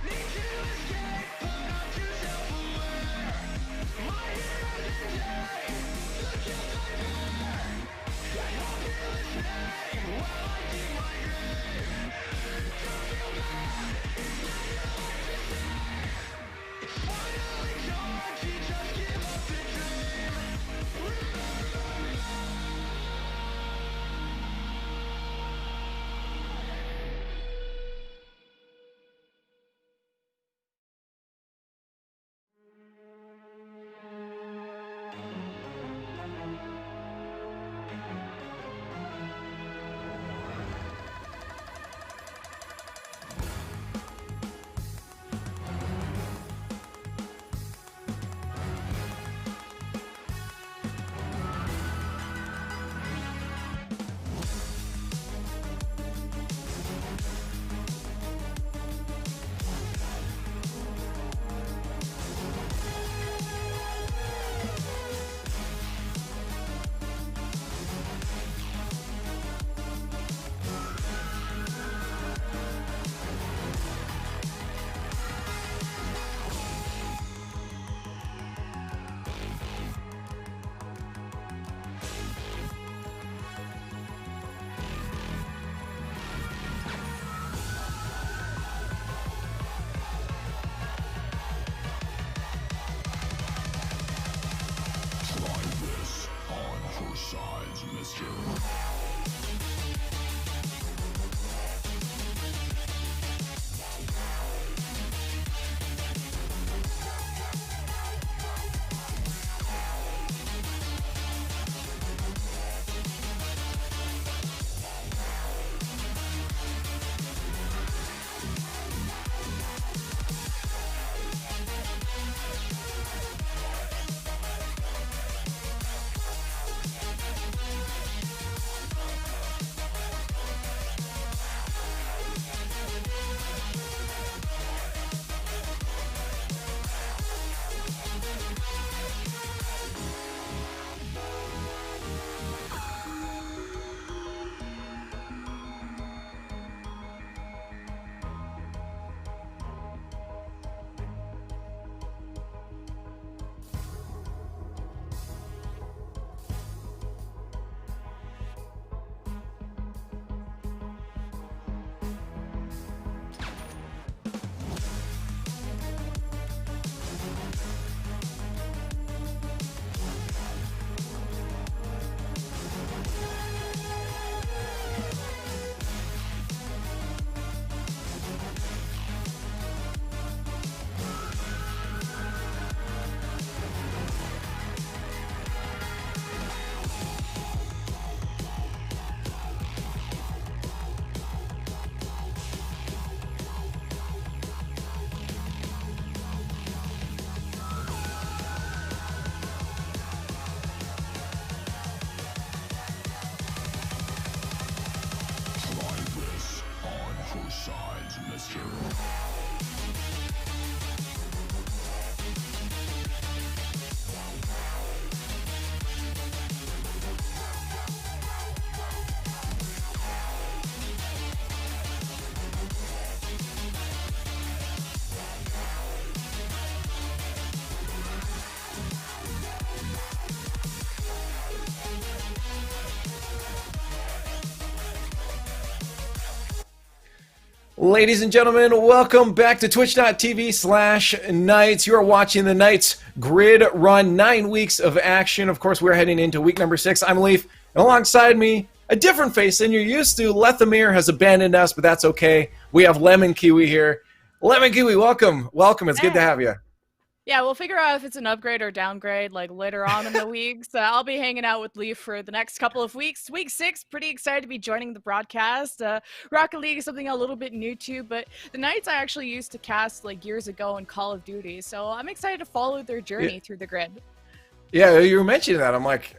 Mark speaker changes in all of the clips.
Speaker 1: Need you. Ladies and gentlemen, welcome back to twitch.tv/Knights. You are watching the Knights Grid Run, 9 weeks of action. Of course, we're heading into week number 6. I'm Leaf, and alongside me, a different face than you're used to. Lethamyr has abandoned us, but that's okay. We have Lemon Kiwi here. Lemon Kiwi, welcome. Welcome. It's good to have you.
Speaker 2: Yeah, we'll figure out if it's an upgrade or downgrade like later on in the week. So I'll be hanging out with Leaf for the next couple of weeks. Week 6, pretty excited to be joining the broadcast. Rocket League is something a little bit new to, but the Knights I actually used to cast like years ago in Call of Duty. So I'm excited to follow their journey through the grid.
Speaker 1: Yeah, you were mentioning that. I'm like,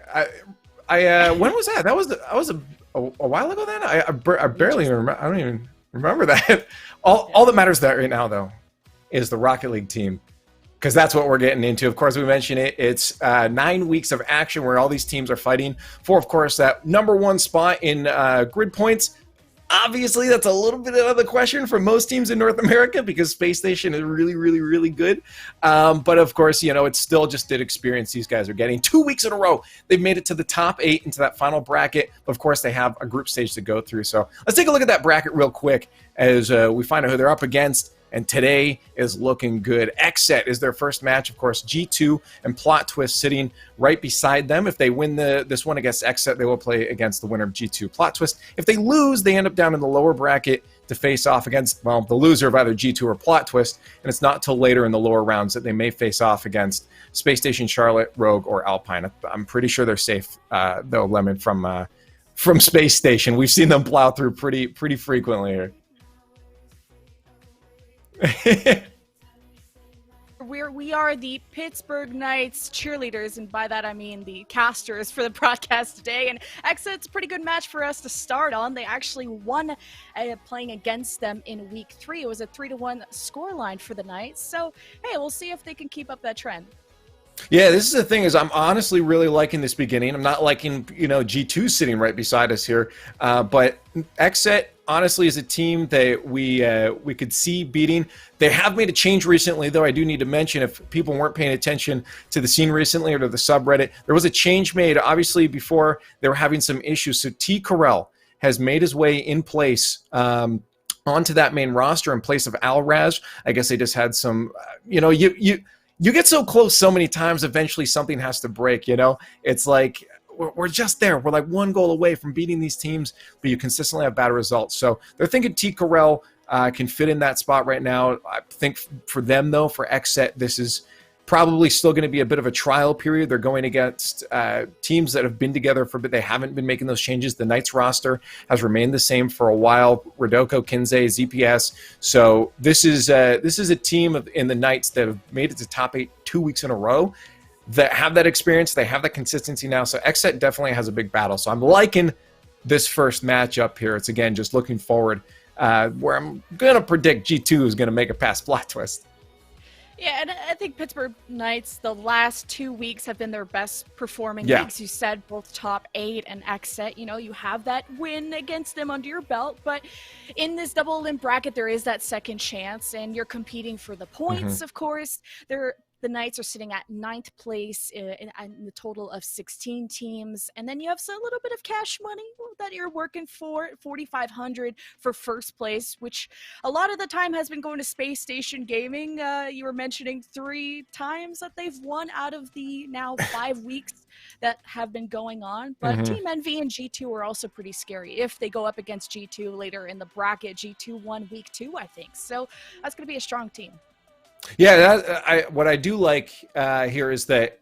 Speaker 1: when was that? That was a while ago then? I barely remember. I don't even remember that. All that matters that right now, though, is the Rocket League team. Because that's what we're getting into. Of course, we mentioned it. It's 9 weeks of action where all these teams are fighting for, of course, that #1 spot in grid points. Obviously, that's a little bit of the question for most teams in North America because Space Station is really, really, really good. But, of course, you know, it's still just an experience these guys are getting. 2 weeks in a row, they've made it to the top 8 into that final bracket. Of course, they have a group stage to go through. So let's take a look at that bracket real quick as we find out who they're up against. And today is looking good. XSET is their first match. Of course, G2 and Plot Twist sitting right beside them. If they win this one against XSET, they will play against the winner of G2 Plot Twist. If they lose, they end up down in the lower bracket to face off against, well, the loser of either G2 or Plot Twist. And it's not till later in the lower rounds that they may face off against Space Station, Charlotte, Rogue, or Alpine. I'm pretty sure they're safe, though, Lemon, from Space Station. We've seen them plow through pretty frequently here.
Speaker 2: We are the Pittsburgh Knights cheerleaders, and by that I mean the casters for the broadcast today. And XSET's a pretty good match for us to start on. They actually won playing against them in week 3. It was a 3-1 scoreline for the Knights. So, hey, we'll see if they can keep up that trend.
Speaker 1: Yeah, this is the thing is I'm honestly really liking this beginning. I'm not liking, you know, G2 sitting right beside us here. But XSET honestly is a team that we could see beating. They have made a change recently, though. I do need to mention, if people weren't paying attention to the scene recently or to the subreddit, there was a change made. Obviously, before they were having some issues. So T. Corell has made his way in place onto that main roster in place of Alraz. I guess they just had some, you know, you get so close so many times, eventually something has to break, you know? It's like, we're just there. We're like 1 goal away from beating these teams, but you consistently have bad results. So they're thinking T. Corell can fit in that spot right now. I think for them, though, for XSET, this is probably still going to be a bit of a trial period. They're going against teams that have been together for a bit. They haven't been making those changes. The Knights roster has remained the same for a while. Rodoko, Kinsey, ZPS. So this is a team in the Knights that have made it to top 8 2 weeks in a row, that have that experience. They have that consistency now. So XSET definitely has a big battle. So I'm liking this first matchup here. It's, again, just looking forward where I'm going to predict G2 is going to make it past Plot Twist.
Speaker 2: Yeah, and I think Pittsburgh Knights, the last 2 weeks have been their best performing weeks. You said both top 8 and XSET. You know, you have that win against them under your belt, but in this double limb bracket, there is that second chance, and you're competing for the points, of course. The Knights are sitting at 9th place in the total of 16 teams. And then you have a little bit of cash money that you're working for, $4,500 for first place, which a lot of the time has been going to Space Station Gaming. You were mentioning 3 times that they've won out of the now 5 weeks that have been going on. But Team Envy and G2 are also pretty scary. If they go up against G2 later in the bracket, G2 won week 2, I think. So that's going to be a strong team.
Speaker 1: Yeah, what I do like here is that,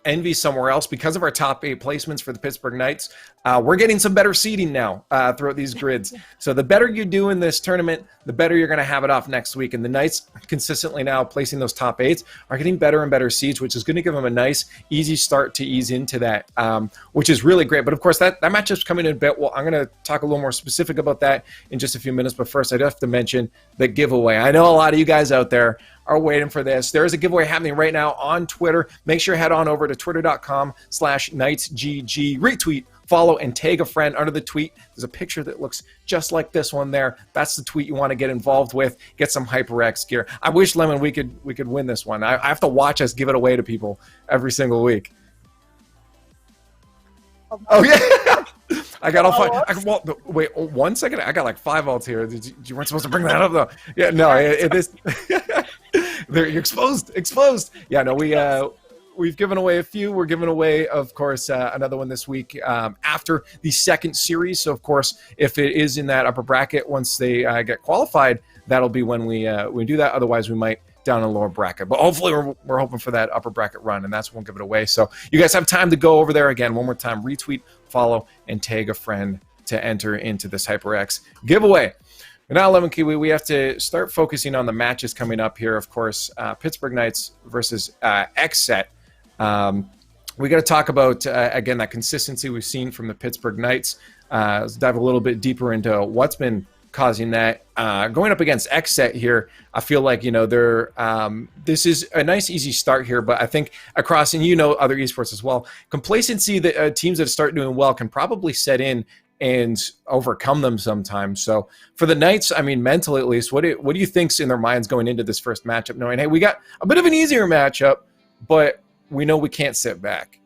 Speaker 1: Envy somewhere else, because of our top 8 placements for the Pittsburgh Knights, we're getting some better seeding now throughout these grids. So the better you do in this tournament, the better you're going to have it off next week. And the Knights consistently now placing those top 8s are getting better and better seeds, which is going to give them a nice, easy start to ease into that, which is really great. But of course, that matchup's coming in a bit. Well, I'm going to talk a little more specific about that in just a few minutes. But first, I do have to mention the giveaway. I know a lot of you guys out there are waiting for this. There is a giveaway happening right now on Twitter. Make sure you head on over to twitter.com/KnightsGG. Retweet, follow, and tag a friend under the tweet. There's a picture that looks just like this one there. That's the tweet you want to get involved with. Get some HyperX gear. I wish, Lemon, we could win this one. I have to watch us give it away to people every single week. Oh, yeah. I got all 5. Well, wait 1 second. I got like 5 ults here. You weren't supposed to bring that up though. Yeah, no, it is. You're exposed. Yeah, no, we've given away a few. We're giving away, of course, another one this week after the second series. So, of course, if it is in that upper bracket, once they get qualified, that'll be when we do that. Otherwise, we might down in the lower bracket. But hopefully, we're hoping for that upper bracket run, and that's when we'll give it away. So you guys have time to go over there again. One more time, retweet, follow, and tag a friend to enter into this HyperX giveaway. Now, 11 Kiwi, we have to start focusing on the matches coming up here. Of course, Pittsburgh Knights versus XSET. We got to talk about, again, that consistency we've seen from the Pittsburgh Knights. Let's dive a little bit deeper into what's been causing that. Going up against XSET here, I feel like, this is a nice, easy start here, but I think across, and other esports as well, complacency that teams that start doing well can probably set in and overcome them sometimes. So for the Knights, I mean, mentally at least, what do you think's in their minds going into this first matchup, knowing, hey, we got a bit of an easier matchup, but we know we can't sit back?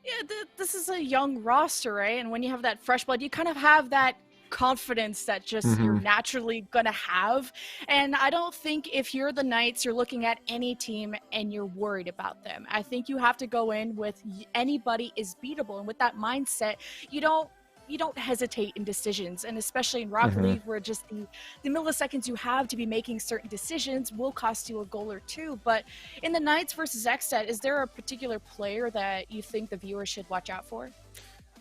Speaker 2: Yeah, this is a young roster, right? And when you have that fresh blood, you kind of have that confidence that just you're naturally gonna have. And I don't think if you're the Knights, you're looking at any team and you're worried about them. I think you have to go in with anybody is beatable, and with that mindset, you don't hesitate in decisions, and especially in Rocket League, where just the milliseconds you have to be making certain decisions will cost you a goal or two. But in the Knights versus XSET, is there a particular player that you think the viewers should watch out for?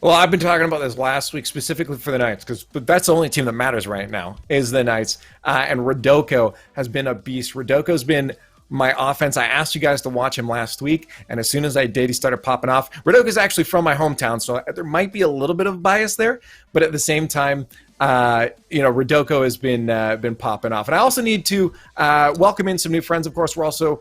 Speaker 1: Well, I've been talking about this last week specifically for the Knights, because that's the only team that matters right now is the Knights. And Rodoko has been a beast. Rodoko's been my offense. I asked you guys to watch him last week, and as soon as I did, he started popping off. Rodoko's actually from my hometown, so there might be a little bit of bias there, but at the same time, Rodoko has been popping off. And I also need to welcome in some new friends. Of course, we're also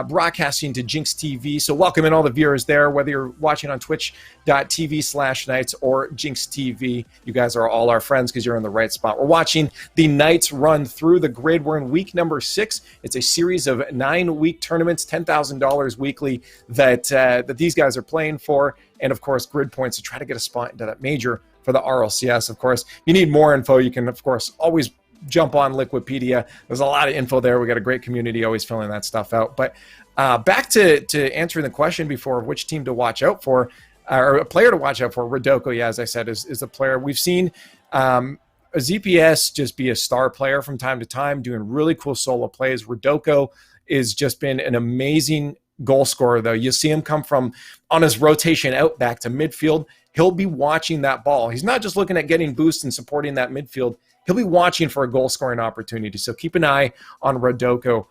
Speaker 1: broadcasting to Jinx TV, so welcome in all the viewers there, whether you're watching on twitch.tv/Knights or Jinx TV. You guys are all our friends because you're in the right spot. We're watching the Knights run through the grid. We're in week number 6. It's a series of 9-week tournaments, $10,000 weekly that these guys are playing for, and of course grid points to try to get a spot into that major for the RLCS. Of course, if you need more info, you can of course always jump on Liquipedia. There's a lot of info there. We got a great community always filling that stuff out. But back to answering the question before, which team to watch out for, or a player to watch out for. Rodoko, yeah, as I said, is a player. We've seen a ZPS just be a star player from time to time, doing really cool solo plays. Rodoko has just been an amazing goal scorer, though. You see him come from on his rotation out back to midfield. He'll be watching that ball. He's not just looking at getting boosts and supporting that midfield. He'll be watching for a goal-scoring opportunity. So keep an eye on Rodoko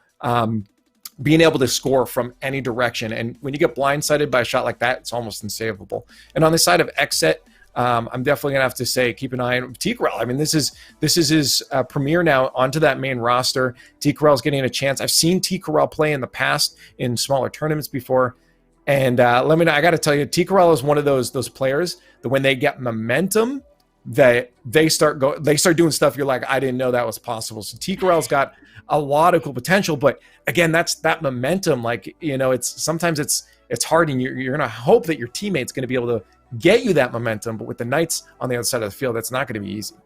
Speaker 1: being able to score from any direction. And when you get blindsided by a shot like that, it's almost unsavable. And on the side of XSET, I'm definitely going to have to say keep an eye on T-Corral. I mean, this is his premiere now onto that main roster. T-Corral's getting a chance. I've seen T-Corral play in the past in smaller tournaments before. And let me know, I got to tell you, T-Corral is one of those players that when they get momentum, that they start doing stuff you're like, I didn't know that was possible. So T-Corral's got a lot of cool potential, but again, that's that momentum. Like, sometimes it's hard, and you're gonna hope that your teammate's gonna be able to get you that momentum. But with the Knights on the other side of the field, that's not gonna be easy.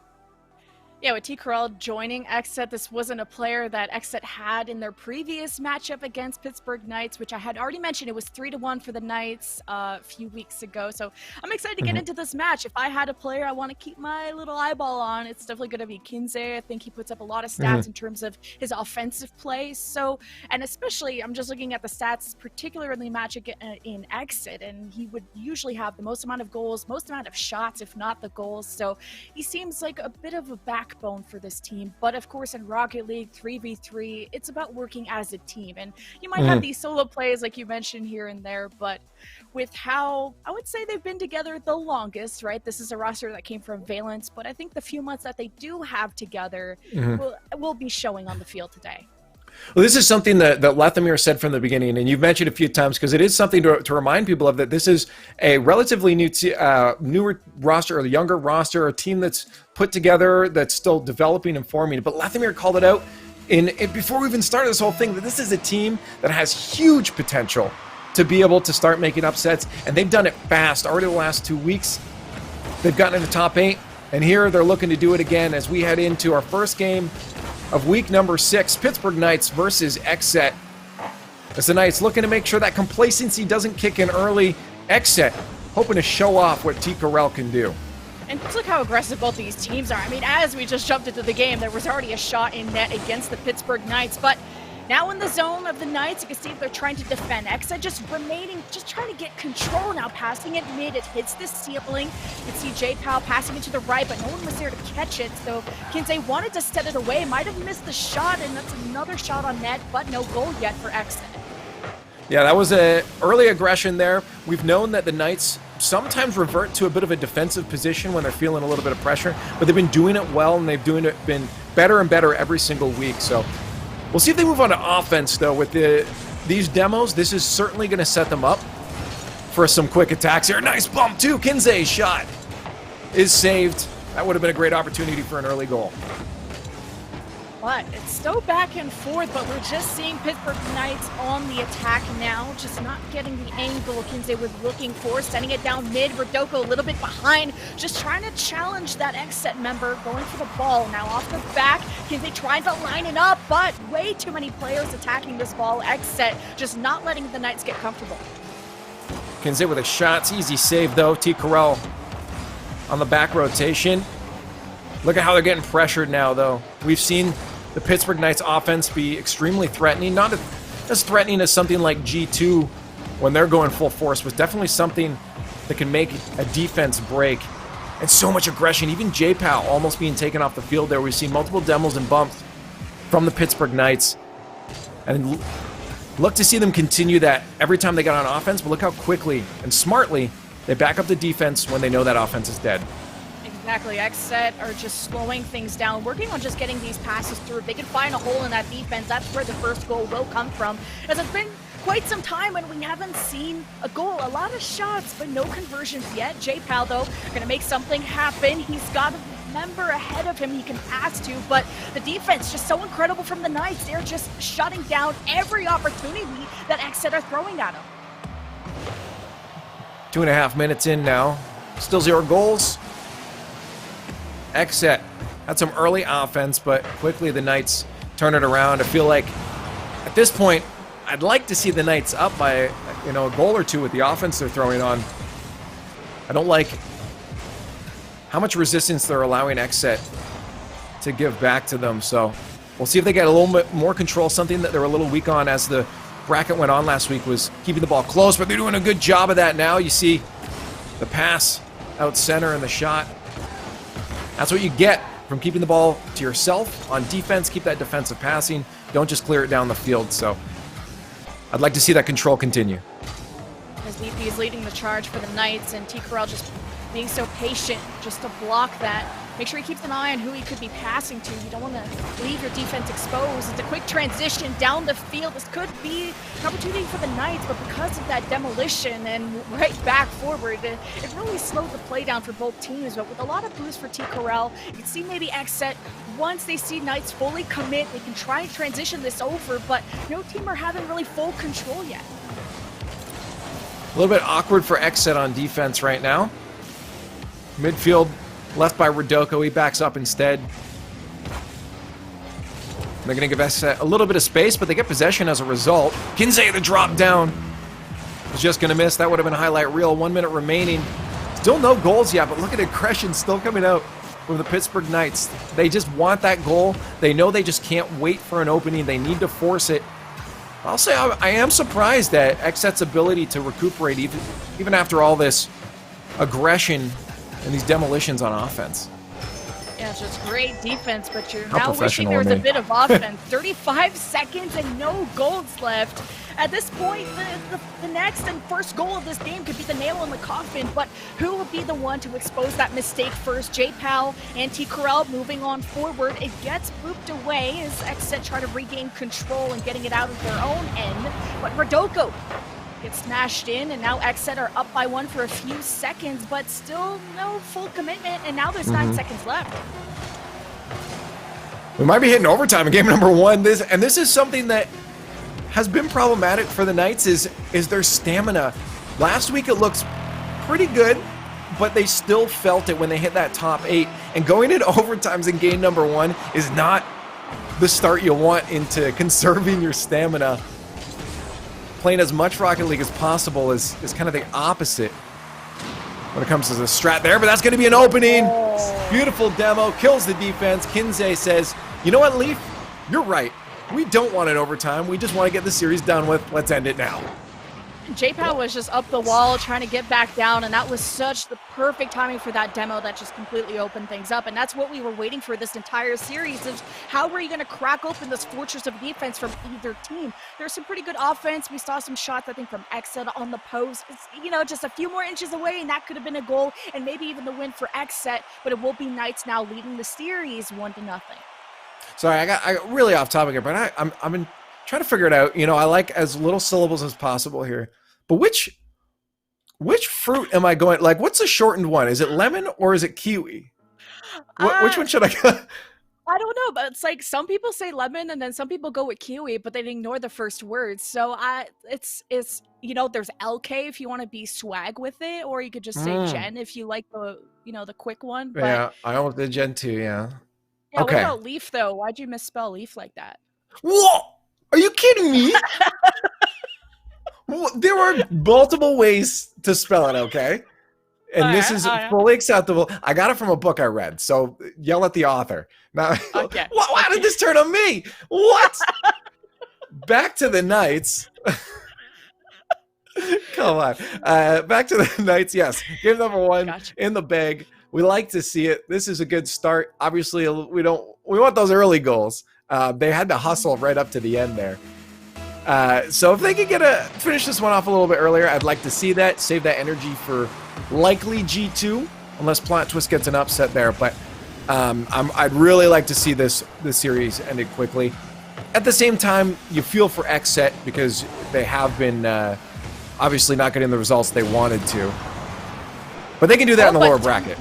Speaker 2: Yeah, with T-Corral joining XSET, this wasn't a player that XSET had in their previous matchup against Pittsburgh Knights, which I had already mentioned. It was 3-1 for the Knights a few weeks ago. So I'm excited to get into this match. If I had a player I want to keep my little eyeball on, it's definitely going to be Kinsey. I think he puts up a lot of stats in terms of his offensive play. So, and especially, I'm just looking at the stats, particularly in the match in XSET, and he would usually have the most amount of goals, most amount of shots, if not the goals. So he seems like a bit of a backbone for this team. But of course, in Rocket League 3v3, it's about working as a team, and you might have these solo plays like you mentioned here and there, but with how I would say they've been together the longest, right? This is a roster that came from Valence, but I think the few months that they do have together will be showing on the field today.
Speaker 1: Well, this is something that Lethamyr said from the beginning, and you've mentioned a few times, because it is something to remind people of, that this is a relatively newer roster, or the younger roster, a team that's put together, that's still developing and forming. But Lethamyr called it out before we even started this whole thing, that this is a team that has huge potential to be able to start making upsets, and they've done it fast. Already the last 2 weeks, They've gotten in the top 8, and here they're looking to do it again as we head into our first game of week number 6, Pittsburgh Knights versus XSET. As the Knights looking to make sure that complacency doesn't kick in early. XSET hoping to show off what T. Corral can do.
Speaker 2: And just look how aggressive both these teams are. I mean, as we just jumped into the game, there was already a shot in net against the Pittsburgh Knights, but now in the zone of the Knights, you can see they're trying to defend. XSET just trying to get control now, passing it mid. It hits the ceiling. You can see J-Pal passing it to the right, but no one was there to catch it. So Kinsey wanted to set it away, might have missed the shot, and that's another shot on net, but no goal yet for XSET.
Speaker 1: Yeah, that was an early aggression there. We've known that the Knights sometimes revert to a bit of a defensive position when they're feeling a little bit of pressure, but they've been doing it well, and they've been better and better every single week. So we'll see if they move on to offense, though. With these demos, this is certainly going to set them up for some quick attacks here. Nice bump, too. Kinsey's shot is saved. That would have been a great opportunity for an early goal.
Speaker 2: But it's still back and forth, but we're just seeing Pittsburgh Knights on the attack now, just not getting the angle Kinsey was looking for, sending it down mid. Rodoko a little bit behind, just trying to challenge that XSET member, going for the ball. Now off the back, Kinsey trying to line it up, but way too many players attacking this ball. XSET just not letting the Knights get comfortable.
Speaker 1: Kinsey with a shot. It's easy save, though. T. Corral on the back rotation. Look at how they're getting pressured now, though. We've seen the Pittsburgh Knights offense be extremely threatening. Not as threatening as something like G2 when they're going full force, but definitely something that can make a defense break. And so much aggression. Even J-Pal almost being taken off the field there. We've seen multiple demos and bumps from the Pittsburgh Knights. And look to see them continue that every time they get on offense, but look how quickly and smartly they back up the defense when they know that offense is dead.
Speaker 2: Exactly, XSET are just slowing things down, working on just getting these passes through. If they can find a hole in that defense, that's where the first goal will come from. As it's been quite some time and we haven't seen a goal. A lot of shots, but no conversions yet. J-Pal, though, going to make something happen. He's got a member ahead of him he can pass to, but the defense just so incredible from the Knights. They're just shutting down every opportunity that XSET are throwing at them.
Speaker 1: 2.5 minutes in now. Still 0 goals. XSET had some early offense, but quickly the Knights turn it around. I feel like at this point, I'd like to see the Knights up by a goal or two with the offense they're throwing on. I don't like how much resistance they're allowing XSET to give back to them. So we'll see if they get a little bit more control. Something that they were a little weak on as the bracket went on last week was keeping the ball close, but they're doing a good job of that now. You see the pass out center and the shot. That's what you get from keeping the ball to yourself on defense. Keep that defensive passing. Don't just clear it down the field. So I'd like to see that control continue.
Speaker 2: As Liefx is leading the charge for the Knights, and T. Corral just being so patient just to block that. Make sure he keeps an eye on who he could be passing to. You don't want to leave your defense exposed. It's a quick transition down the field. This could be an opportunity for the Knights, but because of that demolition and right back forward, it really slowed the play down for both teams. But with a lot of boost for T. Corral, you can see maybe XSET, once they see Knights fully commit, they can try and transition this over, but no team are having really full control yet.
Speaker 1: A little bit awkward for XSET on defense right now. Midfield left by Rodoko. He backs up instead. They're going to give XSET a little bit of space, but they get possession as a result. Kinsey, the drop down, is just going to miss. That would have been a highlight reel. 1 minute remaining. Still no goals yet, but look at aggression still coming out from the Pittsburgh Knights. They just want that goal. They know they just can't wait for an opening. They need to force it. I'll say I am surprised at XSET's ability to recuperate even after all this aggression and these demolitions on offense.
Speaker 2: Yeah, it's just great defense, but you're
Speaker 1: How
Speaker 2: now wishing there was a bit of offense. 35 seconds and no goals left. At this point, the next and first goal of this game could be the nail in the coffin, but who will be the one to expose that mistake first? J-Pal and T. Corral moving on forward. It gets booped away as XSET try to regain control and getting it out of their own end, but Rodoko gets smashed in, and now XSET are up by 1 for a few seconds, but still no full commitment, and now there's 9 seconds left.
Speaker 1: We might be hitting overtime in game number 1. This is something that has been problematic for the Knights is their stamina. Last week it looks pretty good, but they still felt it when they hit that top 8. And going into overtimes in game number 1 is not the start you want into conserving your stamina. Playing as much Rocket League as possible is kind of the opposite when it comes to the strat there, but that's going to be an opening. Beautiful demo, kills the defense. Kinsey says, you know what, Leaf? You're right. We don't want an overtime. We just want to get the series done with. Let's end it now.
Speaker 2: J-Pow was just up the wall trying to get back down, and that was such the perfect timing for that demo that just completely opened things up. And that's what we were waiting for this entire series, is how were you going to crack open this fortress of defense from either team? There's some pretty good offense. We saw some shots, I think, from XSET on the post. It's, you know, just a few more inches away, and that could have been a goal, and maybe even the win for XSET, but it will be Knights now leading the series 1-0.
Speaker 1: Sorry, I got really off topic here, but I've been trying to figure it out. You know, I like as little syllables as possible here. But which fruit am I going? Like, what's the shortened one? Is it lemon or is it kiwi? Which one should I go?
Speaker 2: I don't know, but it's like some people say lemon and then some people go with kiwi, but they ignore the first word. So it's you know, there's LK if you want to be swag with it, or you could just say Gen if you like the, you know, the quick one. But,
Speaker 1: yeah, I almost did Gen 2, yeah.
Speaker 2: Yeah,
Speaker 1: okay.
Speaker 2: What about Leaf though? Why'd you misspell Leaf like that?
Speaker 1: What? Are you kidding me? There were multiple ways to spell it, okay? And this is fully acceptable. I got it from a book I read, so yell at the author. Now,
Speaker 2: okay.
Speaker 1: Why did this turn on me? What? Back to the Knights. Come on. Back to the Knights, yes. Game number 1 in the bag. We like to see it. This is a good start. Obviously, we want those early goals. They had to hustle right up to the end there. So if they could finish this one off a little bit earlier, I'd like to see that. Save that energy for likely G2, unless Plot Twist gets an upset there. But I'd really like to see this series ended quickly. At the same time, you feel for XSET because they have been obviously not getting the results they wanted to. But they can do that in the lower bracket.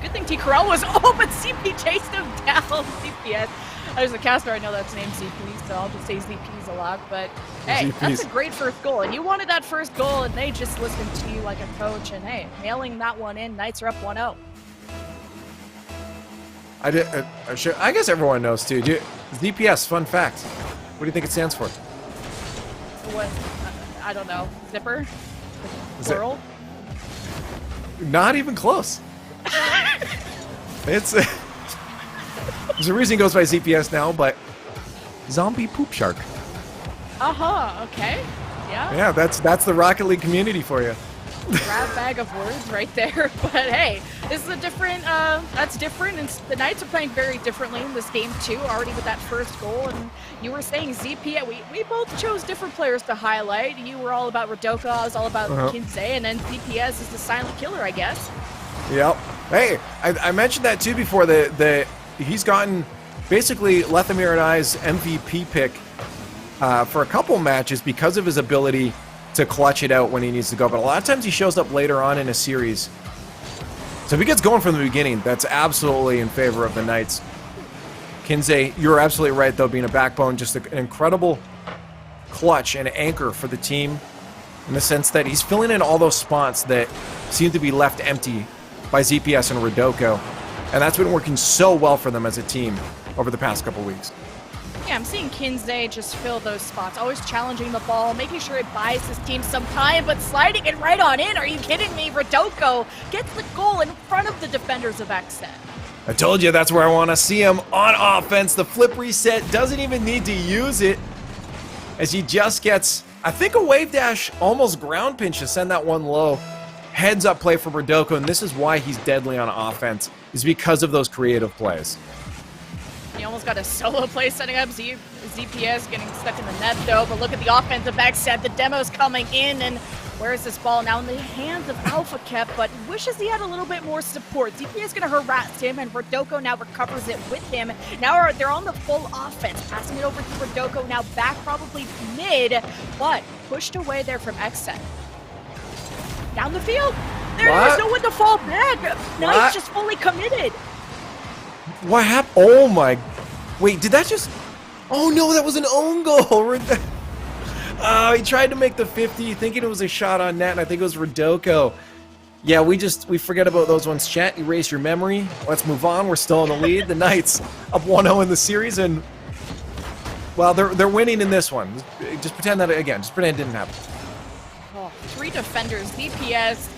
Speaker 2: Good thing T. Corral was but CP chased him down. CPS. As a caster, I know that's named ZP, so I'll just say ZPs a lot. But hey, that's a great first goal. And you wanted that first goal, and they just listened to you like a coach. And hey, nailing that one in, Knights are up 1-0.
Speaker 1: I guess everyone knows too. ZPS, fun fact. What do you think it stands for?
Speaker 2: What? I don't know. Zipper? Plural?
Speaker 1: Not even close. It's. There's a reason it goes by ZPS now, but zombie poop shark.
Speaker 2: Okay. Yeah.
Speaker 1: Yeah, that's the Rocket League community for you.
Speaker 2: Grab bag of words right there. But hey, this is a different, that's different, and the Knights are playing very differently in this game too, already with that first goal. And you were saying ZP, we both chose different players to highlight. You were all about Radoka, I was all about Kinsey, and then ZPS is the silent killer, I guess. Yep.
Speaker 1: Hey, I mentioned that too before, he's gotten basically Lethamyr and I's MVP pick for a couple matches because of his ability to clutch it out when he needs to go. But a lot of times he shows up later on in a series. So if he gets going from the beginning, that's absolutely in favor of the Knights. Kinsey, you're absolutely right, though, being a backbone, just an incredible clutch and anchor for the team in the sense that he's filling in all those spots that seem to be left empty by ZPS and Rodoko. And that's been working so well for them as a team over the past couple weeks.
Speaker 2: Yeah, I'm seeing Kinsey just fill those spots, always challenging the ball, making sure it buys his team some time, but sliding it right on in. Are you kidding me? Rodoko gets the goal in front of the defenders of XSET.
Speaker 1: I told you that's where I want to see him on offense. The flip reset doesn't even need to use it as he just gets, I think, a wave dash, almost ground pinch to send that one low. Heads up play for Rodoko, and this is why he's deadly on offense, is because of those creative plays.
Speaker 2: He almost got a solo play setting up. ZPS getting stuck in the net though, but look at the offensive backside. The demo's coming in, and where is this ball now in the hands of Alpha Kep, but wishes he had a little bit more support. ZPS gonna harass him, and Rodoko now recovers it with him. Now they're on the full offense, passing it over to Rodoko, now back probably mid, but pushed away there from XSET. Down the field. There's no one to fall back. Now he's just fully committed.
Speaker 1: What happened? Oh my. Wait, did that just. Oh no, that was an own goal. He tried to make the 50, thinking it was a shot on net, and I think it was Rodoko. Yeah, we forget about those ones, chat. Erase your memory. Let's move on. We're still in the lead. The Knights up 1-0 in the series, and well, they're winning in this one. Just pretend that again. Just pretend it didn't happen.
Speaker 2: Oh, 3 defenders. DPS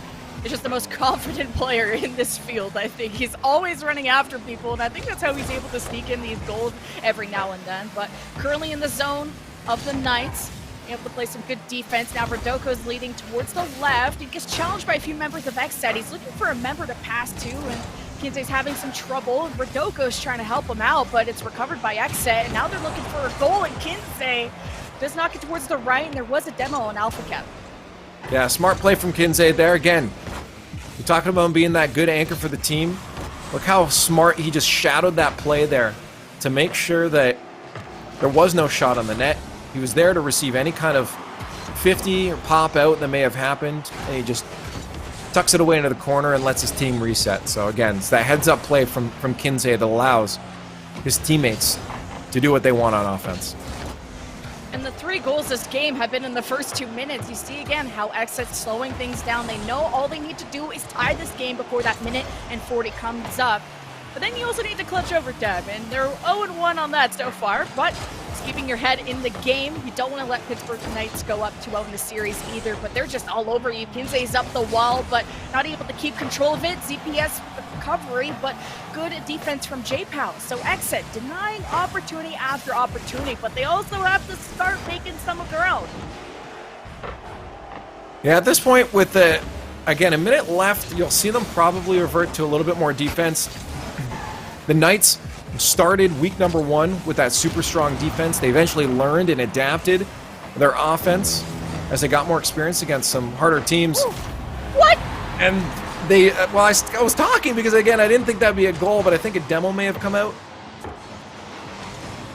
Speaker 2: is just the most confident player in this field, I think. He's always running after people, and I think that's how he's able to sneak in these goals every now and then. But currently in the zone of the Knights, able to play some good defense. Now Rodoko's leading towards the left. He gets challenged by a few members of XSET. He's looking for a member to pass to, and Kinsey's having some trouble. Rodoko's trying to help him out, but it's recovered by XSET, and now they're looking for a goal, and Kinsey does knock it towards the right, and there was a demo on Alpha Cap.
Speaker 1: Yeah, smart play from Kinsey there. Again, you're talking about him being that good anchor for the team. Look how smart he just shadowed that play there to make sure that there was no shot on the net. He was there to receive any kind of 50 or pop out that may have happened, and he just tucks it away into the corner and lets his team reset. So again, it's that heads-up play from Kinsey that allows his teammates to do what they want on offense.
Speaker 2: And the 3 goals this game have been in the first 2 minutes. You see again how XSET's slowing things down. They know all they need to do is tie this game before that minute and 40 comes up. But then you also need to clutch overtime, and they're 0-1 on that so far, but it's keeping your head in the game. You don't want to let Pittsburgh Knights go up 2-0 in the series either, but they're just all over you. Kinsey's up the wall, but not able to keep control of it. ZPS recovery, but good defense from JPOW. So XSET denying opportunity after opportunity, but they also have to start making some of their own.
Speaker 1: Yeah, at this point with again, a minute left, you'll see them probably revert to a little bit more defense. The Knights started week number 1 with that super strong defense. They eventually learned and adapted their offense as they got more experience against some harder teams.
Speaker 2: Ooh, what?
Speaker 1: And they, well, I was talking because, again, I didn't think that'd be a goal, but I think a demo may have come out.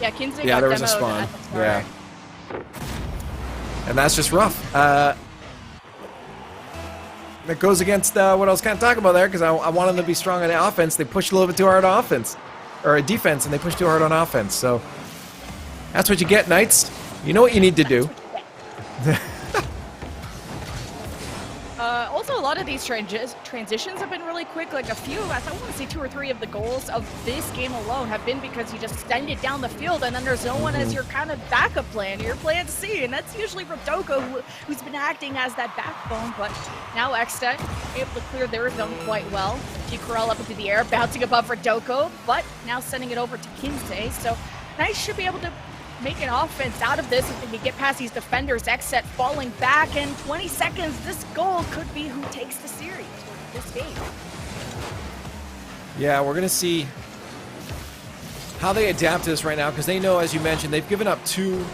Speaker 2: Yeah, Kinsey
Speaker 1: Yeah,
Speaker 2: got
Speaker 1: there was a
Speaker 2: demoed
Speaker 1: spawn.
Speaker 2: at the start.
Speaker 1: Yeah. And that's just rough. That goes against what I was kind of talking about there, because I wanted them to be strong on the offense. They pushed a little bit too hard on offense, or defense, and they pushed too hard on offense. So that's what you get, Knights. You know what you need to do.
Speaker 2: Also, a lot of these transitions have been really quick. Like a few, I want to say 2 or 3 of the goals of this game alone have been because you just send it down the field and then there's no one as your kind of backup plan, your plan C, and that's usually Rodoko who's been acting as that backbone. But now XSET able to clear their zone quite well. Corral up into the air, bouncing above Rodoko, but now sending it over to Kinsey. So Knights should be able to make an offense out of this if they can get past these defenders. XSET falling back in 20 seconds. This goal could be who takes the series or this game.
Speaker 1: Yeah, we're going to see how they adapt to this right now, because they know, as you mentioned, they've given up 2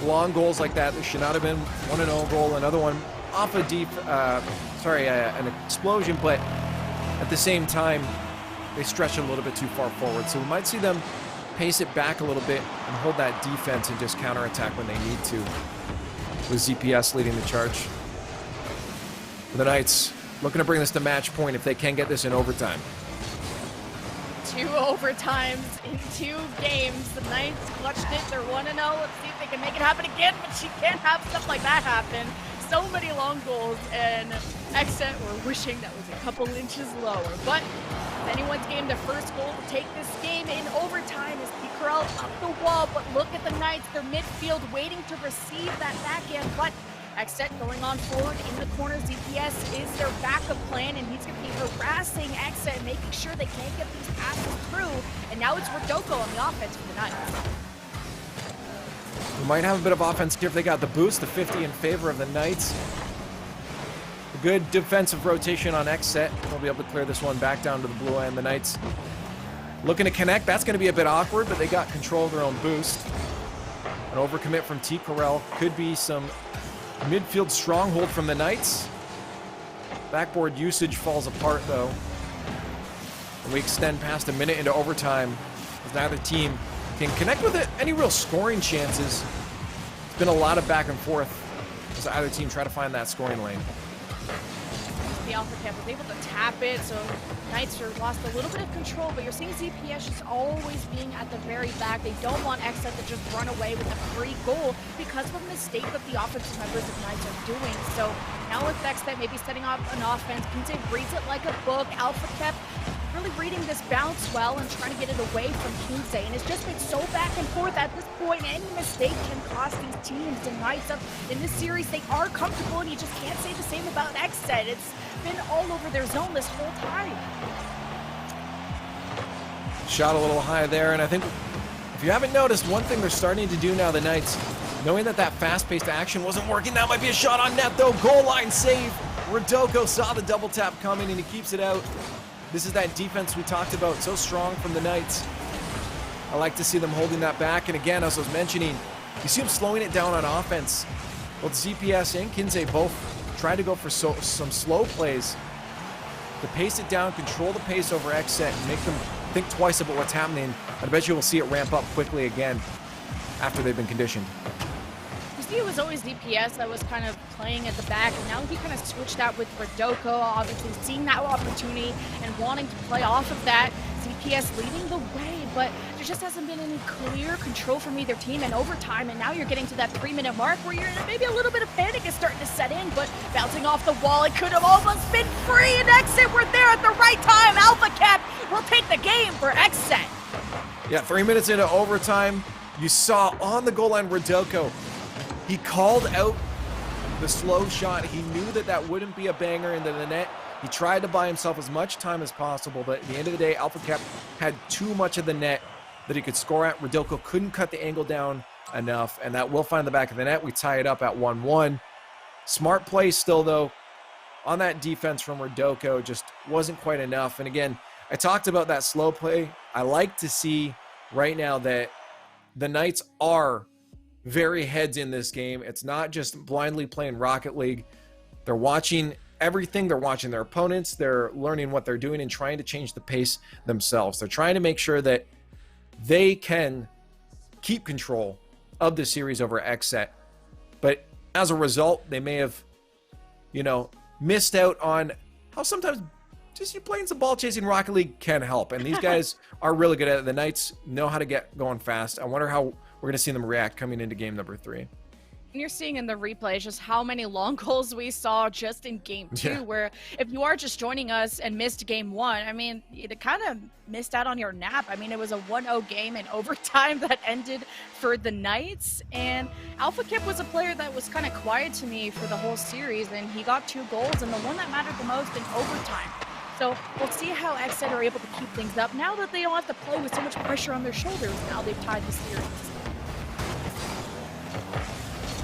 Speaker 1: long goals like that. There should not have been 1-0 goal, another one off a deep, an explosion, but at the same time, they stretch it a little bit too far forward. So we might see them pace it back a little bit and hold that defense and just counterattack when they need to, with ZPS leading the charge. The Knights looking to bring this to match point if they can get this in overtime.
Speaker 2: 2 overtimes in 2 games. The Knights clutched it. They're 1-0. Let's see if they can make it happen again, but she can't have stuff like that happen. So many long goals, and XSET were wishing that was a couple inches lower. But anyone's game, the first goal to take this game in overtime is Corral up the wall, but look at the Knights, their midfield waiting to receive that backhand, but XSET going on forward in the corner. ZPS is their backup plan, and he's going to be harassing XSET, making sure they can't get these passes through, and now it's Rodoko on the offense for the Knights.
Speaker 1: We might have a bit of offense here if they got the boost, the 50 in favor of the Knights. A good defensive rotation on XSET. They'll be able to clear this one back down to the blue end. The Knights looking to connect. That's going to be a bit awkward, but they got control of their own boost. An overcommit from T. Corral. Could be some midfield stronghold from the Knights. Backboard usage falls apart, though. And we extend past a minute into overtime as neither team can connect with it. Any real scoring chances. It's been a lot of back and forth as either team try to find that scoring lane.
Speaker 2: the Alpha Cap was able to tap it, so Knights are lost a little bit of control, but you're seeing ZPS just always being at the very back. They don't want XSET to just run away with a free goal because of a mistake that the offensive members of Knights are doing. So now with XSET maybe setting up an offense, Kinsey reads it like a book. Alpha Cap really reading this bounce well and trying to get it away from Kinsey, and it's just been so back and forth at this point. Any mistake can cost these teams, and Knights up in this series, they are comfortable, and you just can't say the same about XSET. It's been all over their zone this whole time.
Speaker 1: Shot a little high there, and I think if you haven't noticed, one thing they're starting to do now, the Knights, knowing that that fast-paced action wasn't working, that might be a shot on net though. Goal line save. Rodoko saw the double tap coming, and he keeps it out. This is that defense we talked about, so strong from the Knights. I like to see them holding that back, and again, as I was mentioning, you see them slowing it down on offense. Both ZPS and Kinsey both try to go for some slow plays to pace it down, control the pace over XSET, and make them think twice about what's happening. I bet you will see it ramp up quickly again after they've been conditioned.
Speaker 2: It was always DPS that was kind of playing at the back, and now he kind of switched out with Rodoko, obviously seeing that opportunity and wanting to play off of that. ZPS leading the way, but there just hasn't been any clear control from either team in overtime, and now you're getting to that 3-minute mark where you're maybe a little bit of panic is starting to set in, but bouncing off the wall, it could have almost been free, and XSET were there at the right time. Alpha Cap will take the game for XSET.
Speaker 1: Yeah, 3 minutes into overtime, you saw on the goal line Rodoko, he called out the slow shot. He knew that that wouldn't be a banger into the net. He tried to buy himself as much time as possible, but at the end of the day, Alpha Cap had too much of the net that he could score at. Rodoko couldn't cut the angle down enough, and that will find the back of the net. We tie it up at 1-1. Smart play still, though, on that defense from Rodoko. Just wasn't quite enough. And again, I talked about that slow play. I like to see right now that the Knights are very heads in this game. It's not just blindly playing Rocket League. They're watching everything. They're watching their opponents. They're learning what they're doing and trying to change the pace themselves. They're trying to make sure that they can keep control of the series over XSET. But as a result, they may have, missed out on how sometimes just you playing some ball chasing Rocket League can help. And these guys are really good at it. The Knights know how to get going fast. I wonder how we're going to see them react coming into game number 3.
Speaker 2: And you're seeing in the replays just how many long goals we saw just in game 2, where if you are just joining us and missed game 1, I mean, you kind of missed out on your nap. I mean, it was a 1-0 game in overtime that ended for the Knights, and Alpha Kip was a player that was kind of quiet to me for the whole series, and he got 2 goals, and the one that mattered the most in overtime. So we'll see how XSET are able to keep things up now that they don't have to play with so much pressure on their shoulders now they've tied the series.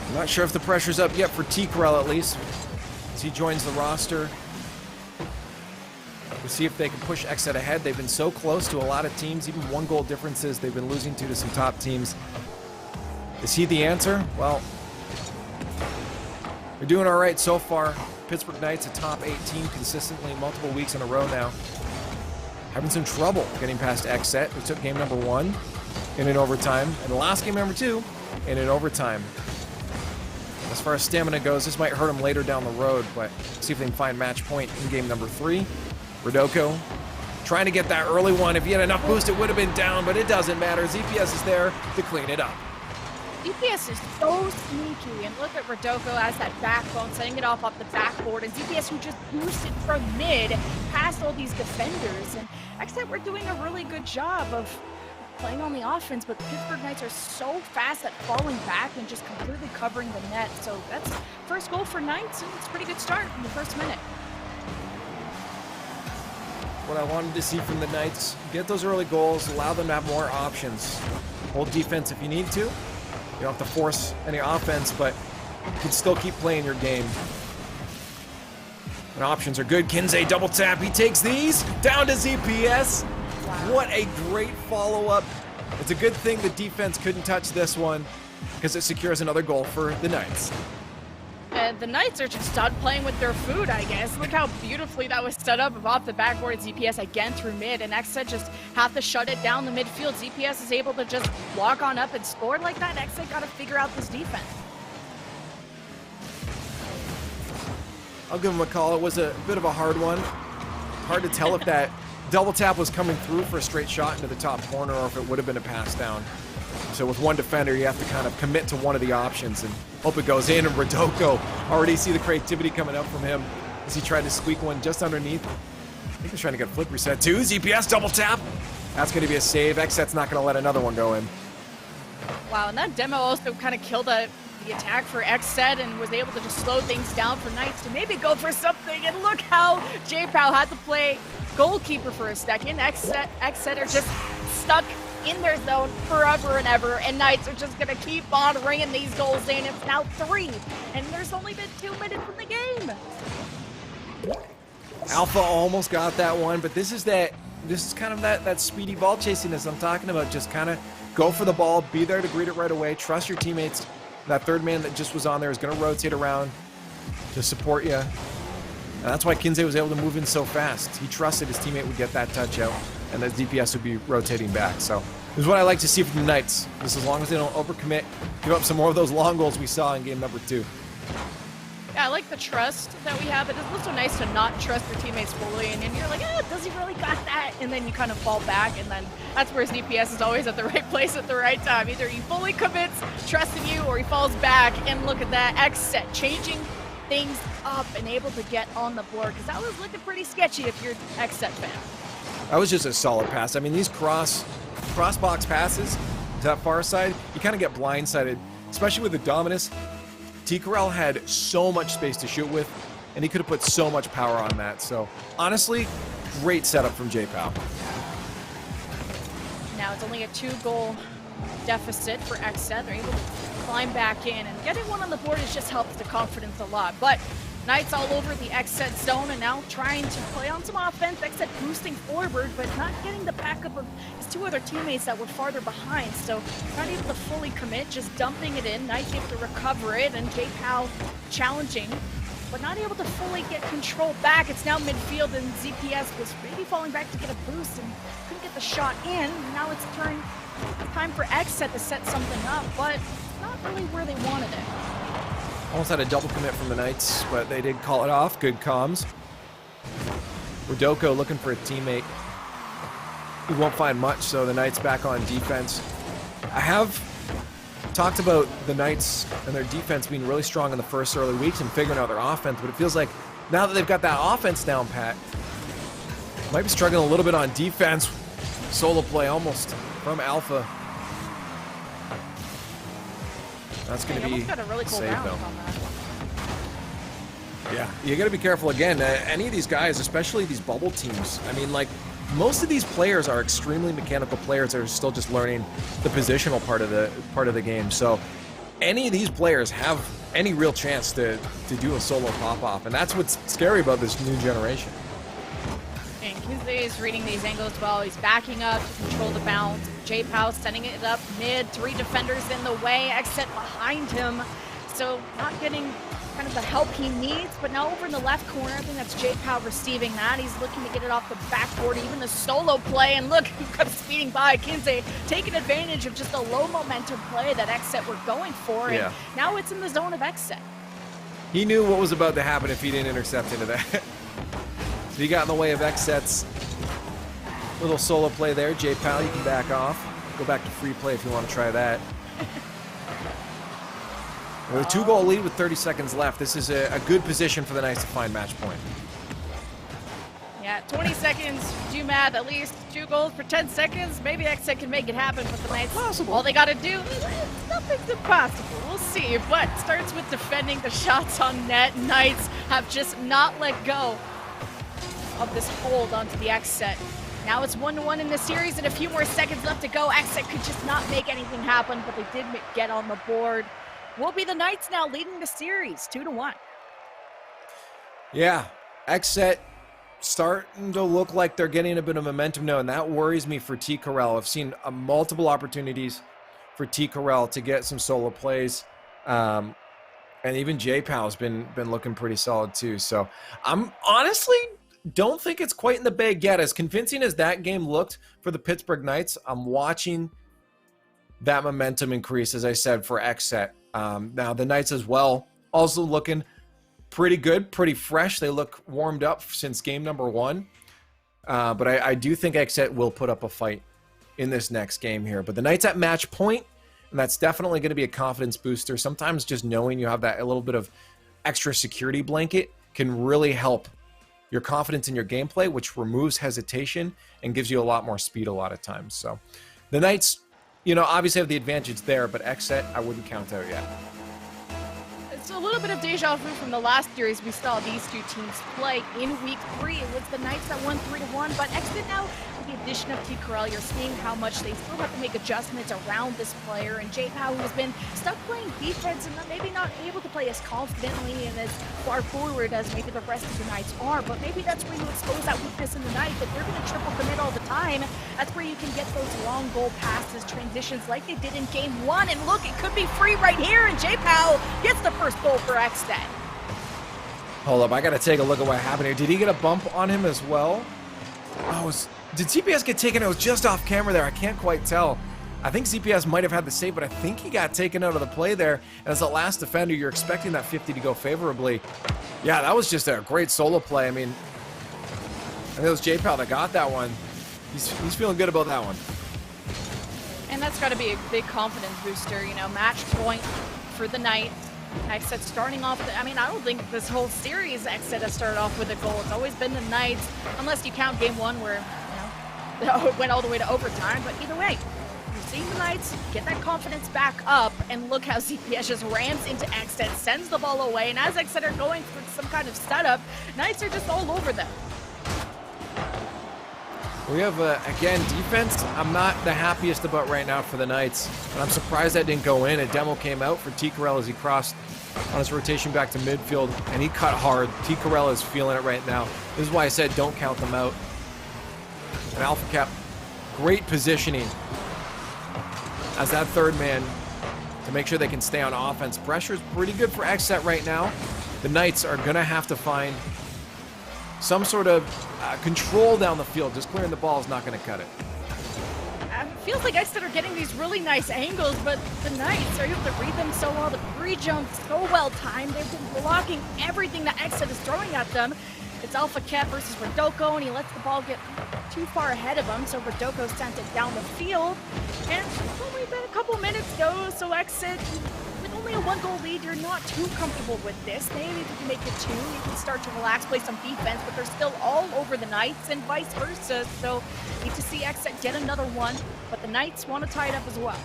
Speaker 1: I'm not sure if the pressure's up yet for T-Corral, at least, as he joins the roster. We'll see if they can push XSET ahead. They've been so close to a lot of teams, even 1-goal differences they've been losing to some top teams. Is he the answer? Well, they're doing all right so far. Pittsburgh Knights, a top 8 team consistently multiple weeks in a row now. Having some trouble getting past XSET. We took game number 1 in an overtime, and the last game number 2 in an overtime. As far as stamina goes, this might hurt them later down the road, but see if they can find match point in game number 3. Rodoko trying to get that early one. If he had enough boost, it would have been down, but it doesn't matter. ZPS is there to clean it up.
Speaker 2: ZPS is so sneaky, and look at Rodoko as that backbone, setting it off the backboard, and ZPS who just boosted from mid past all these defenders. And XSET we're doing a really good job of playing on the offense, but Pittsburgh Knights are so fast at falling back and just completely covering the net. So that's first goal for Knights, and it's a pretty good start in the first minute.
Speaker 1: What I wanted to see from the Knights, get those early goals, allow them to have more options. Hold defense if you need to. You don't have to force any offense, but you can still keep playing your game. And options are good. Kinsey double tap. He takes these down to ZPS. What a great follow-up. It's a good thing the defense couldn't touch this one because it secures another goal for the Knights.
Speaker 2: And the Knights are just done playing with their food, I guess. Look how beautifully that was set up off the backboard. ZPS again through mid, and XSET just have to shut it down the midfield. ZPS is able to just walk on up and score like that. XSET got to figure out this defense.
Speaker 1: I'll give him a call. It was a bit of a hard one. Hard to tell if that double tap was coming through for a straight shot into the top corner or if it would have been a pass down. So with one defender, you have to kind of commit to one of the options and hope it goes in. And Rodoko, already see the creativity coming up from him as he tried to squeak one just underneath. I think he's trying to get flip reset too. ZPS double tap. That's going to be a save. XSET's not going to let another one go in.
Speaker 2: Wow, and that demo also kind of killed the attack for XSET and was able to just slow things down for Knights to maybe go for something. And look how J-Pow had to play goalkeeper for a second. XSET are just stuck in their zone forever and ever, and Knights are just going to keep on ringing these goals in. It's now 3, and there's only been 2 minutes in the game.
Speaker 1: Alpha almost got that one, but this is kind of that speedy ball chasing as I'm talking about. Just kind of go for the ball, be there to greet it right away, trust your teammates. That third man that just was on there is going to rotate around to support you. And that's why Kinsey was able to move in so fast. He trusted his teammate would get that touch out, and that DPS would be rotating back. So this is what I like to see from the Knights. Just as long as they don't overcommit, give up some more of those long goals we saw in game number 2.
Speaker 2: Yeah, I like the trust that we have. It is also nice to not trust your teammates fully, and then you're like, does he really got that? And then you kind of fall back, and then that's where his DPS is always at the right place at the right time. Either he fully commits, trusting you, or he falls back. And look at that, XSET changing things up and able to get on the board, because that was looking pretty sketchy if you're an XSET fan.
Speaker 1: That was just a solid pass. I mean, these cross box passes to that far side, you kind of get blindsided, especially with the Dominus. T-Corral had so much space to shoot with, and he could have put so much power on that. So, honestly, great setup from J-Pow.
Speaker 2: Now it's only a 2-goal deficit for XSET. They're able to climb back in, and getting one on the board has just helped the confidence a lot. But Knights all over the XSET zone and now trying to play on some offense. XSET boosting forward, but not getting the backup of his 2 other teammates that were farther behind. So not able to fully commit, just dumping it in. Knights able to recover it, and J-Pow challenging, but not able to fully get control back. It's now midfield, and ZPS was maybe falling back to get a boost and couldn't get the shot in. Now it's time for XSET to set something up, but not really where they wanted it.
Speaker 1: Almost had a double commit from the Knights, but they did call it off. Good comms. Rodoko looking for a teammate. He won't find much, so the Knights back on defense. I have talked about the Knights and their defense being really strong in the first early weeks and figuring out their offense, but it feels like now that they've got that offense down pat, might be struggling a little bit on defense. Solo play almost from Alpha. That's going to be
Speaker 2: really cool
Speaker 1: safe, though.
Speaker 2: on that.
Speaker 1: Yeah, you got to be careful again. Any of these guys, especially these bubble teams, I mean, like, most of these players are extremely mechanical players that are still just learning the positional part of the game. So any of these players have any real chance to do a solo pop-off, and that's what's scary about this new generation.
Speaker 2: And Kinsey is reading these angles well. He's backing up to control the bounce. J-Pow setting it up mid. 3 defenders in the way. XSET behind him. So not getting kind of the help he needs. But now over in the left corner, I think that's J-Pow receiving that. He's looking to get it off the backboard. Even the solo play. And look, he comes speeding by. Kinsey taking advantage of just a low momentum play that XSET were going for. And now it's in the zone of XSET.
Speaker 1: He knew what was about to happen if he didn't intercept into that. So he got in the way of XSET's little solo play there. J-Pow, you can back off. Go back to free play if you want to try that. With a 2-goal lead with 30 seconds left, this is a good position for the Knights to find match point.
Speaker 2: Yeah, 20 seconds, do math, at least 2 goals per 10 seconds. Maybe XSET can make it happen, but the Knights, all they got to do, nothing's impossible. We'll see, but starts with defending the shots on net. Knights have just not let go of this hold onto the XSET. Now it's 1-1 in the series and a few more seconds left to go. XSET could just not make anything happen, but they did get on the board. Will be the Knights now leading the series 2-1.
Speaker 1: Yeah, XSET starting to look like they're getting a bit of momentum now, and that worries me for T-Corral. I've seen multiple opportunities for T-Corral to get some solo plays. And even J-Pow's been looking pretty solid too. So I'm honestly don't think it's quite in the bag yet. As convincing as that game looked for the Pittsburgh Knights, I'm watching that momentum increase, as I said, for XSET. Now the Knights as well, also looking pretty good, pretty fresh. They look warmed up since game number 1. But I do think XSET will put up a fight in this next game here. But the Knights at match point, and that's definitely going to be a confidence booster. Sometimes just knowing you have that a little bit of extra security blanket can really help your confidence in your gameplay, which removes hesitation and gives you a lot more speed a lot of times. So the Knights, you know, obviously have the advantage there, but XSET I wouldn't count out yet.
Speaker 2: It's a little bit of deja vu from the last series we saw these two teams play in week 3. It was the Knights that won 3-1, but XSET now, with the addition of T. Corral, you're seeing how much they still have to make adjustments around this player. And J. Powell, who has been stuck playing defense and maybe not able to play as confidently and as far forward as maybe the rest of the Knights are, but maybe that's where you expose that weakness in the Knights. If they're going to triple commit all the time, that's where you can get those long goal passes, transitions like they did in game 1. And look, it could be free right here, and J. Powell gets the first goal for XSET.
Speaker 1: Hold up, I gotta take a look at what happened here. Did he get a bump on him as well? Oh, did CPS get taken? It was just off camera there. I can't quite tell. I think CPS might have had the save, but I think he got taken out of the play there. And as the last defender, you're expecting that 50 to go favorably. Yeah, that was just a great solo play. I mean, I think it was J-Pal that got that one. He's feeling good about that one.
Speaker 2: And that's got to be a big confidence booster, you know, match point for the Knights. XSET starting off, I mean, I don't think this whole series XSET has started off with a goal. It's always been the Knights, unless you count game 1 where, you know, it went all the way to overtime. But either way, you're seeing the Knights get that confidence back up, and look how CPS just rams into XSET, sends the ball away, and as XSET are going for some kind of setup, Knights are just all over them.
Speaker 1: We have, again, defense I'm not the happiest about right now for the Knights. And I'm surprised that didn't go in. A demo came out for T. Corral as he crossed on his rotation back to midfield, and he cut hard. T. Corral is feeling it right now. This is why I said don't count them out. And Alpha Cap, great positioning as that third man to make sure they can stay on offense. Pressure is pretty good for XSET right now. The Knights are going to have to find some sort of control down the field. Just clearing the ball is not going to cut it.
Speaker 2: It feels like XSET are getting these really nice angles, but the Knights are able to read them so well. The pre-jump so well timed. They've been blocking everything that XSET is throwing at them. It's Alpha Cat versus Rodoko, and he lets the ball get too far ahead of him, so Rodoko sent it down the field. And it's only been a couple minutes though, so XSET, with only a 1-goal lead, you're not too comfortable with this. Maybe if you can make it 2, you can start to relax, play some defense, but they're still all over the Knights and vice versa. So need to see XSET get another one, but the Knights want to tie it up as well.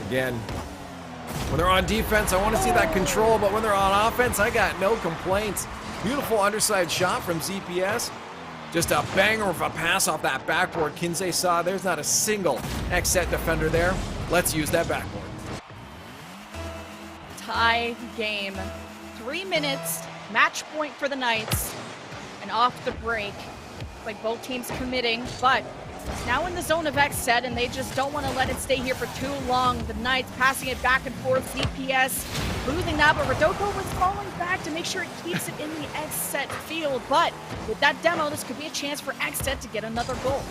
Speaker 1: Again, when they're on defense, I want to see that control, but when they're on offense, I got no complaints. Beautiful underside shot from ZPS. Just a banger of a pass off that backboard. Kinsey saw there's not a single XSET defender there. Let's use that backboard.
Speaker 2: Tie game. 3 minutes, match point for the Knights, and off the break. Like both teams committing, but it's now in the zone of XSET, and they just don't want to let it stay here for too long. The Knights passing it back and forth, CPS losing that, but Rodoko was falling back to make sure it keeps it in the XSET field. But with that demo, this could be a chance for XSET to get another goal.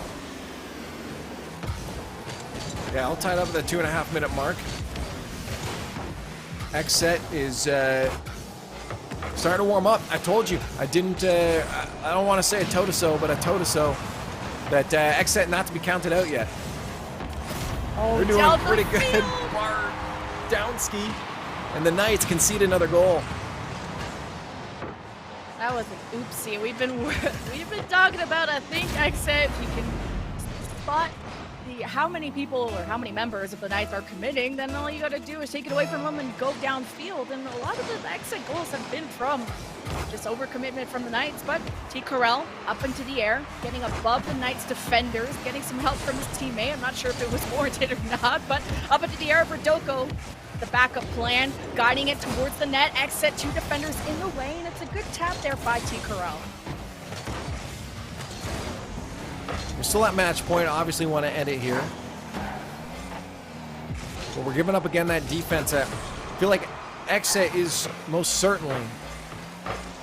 Speaker 1: Yeah, all tied up at the 2.5 minute mark. XSET is starting to warm up. I told you, I didn't, I don't want to say a toe-to-so, but a toe-to-so. That XSET not to be counted out yet.
Speaker 2: Oh,
Speaker 1: they're doing pretty good. Bar Downski. And the Knights concede another goal.
Speaker 2: That was an oopsie. We've been talking about, I think, XSET, if you can spot how many people or how many members of the Knights are committing, then all you got to do is take it away from them and go downfield. And a lot of the XSET goals have been from just overcommitment from the Knights. But T. Corral up into the air, getting above the Knights defenders, getting some help from his teammate. I'm not sure if it was warranted or not, but up into the air for Rodoko. The backup plan, guiding it towards the net. XSET 2 defenders in the way, and it's a good tap there by T. Corral.
Speaker 1: We're still at match point. Obviously want to end it here. But we're giving up again that defense. I feel like XSET is most certainly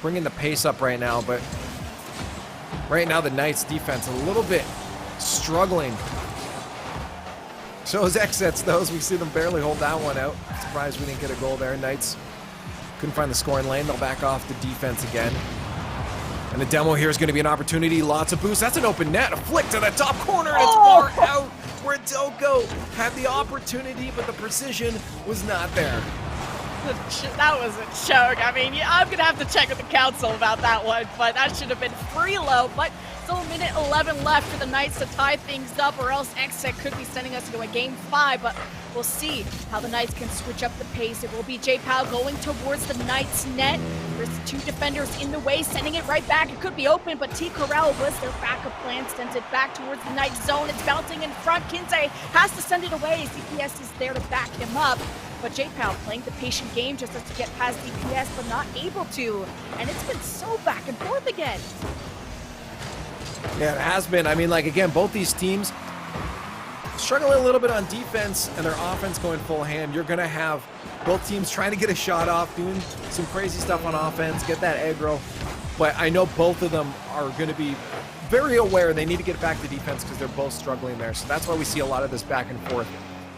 Speaker 1: bringing the pace up right now, but right now the Knights defense a little bit struggling. So is XSET's, though, as we see them barely hold that one out. Surprised we didn't get a goal there. Knights Couldn't find the scoring lane. They'll back off the defense again. And the demo here is going to be an opportunity. Lots of boost. That's an open net. A flick to the top corner, and it's far out. Rodoko had the opportunity, but the precision was not there.
Speaker 2: That was a choke. I mean, yeah, I'm going to have to check with the council about that one, but that should have been free low. But still a minute 11 left for the Knights to tie things up, or else XSET could be sending us into a game 5. But we'll see how the Knights can switch up the pace. It will be J-Pow going towards the Knights net. There's 2 defenders in the way, sending it right back. It could be open, but T. Corral was their backup plan, sent it back towards the Knights zone. It's bouncing in front. Kinsey has to send it away. CPS is there to back him up. But J-Pow playing the patient game just has to get past DPS, but not able to. And it's been so back and forth again.
Speaker 1: Yeah, it has been. I mean, like, again, both these teams struggling a little bit on defense and their offense going full hand. You're going to have both teams trying to get a shot off, doing some crazy stuff on offense, get that aggro. But I know both of them are going to be very aware they need to get back to defense because they're both struggling there. So that's why we see a lot of this back and forth,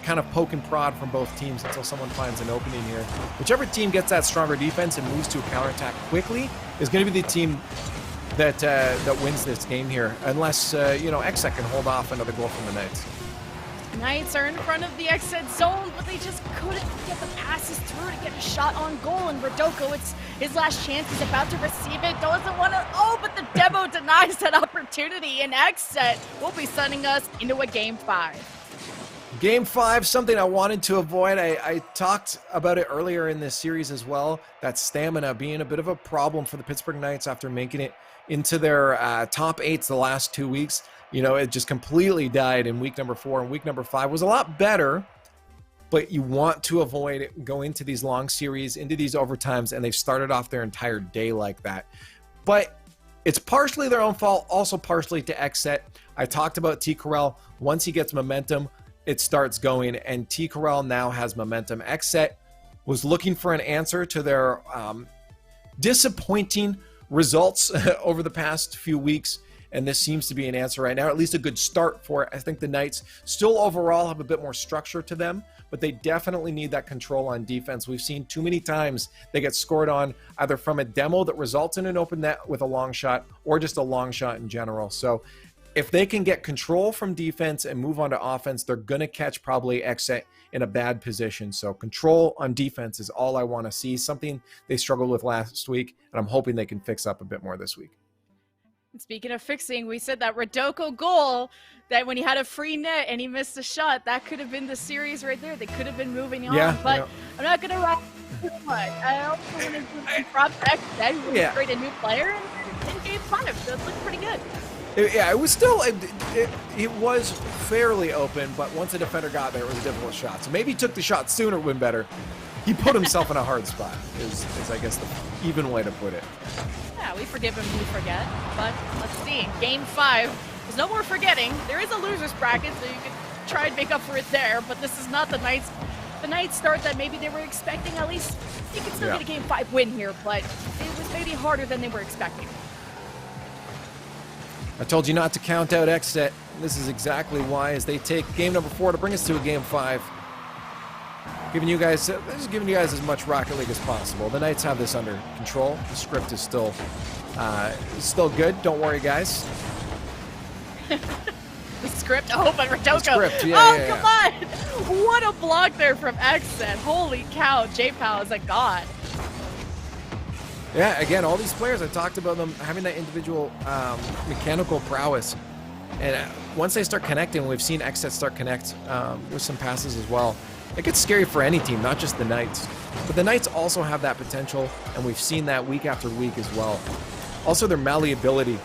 Speaker 1: kind of poke and prod from both teams until someone finds an opening here. Whichever team gets that stronger defense and moves to a counterattack quickly is going to be the team that wins this game here, unless you know, XSET can hold off another goal from the Knights.
Speaker 2: Knights are in front of the XSET zone, but they just couldn't get the passes through to get a shot on goal. And Rodoko, it's his last chance. He's about to receive it. Doesn't want to. Oh, but the demo denies that opportunity. And XSET will be sending us into a game 5.
Speaker 1: Game 5, something I wanted to avoid. I talked about it earlier in this series as well, that stamina being a bit of a problem for the Pittsburgh Knights after making it into their top 8s the last 2 weeks. You know, it just completely died in week number 4, and week number 5 was a lot better, but you want to avoid going to these long series, into these overtimes, and they've started off their entire day like that. But it's partially their own fault, also partially to XSET. I talked about T. Corral. Once he gets momentum, it starts going, and T. Corral now has momentum. XSET was looking for an answer to their disappointing results over the past few weeks, and this seems to be an answer right now, at least a good start for it. I think the Knights still overall have a bit more structure to them, but they definitely need that control on defense. We've seen too many times they get scored on either from a demo that results in an open net with a long shot or just a long shot in general. So if they can get control from defense and move on to offense, they're going to catch probably XSET in a bad position. So control on defense is all I want to see, something they struggled with last week, and I'm hoping they can fix up a bit more this week.
Speaker 2: Speaking of fixing, we said that Rodoko goal, that when he had a free net and he missed a shot, that could have been the series right there. They could have been moving on, but I'm not going to wrap too much. I also want to give some props to XSET, who create a new player in game 5, so it looked pretty good.
Speaker 1: Yeah, it was still, it was fairly open, but once a defender got there, it was a difficult shot. So maybe he took the shot sooner, it would have been better. He put himself in a hard spot, is I guess the even way to put it.
Speaker 2: Yeah, we forgive him, we forget. But let's see, game 5, there's no more forgetting. There is a loser's bracket, so you can try and make up for it there, but this is not the Knights start that maybe they were expecting. At least you can still get a game 5 win here, but it was maybe harder than they were expecting.
Speaker 1: I told you not to count out XSET. This is exactly why, as they take game number 4 to bring us to a game 5. Giving you guys as much Rocket League as possible. The Knights have this under control. The script is still good. Don't worry, guys.
Speaker 2: The script? Oh, but Rodoko.
Speaker 1: Script,
Speaker 2: come on! What a block there from XSET. Holy cow, J-Pow is a god.
Speaker 1: Yeah, again, all these players, I talked about them having that individual mechanical prowess. And once they start connecting, we've seen XSET start connect with some passes as well. It gets scary for any team, not just the Knights. But the Knights also have that potential, and we've seen that week after week as well. Also, their malleability.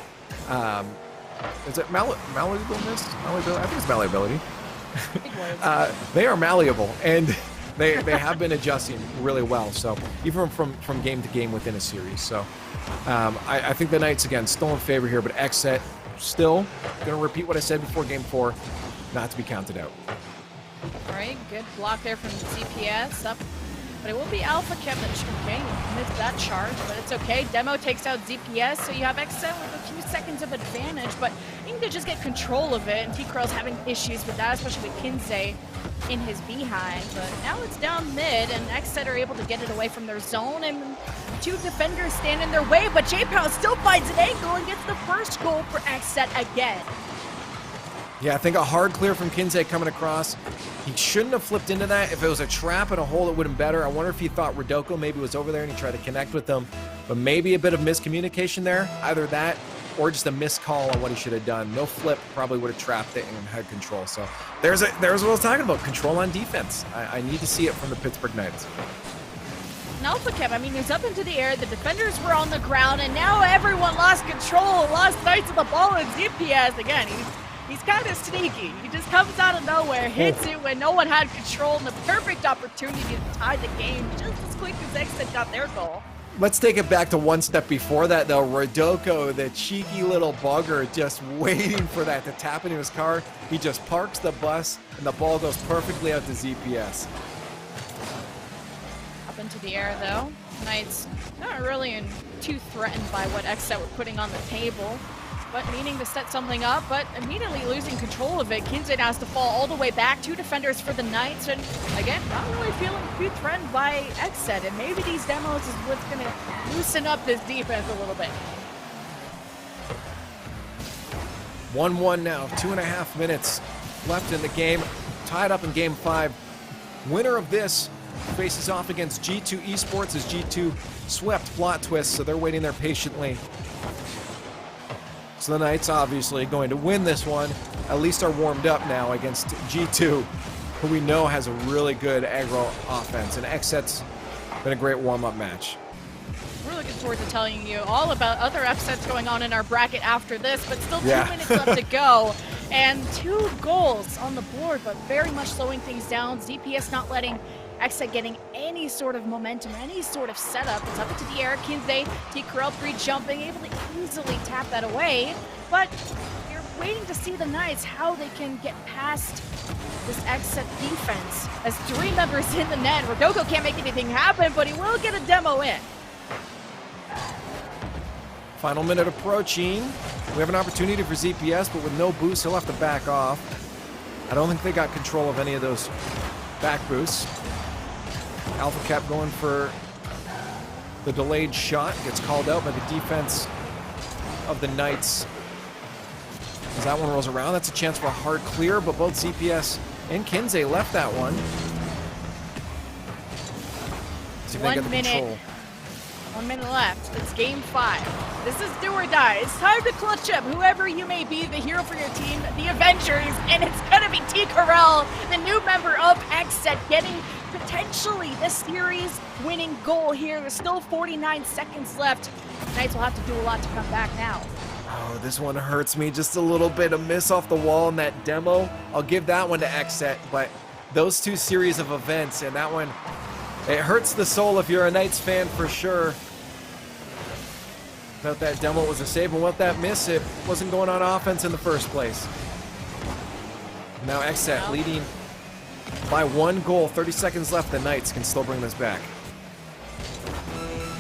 Speaker 1: Is it malleableness? I think it's malleability. They are malleable, and they have been adjusting really well. So even from game to game within a series. So I think the Knights, again, still in favor here, but XSET still going to repeat what I said before game 4, not to be counted out.
Speaker 2: All right, good block there from CPS up, but it will be Alpha Kev that missed that charge, but it's okay. Demo takes out ZPS, so you have XSET with a few seconds of advantage, but you need to just get control of it, and T-Crow's having issues with that, especially with Kinsey in his behind, but now it's down mid, and XSET are able to get it away from their zone, and two defenders stand in their way, but J-Pow still finds an angle and gets the first goal for XSET again.
Speaker 1: Yeah, I think a hard clear from Kinsey coming across. He shouldn't have flipped into that. If it was a trap and a hole, it would have been better. I wonder if he thought Rodoko maybe was over there and he tried to connect with them, but maybe a bit of miscommunication there. Either that or just a missed call on what he should have done. No flip, probably would have trapped it and had control. So there's what I was talking about, control on defense. I need to see it from the Pittsburgh Knights.
Speaker 2: And Alpha Kev, I mean, he's up into the air, the defenders were on the ground, and now everyone lost control, lost sight of the ball, and ZPS, again, he's kind of sneaky. He just comes out of nowhere, hits it when no one had control, and the perfect opportunity to tie the game just as quick as XSET got their goal.
Speaker 1: Let's take it back to one step before that, though. Rodoko, the cheeky little bugger, just waiting for that to tap into his car. He just parks the bus, and the ball goes perfectly out to ZPS.
Speaker 2: Up into the air, though. Knights not really too threatened by what XSET were putting on the table, but needing to set something up, but immediately losing control of it. Kinzin has to fall all the way back. Two defenders for the Knights, and again, not really feeling too threatened by XSET, and maybe these demos is what's going to loosen up this defense a little bit.
Speaker 1: 1-1 now, 2.5 minutes left in the game. Tied up in game 5. Winner of this faces off against G2 Esports as G2 swept Plot Twist, so they're waiting there patiently. So the Knights obviously going to win this one. At least are warmed up now against G2, who we know has a really good aggro offense. And XSET's been a great warm-up match.
Speaker 2: We're looking forward to telling you all about other upsets going on in our bracket after this, but still 2 minutes left to go. And 2 goals on the board, but very much slowing things down. ZPS not letting XSET getting any sort of momentum, any sort of setup. It's up into the air. Kinsey, T-Corel3 jumping, able to easily tap that away. But you're waiting to see the Knights, how they can get past this XSET defense. As 3 members in the net, Rodoko can't make anything happen, but he will get a demo in.
Speaker 1: Final minute approaching. We have an opportunity for ZPS, but with no boost, he'll have to back off. I don't think they got control of any of those back boosts. Alpha Cap going for the delayed shot. Gets called out by the defense of the Knights. As that one rolls around, that's a chance for a hard clear, but both ZPS and Kinsey left that one. See if they get the control.
Speaker 2: 1 minute left. It's game 5. This is do or die. It's time to clutch up whoever you may be, the hero for your team, the Avengers, and it's gonna be T-Corel, the new member of XSET, getting potentially the series winning goal here. There's still 49 seconds left. Knights will have to do a lot to come back now.
Speaker 1: Oh, this one hurts me just a little bit. A miss off the wall in that demo. I'll give that one to XSET, but those 2 series of events and that one, it hurts the soul if you're a Knights fan for sure. Thought that demo was a save, and what that miss, it wasn't going on offense in the first place. Now XSET leading by 1 goal, 30 seconds left. The Knights can still bring this back.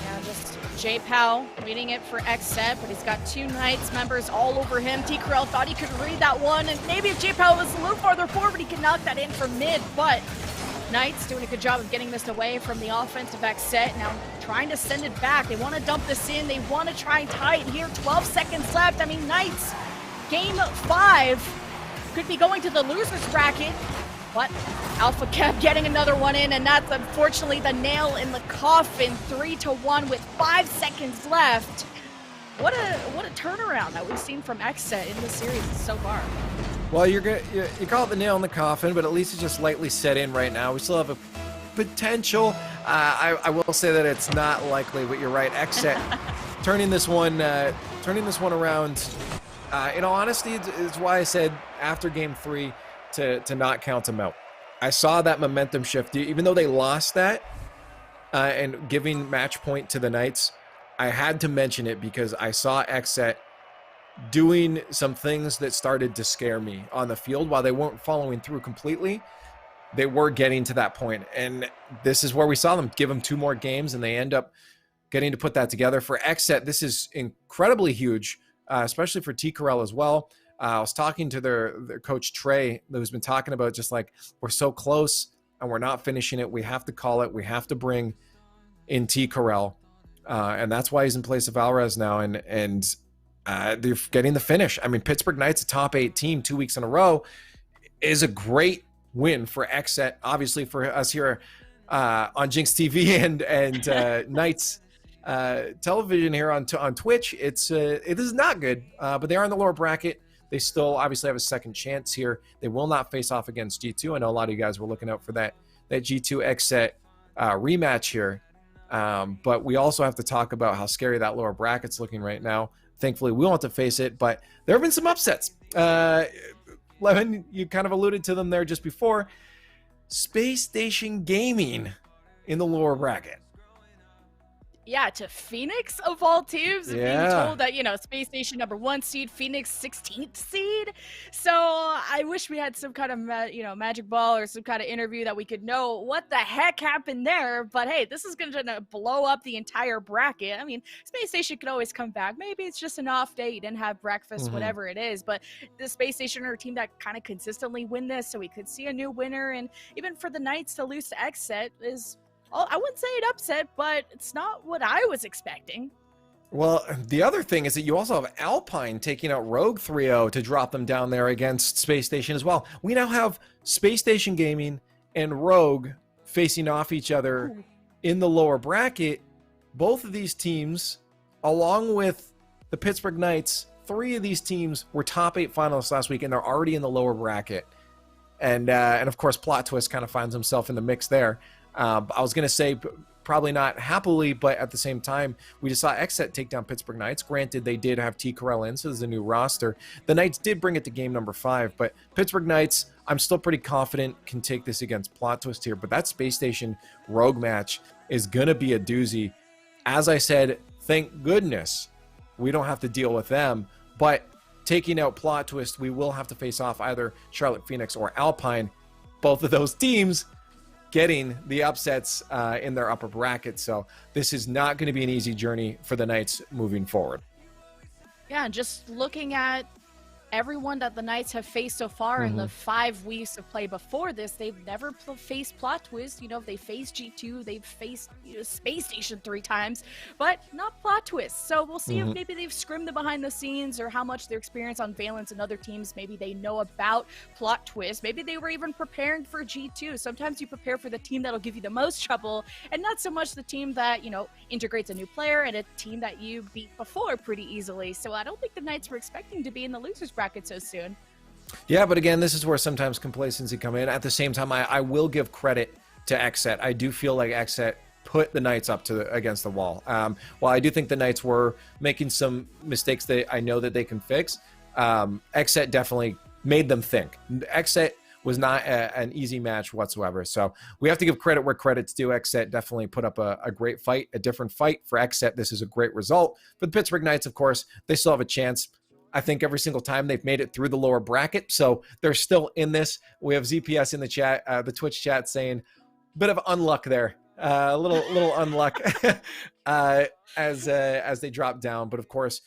Speaker 2: Yeah, just J-Pow leading it for XSET, but he's got 2 Knights members all over him. T-Corel thought he could read that one, and maybe if J-Pow was a little farther forward, he could knock that in from mid, but Knights doing a good job of getting this away from the offense of XSET. Now trying to send it back. They want to dump this in. They want to try and tie it here. 12 seconds left. I mean, Knights, game 5 could be going to the loser's bracket, but Alpha kept getting another one in, and that's unfortunately the nail in the coffin. 3-1 with 5 seconds left. What a turnaround that we've seen from XSET in this series so far.
Speaker 1: Well, you call it the nail in the coffin, but at least it's just lightly set in right now. We still have a potential. I will say that it's not likely, but you're right. XSET turning this one around. In all honesty, it's why I said after game 3 to not count them out. I saw that momentum shift, even though they lost that, and giving match point to the Knights. I had to mention it because I saw XSET doing some things that started to scare me on the field. While they weren't following through completely, they were getting to that point, and this is where we saw them give them 2 more games, and they end up getting to put that together. For XSET, this is incredibly huge, especially for T-Corel as well. I was talking to their coach Trey, who's been talking about just like, we're so close and we're not finishing it. We have to call it. We have to bring in T. Corral. And that's why he's in place of Alvarez now. And they're getting the finish. I mean, Pittsburgh Knights, a top 8 team 2 weeks in a row, is a great win for XSET. Obviously, for us here on Jinx TV and Knights television here on Twitch, it is not good. But they are in the lower bracket. They still obviously have a second chance here. They will not face off against G2. I know a lot of you guys were looking out for that G2 XSET rematch here. But we also have to talk about how scary that lower bracket's looking right now. Thankfully, we won't have to face it, but there have been some upsets. Levin, you kind of alluded to them there just before. Space Station Gaming in the lower bracket.
Speaker 2: Yeah, to PHEONIX of all teams,
Speaker 1: yeah.
Speaker 2: Being told that, you know, Space Station #1 seed, PHEONIX 16th seed. So I wish we had some kind of, magic ball or some kind of interview that we could know what the heck happened there. But hey, this is going to blow up the entire bracket. I mean, Space Station could always come back. Maybe it's just an off day, you didn't have breakfast, whatever it is. But the Space Station are a team that kind of consistently win this, so we could see a new winner. And even for the Knights to lose to XSET is... I wouldn't say it upset, but it's not what I was expecting.
Speaker 1: Well, the other thing is that you also have Alpine taking out Rogue 3-0 to drop them down there against Space Station as well. We now have Space Station Gaming and Rogue facing off each other in the lower bracket. Both of these teams, along with the Pittsburgh Knights, 3 of these teams were top 8 finalists last week, and they're already in the lower bracket. And of course, Plot Twist kind of finds himself in the mix there. I was going to say probably not happily, but at the same time, we just saw XSET take down Pittsburgh Knights. Granted, they did have T. Corral in, so there's a new roster. The Knights did bring it to game number 5, but Pittsburgh Knights, I'm still pretty confident can take this against Plot Twist here. But that Space Station Rogue match is going to be a doozy. As I said, thank goodness we don't have to deal with them, but taking out Plot Twist, we will have to face off either Charlotte Phoenix or Alpine. Both of those teams getting the upsets in their upper bracket. So this is not going to be an easy journey for the Knights moving forward.
Speaker 2: Yeah, just looking at everyone that the Knights have faced so far in the 5 weeks of play before this, they've never faced Plot Twist. You know, they faced G2, they've faced Space Station 3 times, but not Plot Twist. So we'll see if maybe they've scrimmed the behind the scenes or how much their experience on Valence and other teams, maybe they know about Plot Twist. Maybe they were even preparing for G2. Sometimes you prepare for the team that'll give you the most trouble and not so much the team that, integrates a new player and a team that you beat before pretty easily. So I don't think the Knights were expecting to be in the losers bracket so soon.
Speaker 1: Yeah, but again, this is where sometimes complacency come in. At the same time, I will give credit to XSET. I do feel like XSET put the Knights up against the wall. While I do think the Knights were making some mistakes that I know that they can fix, XSET definitely made them think. XSET was not an easy match whatsoever. So we have to give credit where credit's due. XSET definitely put up a great fight, a different fight for XSET. This is a great result. For the Pittsburgh Knights, of course, they still have a chance. I think every single time they've made it through the lower bracket, so they're still in this. We have ZPS in the chat, the Twitch chat, saying bit of unluck there, a little unluck as they drop down. But of course,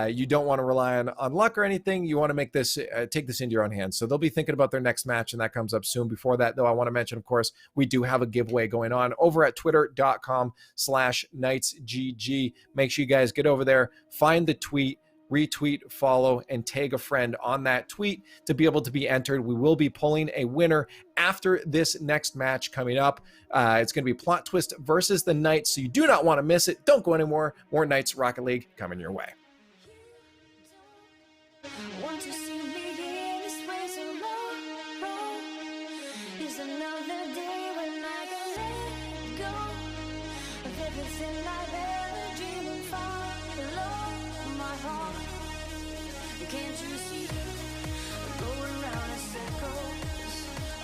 Speaker 1: you don't want to rely on luck or anything. You want to make this take this into your own hands. So they'll be thinking about their next match, and that comes up soon. Before that, though, I want to mention, of course, we do have a giveaway going on over at twitter.com/KnightsGG. Make sure you guys get over there, find the tweet, retweet, follow, and tag a friend on that tweet to be able to be entered. We will be pulling a winner after this next match coming up. It's going to be Plot Twist versus the Knights, so you do not want to miss it. Don't go anymore. More Knights Rocket League coming your way.
Speaker 3: Want to see me in this way tomorrow is another day when I can let go of everything I've ever dreamed and follow my heart. Can't you see going round in circles?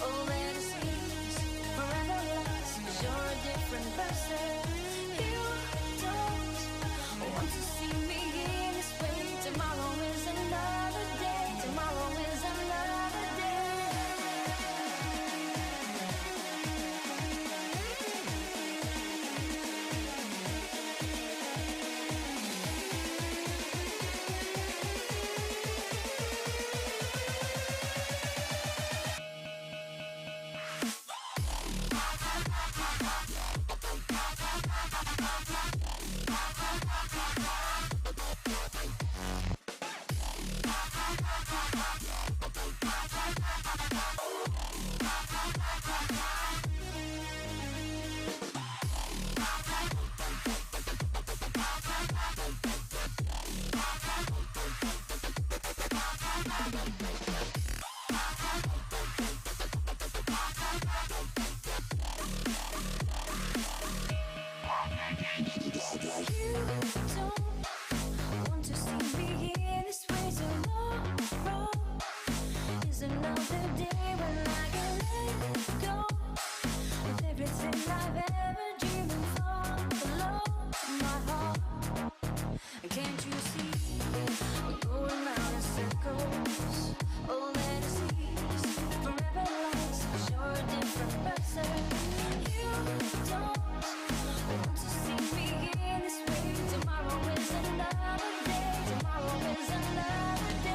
Speaker 3: Oh, man, it seems forever lost 'cause you're a different person. You don't want to see me in this way. Tomorrow is another day. Tomorrow is another day. Want to see me in this way tomorrow is another day when I can let go of everything I've ever dreamed and fall below my heart. Can't you see we're going round in circles? All that is forever lost. You're a different person. You don't want to see me in this way. Tomorrow is another day. Tomorrow is another day.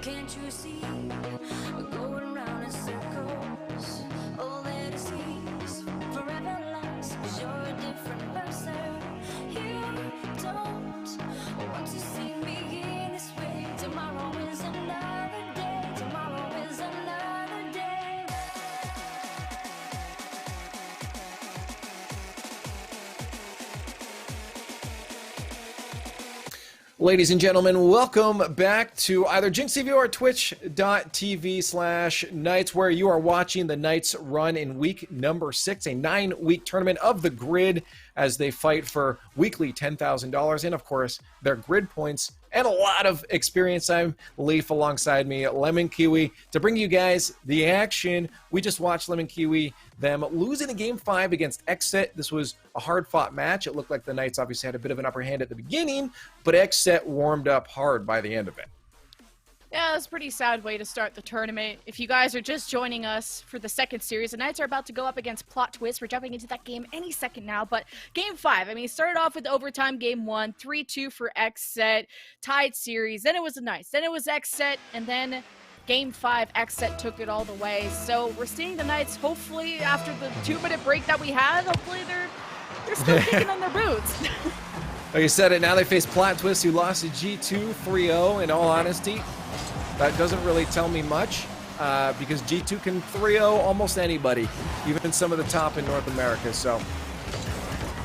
Speaker 3: Can't you see we're going round in circles? All that is forever lost. 'Cause you're a different person. You don't want to see me in this way. Tomorrow is another day. Tomorrow is another day.
Speaker 1: Ladies and gentlemen, welcome back to either Jinx TV or twitch.tv/Knights, where you are watching the Knights run in week number 6, a 9-week tournament of the grid as they fight for weekly $10,000 and, of course, their grid points and a lot of experience. I'm Leaf alongside me, Lemon Kiwi, to bring you guys the action. We just watched Lemon Kiwi, them losing in Game 5 against XSET. This was a hard-fought match. It looked like the Knights obviously had a bit of an upper hand at the beginning, but XSET warmed up hard by the end of it.
Speaker 2: Yeah, that's a pretty sad way to start the tournament. If you guys are just joining us for the second series, the Knights are about to go up against Plot Twist. We're jumping into that game any second now, but Game 5, I mean, started off with overtime Game 1, 3-2 for XSET, tied series, then it was the Knights, then it was XSET, and then Game 5, XSET took it all the way. So we're seeing the Knights, hopefully, after the 2-minute break that we had, hopefully they're still kicking on their boots.
Speaker 1: Like you said it, now they face Plot Twist, who lost to G2 3-0. In all honesty, that doesn't really tell me much because G2 can 3-0 almost anybody, even some of the top in North America. So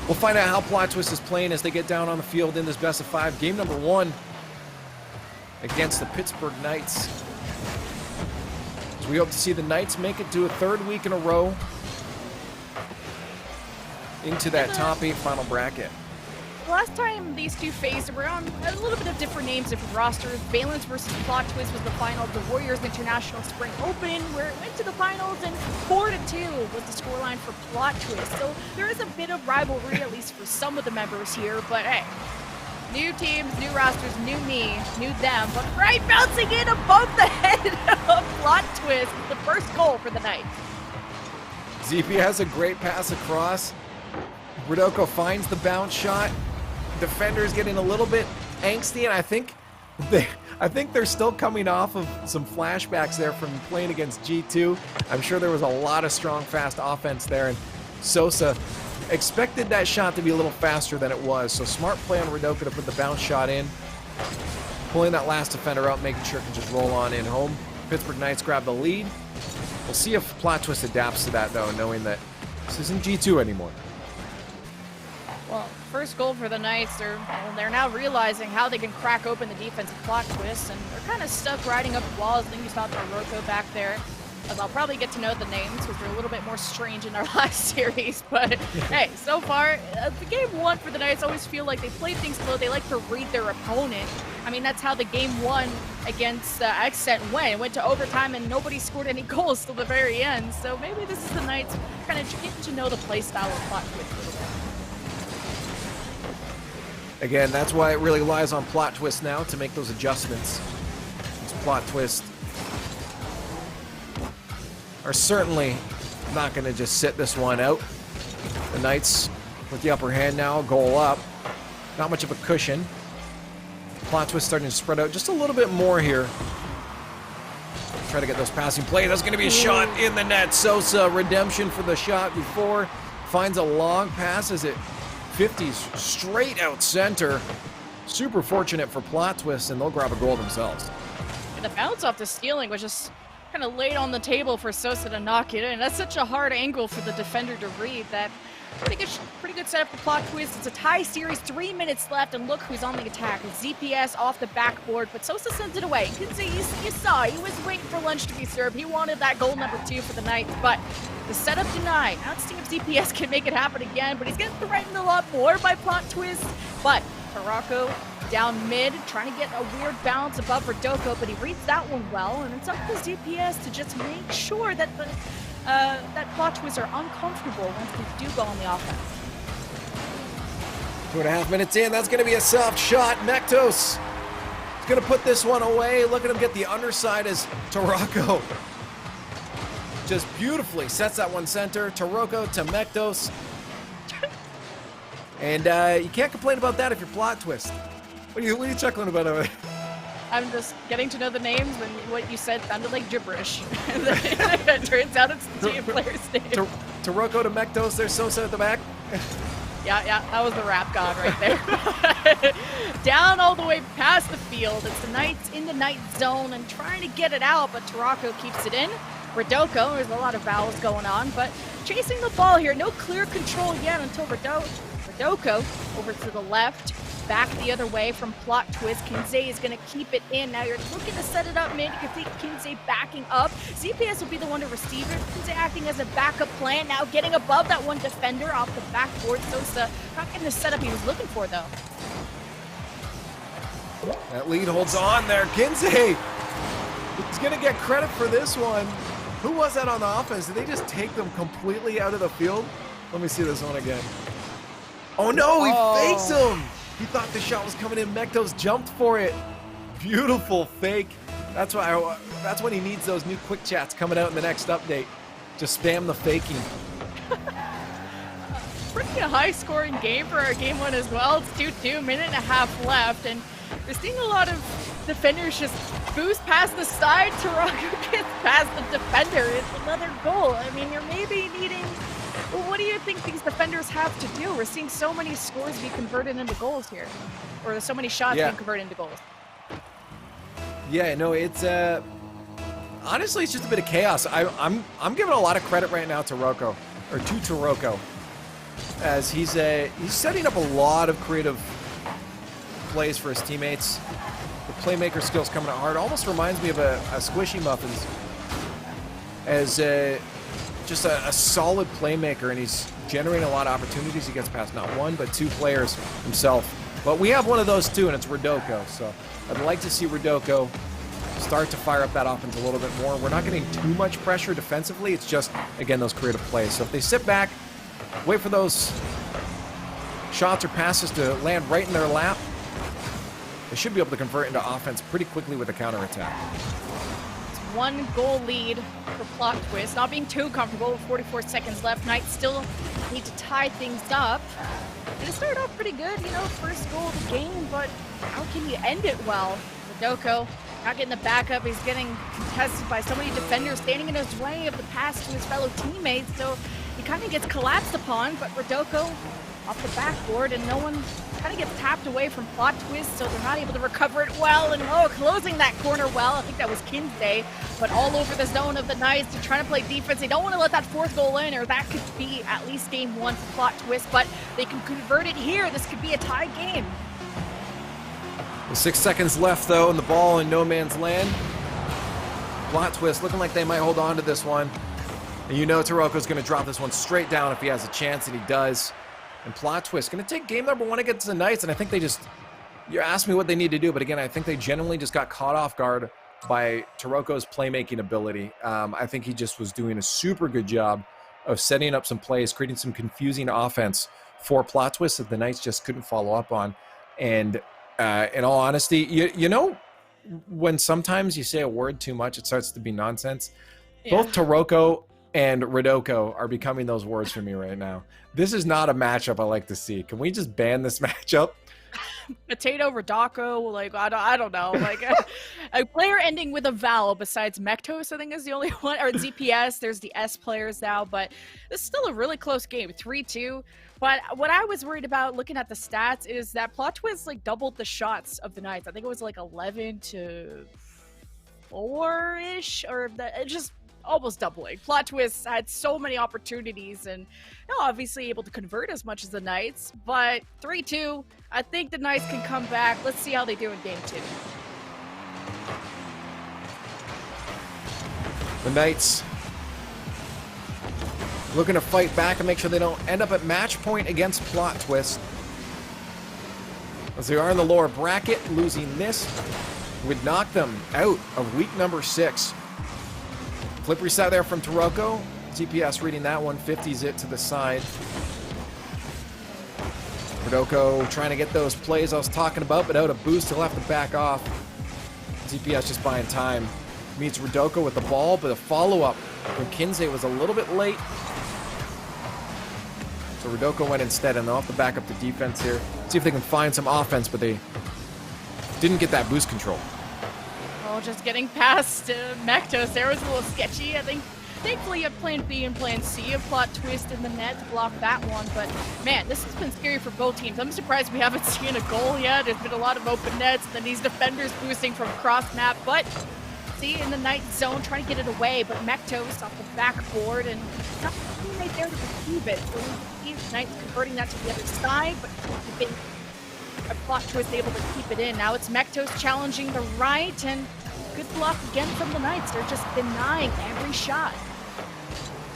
Speaker 1: we'll find out how Plot Twist is playing as they get down on the field in this best of 5. Game number 1 against the Pittsburgh Knights. So we hope to see the Knights make it to a 3rd week in a row into that top 8 final bracket.
Speaker 2: Last time these two faced, we're on a little bit of different names, different rosters. Valence versus Plot Twist was the final of the Warriors International Spring Open, where it went to the finals, and 4-2 was the scoreline for Plot Twist. So there is a bit of rivalry, at least for some of the members here, but hey, new teams, new rosters, new me, new them, but right bouncing in above the head of Plot Twist, the first goal for the Knights.
Speaker 1: ZP has a great pass across. Rodoko finds the bounce shot. Defenders getting a little bit angsty, and I think they're still coming off of some flashbacks there from playing against G2. I'm sure there was a lot of strong, fast offense there, and Sosa expected that shot to be a little faster than it was. So smart play on Rodoko to put the bounce shot in, pulling that last defender out, making sure it can just roll on in home. Pittsburgh Knights grab the lead. We'll see if Plot Twist adapts to that, though, knowing that this isn't G2 anymore.
Speaker 2: Well, first goal for the Knights, they're now realizing how they can crack open the defensive Plot Twist, and they're kind of stuck riding up the walls. I think you saw Roko back there, as I'll probably get to know the names because they're a little bit more strange in our last series. But hey, so far, the Game 1 for the Knights always feel like they play things slow. They like to read their opponent. I mean, that's how the Game 1 against XSET went to overtime, and nobody scored any goals till the very end. So maybe this is the Knights kind of getting to know the play style of Plot Twist a little bit.
Speaker 1: Again, that's why it really relies on Plot Twist now to make those adjustments. These Plot Twist are certainly not going to just sit this one out. The Knights with the upper hand now, goal up. Not much of a cushion. Plot Twist starting to spread out just a little bit more here. Try to get those passing plays. That's going to be a shot in the net. Sosa, redemption for the shot before. Finds a long pass as it 50s straight out center. super fortunate for Plot Twist, and they'll grab a goal themselves.
Speaker 2: And the bounce off the ceiling was just kind of laid on the table for Sosa to knock it in. That's such a hard angle for the defender to read. That pretty good setup for Plot Twist. It's a tie series, 3 minutes left, and look who's on the attack. With ZPS off the backboard, but Sosa sends it away. You can see, you saw, he was waiting for lunch to be served. He wanted that goal number 2 for the Knights, but the setup denied. Now let's see if ZPS can make it happen again, but he's getting threatened a lot more by Plot Twist. But Tarako down mid, trying to get a weird bounce above Rodoko, but he reads that one well, and it's up to ZPS to just make sure that the that Plot Twists are uncomfortable once they do go on the offense.
Speaker 1: 2.5 minutes in, that's going to be a soft shot. Mektos is going to put this one away. Look at him get the underside as Tarako just beautifully sets that one center. Taroko to Mektos. And you can't complain about that if you're Plot Twist. What are you chuckling about over there?
Speaker 2: I'm just getting to know the names, and what you said sounded like gibberish. It turns out it's the team player's name.
Speaker 1: Taroko to Mektos, there's Sosa at the back.
Speaker 2: Yeah, that was the rap god right there. Down all the way past the field. It's the Knights in the Knight zone and trying to get it out, but Tarako keeps it in. Rodoko, there's a lot of vowels going on, but chasing the ball here. No clear control yet until Rodoko over to the left. Back the other way from Plot Twist. Kinsey is going to keep it in. Now you're looking to set it up mid. You can see Kinsey backing up. ZPS will be the one to receive it. Kinsey acting as a backup plan. Now getting above that one defender off the backboard. Sosa not getting the setup he was looking for, though.
Speaker 1: That lead holds on there. Kinsey is going to get credit for this one. Who was that on the offense? Did they just take them completely out of the field? Let me see this one again. Oh, no, he fakes him. He thought the shot was coming in. Mektos jumped for it. Beautiful fake. That's when he needs those new quick chats coming out in the next update. Just spam the faking.
Speaker 2: Pretty high-scoring game for our game one as well. It's 2-2, minute and a half left, and we're seeing a lot of defenders just boost past the side. Tarako gets past the defender. It's another goal. I mean, you're maybe needing... Well, what do you think these defenders have to do? We're seeing so many scores be converted into goals here. Or so many shots being converted into goals.
Speaker 1: Yeah, no, it's honestly it's just a bit of chaos. I'm giving a lot of credit right now to Taroko, as he's setting up a lot of creative plays for his teammates. The playmaker skills coming out hard. Almost reminds me of a Squishy Muffins as just a solid playmaker, and he's generating a lot of opportunities. He gets past not one, but 2 players himself. But we have one of those too, and it's Rodoko. So I'd like to see Rodoko start to fire up that offense a little bit more. We're not getting too much pressure defensively. It's just, again, those creative plays. So if they sit back, wait for those shots or passes to land right in their lap, they should be able to convert into offense pretty quickly with a counterattack.
Speaker 2: 1 goal lead for Plot Twist. Not being too comfortable with 44 seconds left. Knights still need to tie things up. And it started off pretty good, you know, first goal of the game, but how can you end it well? Rodoko not getting the backup. He's getting contested by so many defenders standing in his way of the pass to his fellow teammates, so he kind of gets collapsed upon, but Rodoko off the backboard, and no one kind of gets tapped away from Plot Twist, so they're not able to recover it well, and closing that corner well. I think that was Kinsey, but all over the zone of the Knights. They're trying to play defense. They don't want to let that 4th goal in, or that could be at least game 1 for Plot Twist, but they can convert it here. This could be a tie game.
Speaker 1: 6 seconds left, though, and the ball in no man's land. Plot Twist looking like they might hold on to this one. And you know Taroko's going to drop this one straight down if he has a chance, and he does. And Plot Twist going to take game number 1 against the Knights, and I think they just... You asked me what they need to do, but again, I think they genuinely just got caught off guard by Taroko's playmaking ability. I think he just was doing a super good job of setting up some plays, creating some confusing offense for Plot Twist that the Knights just couldn't follow up on. And in all honesty, you know, when sometimes you say a word too much, it starts to be nonsense. Yeah. Both Taroko and Rodoko are becoming those words for me right now. This is not a matchup I like to see. Can we just ban this matchup?
Speaker 2: Potato, Rodako, like, I don't know. Like, a player ending with a vowel besides Mektos, I think, is the only one. Or ZPS, there's the S players now, but it's still a really close game, 3-2. But what I was worried about looking at the stats is that Plot Twist, like, doubled the shots of the Knights. I think it was, like, 11 to 4-ish, or just almost doubling. Plot Twist had so many opportunities and obviously able to convert as much as the Knights, but 3-2, I think the Knights can come back. Let's see how they do in game 2.
Speaker 1: The Knights looking to fight back and make sure they don't end up at match point against Plot Twist. As they are in the lower bracket, losing this would knock them out of week number 6. Flip reset there from Taroko. ZPS reading that one, 50s it to the side. Rodoko trying to get those plays I was talking about, but out of boost, he'll have to back off. ZPS just buying time. Meets Rodoko with the ball, but the follow-up from Kinsey was a little bit late. So Rodoko went instead, and they'll have to back up the defense here. See if they can find some offense, but they didn't get that boost control.
Speaker 2: Well, just getting past Mektos there was a little sketchy. I think thankfully you have plan B and plan C, a Plot Twist in the net to block that one. But man, this has been scary for both teams. I'm surprised we haven't seen a goal yet. There's been a lot of open nets, and then these defenders boosting from cross map. But see, in the night zone, trying to get it away, but Mektos off the backboard, and not a teammate there to receive it. So we see Knights converting that to the other side, but keeping a Plot Twist able to keep it in. Now it's Mektos challenging the right, and good block again from the Knights. They're just denying every shot.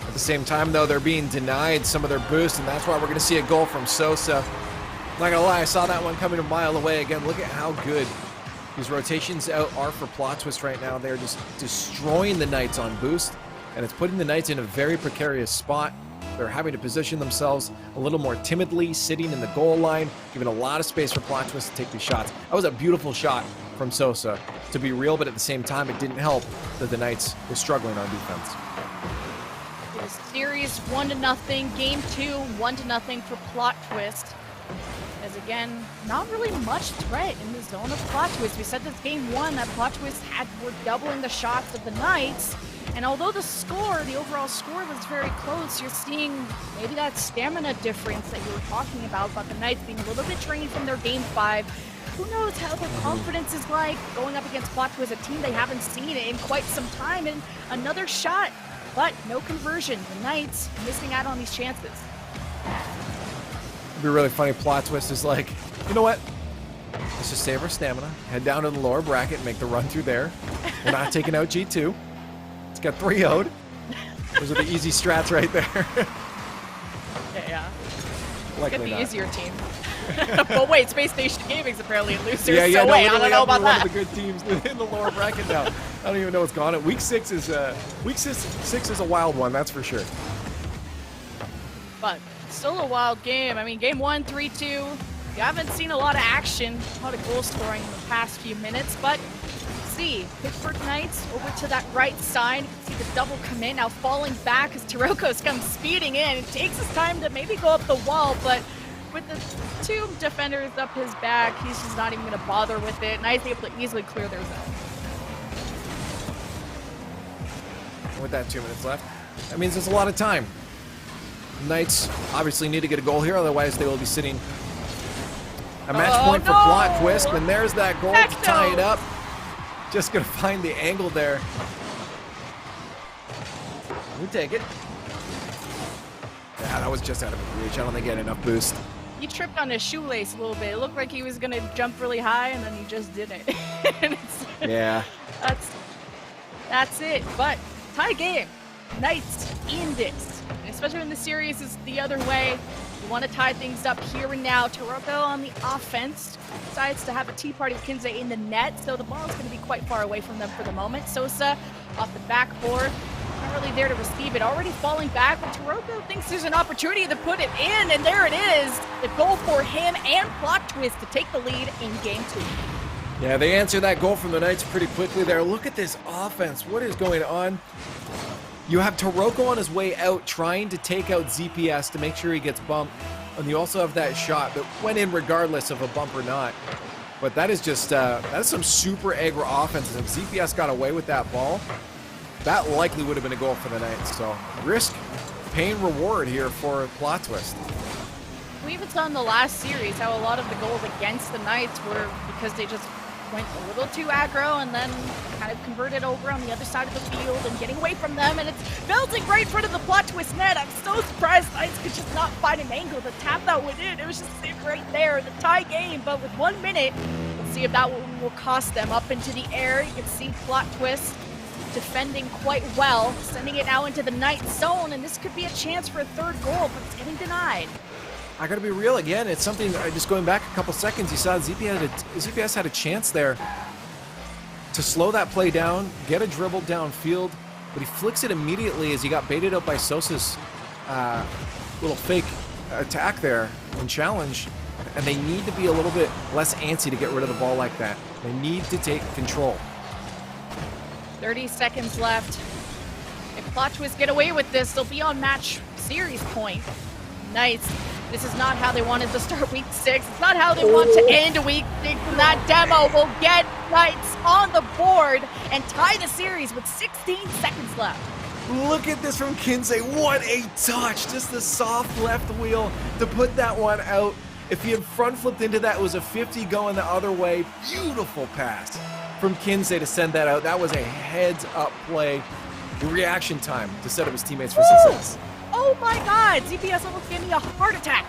Speaker 1: At the same time, though, they're being denied some of their boost, and that's why we're going to see a goal from Sosa. Not going to lie, I saw that one coming a mile away. Again, look at how good these rotations out are for Plot Twist right now. They're just destroying the Knights on boost, and it's putting the Knights in a very precarious spot. They're having to position themselves a little more timidly, sitting in the goal line, giving a lot of space for Plot Twist to take these shots. That was a beautiful shot from Sosa, to be real, but at the same time, it didn't help that the Knights were struggling on defense.
Speaker 2: The series 1-0. Game 2, 1-0 for Plot Twist. As again, not really much threat in the zone of Plot Twist. We said this game 1 that Plot Twist were doubling the shots of the Knights. And although the overall score was very close, you're seeing maybe that stamina difference that you were talking about the Knights being a little bit drained from their game 5. Who knows how their confidence is like going up against Plot Twist, a team they haven't seen in quite some time, and another shot, but no conversion. The Knights missing out on these chances.
Speaker 1: It'd be really funny. Plot Twist is like, you know what? Let's just save our stamina, head down to the lower bracket, make the run through there. We're not taking out G2. It's got 3-0'd. Those are the easy strats right there.
Speaker 2: Yeah.
Speaker 1: Likely
Speaker 2: Get the
Speaker 1: not.
Speaker 2: easier team. But wait, Space Station Gaming's apparently a loser,
Speaker 1: Yeah,
Speaker 2: so
Speaker 1: no,
Speaker 2: wait, I don't know about
Speaker 1: one
Speaker 2: that.
Speaker 1: of the good teams in the lower bracket now. I don't even know what's going on. Week 6 is a wild one, that's for sure.
Speaker 2: But still a wild game. I mean, game 1, 3-2. You haven't seen a lot of action, a lot of goal scoring in the past few minutes, but see Pittsburgh Knights over to that right side. You can see the double come in, now falling back as Taroko's comes speeding in. It takes his time to maybe go up the wall, but with the 2 defenders up his back, he's just not even going to bother with it. Knights able to easily clear their zone.
Speaker 1: With that 2 minutes left, that means there's a lot of time. Knights obviously need to get a goal here, otherwise they will be sitting a match point for Plot Twist, and there's that goal to tie it up. Just gonna find the angle there. We take it. Yeah, that was just out of reach. I don't think he had enough boost.
Speaker 2: He tripped on his shoelace a little bit. It looked like he was gonna jump really high, and then he just didn't.
Speaker 1: Yeah.
Speaker 2: That's it. But tie game. Knights in this, and especially when the series is the other way. You want to tie things up here and now. Taroko on the offense decides to have a tea party with Kinsey in the net, so the ball is going to be quite far away from them for the moment. Sosa off the backboard, not really there to receive it. Already falling back, but Taroko thinks there's an opportunity to put it in, and there it is. The goal for him and Plot Twist to take the lead in game 2.
Speaker 1: Yeah, they answer that goal from the Knights pretty quickly there. Look at this offense. What is going on? You have Taroko on his way out trying to take out ZPS to make sure he gets bumped. And you also have that shot that went in regardless of a bump or not. But that is just, that is some super aggro offense. If ZPS got away with that ball, that likely would have been a goal for the Knights. So risk, pain, reward here for Plot Twist.
Speaker 2: We even saw in the last series how a lot of the goals against the Knights were because they just went a little too aggro and then kind of converted over on the other side of the field and getting away from them, and it's bouncing right in front of the Plot Twist net. I'm so surprised Knights could just not find an angle to tap that one in. It was just sitting right there, the tie game, but with 1 minute, let's see if that one will cost them. Up into the air, you can see Plot Twist defending quite well, sending it now into the Knights zone, and this could be a chance for a third goal, but it's getting denied.
Speaker 1: I gotta be real again. It's something, just going back a couple seconds, you saw ZPS had a chance there to slow that play down, get a dribble downfield, but he flicks it immediately as he got baited out by Sosa's little fake attack there and challenge. And they need to be a little bit less antsy to get rid of the ball like that. They need to take control.
Speaker 2: 30 seconds left. If Plot Twist get away with this, they'll be on match series point. Knights, this is not how they wanted to start week 6. It's not how they want to end week 6. And that demo will get Knights on the board and tie the series with 16 seconds left.
Speaker 1: Look at this from Kinsey. What a touch. Just the soft left wheel to put that one out. If he had front flipped into that, it was a 50 going the other way. Beautiful pass from Kinsey to send that out. That was a heads up play. The reaction time to set up his teammates for success.
Speaker 2: Oh my god, ZPS almost gave me a heart attack.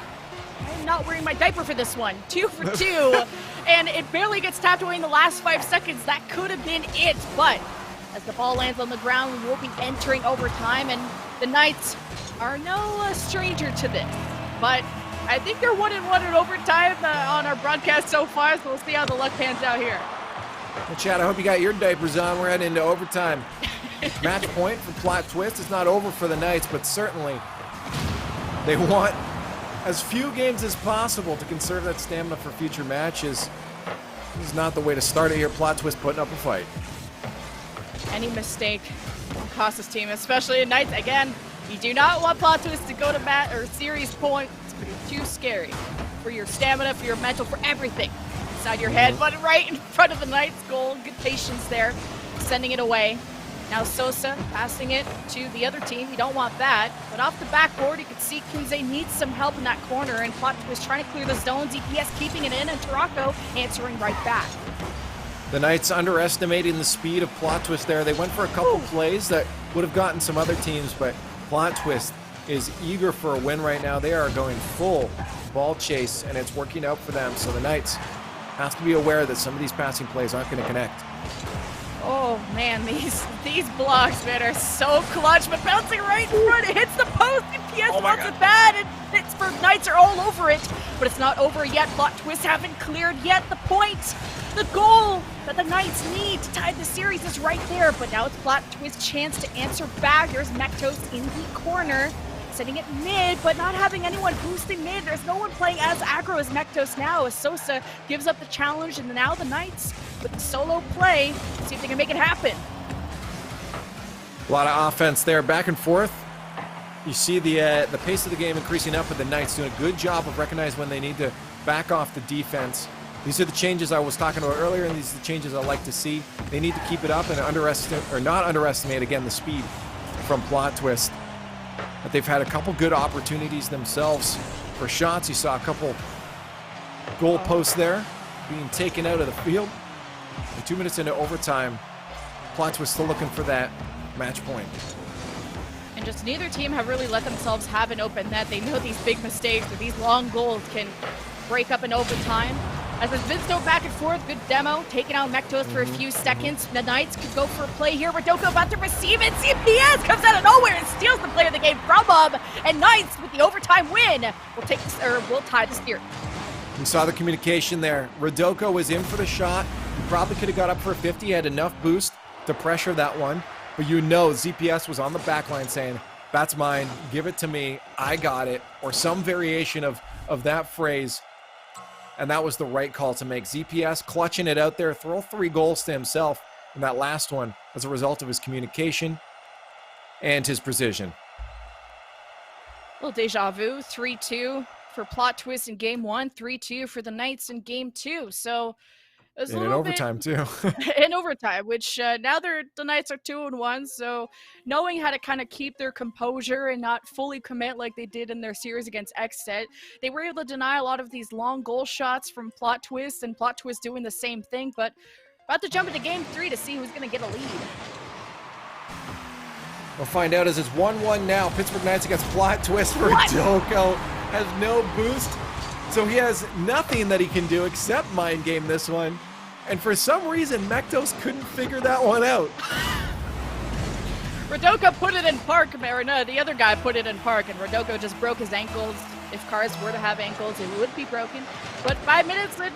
Speaker 2: I'm not wearing my diaper for this one. 2 for 2. And it barely gets tapped away in the last 5 seconds. That could have been it. But as the ball lands on the ground, we will be entering overtime. And the Knights are no stranger to this. But I think they're 1-1 in overtime on our broadcast so far. So we'll see how the luck pans out here.
Speaker 1: Well, Chad, I hope you got your diapers on. We're heading into overtime. Match point for Plot Twist. It's not over for the Knights, but certainly they want as few games as possible to conserve that stamina for future matches. This is not the way to start it here. Plot Twist putting up a fight.
Speaker 2: Any mistake will cost this team, especially the Knights. Again, you do not want Plot Twist to go to match or series point. It's too scary for your stamina, for your mental, for everything inside your head. But right in front of the Knights goal, good patience there, sending it away. Now Sosa passing it to the other team. You don't want that. But off the backboard, you can see Kinsey needs some help in that corner, and Plot Twist trying to clear the zone. ZPS keeping it in, and Tarako answering right back.
Speaker 1: The Knights underestimating the speed of Plot Twist there. They went for a couple plays that would have gotten some other teams, but Plot Twist is eager for a win right now. They are going full ball chase, and it's working out for them. So the Knights have to be aware that some of these passing plays aren't going to connect.
Speaker 2: Oh man, these blocks, man, are so clutch, but bouncing right in front, it hits the post, and PS wants it bad, and Pittsburgh Knights are all over it, but it's not over yet. Plot Twist haven't cleared yet the point. The goal that the Knights need to tie the series is right there, but now it's Plot Twist's chance to answer back. Here's Mektos in the corner, setting it mid, but not having anyone boosting mid. There's no one playing as aggro as Mektos now, as Sosa gives up the challenge, and now the Knights with the solo play, see if they can make it happen.
Speaker 1: A lot of offense there, back and forth. You see the pace of the game increasing up, but the Knights doing a good job of recognizing when they need to back off the defense. These are the changes I was talking about earlier, and these are the changes I like to see. They need to keep it up and not underestimate again the speed from Plot Twist. But they've had a couple good opportunities themselves for shots. You saw a couple goal posts there being taken out of the field. And 2 minutes into overtime, Plot Twist still looking for that match point.
Speaker 2: And just neither team have really let themselves have an open net. They know these big mistakes or these long goals can break up in overtime. As it's been so back and forth, good demo, taking out Mektos for a few seconds. The Knights could go for a play here. Rodoko about to receive it. CPS comes out of nowhere and steals the play of the game from him. And Knights with the overtime win will tie the series.
Speaker 1: We saw the communication there. Rodoko was in for the shot. He probably could have got up for a 50, had enough boost to pressure that one. But you know ZPS was on the back line saying, that's mine, give it to me, I got it, or some variation of that phrase. And that was the right call to make. ZPS clutching it out there, throw 3 goals to himself in that last one as a result of his communication and his precision.
Speaker 2: Little deja vu, 3-2 for Plot Twist in game 1, 3-2 for the Knights in game 2. So it was a
Speaker 1: And in
Speaker 2: little
Speaker 1: overtime, too.
Speaker 2: bit in overtime, which now the Knights are 2-1. So knowing how to kind of keep their composure and not fully commit like they did in their series against XSET, they were able to deny a lot of these long goal shots from Plot Twist, and Plot Twist doing the same thing. But about to jump into game 3 to see who's going to get a lead.
Speaker 1: We'll find out as it's 1-1 now. Pittsburgh Knights against Plot Twist. Verdoko has no boost, so he has nothing that he can do except mind game this one. And for some reason, Mektos couldn't figure that one out.
Speaker 2: Verdoko put it in park, or no, the other guy put it in park, and Verdoko just broke his ankles. If cars were to have ankles, it would be broken. But 5 minutes in,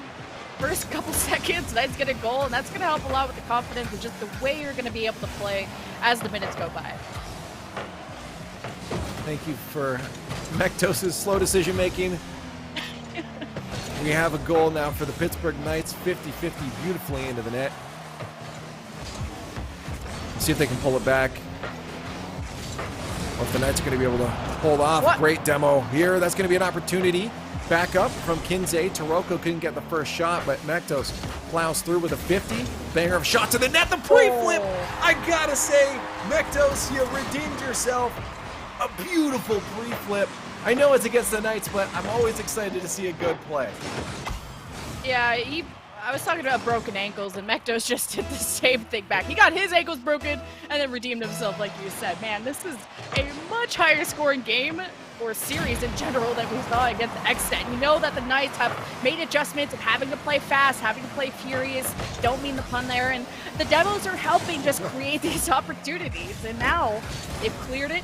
Speaker 2: first couple seconds, Knights get a goal, and that's going to help a lot with the confidence and just the way you're going to be able to play as the minutes go by.
Speaker 1: Thank you for Mektos' slow decision making. We have a goal now for the Pittsburgh Knights, 50-50 beautifully into the net. Let's see if they can pull it back. Or if the Knights are going to be able to hold off.
Speaker 2: What?
Speaker 1: Great demo here. That's going to be an opportunity. Back up from Kinsey. Taroko couldn't get the first shot, but Mektos plows through with a 50. Banger of shot to the net. The pre-flip. I gotta say, Mektos, you redeemed yourself. A beautiful pre-flip. I know it's against the Knights, but I'm always excited to see a good play.
Speaker 2: Yeah, I was talking about broken ankles, and Mektos just did the same thing back. He got his ankles broken and then redeemed himself, like you said. Man, this is a much higher scoring game, or series in general, that we saw against XSET. You know that the Knights have made adjustments of having to play fast, having to play furious. Don't mean the pun there. And the demos are helping just create these opportunities. And now they've cleared it,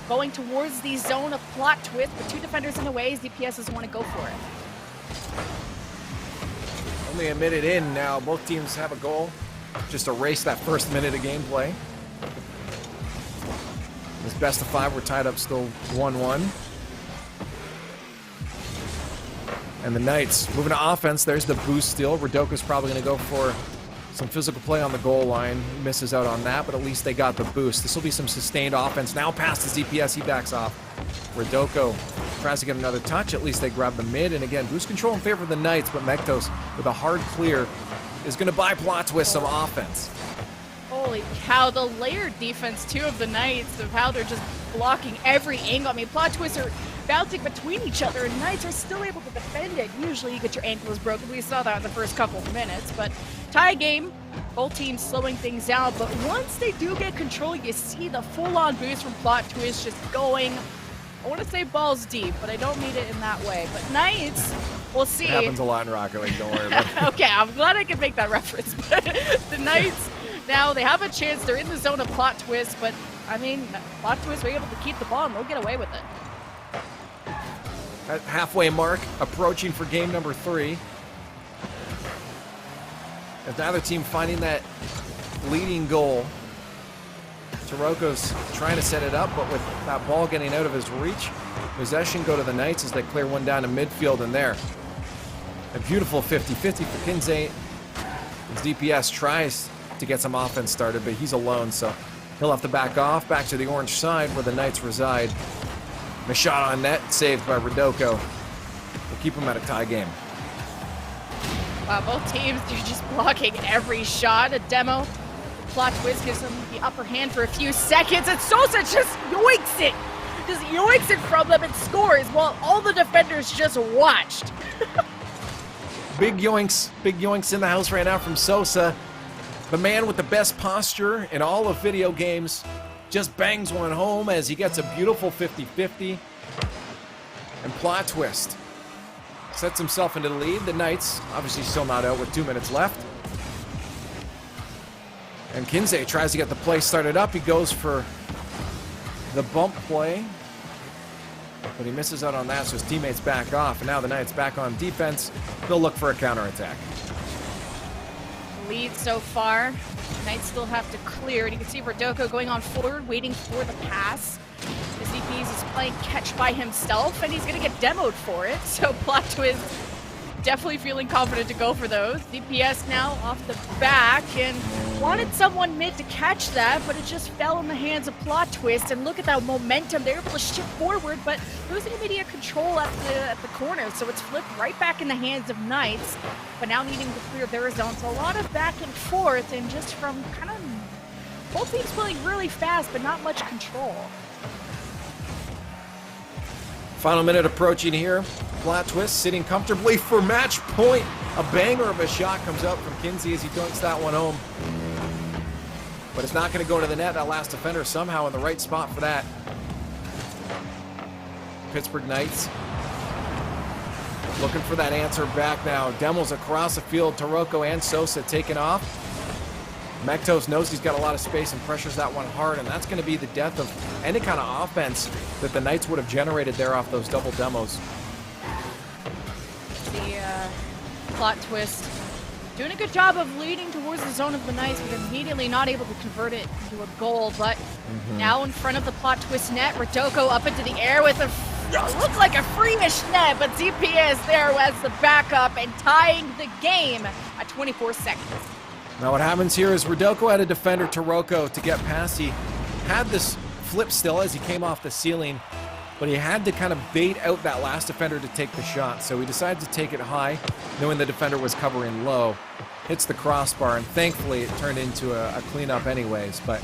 Speaker 2: going towards the zone of Plot Twist, but 2 defenders in the way. DPSs want to go for it.
Speaker 1: Only a minute in now. Both teams have a goal. Just erase that first minute of gameplay. This best of 5, we're tied up still 1-1. And the Knights moving to offense. There's the boost still. Verdoka's probably going to go for some physical play on the goal line. Misses out on that, but at least they got the boost. This will be some sustained offense. Now past the DPS, he backs off. Verdoko tries to get another touch. At least they grab the mid. And again, boost control in favor of the Knights, but Mektos with a hard clear is going to buy Plot Twist some offense.
Speaker 2: Holy cow, the layered defense, too, of the Knights, of how they're just blocking every angle. I mean, Plot Twists are bouncing between each other, and Knights are still able to defend it. Usually you get your ankles broken. We saw that in the first couple of minutes, but tie game, both teams slowing things down. But once they do get control, you see the full-on boost from Plot Twist just going, I want to say balls deep, but I don't mean it in that way. But Knights, we'll see.
Speaker 1: It happens a lot in Rocket League, don't worry about it.
Speaker 2: Okay, I'm glad I could make that reference. But the Knights, now they have a chance. They're in the zone of Plot Twist, but I mean, Plot Twist were able to keep the ball and they'll get away with it.
Speaker 1: At halfway mark, approaching for game number 3. If neither team finding that leading goal, Taroko's trying to set it up, but with that ball getting out of his reach, possession go to the Knights as they clear one down to midfield, and there. A beautiful 50-50 for Kinsey. His DPS tries to get some offense started, but he's alone, so he'll have to back off, back to the orange side where the Knights reside. A shot on net, saved by Verdoko. We'll keep him at a tie game.
Speaker 2: Wow, both teams, they're just blocking every shot. A demo. Plot Twist gives them the upper hand for a few seconds, and Sosa just yoinks it! Just yoinks it from them and scores while all the defenders just watched.
Speaker 1: Big yoinks in the house right now from Sosa. The man with the best posture in all of video games just bangs one home as he gets a beautiful 50-50. And Plot Twist sets himself into the lead. The Knights obviously still not out with 2 minutes left. And Kinsey tries to get the play started up. He goes for the bump play, but he misses out on that, so his teammates back off. And now the Knights back on defense. They'll look for a counterattack.
Speaker 2: Lead so far. Knights still have to clear, and you can see Verdoko going on forward, waiting for the pass. The ZPs is playing catch by himself, and he's going to get demoed for it. So Plot Twist definitely feeling confident to go for those. DPS now off the back and wanted someone mid to catch that, but it just fell in the hands of Plot Twist. And look at that momentum. They're able to shift forward, but losing immediate control at the corner. So it's flipped right back in the hands of Knights, but now needing to clear their zone. So a lot of back and forth, and just from kind of both teams playing really fast, but not much control.
Speaker 1: Final minute approaching here. Plot Twist sitting comfortably for match point. A banger of a shot comes out from Kinsey as he dunks that one home. But it's not going to go to the net. That last defender somehow in the right spot for that. Pittsburgh Knights looking for that answer back now. Demos across the field. Taroko and Sosa taking off. Mektos knows he's got a lot of space and pressures that one hard, and that's going to be the death of any kind of offense that the Knights would have generated there off those double demos.
Speaker 2: The Plot Twist doing a good job of leading towards the zone of the Knights, but immediately not able to convert it into a goal. But now in front of the Plot Twist net, Rodoko up into the air with a looked like a freeish net, but ZP is there as the backup and tying the game at 24 seconds.
Speaker 1: Now what happens here is Rodoko had a defender, Taroko, to get past. He had this flip still as he came off the ceiling, but he had to kind of bait out that last defender to take the shot. So he decided to take it high, knowing the defender was covering low. Hits the crossbar, and thankfully it turned into a cleanup anyways. But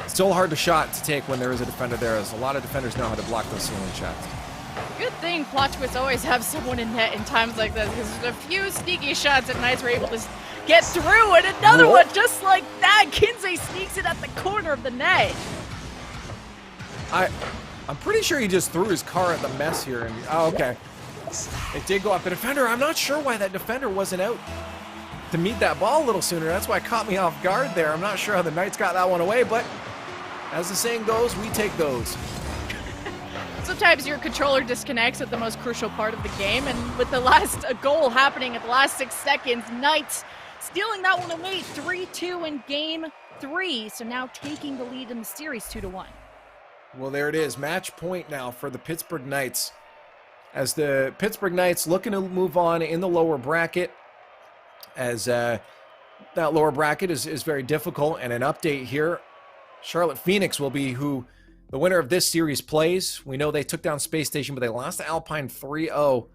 Speaker 1: still hard to shot to take when there is a defender there, as a lot of defenders know how to block those ceiling shots.
Speaker 2: Good thing Plot Twists always have someone in net in times like this, because there's a few sneaky shots that Knights were able to get through, and another one just like that. Kinsey sneaks it at the corner of the net.
Speaker 1: I'm pretty sure he just threw his car at the mess here. And oh, okay. It did go up. The defender, I'm not sure why that defender wasn't out to meet that ball a little sooner. That's why it caught me off guard there. I'm not sure how the Knights got that one away, but as the saying goes, we take those.
Speaker 2: Sometimes your controller disconnects at the most crucial part of the game, and with the last goal happening at the last 6 seconds, Knights stealing that one away 3-2 in game 3, so now taking the lead in the series 2-1.
Speaker 1: Well, there it is. Match point now for the Pittsburgh Knights, as the Pittsburgh Knights looking to move on in the lower bracket, as that lower bracket is very difficult. And an update here, Charlotte PHEONIX will be who the winner of this series plays. We know they took down Space Station, but they lost to Alpine 3-0.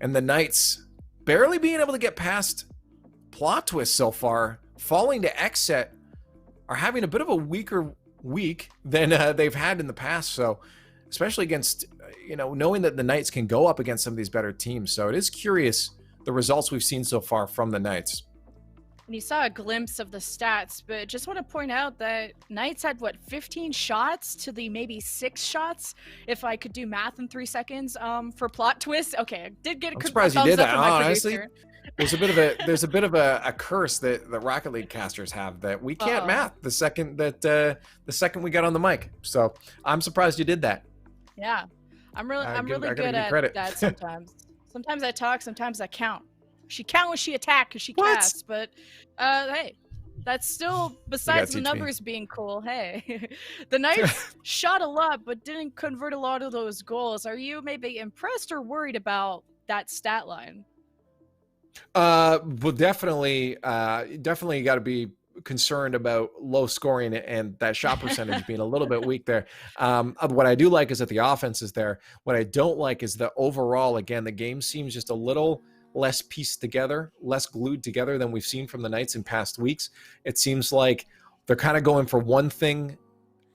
Speaker 1: And the Knights barely being able to get past Plot Twist so far, falling to XSET, are having a bit of a weaker week than they've had in the past. So especially against, knowing that the Knights can go up against some of these better teams. So it is curious, the results we've seen so far from the Knights.
Speaker 2: And you saw a glimpse of the stats, but just want to point out that Knights had, 15 shots to the maybe 6 shots, if I could do math in 3 seconds, for Plot Twist. Okay, I did get a
Speaker 1: I'm surprised you did that. Honestly,
Speaker 2: producer.
Speaker 1: there's a bit of a curse that the Rocket League casters have, that we can't math the second we got on the mic. So I'm surprised you did that.
Speaker 2: Yeah, I'm really good at that sometimes. Sometimes I talk, sometimes I count. She count when she attack because she casts, but hey, that's still, besides the numbers being cool, hey. The Knights shot a lot but didn't convert a lot of those goals. Are you maybe impressed or worried about that stat line?
Speaker 1: Well, definitely got to be concerned about low scoring and that shot percentage being a little bit weak there. What I do like is that the offense is there. What I don't like is that overall, again, the game seems just a little less pieced together, less glued together than we've seen from the Knights in past weeks. It seems like they're kind of going for one thing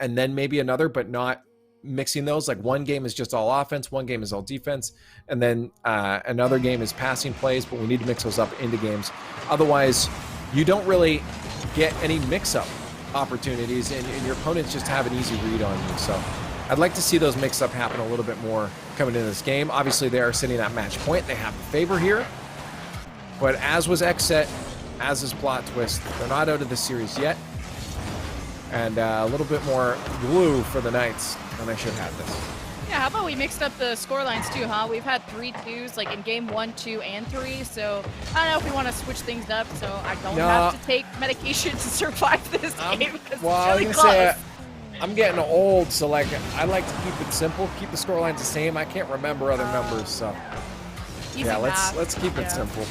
Speaker 1: and then maybe another, but not mixing those. Like one game is just all offense, one game is all defense, and then another game is passing plays, but we need to mix those up into games. Otherwise, you don't really get any mix-up opportunities, and your opponents just have an easy read on you. So I'd like to see those mix-up happen a little bit more coming into this game. Obviously, they are sitting at match point. They have the favor here. But as was XSET, as is Plot Twist, they're not out of the series yet. And a little bit more glue for the Knights, and they should have this.
Speaker 2: Yeah, how about we mixed up the score lines too, huh? We've had 3-2s, like in game 1, 2, and 3. So I don't know if we want to switch things up, so I don't have to take medication to survive this game, because it's really close.
Speaker 1: I'm getting old, so I like to keep it simple, keep the score lines the same. I can't remember other numbers, so
Speaker 2: Easy
Speaker 1: Yeah,
Speaker 2: math.
Speaker 1: let's keep it
Speaker 2: Yeah.
Speaker 1: simple.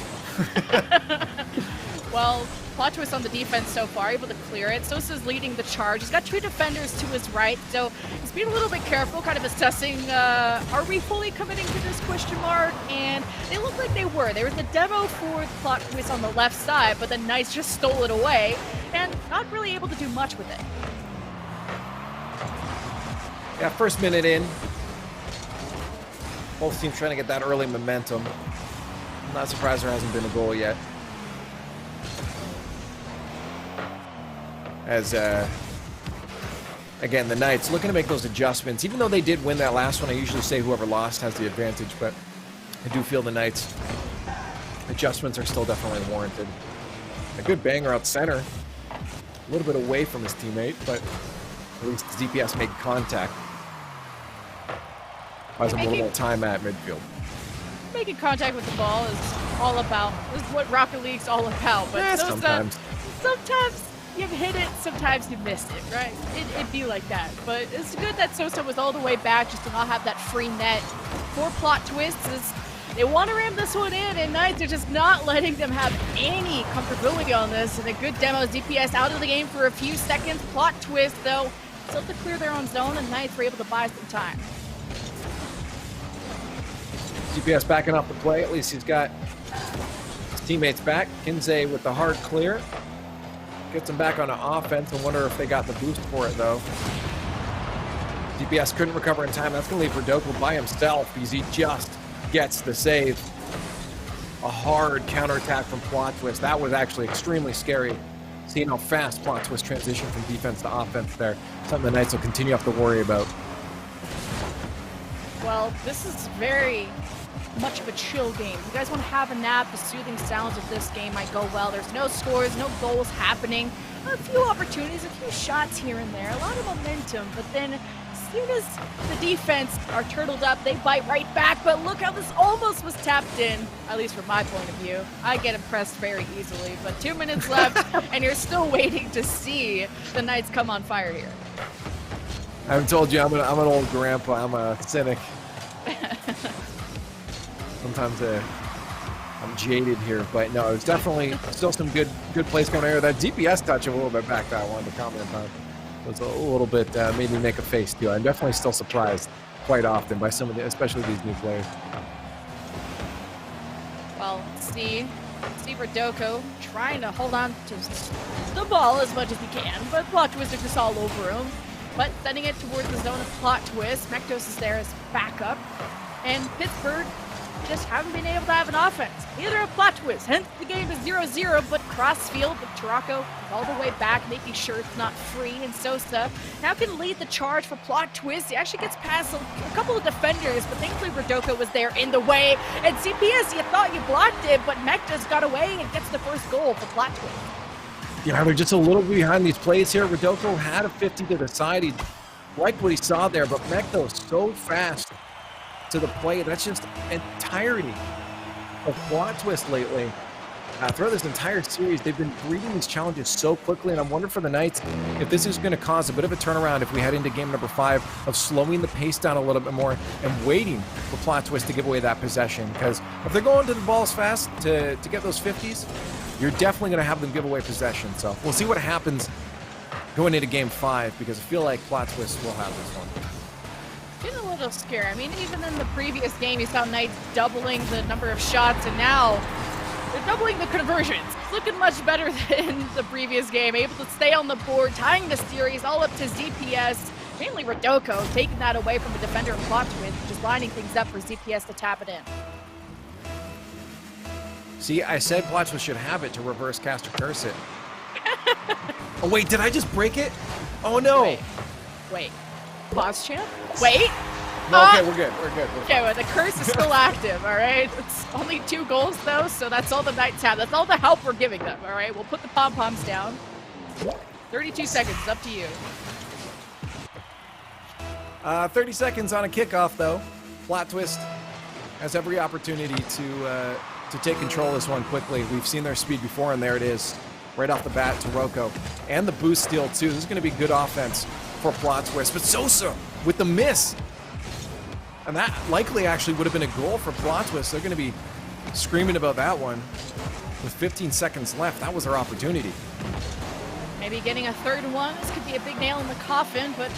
Speaker 2: Well, plot twist on the defense so far, able to clear it. Sosa's leading the charge. He's got 2 defenders to his right, so he's being a little bit careful, kind of assessing, are we fully committing to this question mark? And they look like they were. There was a demo for the plot twist on the left side, but the Knights just stole it away, and not really able to do much with it.
Speaker 1: Yeah, first minute in. Both teams trying to get that early momentum. I'm not surprised there hasn't been a goal yet. As, again, the Knights looking to make those adjustments. Even though they did win that last one, I usually say whoever lost has the advantage, but I do feel the Knights' adjustments are still definitely warranted. A good banger out center. A little bit away from his teammate, but at least ZPS made contact. Buys him a little more time at midfield.
Speaker 2: Making contact with the ball is all about, is what Rocket League's all about. But
Speaker 1: Yeah,
Speaker 2: Sosa,
Speaker 1: sometimes.
Speaker 2: you've hit it, sometimes you missed it, right? It'd be like that. But it's good that Sosa was all the way back just to not have that free net. 4 plot twists is they want to ram this one in, and Knights are just not letting them have any comfortability on this. And a good demo, ZPS out of the game for a few seconds. Plot twist, though, still to clear their own zone, and Knights were able to buy some time.
Speaker 1: GPS backing off the play. At least he's got his teammates back. Kinsey with the hard clear. Gets him back on offense. I wonder if they got the boost for it, though. GPS couldn't recover in time. That's going to leave Rodoko by himself because he just gets the save. A hard counterattack from Plot Twist. That was actually extremely scary. Seeing how fast Plot Twist transitioned from defense to offense there. Something the Knights will continue to have to worry about.
Speaker 2: Well, this is very much of a chill game. If you guys want to have a nap, the soothing sounds of this game might go well. There's no scores, no goals happening. A few opportunities, a few shots here and there, a lot of momentum, but then as soon as the defense are turtled up, they bite right back. But look how this almost was tapped in, at least from my point of view. I get impressed very easily, but 2 minutes left, and you're still waiting to see the Knights come on fire here.
Speaker 1: I haven't told you I'm an old grandpa. I'm a cynic. Sometimes I'm jaded here, but no, it's definitely still some good plays coming here. That DPS touch a little bit back that I wanted to comment on was a little bit made me make a face too. I'm definitely still surprised quite often by some of the, especially these new players.
Speaker 2: Well, see Rodoko trying to hold on to the ball as much as he can, but Plot Twist are just all over him. But sending it towards the zone of Plot Twist. Mektos is there as backup. And Pittsburgh just haven't been able to have an offense. Neither have Plot Twist. Hence the game is 0-0, but cross-field with Tarako all the way back, making sure it's not free. And Sosa now can lead the charge for Plot Twist. He actually gets past a couple of defenders, but thankfully Rodoko was there in the way. And CPS, you thought you blocked it, but Mektos got away and gets the first goal for Plot Twist.
Speaker 1: Yeah, they're just a little behind these plays here. Rodoko had a 50 to the side. He liked what he saw there, but Mekto so fast to the play. That's just entirety of Plot Twist lately. Throughout this entire series, they've been breeding these challenges so quickly, and I'm wondering for the Knights if this is going to cause a bit of a turnaround if we head into game number 5 of slowing the pace down a little bit more and waiting for Plot Twist to give away that possession. Because if they're going to the balls fast to get those 50s, you're definitely going to have them give away possession. So we'll see what happens going into game 5, because I feel like Plot Twist will have this one.
Speaker 2: Getting a little scary. I mean, even in the previous game, you saw Knights doubling the number of shots, and now they're doubling the conversions. It's looking much better than the previous game. Able to stay on the board, tying the series all up to ZPS. Mainly Rodoko taking that away from the defender and Plot Twist, just lining things up for ZPS to tap it in.
Speaker 1: See, I said Plot Twist should have it to reverse cast or curse it. Oh, wait, did I just break it? Oh, no.
Speaker 2: Wait. Pause, champ? Wait.
Speaker 1: No, okay, we're good.
Speaker 2: Okay, well, the curse is still active, all right? It's only 2 goals, though, so that's all the Knights have. That's all the help we're giving them, all right? We'll put the pom-poms down. 32 seconds, it's up to you.
Speaker 1: 30 seconds on a kickoff, though. Plot Twist has every opportunity to take control of this one quickly. We've seen their speed before, and there it is. Right off the bat to Roko. And the boost steal, too. This is going to be good offense for Plot Twist. But Sosa with the miss. And that likely actually would have been a goal for Plot Twist. They're going to be screaming about that one. With 15 seconds left, that was their opportunity.
Speaker 2: Maybe getting a third one. This could be a big nail in the coffin, but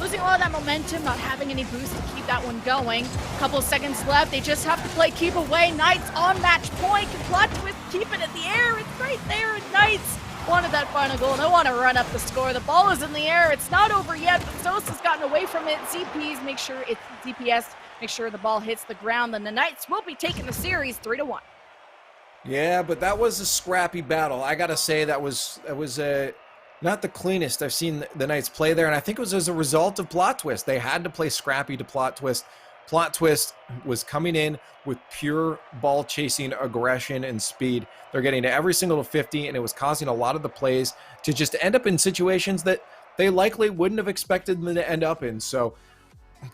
Speaker 2: losing a lot of that momentum, not having any boost to keep that one going. Couple of seconds left. They just have to play keep away. Knights on match point. Can plot with keep it in the air. It's right there. And Knights wanted that final goal. They want to run up the score. The ball is in the air. It's not over yet, but Sosa's gotten away from it. ZPs make sure it's DPS. Make sure the ball hits the ground. Then the Knights will be taking the series 3-1.
Speaker 1: Yeah, but that was a scrappy battle. I gotta say that was not the cleanest I've seen the Knights play there, and I think it was as a result of Plot Twist. They had to play scrappy to Plot Twist. Plot Twist was coming in with pure ball chasing aggression and speed. They're getting to every single 50, and it was causing a lot of the plays to just end up in situations that they likely wouldn't have expected them to end up in. So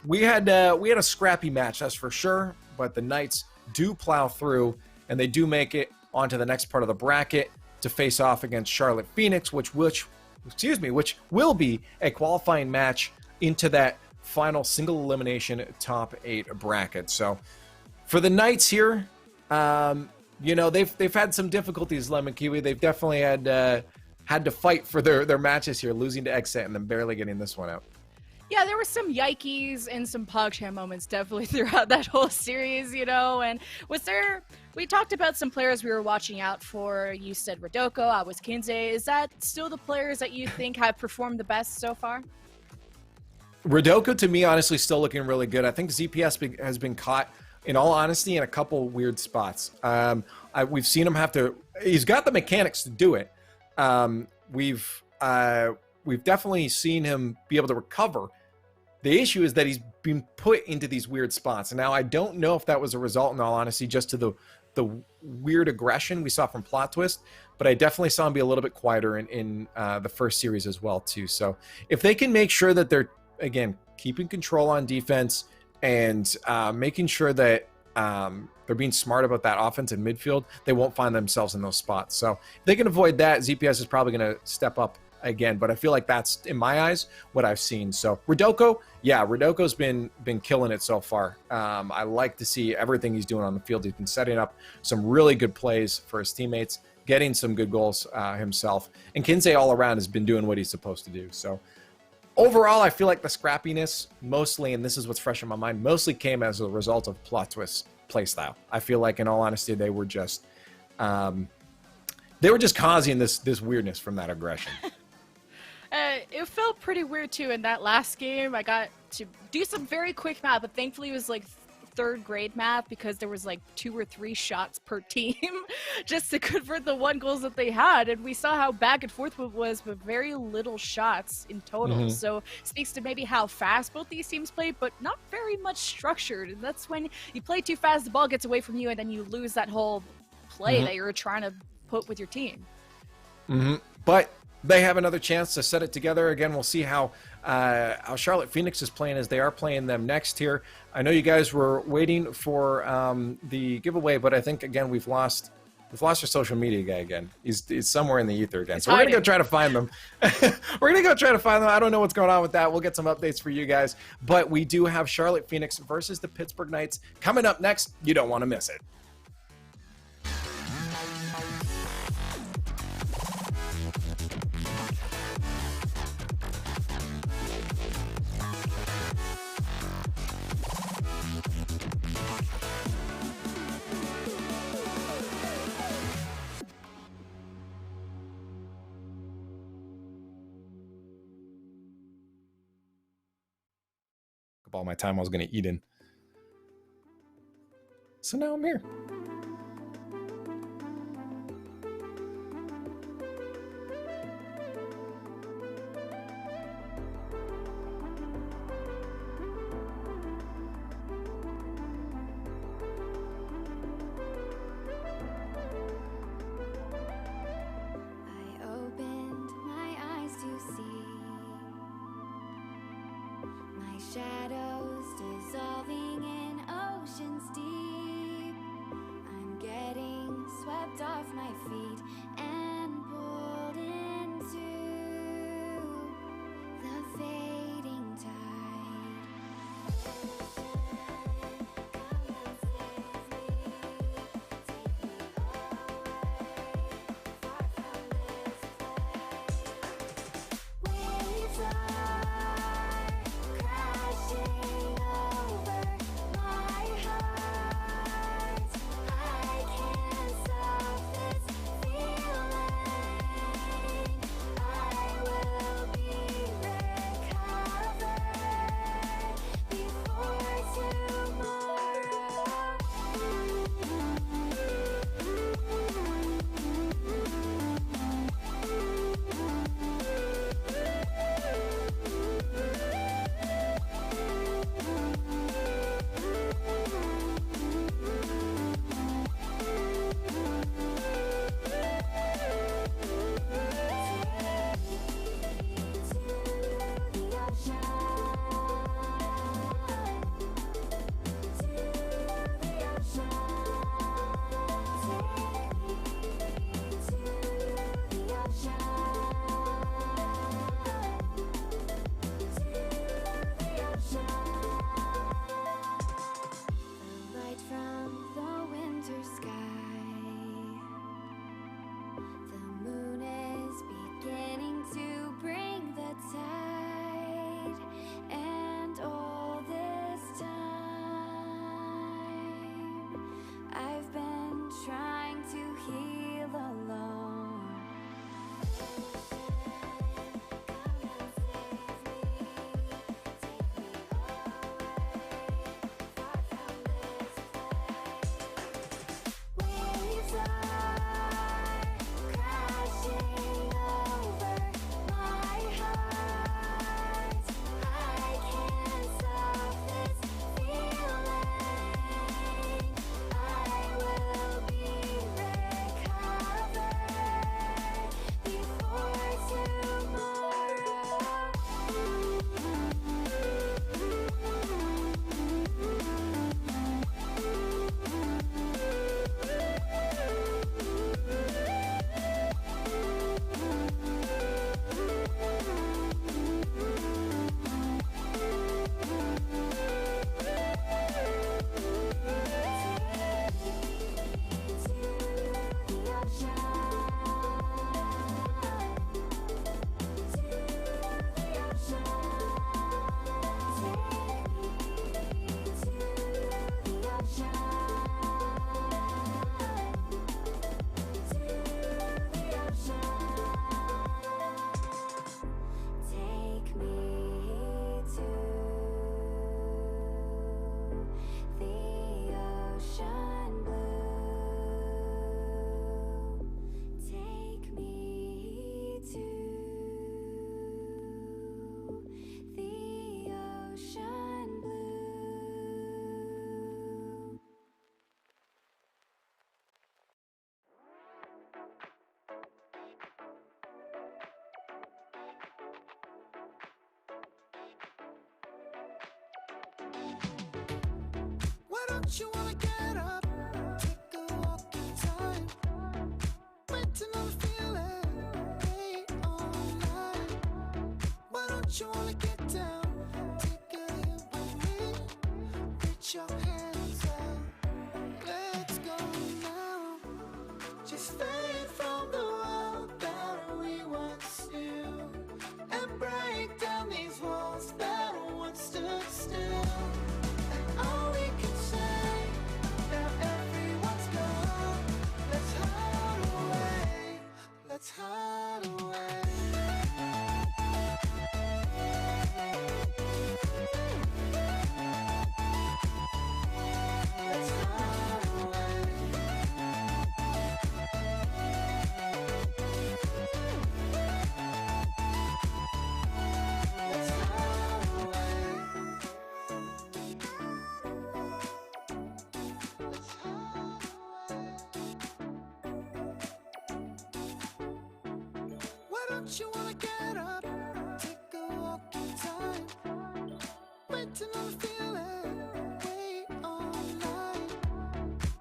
Speaker 1: we had a scrappy match, that's for sure, but the Knights do plow through, and they do make it onto the next part of the bracket to face off against Charlotte PHEONIX, which will be a qualifying match into that final single elimination top 8 bracket. So for the Knights here, they've had some difficulties, Lemon Kiwi. They've definitely had to fight for their matches here, losing to XSET and then barely getting this one out.
Speaker 2: Yeah, there were some yikes and some PogChamp moments definitely throughout that whole series, and we talked about some players we were watching out for. You said Rodoko, I was Kinsey. Is that still the players that you think have performed the best so far?
Speaker 1: Rodoko, to me, honestly, still looking really good. I think ZPS has been caught, in all honesty, in a couple weird spots. We've seen him he's got the mechanics to do it. We've definitely seen him be able to recover. The issue is that he's been put into these weird spots. And now I don't know if that was a result, in all honesty, just to the weird aggression we saw from Plot Twist, but I definitely saw him be a little bit quieter in the first series as well, too. So if they can make sure that they're, again, keeping control on defense and making sure that they're being smart about that offense and midfield, they won't find themselves in those spots. So if they can avoid that, ZPS is probably going to step up again, but I feel like that's, in my eyes, what I've seen. So Rodoko's been killing it so far. I like to see everything he's doing on the field. He's been setting up some really good plays for his teammates, getting some good goals himself, and Kinsey all around has been doing what he's supposed to do. So overall, I feel like the scrappiness mostly, and this is what's fresh in my mind, mostly came as a result of Plot Twist's playstyle. I feel like, in all honesty, they were just causing this weirdness from that aggression.
Speaker 2: It felt pretty weird too in that last game. I got to do some very quick math, but thankfully it was like third grade math because there was like 2 or 3 shots per team just to convert the 1 goals that they had, and we saw how back and forth it was with very little shots in total. So speaks to maybe how fast both these teams play, but not very much structured, and that's when you play too fast, the ball gets away from you, and then you lose that whole play that you were trying to put with your team.
Speaker 1: But they have another chance to set it together. Again, we'll see how Charlotte PHEONIX is playing, as they are playing them next here. I know you guys were waiting for the giveaway, but I think, again, we've lost our social media guy again. He's somewhere in the ether again. So we're going to go try to find them. I don't know what's going on with that. We'll get some updates for you guys. But we do have Charlotte PHEONIX versus the Pittsburgh Knights coming up next. You don't want to miss it. All my time I was going to eat in. So now I'm here.
Speaker 3: I opened my eyes to see my shadows dissolving in oceans deep. I'm getting swept off my feet and pulled into the fading tide. don't you wanna get up, take a walk in time, wait till I'm feeling, wait all night. Why don't you wanna get down, take a hit with me, reach your hands out, let's go now. Just fade from the world that we once knew, and break down these walls that once stood still. And all we can say, now everyone's gone, let's hide away, let's hide away. Let's hide away. Let's hide away. Let's hide away. Why don't you wanna get up, take a walk in time, wait till I'm feeling, wait all night.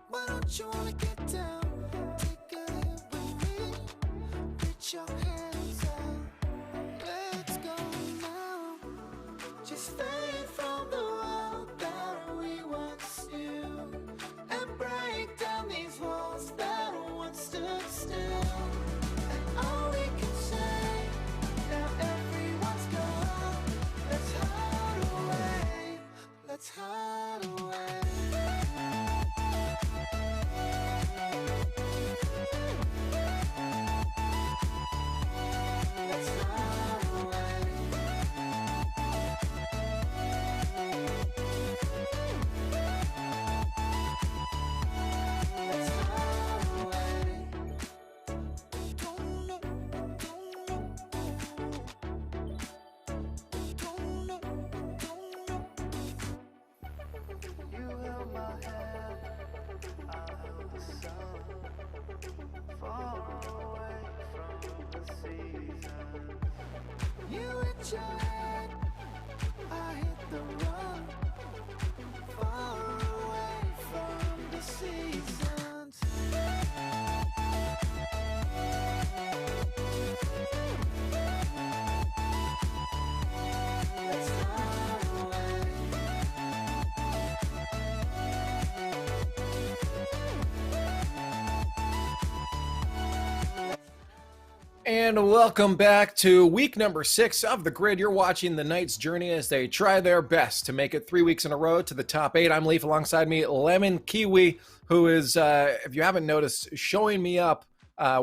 Speaker 3: Why don't you wanna get down, take a hit with me, reach your hands out, let's go now. Just fade from the world that we once knew, and break down these walls that once stood still. And all we can say, now everyone's gone, let's hide away, let's hide away. Let's hide away. Let's hide away. Don't know, don't know. You held my hand, I held the sun, far away from the season. You hit your head, I hit the run, far away from the seasons. Let's hide away.
Speaker 1: And welcome back to week number 6 of the grid. You're watching the Knights' journey as they try their best to make it 3 weeks in a row to the top 8. I'm Leaf, alongside me, Lemon Kiwi, who is, if you haven't noticed, showing me up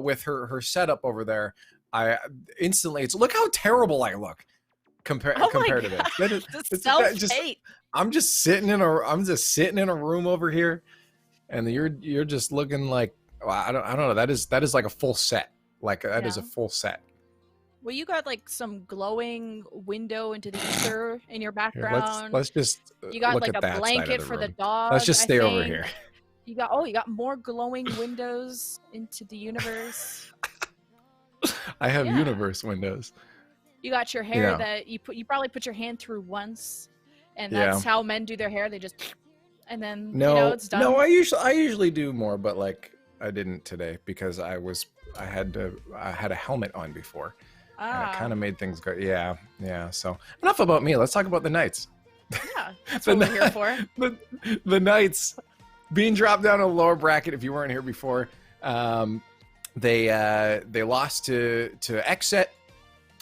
Speaker 1: with her setup over there. I instantly, look how terrible I look compared to this. That is,
Speaker 2: Self-hate.
Speaker 1: I'm just sitting in a room over here, and you're just looking like, well, I don't know. That is like a full set. Like that is a full set.
Speaker 2: Well, you got like some glowing window into the ether in your background.
Speaker 1: Here, let's just
Speaker 2: you got
Speaker 1: look
Speaker 2: like
Speaker 1: at
Speaker 2: a
Speaker 1: that
Speaker 2: blanket for the dog.
Speaker 1: Let's just stay over here.
Speaker 2: You got you got more glowing windows into the universe.
Speaker 1: I have universe windows.
Speaker 2: You got your hair that you probably put your hand through once, and that's how men do their hair. They just and then it's done.
Speaker 1: No, I usually do more, but like I didn't today because I had a helmet on before. And it kind of made things go. Yeah. So enough about me. Let's talk about the Knights.
Speaker 2: Yeah, that's what we're here for.
Speaker 1: The Knights being dropped down a lower bracket. If you weren't here before, they lost to XSET,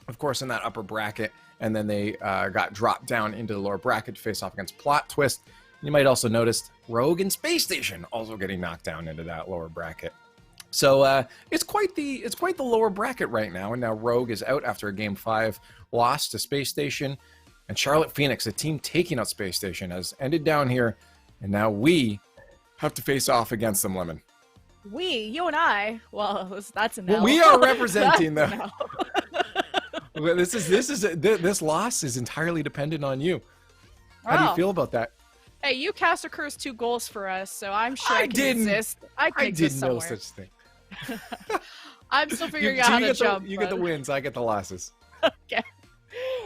Speaker 1: of course, in that upper bracket, and then they got dropped down into the lower bracket to face off against Plot Twist. You might also notice Rogue and Space Station also getting knocked down into that lower bracket. So it's quite the lower bracket right now, and now Rogue is out after a Game 5 loss to Space Station, and Charlotte PHEONIX, a team taking out Space Station, has ended down here, and now we have to face off against them, Lemon.
Speaker 2: You and I. Well, that's a no.
Speaker 1: Well, we are representing them. This loss is entirely dependent on you. How do you feel about that?
Speaker 2: Hey, you cast a curse 2 goals for us, so I'm sure I can exist. I
Speaker 1: didn't know such thing.
Speaker 2: I'm still figuring out how to jump.
Speaker 1: You get the wins, I get the losses.
Speaker 2: Okay.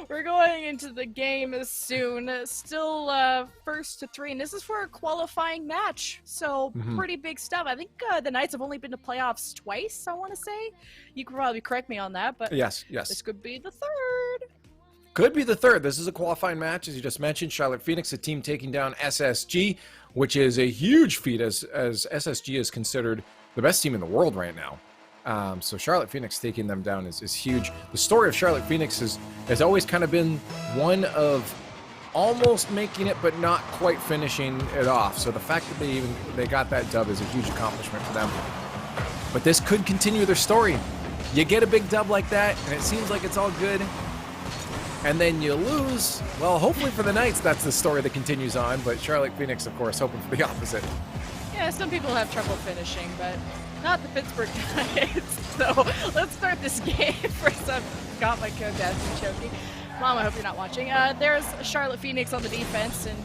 Speaker 2: We're going into the game soon. Still first to 3, and this is for a qualifying match. So pretty big stuff. I think the Knights have only been to playoffs twice, I want to say. You could probably correct me on that, but
Speaker 1: yes.
Speaker 2: This could be the third.
Speaker 1: Could be the third. This is a qualifying match, as you just mentioned. Charlotte PHEONIX, a team taking down SSG, which is a huge feat, as SSG is considered the best team in the world right now. So Charlotte PHEONIX taking them down is huge. The story of Charlotte PHEONIX has always kind of been one of almost making it, but not quite finishing it off. So the fact that they got that dub is a huge accomplishment for them. But this could continue their story. You get a big dub like that, and it seems like it's all good. And then you lose. Well, hopefully for the Knights, that's the story that continues on. But Charlotte PHEONIX, of course, hoping for the opposite.
Speaker 2: Yeah, some people have trouble finishing, but not the Pittsburgh Knights. So let's start this game. First, I've got my code down to choking. Mom, I hope you're not watching. There's Charlotte PHEONIX on the defense, and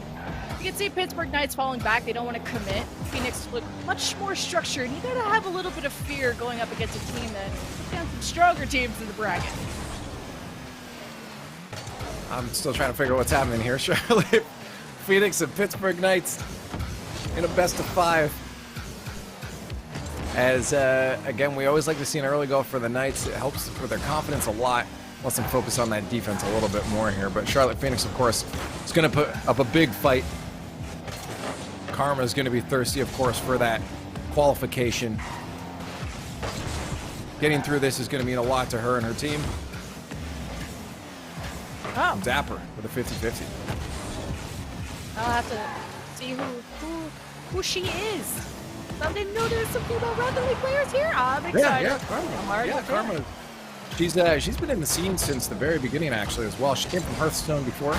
Speaker 2: you can see Pittsburgh Knights falling back. They don't want to commit. PHEONIX look much more structured. You gotta have a little bit of fear going up against a team that has some stronger teams in the bracket.
Speaker 1: I'm still trying to figure out what's happening here. Charlotte PHEONIX and Pittsburgh Knights in a best of 5. As, again, we always like to see an early goal for the Knights. It helps with their confidence a lot. Lets them focus on that defense a little bit more here. But Charlotte PHEONIX, of course, is going to put up a big fight. Karma is going to be thirsty, of course, for that qualification. Getting through this is going to mean a lot to her and her team.
Speaker 2: Oh.
Speaker 1: Dapper with a 50-50.
Speaker 2: I'll have to see who she is. I didn't know there's some female Rocket League players here. I'm excited.
Speaker 1: Yeah, Karma. Karma. She's been in the scene since the very beginning, actually, as well. She came from Hearthstone before,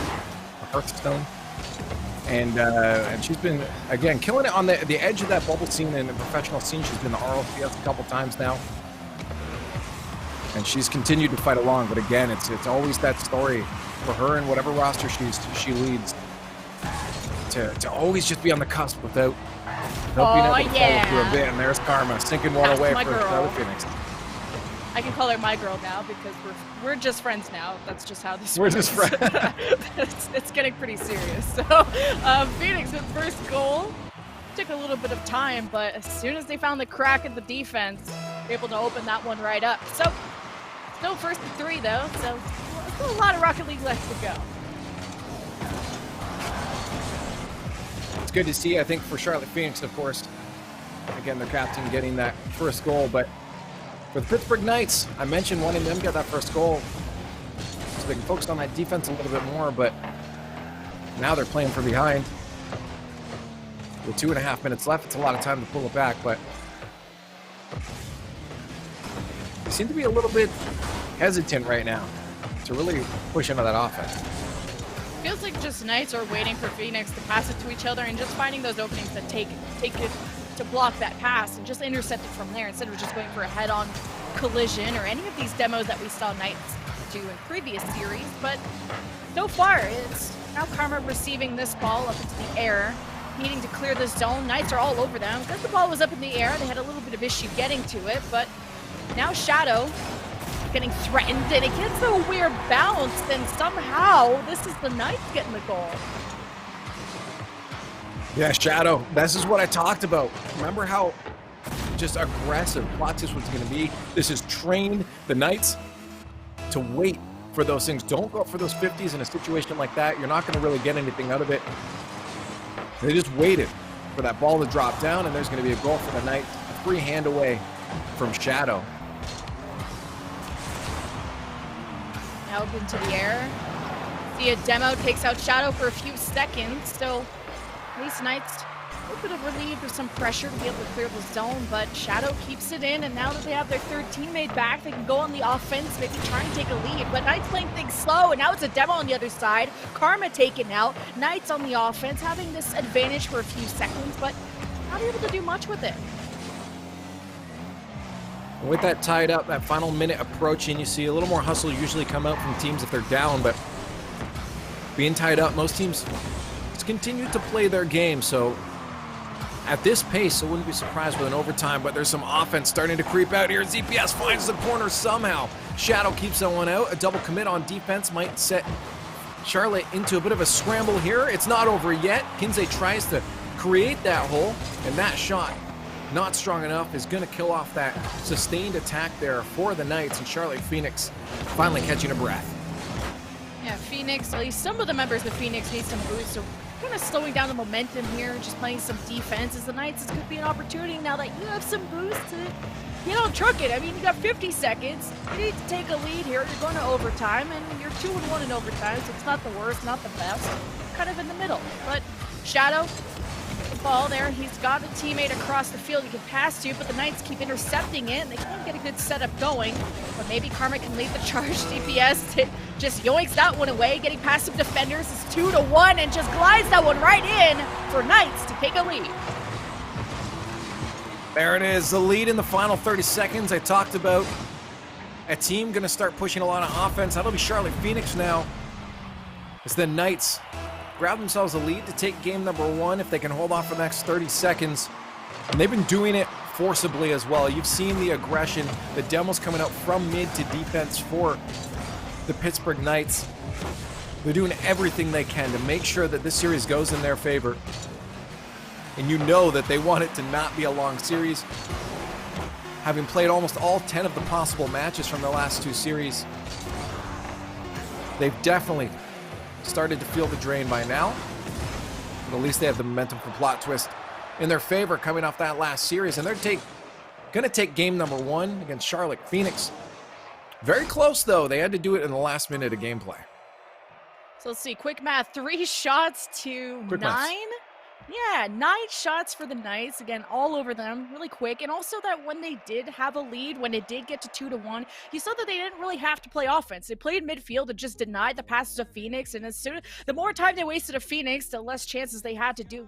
Speaker 1: and she's been, again, killing it on the edge of that bubble scene and the professional scene. She's been the RLCS a couple times now, and she's continued to fight along. But again, it's always that story for her and whatever roster she leads to always just be on the cusp without being able to follow through a bit. And there's Karma sinking one away for Charlotte PHEONIX.
Speaker 2: I can call her my girl now because we're just friends now. That's just how this
Speaker 1: We're
Speaker 2: works.
Speaker 1: just friends.
Speaker 2: It's getting pretty serious. So PHEONIX with first goal. Took a little bit of time, but as soon as they found the crack in the defense, able to open that one right up. So still first to 3 though. So still a lot of Rocket League left to go.
Speaker 1: It's good to see, I think, for Charlotte PHEONIX, of course. Again, their captain getting that first goal, but for the Pittsburgh Knights, I mentioned wanting them to get that first goal so they can focus on that defense a little bit more, but now they're playing from behind. With 2.5 minutes left, it's a lot of time to pull it back, but they seem to be a little bit hesitant right now to really push into that offense.
Speaker 2: Feels like just Knights are waiting for PHEONIX to pass it to each other and just finding those openings that take it to block that pass and just intercept it from there instead of just going for a head-on collision or any of these demos that we saw Knights do in previous series. But so far, it's now Karma receiving this ball up into the air, needing to clear the zone. Knights are all over them. Because the ball was up in the air, they had a little bit of issue getting to it, but now Shadow getting threatened, and it gets a weird bounce, and somehow this is the Knights getting the goal.
Speaker 1: Yeah, Shadow, this is what I talked about. Remember how just aggressive Platis was going to be? This has trained the Knights to wait for those things. Don't go for those 50s in a situation like that. You're not going to really get anything out of it. They just waited for that ball to drop down, and there's going to be a goal for the Knights. A free hand away from Shadow.
Speaker 2: Now up into the air. See a demo takes out Shadow for a few seconds, so these Knights a little bit of relieved with some pressure to be able to clear the zone, but Shadow keeps it in, and now that they have their third teammate back, they can go on the offense, maybe try and take a lead. But Knights playing things slow, and now it's a demo on the other side. Karma taken out. Knights on the offense, having this advantage for a few seconds, but not able to do much with it.
Speaker 1: With that tied up, that final minute approaching, you see a little more hustle usually come out from teams if they're down, but being tied up, most teams continue to play their game, so At this pace, I wouldn't be surprised with an overtime, but there's some offense starting to creep out here. ZPS finds the corner somehow. Shadow keeps that one out. A double commit on defense might set Charlotte into a bit of a scramble here. It's not over yet. Kinsey tries to create that hole, and that shot, not strong enough, is going to kill off that sustained attack there for the Knights, and Charlotte PHEONIX finally catching a breath.
Speaker 2: Yeah, PHEONIX, at least some of the members of PHEONIX need some boost, so kind of slowing down the momentum here, just playing some defense as the Knights. This could be an opportunity now that you have some boost to, you know, truck it. I mean, you got 50 seconds. You need to take a lead here. You're going to overtime, and you're 2-1 in overtime, so it's not the worst, not the best. Kind of in the middle. But Shadow, the ball there. He's got a teammate across the field he can pass to, but the Knights keep intercepting it, and they can't get a good setup going. But maybe Karma can lead the charge. DPS just yoinks that one away, getting past some defenders. It's 2-1 and just glides that one right in for Knights to take a lead.
Speaker 1: There it is, the lead in the final 30 seconds. I talked about a team going to start pushing a lot of offense. That'll be Charlotte PHEONIX now. It's the Knights grab themselves a lead to take game number 1 if they can hold off for the next 30 seconds. And they've been doing it forcibly as well. You've seen the aggression, the demos coming out from mid to defense for the Pittsburgh Knights. They're doing everything they can to make sure that this series goes in their favor. And you know that they want it to not be a long series. Having played almost all 10 of the possible matches from the last 2 series, they've definitely started to feel the drain by now. But at least they have the momentum for plot twist in their favor coming off that last series. And they're going to take game number 1 against Charlotte PHEONIX. Very close, though. They had to do it in the last minute of gameplay.
Speaker 2: So let's see, quick math, 3 shots to
Speaker 1: Quick
Speaker 2: 9.
Speaker 1: maths.
Speaker 2: Yeah, 9 shots for the Knights. Again, all over them, really quick. And also that when they did have a lead, when it did get to 2-1, you saw that they didn't really have to play offense. They played midfield and just denied the passes of PHEONIX. And as soon, the more time they wasted of PHEONIX, the less chances they had to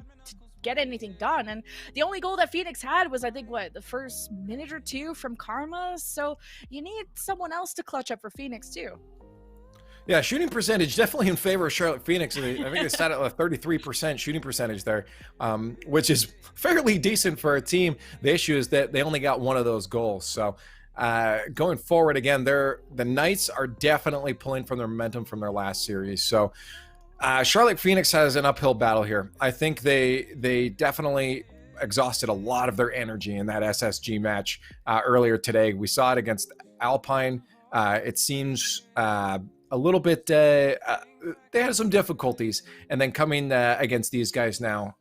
Speaker 2: get anything done. And the only goal that PHEONIX had was, I think, the first minute or 2 from Karma. So you need someone else to clutch up for PHEONIX too.
Speaker 1: Yeah, shooting percentage definitely in favor of Charlotte PHEONIX. I think they sat at a 33% shooting percentage there, which is fairly decent for a team. The issue is that they only got 1 of those goals. So going forward, again, the Knights are definitely pulling from their momentum from their last series. So Charlotte PHEONIX has an uphill battle here. I think they definitely exhausted a lot of their energy in that SSG match earlier today. We saw it against Alpine. It seems a little bit, they had some difficulties, and then coming against these guys now,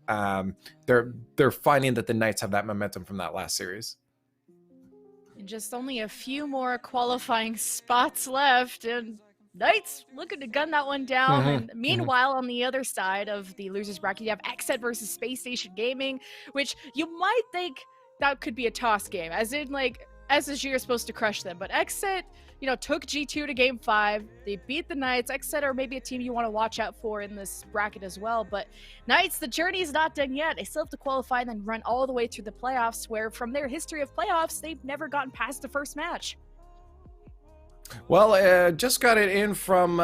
Speaker 1: they're finding that the Knights have that momentum from that last series.
Speaker 2: And just only a few more qualifying spots left, and Knights looking to gun that one down. And meanwhile, on the other side of the losers bracket, you have XSET versus Space Station Gaming, which you might think that could be a toss game, as in, like, SSG are supposed to crush them, but XSET, you know, took G2 to game 5. They beat the Knights. XSET are maybe a team you want to watch out for in this bracket as well. But Knights, the journey is not done yet. They still have to qualify and then run all the way through the playoffs, where from their history of playoffs, they've never gotten past the first match.
Speaker 1: Well, just got it in from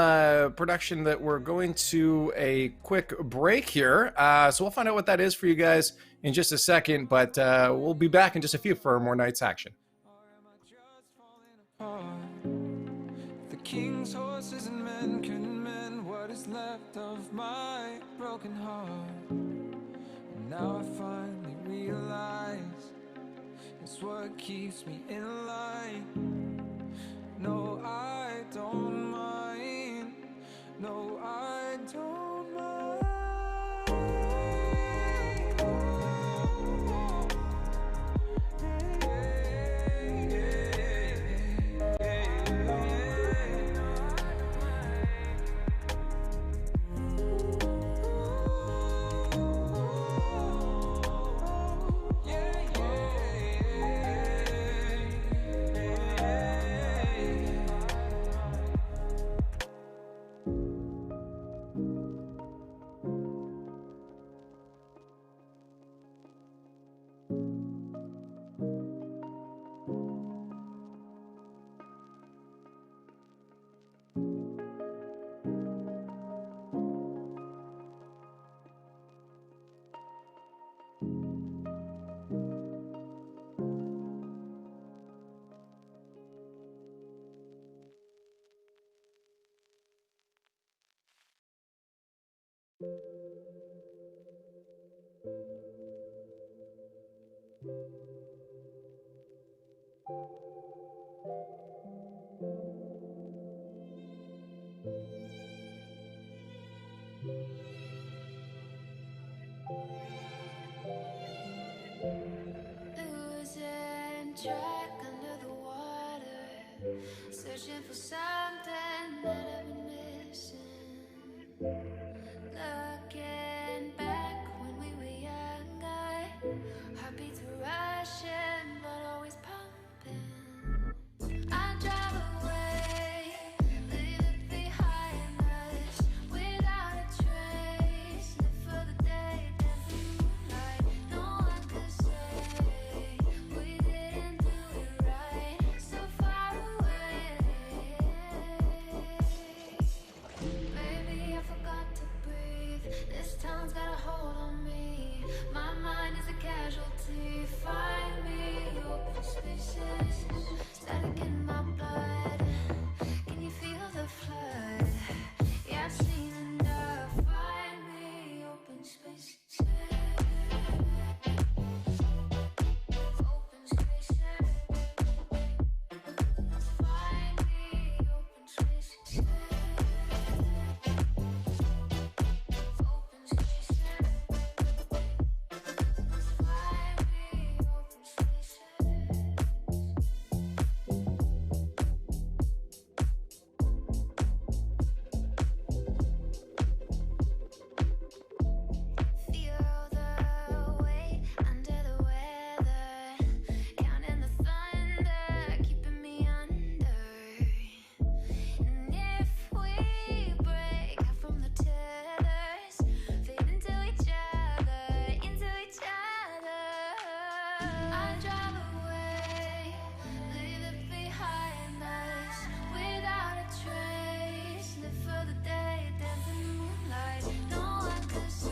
Speaker 1: production that we're going to a quick break here. So we'll find out what that is for you guys in just a second. But we'll be back in just a few for more Knights action.
Speaker 4: The king's horses and men can mend what is left of my broken heart. And now I finally realize it's what keeps me in line. No, I don't mind. No, I don't mind.
Speaker 3: Searching for something that I've been missing. Looking back when we were younger, heartbeats were rushing, but always pumping. I drive away, leave it behind us, without a trace. Live for the day, dance in the moonlight. No one could say we didn't do it right. So far away, baby, I forgot to breathe. This town's got a hold on me. My mind is a casualty. Find me open spaces, static in my blood. Can you feel the flood? Yeah, I've seen enough. Find me open spaces. Open spaces. Find me open spaces. Open spaces. Find me open spaces. Feel the weight under the weather, counting the thunder, keeping me under. And if we break out from the tethers, fade into each other, into each other. I drive away, leave it behind us, without a trace. Live for the day, dance in the moonlight. No one could say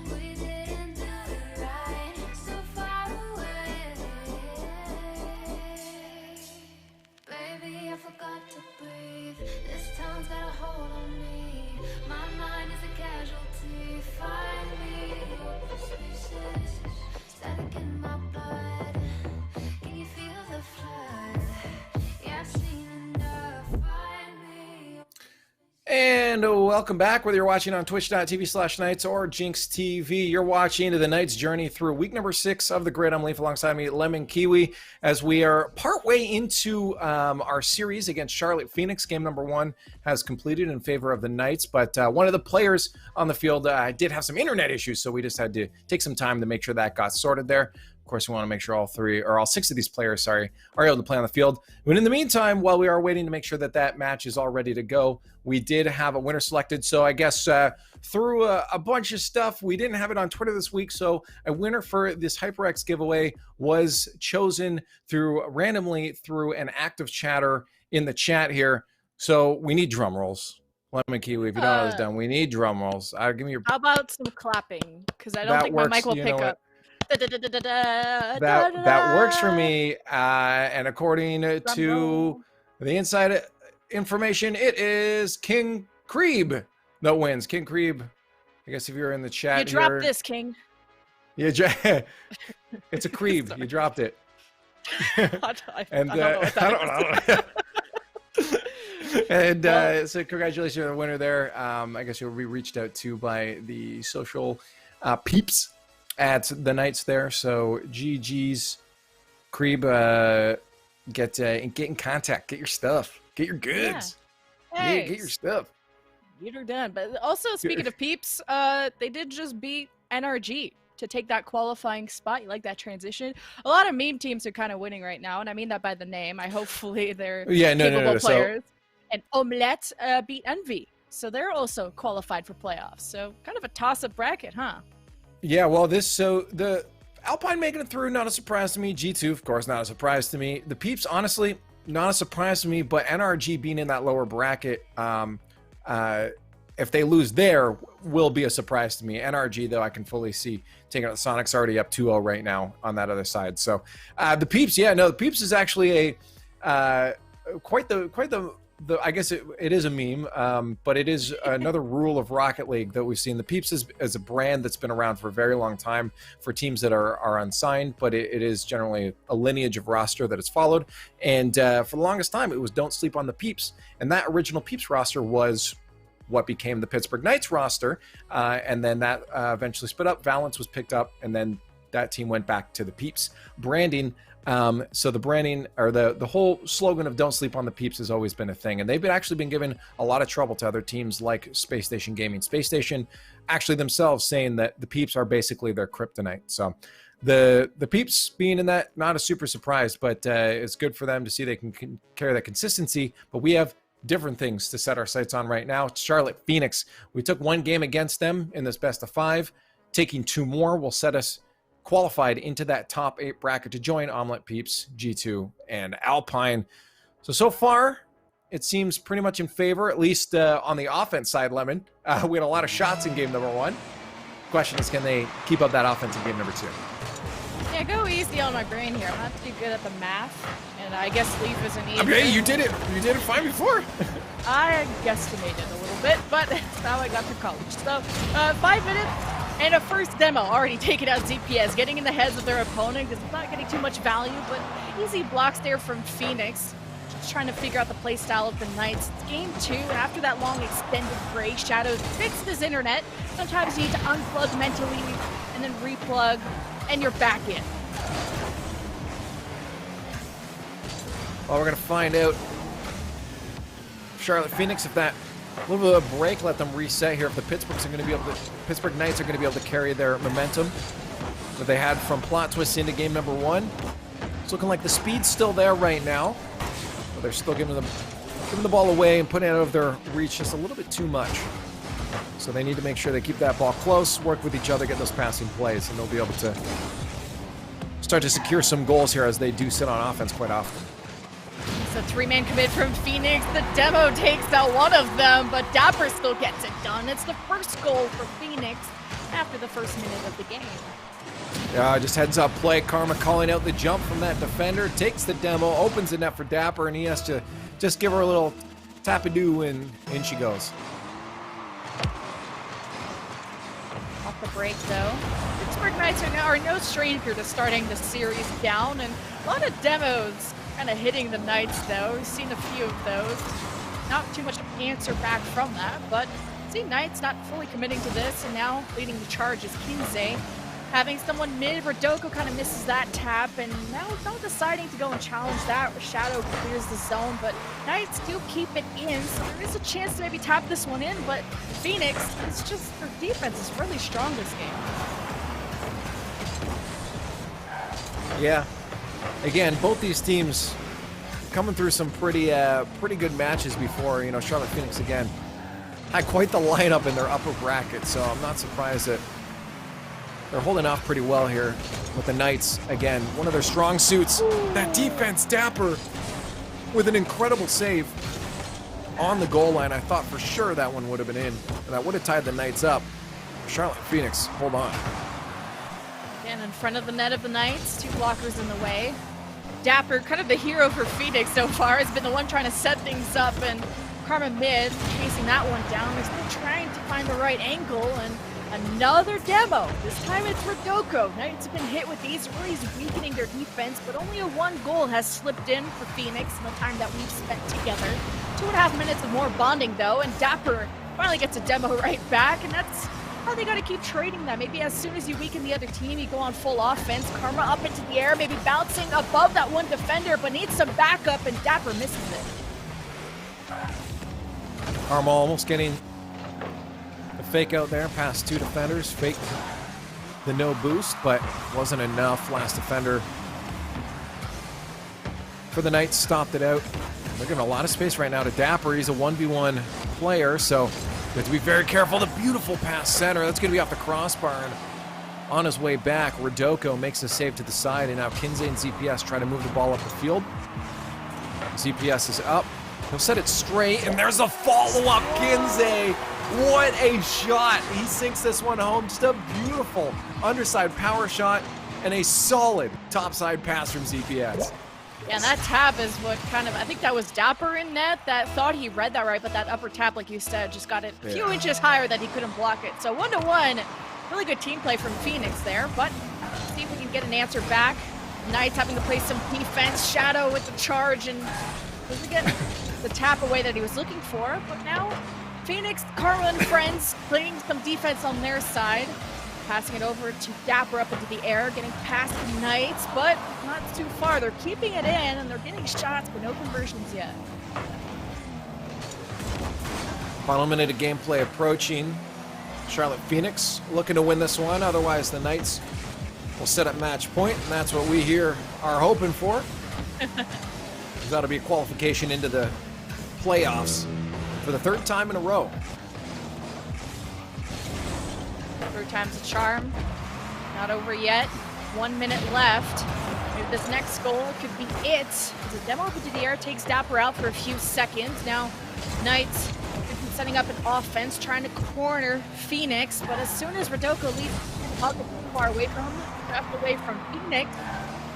Speaker 3: we didn't do it right. So far away, baby, I forgot to breathe. This town's got a hold on me. My mind is a casualty. Find me open spaces, static in my blood. Can you feel the flood? Yeah, I've seen enough. Find me.
Speaker 1: And welcome back, whether you're watching on twitch.tv/Knights or Jinx TV. You're watching the Knights journey through week number 6 of the grid. I'm Leaf, alongside me, Lemon Kiwi, as we are partway into our series against Charlotte Phoenix. Game number 1 has completed in favor of the Knights, but one of the players on the field did have some internet issues, so we just had to take some time to make sure that got sorted there. Of course, we want to make sure all 6 of these players, are able to play on the field. But in the meantime, while we are waiting to make sure that that match is all ready to go, we did have a winner selected. So I guess through a bunch of stuff, we didn't have it on Twitter this week. So a winner for this HyperX giveaway was chosen randomly through an active chatter in the chat here. So we need drum rolls. Lemon Kiwi, if you don't know this done, we need drum rolls. Give me your.
Speaker 2: How about some clapping? Because I don't think my mic will pick up.
Speaker 1: That works for me. And according to the inside information, it is King Creeb that wins. King Creeb, I guess if you're in the chat,
Speaker 2: You dropped this, King.
Speaker 1: Yeah, it's a Creeb. You dropped it. And I don't know. And so congratulations on the winner there. I guess you'll be reached out to by the social peeps at the Knights there. So GG's, Creeb, get in contact, get your stuff, get your goods.
Speaker 2: Yeah. Hey,
Speaker 1: get your stuff.
Speaker 2: You're done. But also, speaking of peeps, they did just beat NRG to take that qualifying spot. You like that transition? A lot of meme teams are kind of winning right now, and I mean that by the name. Hopefully they're capable players. And OMELETTE beat Envy, so they're also qualified for playoffs. So kind of a toss-up bracket, huh?
Speaker 1: Yeah, well, the Alpine making it through, not a surprise to me. G2, of course, not a surprise to me. The Peeps, honestly, not a surprise to me, but NRG being in that lower bracket, if they lose there, will be a surprise to me. NRG, though, I can fully see taking out the Sonics, already up 2-0 right now on that other side. So the Peeps, the Peeps is actually quite the I guess it is a meme, but it is another rule of Rocket League that we've seen. The Peeps is a brand that's been around for a very long time for teams that are unsigned, but it is generally a lineage of roster that is followed. And for the longest time, it was don't sleep on the Peeps. And that original Peeps roster was what became the Pittsburgh Knights roster. And then that eventually split up. Valence was picked up, and then that team went back to the Peeps branding. So the branding, or the whole slogan of "Don't sleep on the Peeps" has always been a thing, and they've actually been given a lot of trouble to other teams like Space Station Gaming. Space Station actually themselves saying that the Peeps are basically their kryptonite. So the Peeps being in that, not a super surprise, but it's good for them to see they can carry that consistency. But we have different things to set our sights on right now. Charlotte PHEONIX. We took one game against them in this best of 5. Taking 2 more will set us qualified into that top 8 bracket to join Omelette Peeps, G2, and Alpine. So far, it seems pretty much in favor, at least on the offense side, Lemon. We had a lot of shots in game number 1. Question is, can they keep up that offense in game number 2?
Speaker 2: Yeah, go easy on my brain here. I'm not too good at the math, and I guess Leaf isn't either.
Speaker 1: Okay, you did it. You did it fine before.
Speaker 2: I guesstimated a little bit, but that's how I got through college. So, 5 minutes and a first demo already taken out ZPS, getting in the heads of their opponent because it's not getting too much value, but easy blocks there from PHEONIX. Just trying to figure out the play style of the Knights. It's game 2, and after that long extended break, Shadow fixed his internet. Sometimes you need to unplug mentally and then replug, and you're back in.
Speaker 1: Well, we're going to find out Charlotte PHEONIX, if that little bit of a break, let them reset here. If the Pittsburgh Knights are going to be able to carry their momentum that they had from plot twist into game number 1. It's looking like the speed's still there right now, but they're still giving the ball away and putting it out of their reach just a little bit too much. So they need to make sure they keep that ball close, work with each other, get those passing plays, and they'll be able to start to secure some goals here as they do sit on offense quite often.
Speaker 2: So 3-man commit from PHEONIX. The demo takes out one of them, but Dapper still gets it done. It's the first goal for PHEONIX after the first minute of the game.
Speaker 1: Yeah, just heads up play. Karma calling out the jump from that defender, takes the demo, opens the net for Dapper, and he has to just give her a little tap-a-doo, and in she goes.
Speaker 2: Off the break, though. Pittsburgh Knights are no stranger to starting the series down, and a lot of demos kind of hitting the Knights, though. We've seen a few of those. Not too much answer back from that, but see Knights not fully committing to this, and now leading the charge is Kinsey. Having someone mid, Rodoko kind of misses that tap, and now deciding to go and challenge that. Shadow clears the zone, but Knights do keep it in, so there is a chance to maybe tap this one in, but PHEONIX, it's just their defense is really strong this game.
Speaker 1: Yeah. Again, both these teams coming through some pretty good matches before. You know, Charlotte PHEONIX, again, had quite the lineup in their upper bracket, so I'm not surprised that they're holding off pretty well here with the Knights. Again, one of their strong suits, that defense. Dapper with an incredible save on the goal line. I thought for sure that one would have been in, and that would have tied the Knights up. Charlotte PHEONIX, hold on.
Speaker 2: Again, in front of the net of the Knights, 2 blockers in the way. Dapper, kind of the hero for PHEONIX so far, has been the one trying to set things up, and Karma mid, chasing that one down. They're still trying to find the right angle, and another demo. This time it's Rodoko. Knights have been hit with these, really weakening their defense, but only a 1 goal has slipped in for PHEONIX in the time that we've spent together. 2.5 minutes of more bonding, though, and Dapper finally gets a demo right back, and that's how they got to keep trading that. Maybe as soon as you weaken the other team, you go on full offense. Karma up into the air, maybe bouncing above that one defender, but needs some backup, and Dapper misses it.
Speaker 1: Karma almost getting the fake out there past 2 defenders. Fake the no boost, but wasn't enough. Last defender for the Knights stopped it out. They're giving a lot of space right now to Dapper. He's a 1v1 player, so you have to be very careful. The beautiful pass center. That's going to be off the crossbar. And on his way back, Rodoko makes a save to the side, and now Kinsey and ZPS try to move the ball up the field. ZPS is up. He'll set it straight, and there's a follow-up. Kinsey, what a shot. He sinks this one home. Just a beautiful underside power shot and a solid topside pass from ZPS.
Speaker 2: Yeah, and that tap is what kind of, I think that was Dapper in net that thought he read that right, but that upper tap, like you said, just got it a few inches higher that he couldn't block it. So 1-1, really good team play from PHEONIX there, but let's see if we can get an answer back. Knights having to play some defense, Shadow with the charge, and doesn't get the tap away that he was looking for, but now PHEONIX, Karma, and friends playing some defense on their side. Passing it over to Dapper up into the air, getting past the Knights, but not too far. They're keeping it in, and they're getting shots, but no conversions yet.
Speaker 1: Final minute of gameplay approaching. Charlotte PHEONIX looking to win this one. Otherwise, the Knights will set up match point, and that's what we here are hoping for. That'll be a qualification into the playoffs for the third time in a row.
Speaker 2: Third time's a charm. Not over yet. 1 minute left. Maybe this next goal could be it. As a demo up into the air takes Dapper out for a few seconds. Now, Knights have been setting up an offense, trying to corner PHEONIX, but as soon as Rodoko leaves the puck too far away from him, left away from PHEONIX,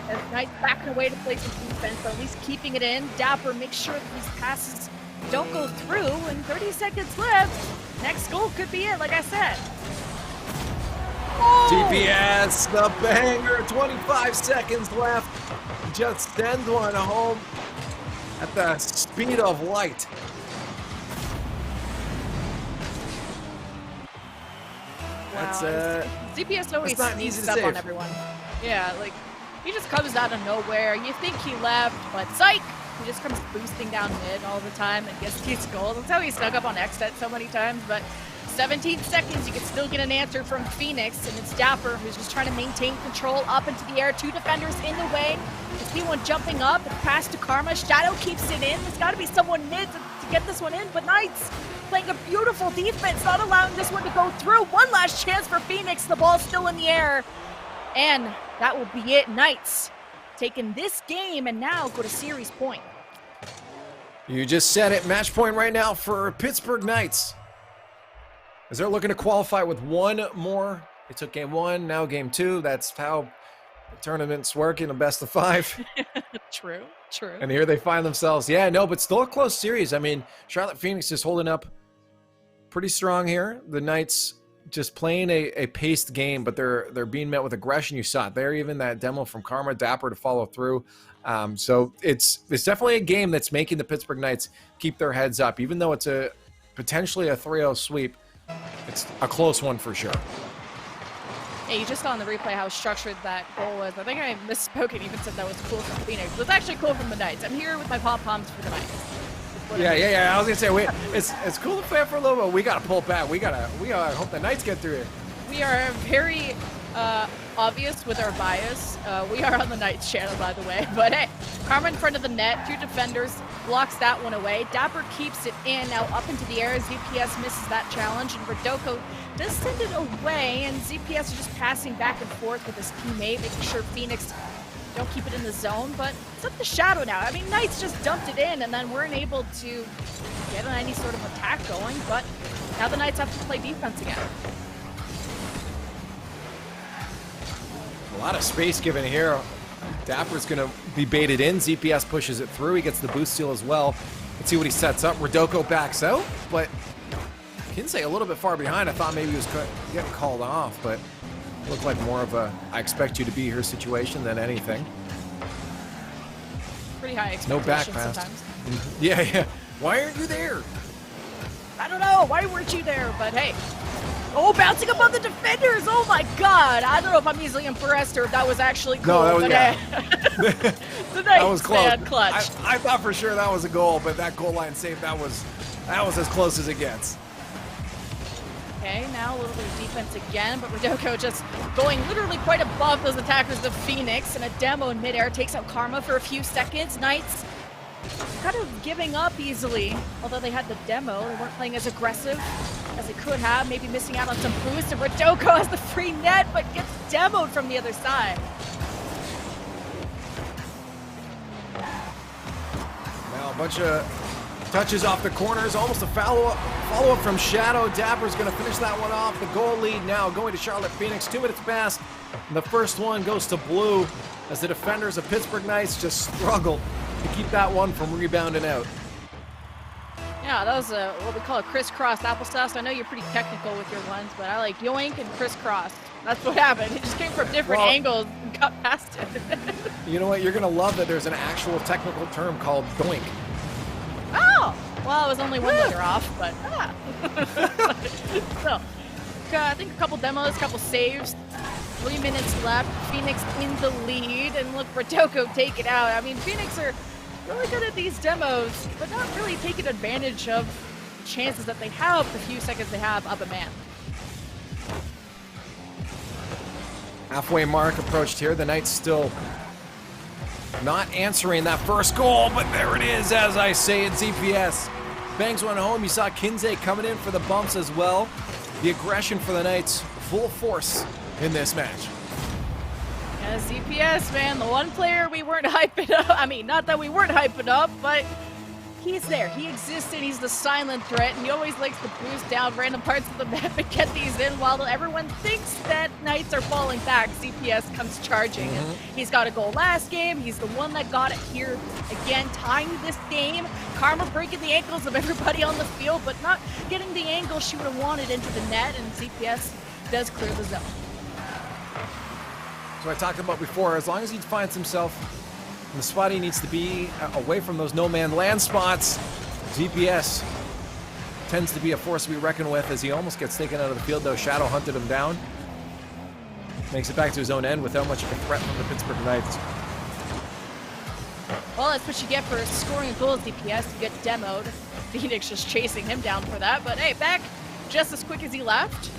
Speaker 2: as Knights backing away to play some defense, but at least keeping it in. Dapper makes sure that these passes don't go through, and 30 seconds left. Next goal could be it, like I said.
Speaker 1: TPS, the banger, 25 seconds left. Just sends one home at the speed of light. That's
Speaker 2: ZPS always
Speaker 1: not
Speaker 2: sneaks
Speaker 1: easy to
Speaker 2: up on
Speaker 1: save.
Speaker 2: everyone. Yeah, like, he just comes out of nowhere. You think he left, but psych! He just comes boosting down mid all the time and gets these goals. That's how he snuck up on XSET so many times, but 17 seconds, you can still get an answer from PHEONIX, and it's Dapper who's just trying to maintain control up into the air. 2 defenders in the way. You see one jumping up, it's pass to Karma. Shadow keeps it in. There's got to be someone mid to get this one in, but Knights playing a beautiful defense, not allowing this one to go through. One last chance for PHEONIX. The ball's still in the air, and that will be it. Knights taking this game and now go to series point.
Speaker 1: You just said it. Match point right now for Pittsburgh Knights, as they're looking to qualify with one more. They took game 1, now game 2. That's how the tournaments work in a best of 5.
Speaker 2: True.
Speaker 1: And here they find themselves. Yeah, no, but still a close series. I mean, Charlotte PHEONIX is holding up pretty strong here. The Knights just playing a paced game, but they're being met with aggression. You saw it there, even that demo from Karma, Dapper to follow through. So it's definitely a game that's making the Pittsburgh Knights keep their heads up, even though it's potentially a 3-0 sweep. It's a close one for sure.
Speaker 2: Yeah, you just saw in the replay how structured that goal was. I think I misspoke and even said that was cool from PHEONIX. It was actually cool from the Knights. I'm here with my pom-poms for the Knights.
Speaker 1: Yeah. I was gonna say, it's cool to play for a little bit. We gotta pull back. We gotta hope the Knights get through it.
Speaker 2: We are very obvious with our bias. We are on the Knights channel, by the way. But hey, Karma in front of the net. 2 defenders, blocks that one away. Dapper keeps it in, now up into the air. ZPS misses that challenge, and Rodoko does send it away, and ZPS is just passing back and forth with his teammate, making sure PHEONIX don't keep it in the zone, but it's up to Shadow now. I mean, Knights just dumped it in, and then weren't able to get any sort of attack going, but now the Knights have to play defense again.
Speaker 1: A lot of space given here. Dapper's going to be baited in. ZPS pushes it through. He gets the boost steal as well. Let's see what he sets up. Rodoko backs out, but Kinsey a little bit far behind. I thought maybe he was getting called off, but looked like more of a I expect you to be here situation than anything.
Speaker 2: Pretty high expectations
Speaker 1: no back pass.
Speaker 2: sometimes.
Speaker 1: Yeah. Why aren't you there?
Speaker 2: I don't know. Why weren't you there? But hey. Oh, bouncing above the defenders. Oh, my God. I don't know if I'm easily impressed or if that was actually cool.
Speaker 1: No, that was,
Speaker 2: but
Speaker 1: yeah.
Speaker 2: The
Speaker 1: That was close.
Speaker 2: Man, clutch.
Speaker 1: I thought for sure that was a goal, but that goal line save, that was as close as it gets.
Speaker 2: Okay, now a little bit of defense again, but Rodoko just going literally quite above those attackers of PHEONIX, and a demo in midair takes out Karma for a few seconds. Knights kind of giving up easily, although they had the demo. They weren't playing as aggressive as they could have, maybe missing out on some boost, and Rodoko has the free net, but gets demoed from the other side.
Speaker 1: Now a bunch of touches off the corners, almost a follow-up from Shadow. Dapper's going to finish that one off. The goal lead now going to Charlotte PHEONIX. 2 minutes past, and the first one goes to blue as the defenders of Pittsburgh Knights just struggle to keep that one from rebounding out.
Speaker 2: Yeah, that was what we call a crisscross applesauce. I know you're pretty technical with your ones, but I like yoink and crisscross. That's what happened. It just came from different angles and got past it.
Speaker 1: You know what? You're going to love that there's an actual technical term called doink.
Speaker 2: Oh! Well, it was only one letter off, but so I think a couple demos, a couple saves. 3 minutes left. PHEONIX in the lead, and look, Rodoko take it out. I mean, PHEONIX are really good at these demos, but not really taking advantage of chances that they have, the few seconds they have up a man.
Speaker 1: Halfway mark approached here. The Knights still not answering that first goal, but there it is, as I say, it's ZPS. Bangs one home. You saw Kinsey coming in for the bumps as well. The aggression for the Knights, full force in this match.
Speaker 2: Yeah, ZPS, man, the one player we weren't hyping up. I mean, not that we weren't hyping up, but he's there. He exists, and he's the silent threat, and he always likes to boost down random parts of the map and get these in while everyone thinks that Knights are falling back. ZPS comes charging. And he's got a goal last game. He's the one that got it here again, tying this game. Karma breaking the ankles of everybody on the field, but not getting the angle she would have wanted into the net, and ZPS does clear the zone.
Speaker 1: So I talked about before, as long as he finds himself in the spot he needs to be, away from those no-man land spots, ZPS tends to be a force to be reckoned with, as he almost gets taken out of the field, though. Shadow hunted him down. Makes it back to his own end without much of a threat from the Pittsburgh Knights.
Speaker 2: Well, that's what you get for scoring a goal as DPS. You get demoed. PHEONIX just chasing him down for that. But hey, back just as quick as he left.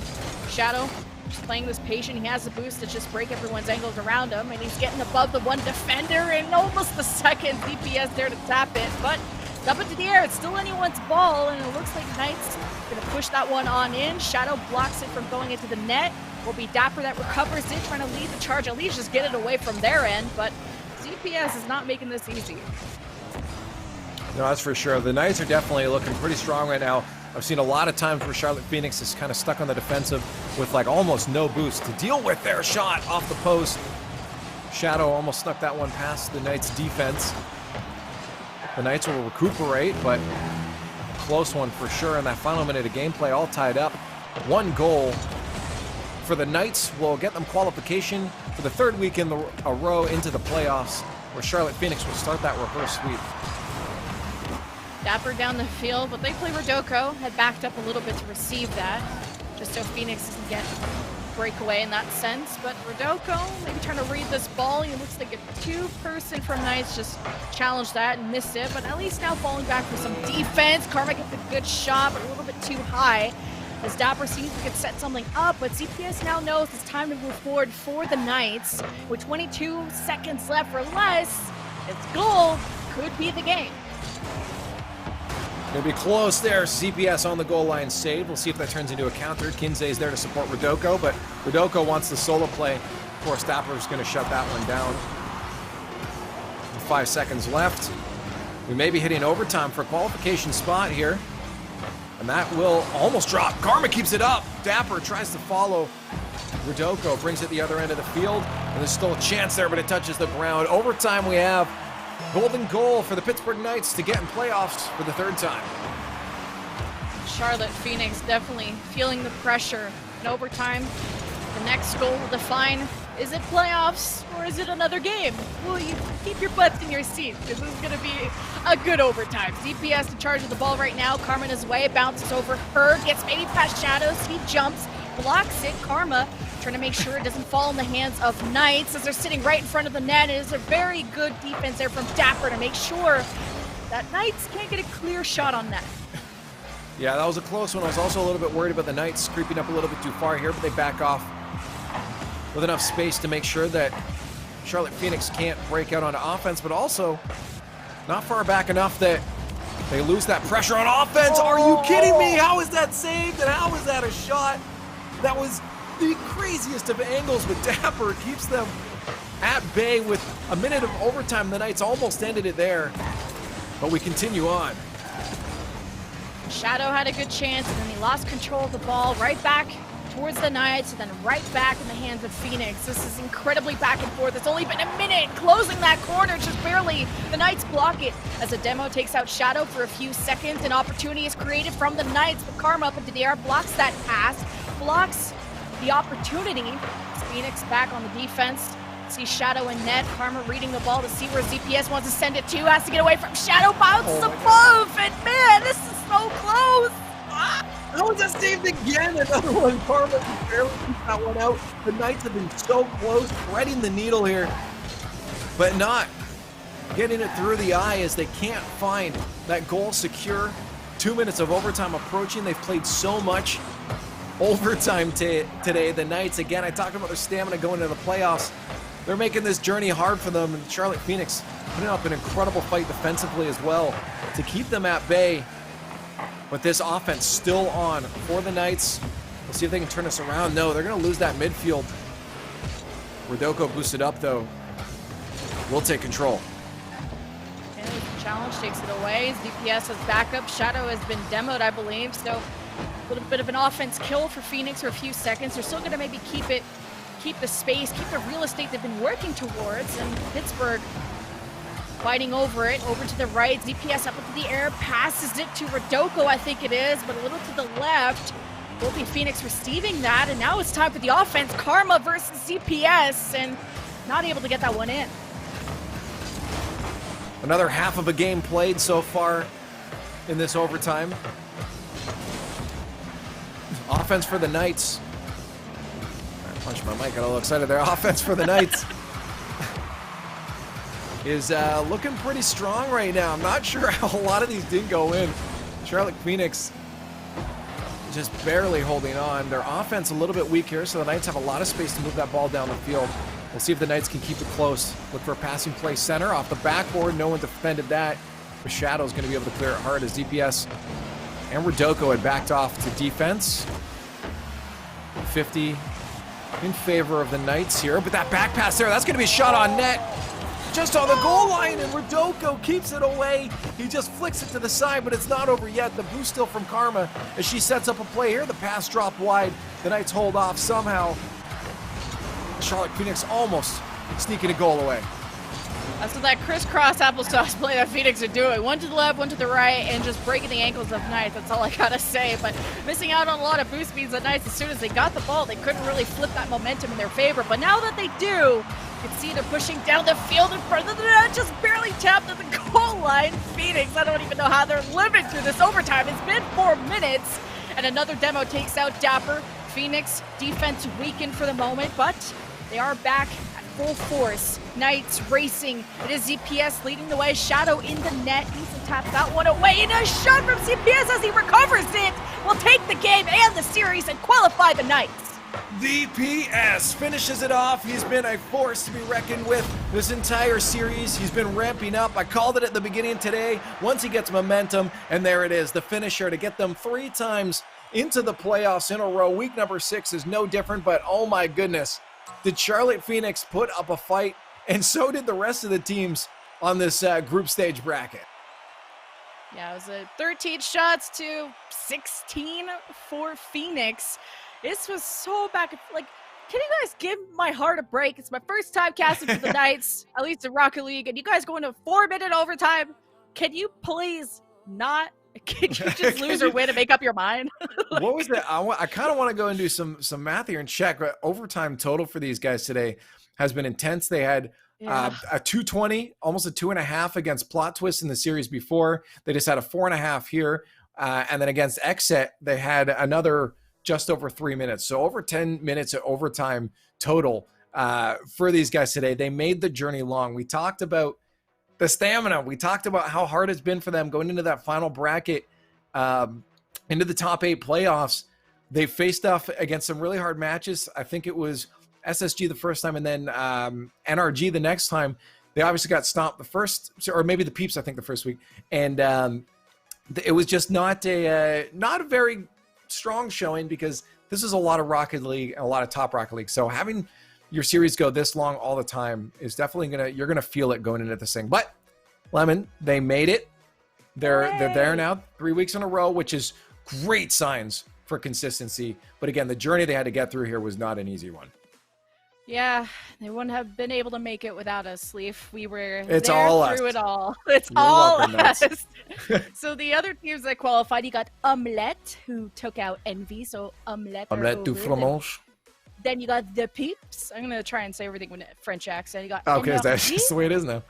Speaker 2: Shadow just playing this patient. He has the boost to just break everyone's angles around him. And he's getting above the one defender in almost the second. DPS there to tap it. But up into the air. It's still anyone's ball. And it looks like Knights going to push that one on in. Shadow blocks it from going into the net. Will be Dapper that recovers it, trying to lead the charge. At least just get it away from their end. But ZPS is not making this easy.
Speaker 1: No, that's for sure. The Knights are definitely looking pretty strong right now. I've seen a lot of times where Charlotte PHEONIX is kind of stuck on the defensive with like almost no boost to deal with their shot off the post. Shadow almost snuck that one past the Knights' defense. The Knights will recuperate, but a close one for sure in that final minute of gameplay, all tied up. One goal for the Knights will get them qualification for the third week in a row into the playoffs, where Charlotte PHEONIX will start that reverse sweep.
Speaker 2: Dapper down the field, but they play Rodoko. Had backed up a little bit to receive that, just so PHEONIX doesn't get breakaway in that sense. But Rodoko maybe trying to read this ball. He looks like a two-person from Knights just challenged that and missed it. But at least now falling back for some defense. Karma gets a good shot, but a little bit too high, as Dapper seems to could set something up, but ZPS now knows it's time to move forward for the Knights. With 22 seconds left or less, its goal could be the game.
Speaker 1: Gonna be close there. ZPS on the goal line save. We'll see if that turns into a counter. Kinsey is there to support Rodoko, but Rodoko wants the solo play. Of course, Dapper's gonna shut that one down. 5 seconds left. We may be hitting overtime for a qualification spot here. And that will almost drop. Karma keeps it up. Dapper tries to follow. Rodoko brings it the other end of the field. And there's still a chance there, but it touches the ground. Overtime we have. Golden goal for the Pittsburgh Knights to get in playoffs for the third time.
Speaker 2: Charlotte PHEONIX definitely feeling the pressure. In overtime, the next goal will define, is it playoffs or is it another game? Will you keep your butts in your seats, because this is going to be a good overtime. ZPS in charge of the ball right now. Karma in his way, bounces over her, gets maybe past Shadows, he jumps, blocks it. Karma trying to make sure it doesn't fall in the hands of Knights, as they're sitting right in front of the net. It is a very good defense there from Dapper to make sure that Knights can't get a clear shot on net.
Speaker 1: Yeah, that was a close one. I was also a little bit worried about the Knights creeping up a little bit too far here, but they back off with enough space to make sure that Charlotte PHEONIX can't break out onto offense, but also not far back enough that they lose that pressure on offense. Are you kidding me? How is that saved, and how is that a shot? That was the craziest of angles, but Dapper keeps them at bay with a minute of overtime. The Knights almost ended it there, but we continue on.
Speaker 2: Shadow had a good chance, and then he lost control of the ball right back towards the Knights, and then right back in the hands of PHEONIX. This is incredibly back and forth. It's only been a minute. Closing that corner just barely. The Knights block it as the demo takes out Shadow for a few seconds. An opportunity is created from the Knights, but Karma up into the air blocks that pass, blocks the opportunity. PHEONIX back on the defense. See Shadow and net. Karma reading the ball to see where ZPS wants to send it to. Has to get away from Shadow. Bounces above. And man, this is so close.
Speaker 1: How was that saved again? Another one. Karma just barely keeps that one out. The Knights have been so close, threading the needle here, but not getting it through the eye as they can't find that goal secure. 2 minutes of overtime approaching. They've played so much overtime today. The Knights, again, I talked about their stamina going into the playoffs. They're making this journey hard for them, and Charlotte PHEONIX putting up an incredible fight defensively as well to keep them at bay. But this offense still on for the Knights. We'll see if they can turn us around. No, they're going to lose that midfield. Rodoko boosted up, though. We'll take control.
Speaker 2: Okay, the challenge takes it away. ZPS has backup. Shadow has been demoed, I believe. So a little bit of an offense kill for PHEONIX for a few seconds. They're still going to maybe keep the space, keep the real estate they've been working towards. And Pittsburgh fighting over it, over to the right. ZPS up into the air, passes it to Rodoko, I think it is, but a little to the left. Will be PHEONIX receiving that, and now it's time for the offense. Karma versus ZPS, and not able to get that one in.
Speaker 1: Another half of a game played so far in this overtime. Offense for the Knights. I punched my mic, got a little excited there. Offense for the Knights is looking pretty strong right now. I'm not sure how a lot of these didn't go in. Charlotte PHEONIX just barely holding on. Their offense a little bit weak here, so the Knights have a lot of space to move that ball down the field. We'll see if the Knights can keep it close. Look for a passing play center off the backboard. No one defended that. The Shadow's going to be able to clear it hard as DPS and Rodoko had backed off to defense. 50 in favor of the Knights here, but that back pass there, that's going to be a shot on net. Just on the goal line, and Rodoko keeps it away. He just flicks it to the side, but it's not over yet. The boost still from Karma as she sets up a play here. The pass dropped wide. The Knights hold off somehow. Charlotte PHEONIX almost sneaking a goal away.
Speaker 2: That's what that crisscross applesauce play that PHEONIX are doing. One to the left, one to the right, and just breaking the ankles of Knights. That's all I gotta say. But missing out on a lot of boost speeds at Knights. As soon as they got the ball, they couldn't really flip that momentum in their favor. But now that they do, you can see they're pushing down the field in front of the net, just barely tapped at the goal line. PHEONIX, I don't even know how they're living through this overtime. It's been 4 minutes, and another demo takes out Dapper. PHEONIX defense weakened for the moment, but they are back at full force. Knights racing. It is ZPS leading the way. Shadow in the net. Needs to tap that one away. And a shot from ZPS as he recovers it. Will take the game and the series and qualify the Knights.
Speaker 1: DPS finishes it off. He's been a force to be reckoned with this entire series. He's been ramping up. I called it at the beginning today. Once he gets momentum, and there it is, the finisher to get them 3 times into the playoffs in a row. Week number 6 is no different, but oh my goodness, did Charlotte PHEONIX put up a fight, and so did the rest of the teams on this group stage bracket.
Speaker 2: Yeah, it was a 13 shots to 16 for PHEONIX. This was so back. Like, can you guys give my heart a break? It's my first time casting for the Knights, at least in Rocket League, and you guys go into a 4-minute overtime. Can you please not? Can you just lose or win and make up your mind?
Speaker 1: Like, what was that? I kind of want to go and do some math here and check. But overtime total for these guys today has been intense. They had a 220, almost a 2.5 against Plot Twist in the series before. They just had a 4.5 here. And then against XSET, they had another just over 3 minutes. So over 10 minutes of overtime total for these guys today. They made the journey long. We talked about the stamina. We talked about how hard it's been for them going into that final bracket, into the top 8 playoffs. They faced off against some really hard matches. I think it was SSG the first time and then NRG the next time. They obviously got stomped the first, or maybe the Peeps, I think, the first week. And it was just not a very strong showing because this is a lot of Rocket League and a lot of top Rocket League. So having your series go this long all the time is definitely you're gonna feel it going into this thing. But Lemon, they made it. They're there now, 3 weeks in a row, which is great signs for consistency. But again, the journey they had to get through here was not an easy one.
Speaker 2: Yeah, they wouldn't have been able to make it without us, Leaf. We were
Speaker 1: it's
Speaker 2: there
Speaker 1: all
Speaker 2: through
Speaker 1: us.
Speaker 2: It all. It's
Speaker 1: You're
Speaker 2: all
Speaker 1: welcome,
Speaker 2: us. So the other teams that qualified, you got Omelette, who took out Envy. So Omelette.
Speaker 1: Omelette du fromage.
Speaker 2: Then you got the Peeps. I'm going to try and say everything with a French accent. You got
Speaker 1: Okay, that's just the way it is now.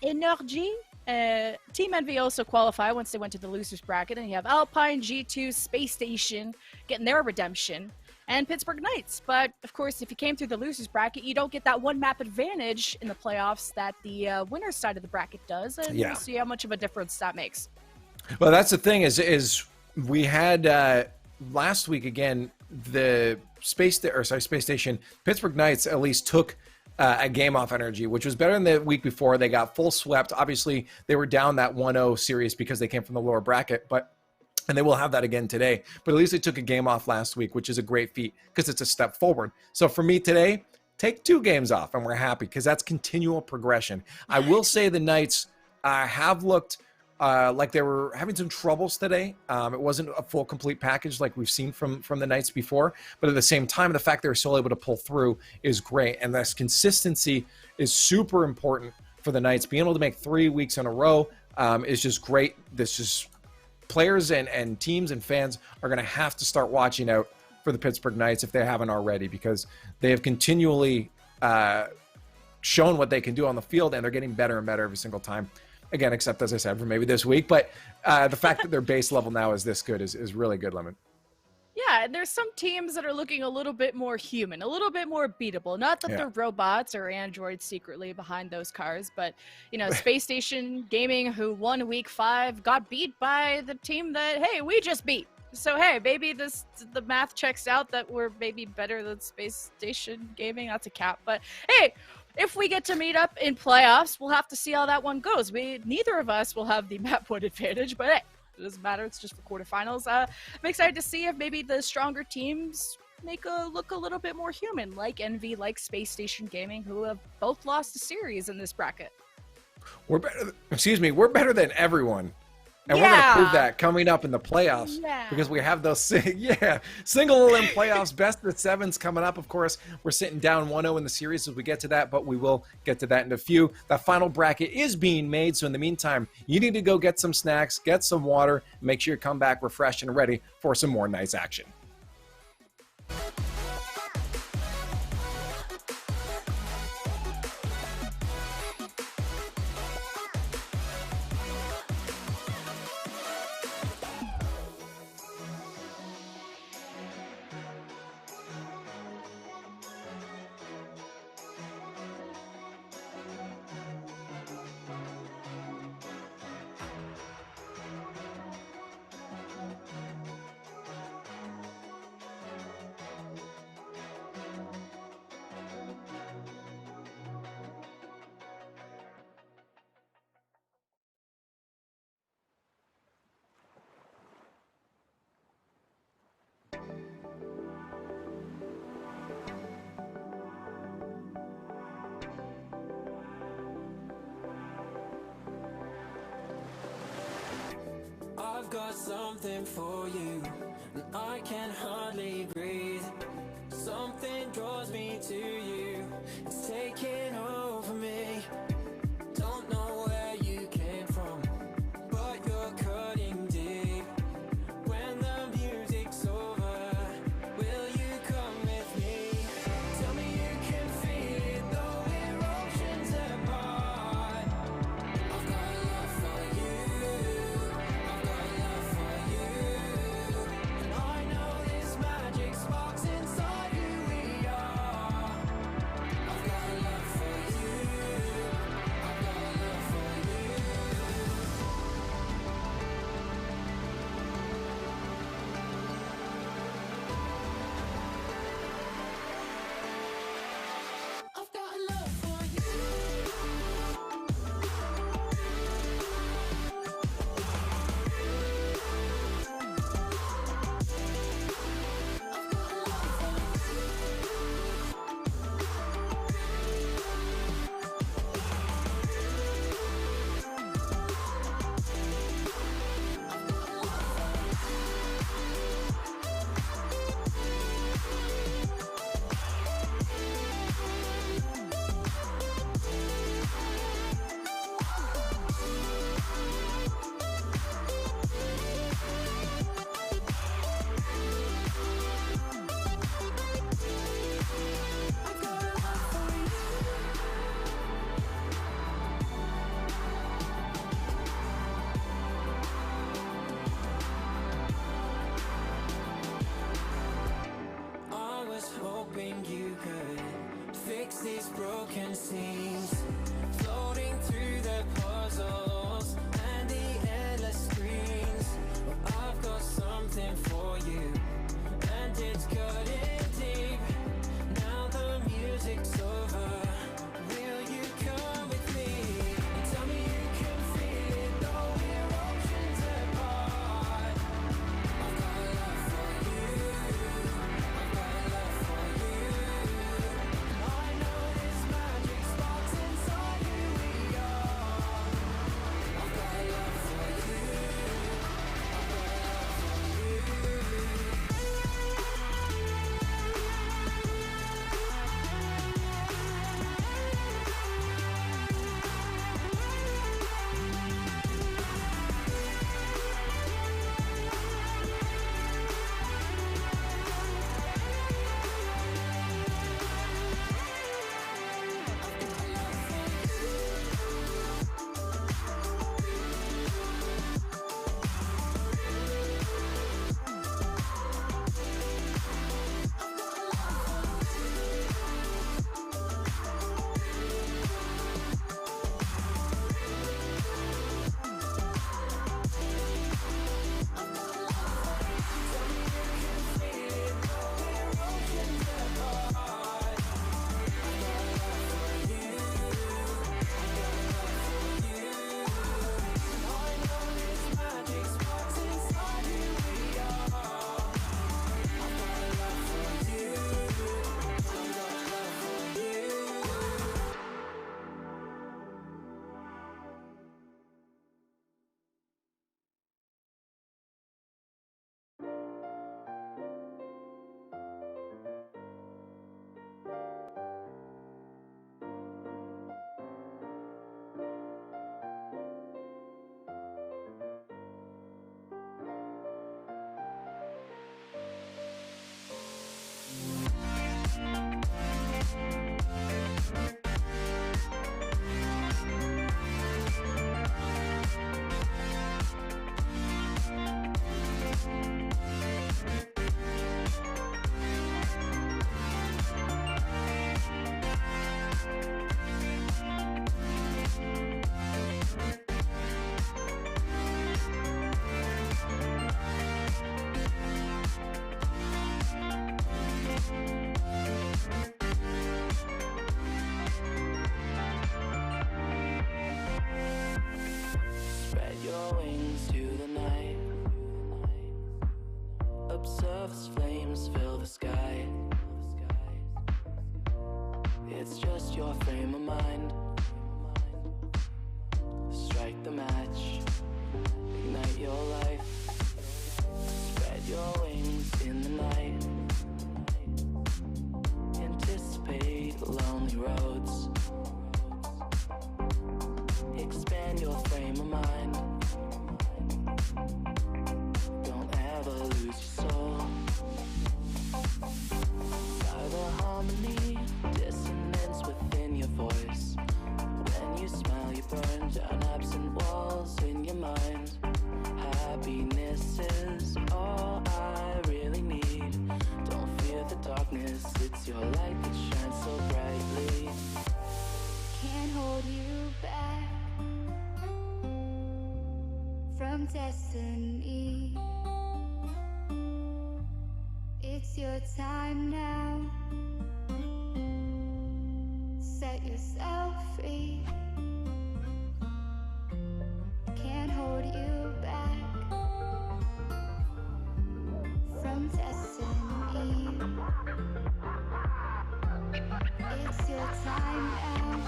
Speaker 2: Energy, Team Envy also qualify once they went to the losers bracket, and you have Alpine, G2, Space Station getting their redemption, and Pittsburgh Knights. But of course, if you came through the losers bracket, you don't get that one map advantage in the playoffs that the winner's side of the bracket does, and we'll see how much of a difference that makes.
Speaker 1: Well, that's the thing is we had last week again the Space Station Pittsburgh Knights at least took a game off energy, which was better than the week before. They got full swept. Obviously, they were down that 1-0 series because they came from the lower bracket, and they will have that again today. But at least they took a game off last week, which is a great feat because it's a step forward. So for me today, take 2 games off, and we're happy because that's continual progression. I will say the Knights have looked like they were having some troubles today. It wasn't a full, complete package like we've seen from the Knights before. But at the same time, the fact they're still able to pull through is great. And this consistency is super important for the Knights. Being able to make 3 weeks in a row is just great. This is players and teams and fans are going to have to start watching out for the Pittsburgh Knights if they haven't already, because they have continually shown what they can do on the field, and they're getting better and better every single time. Again, except, as I said, for maybe this week. But the fact that their base level now is this good is really good, Lemon.
Speaker 2: Yeah, and there's some teams that are looking a little bit more human, a little bit more beatable. Not that they're robots or androids secretly behind those cars, but, you know, Space Station Gaming, who won week 5, got beat by the team that, hey, we just beat. So, hey, maybe the math checks out that we're maybe better than Space Station Gaming. That's a cap. But, hey, if we get to meet up in playoffs, we'll have to see how that one goes. Neither of us will have the map point advantage, but hey, it doesn't matter. It's just for quarterfinals. I'm excited to see if maybe the stronger teams make look a little bit more human, like Envy, like Space Station Gaming, who have both lost a series in this bracket.
Speaker 1: We're better than everyone. And we're going to prove that coming up in the playoffs because we have those, single elim playoffs, best of 7s coming up. Of course, we're sitting down 1-0 in the series as we get to that, but we will get to that in a few. That final bracket is being made, so in the meantime, you need to go get some snacks, get some water, and make sure you come back refreshed and ready for some more nice action.
Speaker 4: I've got something for you, and I can hardly breathe. Something draws me to you, it's taking over me. Don't know where you came from, but you're cutting deep. When the music's over, will you come with me? Tell me you can feel it, though we're oceans apart. I've got love for you, I've got love for you, and I know this magic sparks inside who we are. I've got love for you.
Speaker 5: love's flames fill the sky. It's just your frame of mind. Strike the match, ignite your life. Spread your wings in the night. Anticipate lonely roads. Expand your frame of mind. Don't ever lose your soul. By the harmony, dissonance within your voice. When you smile, you burn down absent walls in your mind. Happiness is all I really need. Don't fear the darkness, it's your light that shines so brightly.
Speaker 3: Can't hold you back from destiny. It's your time now. Set yourself free. Can't hold you back from destiny. It's your time now.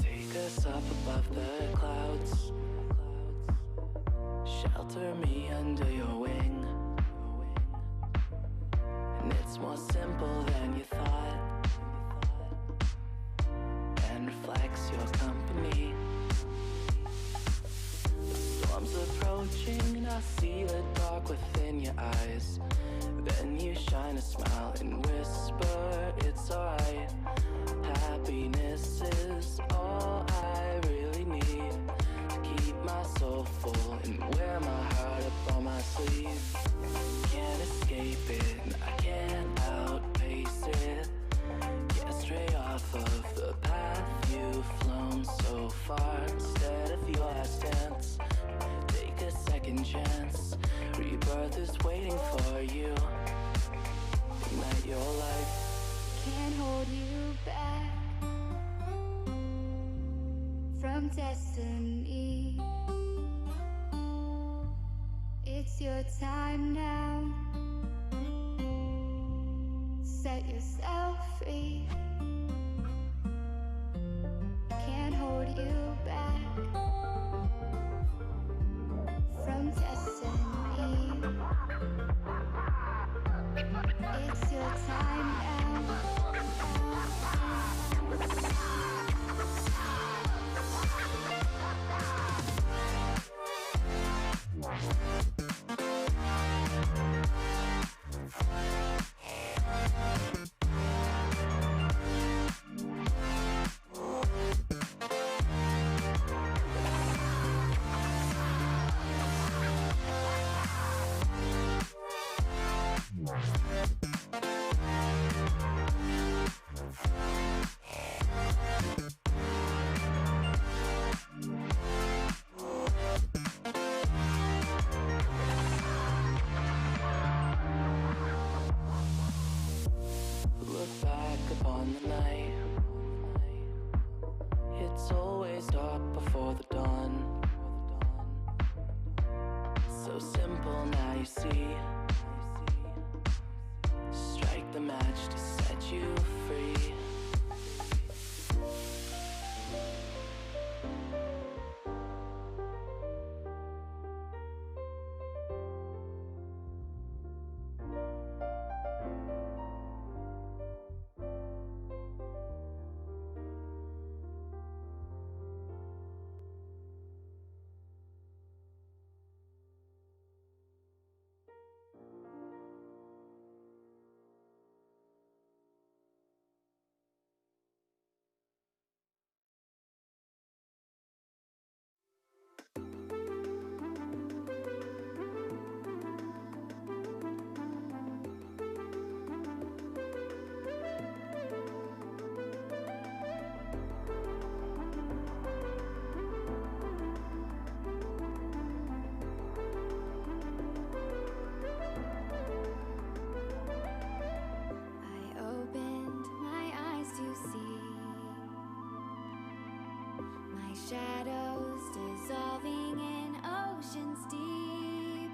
Speaker 5: Take us up above the clouds. Shelter me under your wing. And it's more simple than you thought, and reflects your company. The storm's approaching and I see the dark within your eyes. Then you shine a smile and whisper, it's alright. Happiness is all I really need to keep my soul full and wear my heart up on my sleeve. Can't escape it, I can't outpace it. Get straight off of the path you've flown so far. Instead of your last dance, take a second chance. Rebirth is waiting for you. Ignite your life.
Speaker 3: Can't hold you back from destiny. It's your time now. Set yourself free. Can't hold you back from destiny. It's your time now.
Speaker 5: Look back upon the night. It's always dark before the dawn. So simple, now you see. Strike the match to set you free.
Speaker 3: shadows dissolving in oceans deep.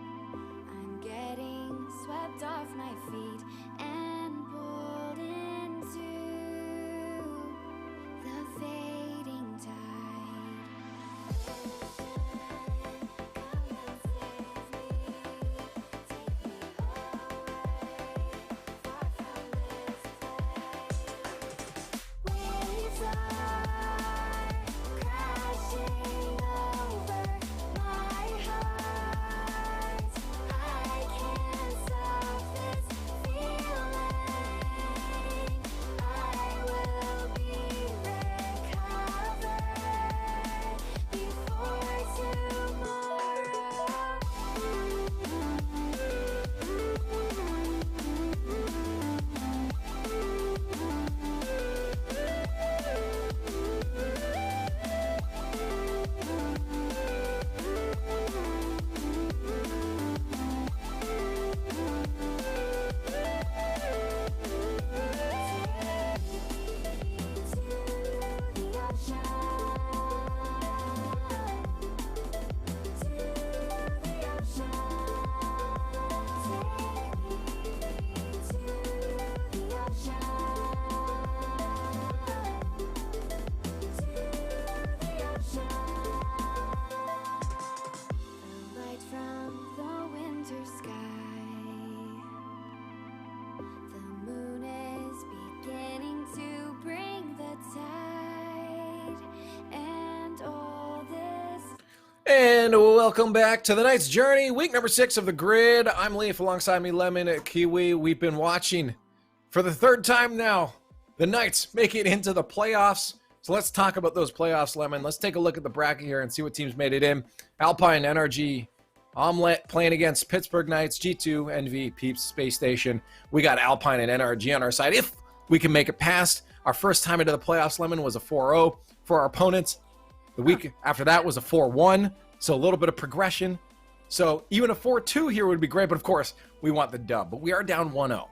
Speaker 3: I'm getting swept off my feet and pulled into the fading tide. Come and save me, take me away, far from this place. Waves are crashing over my heart. I can't stop this feeling. I will be recovered before the light from the winter sky. The moon is beginning to bring the tide, and all this.
Speaker 1: And welcome back to the Knights Journey, week number 6 of the grid. I'm Leaf, alongside me Lemon at Kiwi. We've been watching for the 3rd time now the Knights make it into the playoffs. So let's talk about those playoffs, Lemon. Let's take a look at the bracket here and see what teams made it in. Alpine, NRG, Omelette playing against Pittsburgh Knights, G2, NV, Peeps, Space Station. We got Alpine and NRG on our side if we can make it past. Our first time into the playoffs, Lemon, was a 4-0 for our opponents. The week after that was a 4-1, so a little bit of progression. So even a 4-2 here would be great, but of course, we want the dub. But we are down 1-0.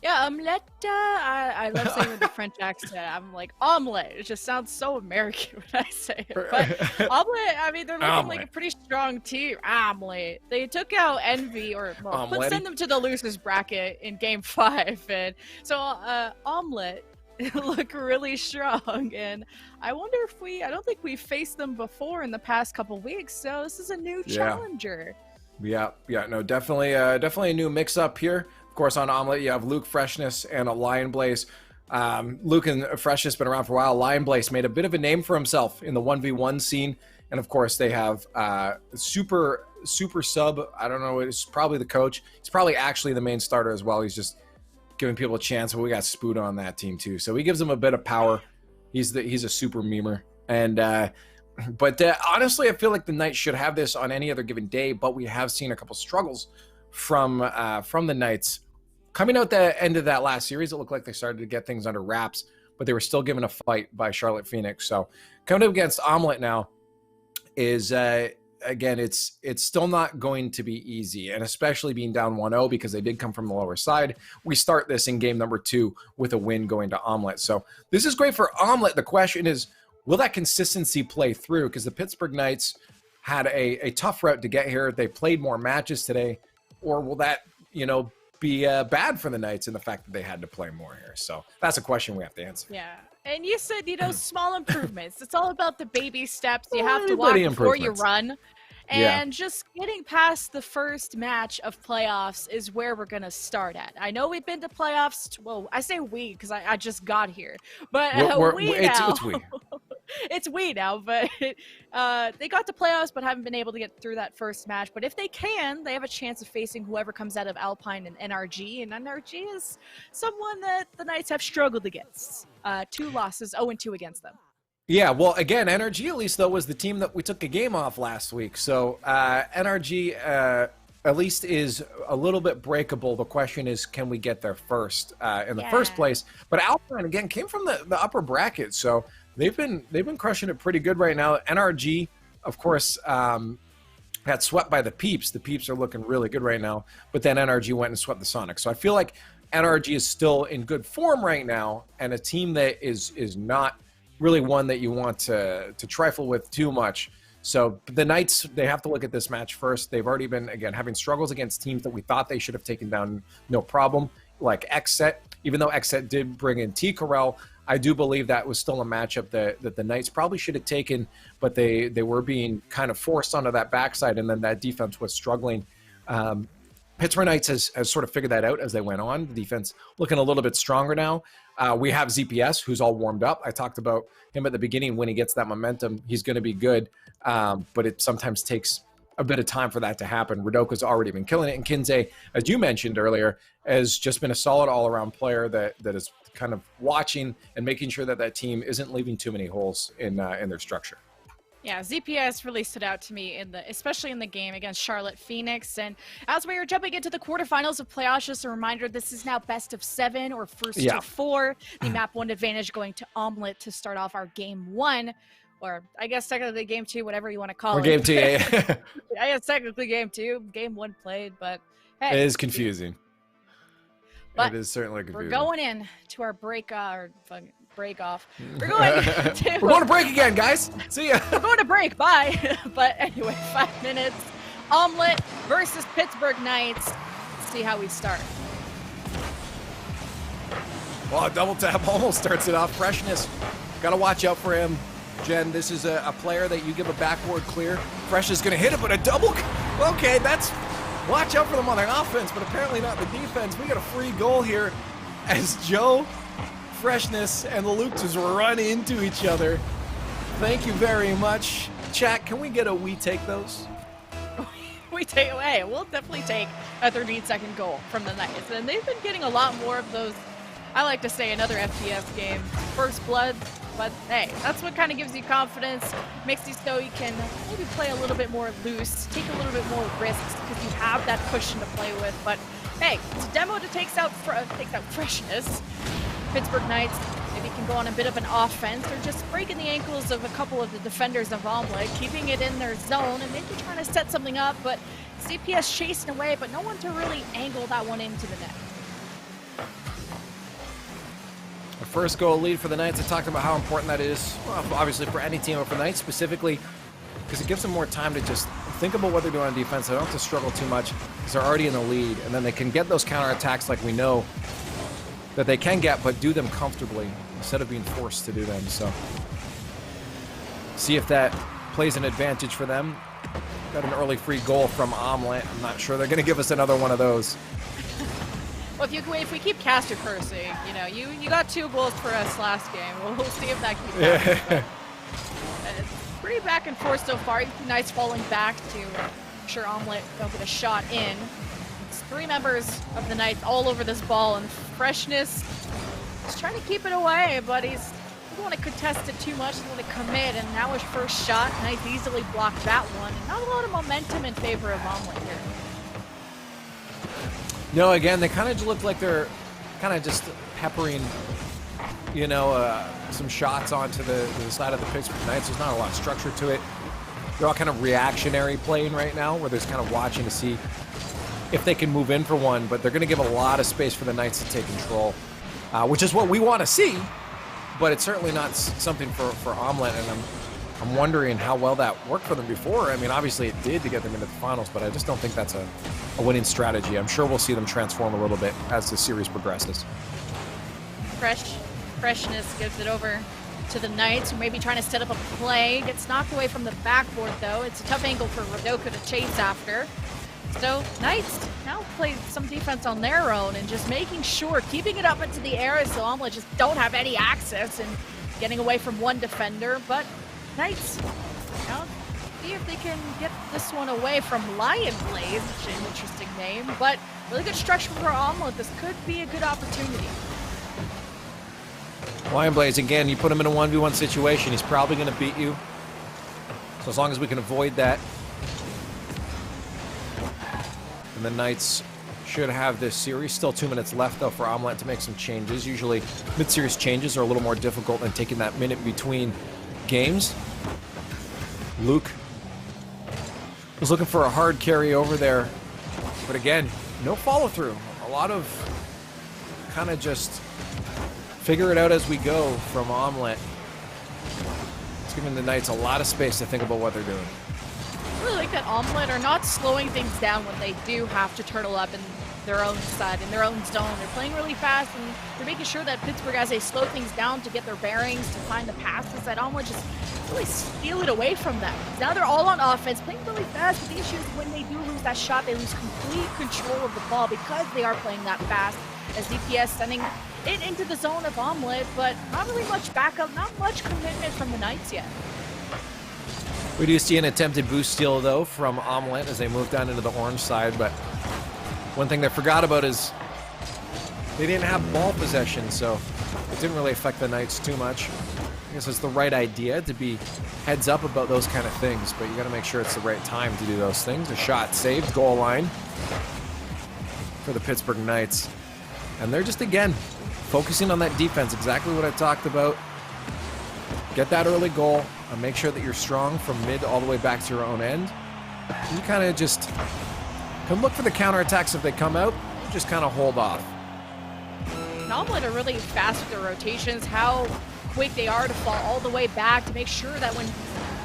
Speaker 2: Yeah, omelette. I love saying with the French accent. I'm like, omelette. It just sounds so American when I say it. But omelette, I mean, they're looking like a pretty strong team. Omelette. They took out Envy, or well, send them to the losers bracket in game 5. And so, omelette look really strong. And I wonder if I don't think we've faced them before in the past couple weeks. So this is a new challenger.
Speaker 1: Yeah, no, definitely a new mix-up here. Of course, on Omelette, you have Luke Freshness and a Lion Blaze. Luke and Freshness been around for a while. Lion Blaze made a bit of a name for himself in the 1v1 scene. And of course, they have super sub. I don't know. It's probably the coach. He's probably actually the main starter as well. He's just giving people a chance. But we got Spoot on that team too, so he gives them a bit of power. He's a super memer. And but honestly, I feel like the Knights should have this on any other given day. But we have seen a couple struggles from the Knights coming out the end of that last series. It looked like they started to get things under wraps, but they were still given a fight by Charlotte Phoenix. So coming up against Omelette now is again, it's still not going to be easy, and especially being down 1-0 because they did come from the lower side. We start this in game number 2 with a win going to Omelette. So this is great for Omelette. The question is, will that consistency play through? Because the Pittsburgh Knights had a tough route to get here. They played more matches today. Or will that, be bad for the Knights in the fact that they had to play more here? So that's a question we have to answer.
Speaker 2: Yeah. And you said, small improvements. It's all about the baby steps. You have to walk before you run. And just getting past the first match of playoffs is where we're going to start at. I know we've been to playoffs. Well, I say we because I just got here. But
Speaker 1: it's we.
Speaker 2: It's we now, but they got to playoffs but haven't been able to get through that first match. But if they can, they have a chance of facing whoever comes out of Alpine and NRG. And NRG is someone that the Knights have struggled against. 2 losses, 0-2 against them.
Speaker 1: Yeah, well, again, NRG at least, though, was the team that we took a game off last week. So NRG at least is a little bit breakable. The question is, can we get there first in the first place? But Alpine, again, came from the upper bracket. So they've been crushing it pretty good right now. NRG, of course, got swept by the Peeps. The Peeps are looking really good right now. But then NRG went and swept the Sonics. So I feel like NRG is still in good form right now, and a team that is not really one that you want to trifle with too much. So the Knights, they have to look at this match first. They've already been, again, having struggles against teams that we thought they should have taken down no problem, like XSET. Even though XSET did bring in T. Corral, I do believe that was still a matchup that the Knights probably should have taken, but they were being kind of forced onto that backside, and then that defense was struggling. Pittsburgh Knights has sort of figured that out as they went on. The defense looking a little bit stronger now. We have ZPS, who's all warmed up. I talked about him at the beginning. When he gets that momentum, he's going to be good, but it sometimes takes a bit of time for that to happen. Rudoka's already been killing it, and Kinsey, as you mentioned earlier, has just been a solid all-around player that is kind of watching and making sure that that team isn't leaving too many holes in their structure.
Speaker 2: Yeah, ZPS really stood out to me especially in the game against Charlotte PHEONIX. And as we are jumping into the quarterfinals of playoffs, just a reminder, this is now best of 7 or first to 4. The map 1 advantage going to OMELETTE to start off our game 1, or I guess technically game 2, whatever you want to call it.
Speaker 1: Or game 2, yeah.
Speaker 2: I guess technically game 2, game 1 played, but hey.
Speaker 1: It is confusing.
Speaker 2: But
Speaker 1: it is certainly confusing.
Speaker 2: We're going in to our break off. We're going
Speaker 1: we're going to break again, guys. See ya.
Speaker 2: We're going to break. Bye. But anyway, 5 minutes. OMELETTE versus Pittsburgh Knights. Let's see how we start.
Speaker 1: Well, a double tap almost starts it off. Freshness. Got to watch out for him. Jen, this is a player that you give a backboard clear. Fresh is going to hit it, but a double. Okay, that's... Watch out for them on the offense, but apparently not the defense. We got a free goal here as Joe, Freshness, and the Luke just run into each other. Thank you very much. Chat, can we get a we take those?
Speaker 2: We take away. We'll definitely take a 13-second goal from the Knights. And they've been getting a lot more of those, I like to say, another FPS game. First blood. But hey, that's what kind of gives you confidence, makes you so you can maybe play a little bit more loose, take a little bit more risks because you have that cushion to play with. But hey, it's a demo that takes out freshness. Pittsburgh Knights maybe can go on a bit of an offense. They're just breaking the ankles of a couple of the defenders of OMELETTE, keeping it in their zone and maybe trying to set something up. But CPS chasing away, but no one to really angle that one into the net.
Speaker 1: A first goal lead for the Knights. I talked about how important that is, well, obviously for any team, but for the Knights specifically, because it gives them more time to just think about what they're doing on defense. They don't have to struggle too much because they're already in the lead, and then they can get those counterattacks like we know that they can get, but do them comfortably instead of being forced to do them. So see if that plays an advantage for them. Got an early free goal from OMELETTE. I'm not sure they're going to give us another one of those.
Speaker 2: Well, if we keep caster cursing, you know, you got 2 goals for us last game. We'll see if that keeps happening. It's pretty back and forth so far. Knights falling back to make sure OMELETTE don't get a shot in. It's 3 members of the Knights all over this ball, and Freshness is trying to keep it away, but he doesn't want to contest it too much, doesn't want to commit, and now his first shot. Knights easily blocked that one, and not a lot of momentum in favor of OMELETTE here.
Speaker 1: No, again, they kind of just look like they're kind of just peppering, you know, some shots onto the side of the Pittsburgh Knights. There's not a lot of structure to it. They're all kind of reactionary playing right now, where they're kind of watching to see if they can move in for one, but they're going to give a lot of space for the Knights to take control, which is what we want to see, but it's certainly not something for OMELETTE, and I'm wondering how well that worked for them before. I mean, obviously it did to get them into the finals, but I just don't think that's a winning strategy. I'm sure we'll see them transform a little bit as the series progresses.
Speaker 2: Freshness gives it over to the Knights, who may be trying to set up a play. Gets knocked away from the backboard, though. It's a tough angle for Rudoka to chase after. So Knights now play some defense on their own and just making sure, keeping it up into the air so OMELETTE just don't have any access and getting away from one defender. But Knights, you know, see if they can get this one away from Lion Blaze, which is an interesting name, but really good structure for OMELETTE. This could be a good opportunity.
Speaker 1: Lion Blaze, again, you put him in a 1v1 situation, he's probably going to beat you. So as long as we can avoid that. And the Knights should have this series. Still 2 minutes left, though, for OMELETTE to make some changes. Usually, mid-series changes are a little more difficult than taking that minute between games. Luke was looking for a hard carry over there. But again, no follow-through. A lot of kind of just figure it out as we go from OMELETTE. It's giving the Knights a lot of space to think about what they're doing.
Speaker 2: I really like that Omelette are not slowing things down when they do have to turtle up in their own side, in their own zone. They're playing really fast, and they're making sure that Pittsburgh, as they slow things down to get their bearings, to find the passes, that Omelette just really steal it away from them. Now they're all on offense, playing really fast, but the issue is when they do lose that shot, they lose complete control of the ball because they are playing that fast, as DPS sending it into the zone of Omelette, but not really much backup, not much commitment from the Knights yet.
Speaker 1: We do see an attempted boost steal, though, from Omelette as they move down into the orange side, but one thing they forgot about is they didn't have ball possession, so it didn't really affect the Knights too much. I guess it's the right idea to be heads up about those kind of things, but you got to make sure it's the right time to do those things. A shot saved, goal line for the Pittsburgh Knights. And they're just, again, focusing on that defense, exactly what I talked about. Get that early goal and make sure that you're strong from mid all the way back to your own end. You kind of just can look for the counterattacks if they come out, just kind of hold off.
Speaker 2: Omelette are really fast with their rotations, how quick they are to fall all the way back to make sure that when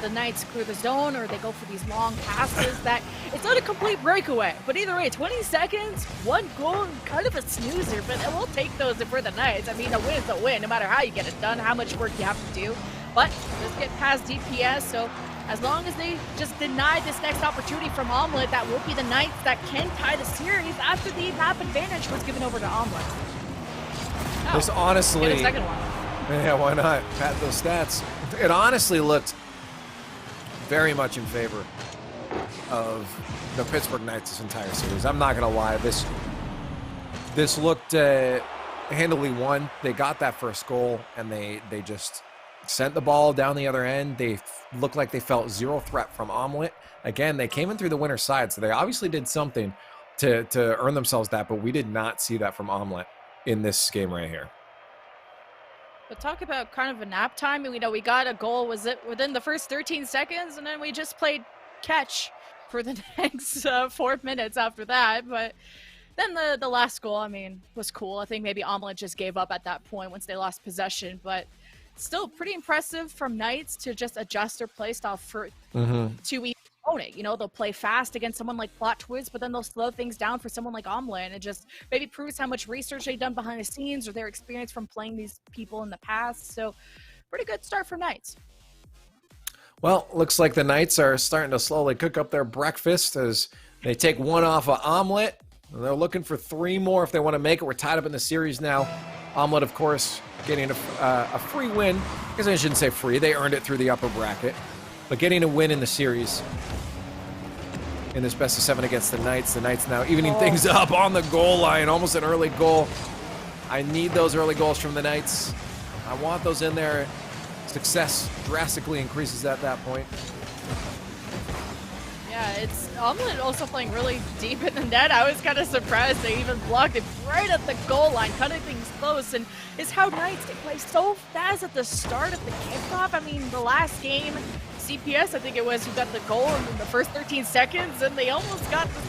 Speaker 2: the Knights clear the zone or they go for these long passes, that it's not a complete breakaway. But either way, 20 seconds, one goal, kind of a snoozer, but we'll take those if we're the Knights. I mean, a win is a win, no matter how you get it done, how much work you have to do. But just get past DPS, so as long as they just deny this next opportunity from Omelette, that will be the Knights that can tie the series after the map advantage was given over to Omelette. Oh,
Speaker 1: This honestly,
Speaker 2: get a second one.
Speaker 1: yeah, why not? Pat those stats. It honestly looked very much in favor of the Pittsburgh Knights this entire series. I'm not gonna lie. This looked handily won. They got that first goal, and they just sent the ball down the other end. They looked like they felt zero threat from Omelette. Again, they came in through the winner's side, so they obviously did something to earn themselves that, but we did not see that from Omelette in this game right here.
Speaker 2: But talk about kind of a nap time. We know we got a goal, was it within the first 13 seconds, and then we just played catch for the next 4 minutes after that. But then the last goal, I mean, was cool. I think maybe Omelette just gave up at that point once they lost possession, but still pretty impressive from Knights to just adjust their play style for to own it. You know, they'll play fast against someone like Plot Twist, but then they'll slow things down for someone like Omelette, and it just maybe proves how much research they've done behind the scenes or their experience from playing these people in the past. So pretty good start for Knights.
Speaker 1: Well, looks like the Knights are starting to slowly cook up their breakfast as they take one off of Omelette. And they're looking for 3 more if they want to make it. We're tied up in the series now. Omelette, of course, getting a free win. I guess I shouldn't say free. They earned it through the upper bracket. But getting a win in the series in this best of 7 against the Knights. The Knights now evening things up on the goal line. Almost an early goal. I need those early goals from the Knights. I want those in there. Success drastically increases at that point.
Speaker 2: Yeah, it's Omelette also playing really deep in the net. I was kind of surprised they even blocked it right at the goal line, cutting things close. And it's how Knights can play so fast at the start of the kickoff. I mean, the last game, CPS, I think it was, who got the goal in the first 13 seconds, and they almost got the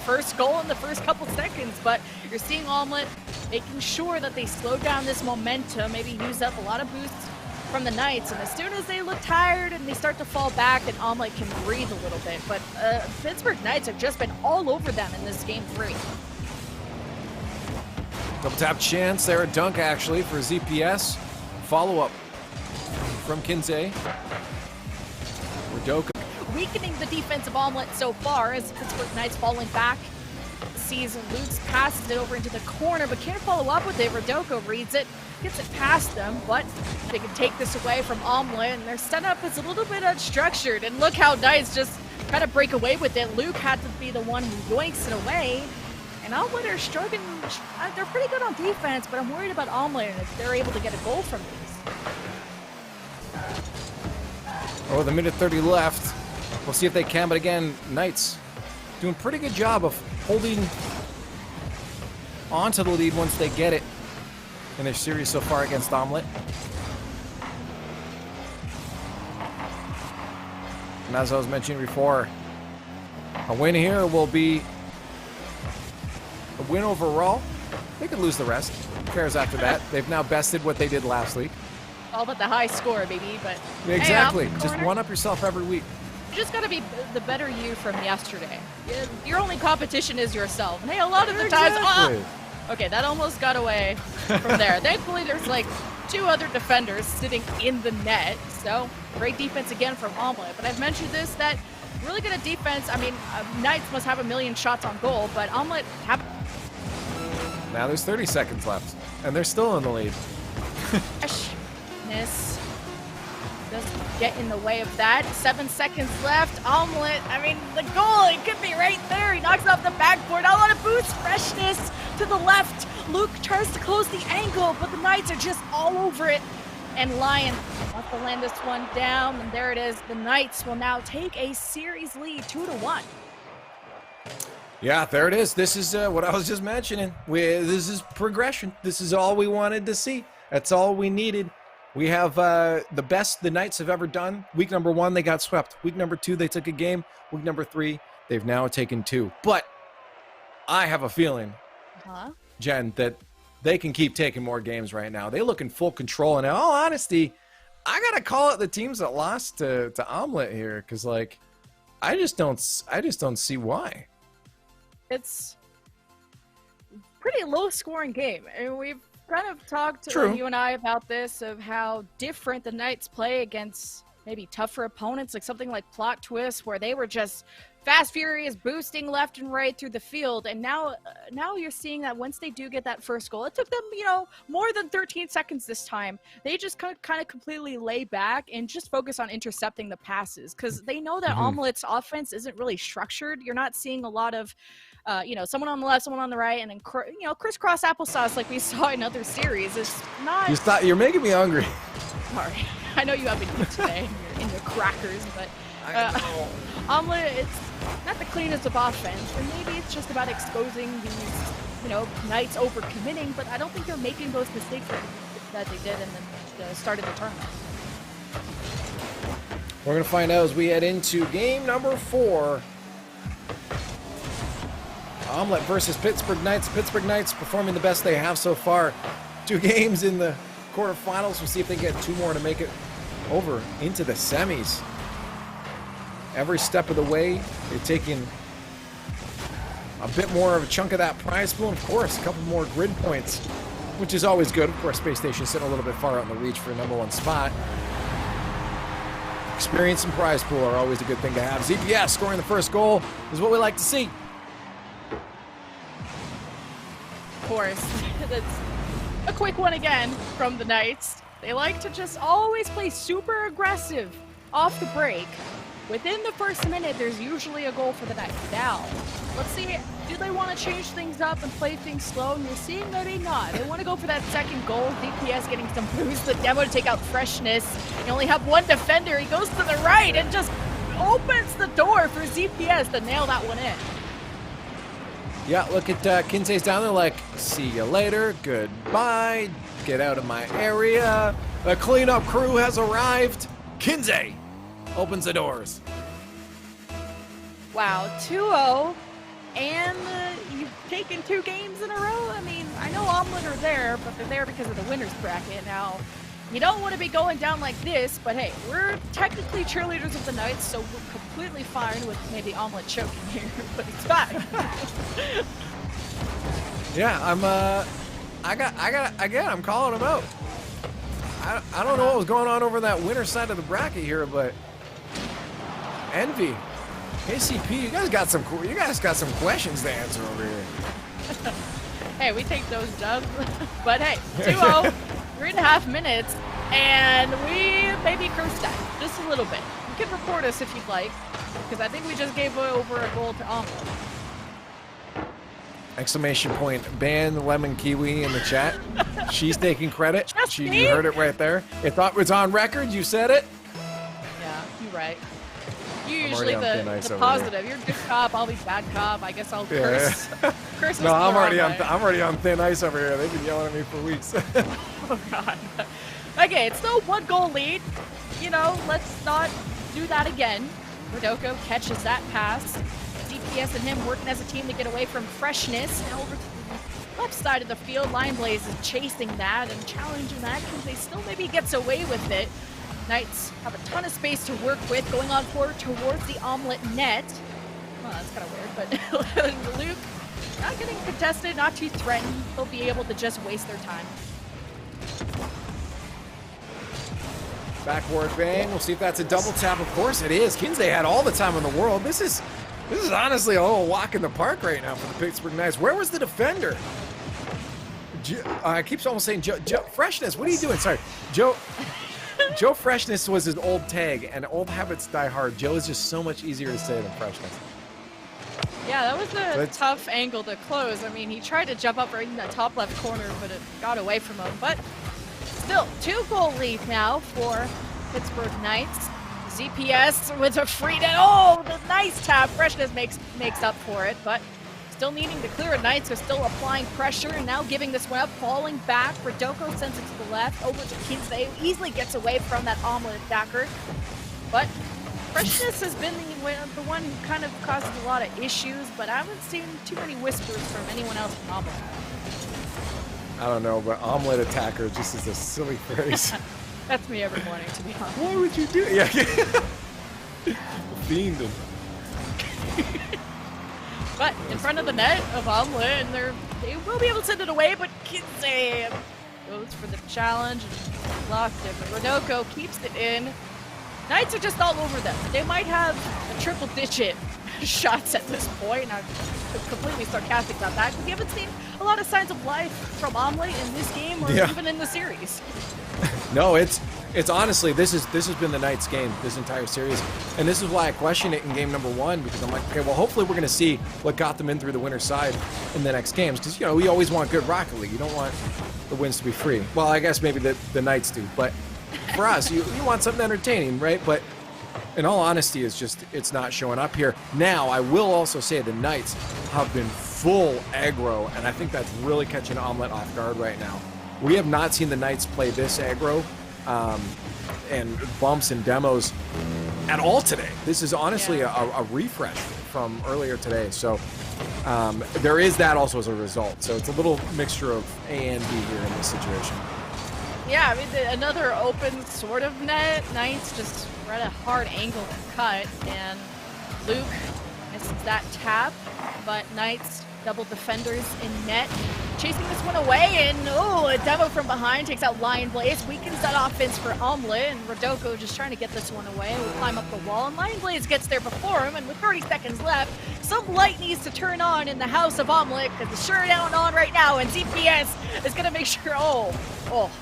Speaker 2: first goal in the first couple seconds. But you're seeing Omelette making sure that they slow down this momentum, maybe use up a lot of boosts from the Knights, and as soon as they look tired and they start to fall back, then Omelette can breathe a little bit. But Pittsburgh Knights have just been all over them in this game 3.
Speaker 1: Double tap chance there, a dunk actually for ZPS. Follow up from Kinsey. Redoka.
Speaker 2: Weakening the defense of Omelette so far as Pittsburgh Knights falling back. Sees Luke's passes it over into the corner, but can't follow up with it. Redoka reads it, gets it past them, but they can take this away from Omelette, and their setup is a little bit unstructured. And look how Knights just kind of break away with it. Luke had to be the one who yoinks it away, and Omelette are struggling. They're pretty good on defense, but I'm worried about Omelette and if they're able to get a goal from these.
Speaker 1: Oh, the minute 30 left. We'll see if they can, but again, Knights doing a pretty good job of holding on to the lead once they get it in their series so far against Omelette. And as I was mentioning before, a win here will be a win overall. They could lose the rest. Who cares after that? They've now bested what they did last week.
Speaker 2: All about the high score, baby. But
Speaker 1: Exactly.
Speaker 2: hey,
Speaker 1: Just
Speaker 2: corner.
Speaker 1: one up yourself every week.
Speaker 2: You just gotta be the better you from yesterday. Your only competition is yourself. And hey, a lot of the times, okay, that almost got away from there. Thankfully, there's like 2 other defenders sitting in the net. So great defense again from Omelette. But I've mentioned this, that really good at defense. I mean, Knights must have 1,000,000 shots on goal, but Omelette have.
Speaker 1: Now there's 30 seconds left, and they're still in the lead.
Speaker 2: Freshness doesn't get in the way of that. 7 seconds left. Omelette, I mean, the goal, it could be right there. He knocks it off the backboard. A lot of boost. Freshness to the left. Luke tries to close the angle, but the Knights are just all over it. And Lion wants to land this one down, and there it is. The Knights will now take a series lead, 2-1.
Speaker 1: Yeah, there it is. This is what I was just mentioning. This is progression. This is all we wanted to see. That's all we needed. We have the best the Knights have ever done. Week number 1, they got swept. Week number 2, they took a game. Week number 3, they've now taken 2. But I have a feeling, Jen, that they can keep taking more games right now. They look in full control. And in all honesty, I got to call it the teams that lost to Omelette here, because, like, I just don't see why.
Speaker 2: It's pretty low-scoring game, and we've kind of talked, you and I, about this, of how different the Knights play against maybe tougher opponents, like something like Plot Twist, where they were just fast, furious, boosting left and right through the field. And now you're seeing that once they do get that first goal, it took them, more than 13 seconds this time. They just kind of completely lay back and just focus on intercepting the passes, because they know that Omelette's offense isn't really structured. You're not seeing a lot of someone on the left, someone on the right, and then crisscross applesauce like we saw in other series. Is not.
Speaker 1: You're making me hungry.
Speaker 2: Sorry, I know you haven't eaten today. You're in your crackers, but Omelette, it's not the cleanest of offense, and maybe it's just about exposing these, Knights overcommitting. But I don't think they're making those mistakes that they did in the start of the tournament.
Speaker 1: We're gonna find out as we head into game number 4. Omelette versus Pittsburgh Knights. Pittsburgh Knights performing the best they have so far. 2 games in the quarterfinals. We'll see if they get 2 more to make it over into the semis. Every step of the way, they're taking a bit more of a chunk of that prize pool. And of course, a couple more grid points, which is always good. Of course, Space Station's sitting a little bit far out in the reach for a #1 spot. Experience and prize pool are always a good thing to have. ZPS scoring the first goal is what we like to see.
Speaker 2: Of course, that's a quick one again from the Knights. They like to just always play super aggressive off the break. Within the first minute, there's usually a goal for the Knights. Now, let's see, do they want to change things up and play things slow? And you're seeing maybe not. They want to go for that second goal. DPS getting some boost. The demo to take out Freshness. You only have 1 defender. He goes to the right and just opens the door for ZPS to nail that one in.
Speaker 1: Yeah, look at Kinsey's down there like, see you later, goodbye, get out of my area. The cleanup crew has arrived. Kinsey opens the doors.
Speaker 2: Wow, 2-0, and you've taken 2 games in a row. I mean, I know Omelette are there, but they're there because of the winner's bracket. Now, you don't want to be going down like this, but hey, we're technically cheerleaders of the Knights, so we're completely fine with maybe Omelette choking here, but it's fine.
Speaker 1: Yeah, I'm calling him out. I don't know what was going on over that winner side of the bracket here, but Envy, KCP, you guys got some questions to answer over here.
Speaker 2: Hey, we take those dubs, but hey, 2-0, 3.5 minutes, and we maybe cursed that just a little bit. You can report us if you'd like, because I think we just gave over a goal to Omelette.
Speaker 1: Exclamation point, ban Lemon Kiwi in the chat. She's taking credit. You heard it right there. It was on record. You said it.
Speaker 2: Yeah, you're right. You're usually the positive. You're good cop. I'll be bad cop. I guess I'll curse. Curse.
Speaker 1: No, I'm already on thin ice over here. They've been yelling at me for weeks.
Speaker 2: Oh God. Okay, it's still 1 goal lead. Let's not do that again. Rodoko catches that pass. DPS and him working as a team to get away from Freshness. Now over to the left side of the field. Lion Blaze is chasing that and challenging that because they still maybe gets away with it. Knights have a ton of space to work with, going on forward towards the omelet net. Well, that's kind of weird, but Luke not getting contested, not too threatened. They'll be able to just waste their time.
Speaker 1: Backward bang. We'll see if that's a double tap. Of course it is. Kinsey had all the time in the world. This is honestly a whole walk in the park right now for the Pittsburgh Knights. Where was the defender? I keep almost saying Joe Freshness. What are you doing? Sorry, Joe Freshness was his old tag, and old habits die hard. Joe is just so much easier to say than Freshness.
Speaker 2: Yeah, that was a tough angle to close. I mean, he tried to jump up right in that top left corner, but it got away from him. But still, 2-goal lead now for Pittsburgh Knights. ZPS with a free net. Oh, the nice tap. Freshness makes up for it, but still needing to clear it. Knights are still applying pressure and now giving this one up, falling back. Rodoko sends it to the left, over to Kinsey, who easily gets away from that omelet attacker. But Freshness has been the one who kind of causes a lot of issues, but I haven't seen too many whispers from anyone else in omelet.
Speaker 1: I don't know, but omelet attacker just is a silly phrase.
Speaker 2: That's me every morning, to be honest.
Speaker 1: Why would you do it? Yeah. Fiend.
Speaker 2: But in front of the net of omelet, and they will be able to send it away, but Kinsey goes for the challenge and blocked it. But Rodoko keeps it in. Knights are just all over them. They might have a triple-digit shots at this point, and I'm completely sarcastic about that, because we haven't seen a lot of signs of life from omelet in this game or even in the series.
Speaker 1: No, it's honestly, this has been the Knights game this entire series, and this is why I question it in game number 1, because I'm like, okay, well, hopefully we're going to see what got them in through the winner's side in the next games, because, you know, we always want good Rocket League. You don't want the wins to be free. Well, I guess maybe the Knights do, but for us, you want something entertaining, right? But in all honesty, it's not showing up here. Now, I will also say the Knights have been full aggro, and I think that's really catching omelet off guard right now. We have not seen the Knights play this aggro and bumps and demos at all today. This is honestly a refresh from earlier today. So there is that also as a result. So it's a little mixture of A and B here in this situation.
Speaker 2: Yeah, I mean, another open sort of net. Knights just at a hard angle to cut, and Luke misses that tap, but Knights double defenders in net, chasing this one away, and a demo from behind takes out Lion Blaze, weakens that offense for omelet, and Rodoko just trying to get this one away. Will climb up the wall, and Lion Blaze gets there before him, and with 30 seconds left, some light needs to turn on in the house of omelet, because it's sure down on right now, and ZPS is gonna make sure.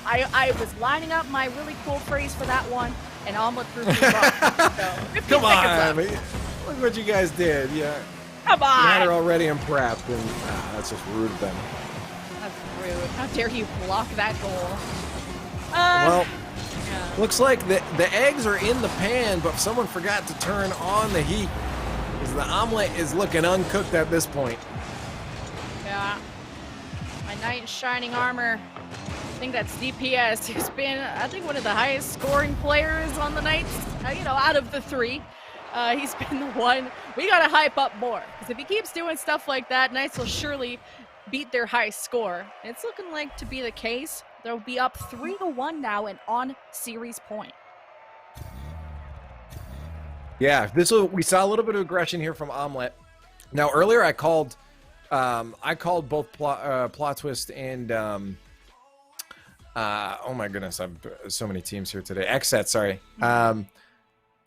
Speaker 2: I was lining up my really cool phrase for that one, and omelet proved me wrong. So,
Speaker 1: Come on, look what you guys did. Yeah.
Speaker 2: Come on!
Speaker 1: You had her already in prep, and that's just rude of them.
Speaker 2: That's rude. How dare you block that goal?
Speaker 1: Well, looks like the eggs are in the pan, but someone forgot to turn on the heat, because the omelet is looking uncooked at this point.
Speaker 2: Yeah. My knight in shining armor. I think that's DPS. He's been, I think, one of the highest scoring players on the Knights, out of the 3. He's been the one we gotta hype up more, because if he keeps doing stuff like that, Knights will surely beat their high score. It's looking like to be the case. They'll be up 3-1 now and on series point.
Speaker 1: Yeah, we saw a little bit of aggression here from omelet. Now earlier I called both Plot Twist and oh my goodness, I've so many teams here today. XSET, sorry.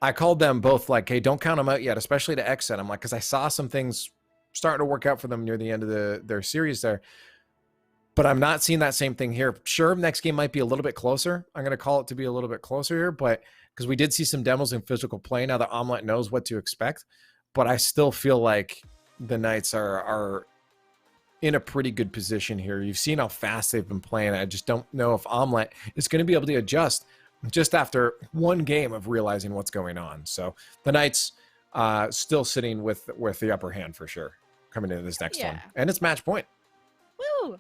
Speaker 1: I called them both like, hey, don't count them out yet, especially to XSET. I'm like, because I saw some things starting to work out for them near the end of their series there. But I'm not seeing that same thing here. Sure, next game might be a little bit closer. I'm going to call it to be a little bit closer here, but because we did see some demos in physical play, now that omelet knows what to expect. But I still feel like the Knights are in a pretty good position here. You've seen how fast they've been playing. I just don't know if omelet is going to be able to adjust just after one game of realizing what's going on. So the Knights still sitting with the upper hand for sure coming into this next one. And it's match point.
Speaker 2: Woo!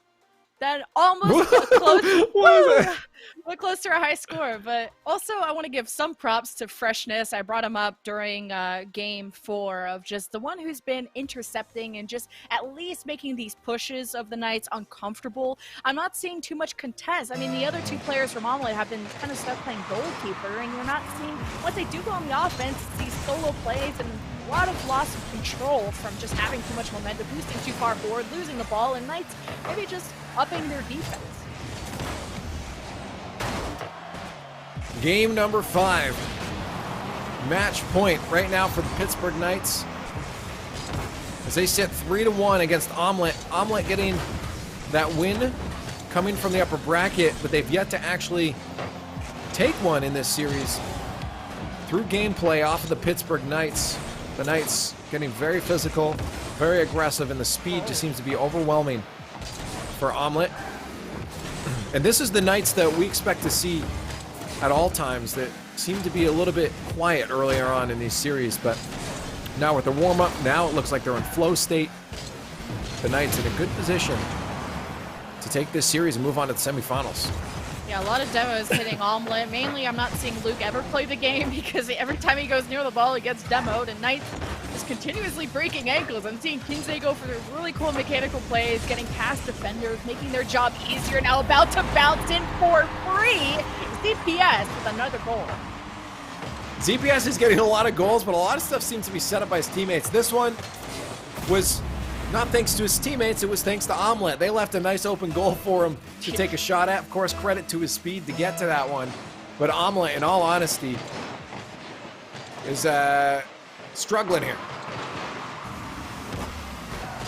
Speaker 2: That almost got close.
Speaker 1: What?
Speaker 2: Went close to a high score, but also I want to give some props to Freshness. I brought him up during game 4 of just the one who's been intercepting and just at least making these pushes of the Knights uncomfortable. I'm not seeing too much contest. I mean, the other 2 players from Omelette have been kind of stuck playing goalkeeper, and you're not seeing what they do go on the offense. It's these solo plays and a lot of loss of control from just having too much momentum, boosting too far forward, losing the ball, and Knights maybe just upping their defense.
Speaker 1: Game number 5. Match point right now for the Pittsburgh Knights as they sit 3-1 against Omelette. Omelette getting that win coming from the upper bracket, but they've yet to actually take one in this series through gameplay off of the Pittsburgh Knights. The Knights getting very physical, very aggressive, and the speed just seems to be overwhelming for Omelette. And this is the Knights that we expect to see at all times, that seem to be a little bit quiet earlier on in these series, but now with the warm-up, now it looks like they're in flow state. The Knights in a good position to take this series and move on to the semifinals.
Speaker 2: Yeah, a lot of demos hitting Omelette. Mainly, I'm not seeing Luke ever play the game because every time he goes near the ball, he gets demoed, and Knights is continuously breaking ankles. I'm seeing Kinsey go for really cool mechanical plays, getting past defenders, making their job easier. Now about to bounce in for free. ZPS with another goal.
Speaker 1: ZPS is getting a lot of goals, but a lot of stuff seems to be set up by his teammates. This one was not thanks to his teammates, it was thanks to Omelette. They left a nice open goal for him to take a shot at. Of course, credit to his speed to get to that one. But Omelette, in all honesty, is struggling here.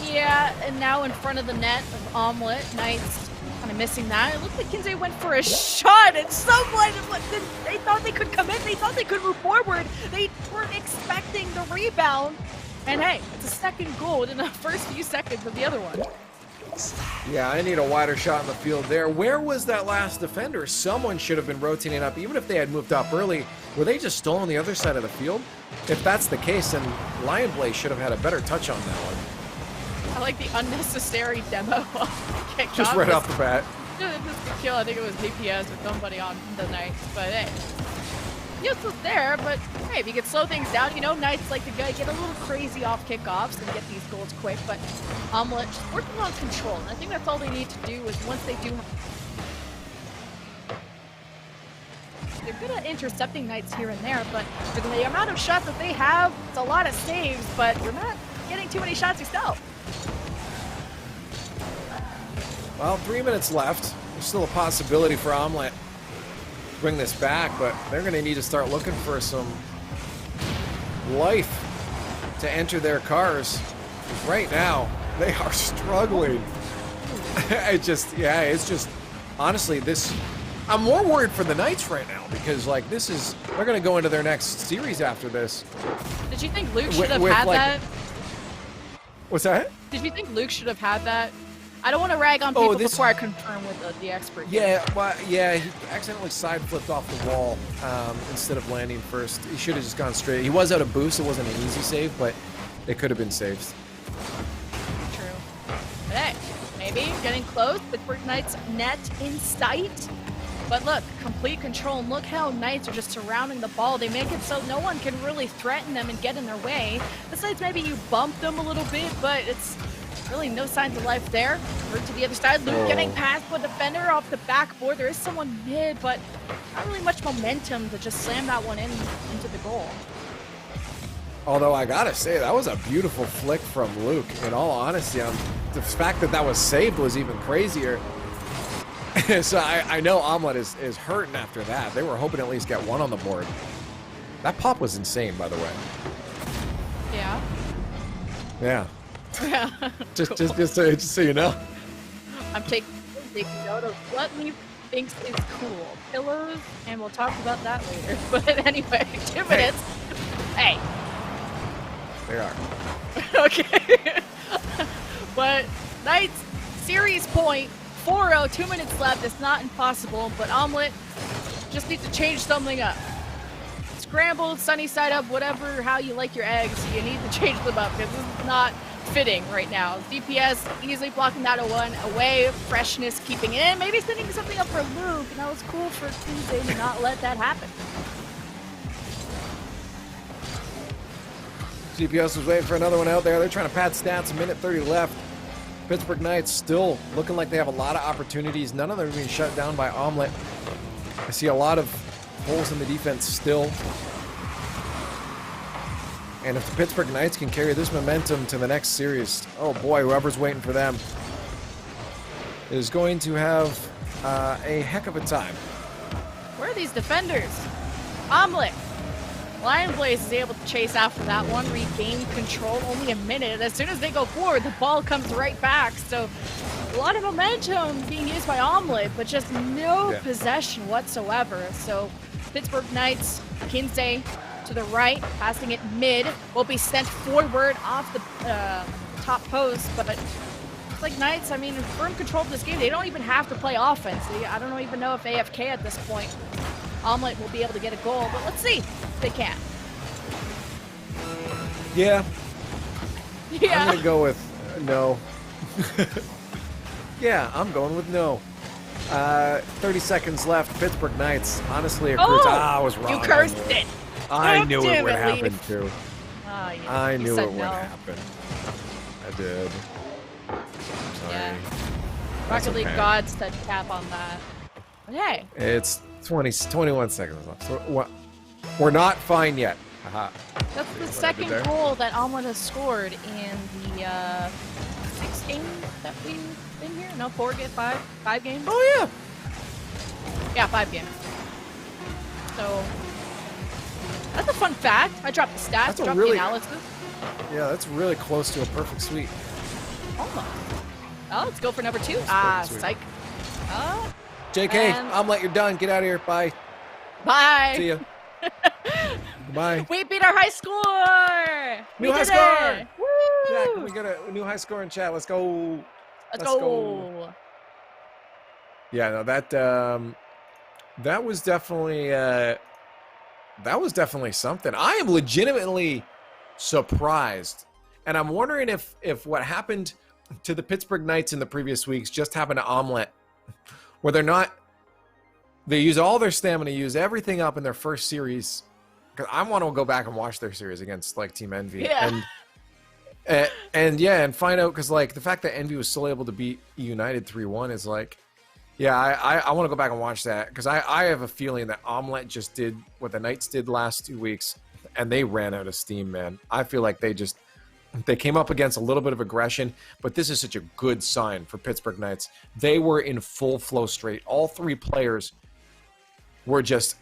Speaker 2: Yeah, and now in front of the net of Omelette, Knights kind of missing that. It looked like Kinsey went for a shot, and someone, they thought they could come in, they thought they could move forward. They weren't expecting the rebound. And hey, it's a second goal in the first few seconds of the other one.
Speaker 1: Yeah, I need a wider shot in the field there. Where was that last defender? Someone should have been rotating up, even if they had moved up early. Were they just still on the other side of the field? If that's the case, then Lion Blaze should have had a better touch on that one.
Speaker 2: I like the unnecessary demo kick
Speaker 1: Just right off the bat.
Speaker 2: Just kill, I think it was DPS or somebody on the Knights, but hey. Yes was there, but hey, if you could slow things down, you know, Knights like to get a little crazy off kickoffs and get these goals quick, but Omelette just working on control, and I think that's all they need to do is once they do they're good at intercepting Knights here and there, but for the amount of shots that they have, it's a lot of saves, but you're not getting too many shots yourself.
Speaker 1: Well, 3 minutes left. There's still a possibility for Omelette to bring this back, but they're going to need to start looking for some life to enter their cars. Right now, they are struggling. It's just, honestly, I'm more worried for the Knights right now because, like, they're going to go into their next series after this.
Speaker 2: Did you think Luke should have had that?
Speaker 1: What's that?
Speaker 2: Did you think Luke should have had that? I don't want to rag on people before I confirm with the expert.
Speaker 1: Yeah, well, yeah, he accidentally side flipped off the wall instead of landing first. He should have just gone straight. He was out of boost. It wasn't an easy save, but it could have been saved.
Speaker 2: True. But hey, maybe getting close. Pittsburgh Knights net in sight. But look, complete control, and look how Knights are just surrounding the ball. They make it so no one can really threaten them and get in their way. Besides, maybe you bump them a little bit, but it's really no signs of life there. Over to the other side, Luke getting past the defender off the backboard. There is someone mid, but not really much momentum to just slam that one into the goal.
Speaker 1: Although I gotta say, that was a beautiful flick from Luke. In all honesty, the fact that was saved was even crazier. So I know Omelette is hurting after that. They were hoping to at least get one on the board. That pop was insane, by the way.
Speaker 2: Yeah.
Speaker 1: Yeah.
Speaker 2: Yeah.
Speaker 1: just so you know.
Speaker 2: I'm taking note of what Liefx thinks is cool. Pillows, and we'll talk about that later. But anyway, 2 minutes. Hey.
Speaker 1: They are.
Speaker 2: Okay. But Knights, series point. 4-0, 2 minutes left. It's not impossible, but Omelette just needs to change something up. Scrambled, sunny side up, whatever, how you like your eggs, you need to change them up because this is not fitting right now. DPS easily blocking that one away. Freshness keeping it in. Maybe setting something up for Luke. And that was cool for Tuesday to not let that happen.
Speaker 1: CPS was waiting for another one out there. They're trying to pad stats. A minute 30 left. Pittsburgh Knights still looking like they have a lot of opportunities. None of them are being shut down by Omelette. I see a lot of holes in the defense still. And if the Pittsburgh Knights can carry this momentum to the next series, oh boy, whoever's waiting for them is going to have a heck of a time.
Speaker 2: Where are these defenders? Omelette. Lion Blaze is able to chase after that one, regain control, only a minute. As soon as they go forward, the ball comes right back. So a lot of momentum being used by Omelette, but just no possession whatsoever. So Pittsburgh Knights, Kinsey to the right, passing it mid, will be sent forward off the top post, but it's like Knights, I mean, firm control of this game. They don't even have to play offense. I don't even know if AFK at this point. Omelette will be able to get a goal, but let's see if they can.
Speaker 1: Yeah.
Speaker 2: Yeah.
Speaker 1: I'm going to go with no. Yeah, I'm going with no. 30 seconds left. Pittsburgh Knights. Honestly, a curse. I was wrong.
Speaker 2: You cursed it.
Speaker 1: I knew it would
Speaker 2: Leaf.
Speaker 1: happen too.
Speaker 2: Oh, yeah.
Speaker 1: I
Speaker 2: You
Speaker 1: knew
Speaker 2: said
Speaker 1: it would
Speaker 2: no.
Speaker 1: happen. I did. Sorry.
Speaker 2: Yeah.
Speaker 1: That's
Speaker 2: Rocket League
Speaker 1: okay.
Speaker 2: gods said cap on that. But hey.
Speaker 1: It's 21 seconds left. So we're not fine yet. Aha.
Speaker 2: That's the
Speaker 1: what I did
Speaker 2: second
Speaker 1: there?
Speaker 2: goal that Omelette has scored in the 6 games that we've been here. No, 5 games.
Speaker 1: Oh yeah.
Speaker 2: Yeah, 5 games. So that's a fun fact. I dropped the stats,
Speaker 1: That's a
Speaker 2: dropped
Speaker 1: really-
Speaker 2: the analysis.
Speaker 1: Yeah, that's really close to a perfect sweep.
Speaker 2: Almost. Oh, let's go for number 2.
Speaker 1: perfect sweep.
Speaker 2: Psych.
Speaker 1: JK,
Speaker 2: And-
Speaker 1: Omelette, you're done. Get out of here. Bye.
Speaker 2: Bye.
Speaker 1: See ya. Bye.
Speaker 2: We beat our high score.
Speaker 1: New
Speaker 2: We
Speaker 1: high
Speaker 2: did
Speaker 1: score!
Speaker 2: it.
Speaker 1: Yeah,
Speaker 2: Woo!
Speaker 1: can we get a new high score in chat? Let's go.
Speaker 2: Let's
Speaker 1: Let's
Speaker 2: go.
Speaker 1: Yeah, no, that was definitely something. I am legitimately surprised, and I'm wondering if what happened to the Pittsburgh Knights in the previous weeks just happened to Omelette, where they use all their stamina, use everything up in their first series. Because I want to go back and watch their series against like Team Envy.
Speaker 2: Yeah.
Speaker 1: And find out, because like the fact that Envy was still able to beat United 3-1 is like, yeah, I want to go back and watch that, because I have a feeling that Omelette just did what the Knights did last 2 weeks, and they ran out of steam, man. I feel like they came up against a little bit of aggression, but this is such a good sign for Pittsburgh Knights. They were in full flow straight. All 3 players were just,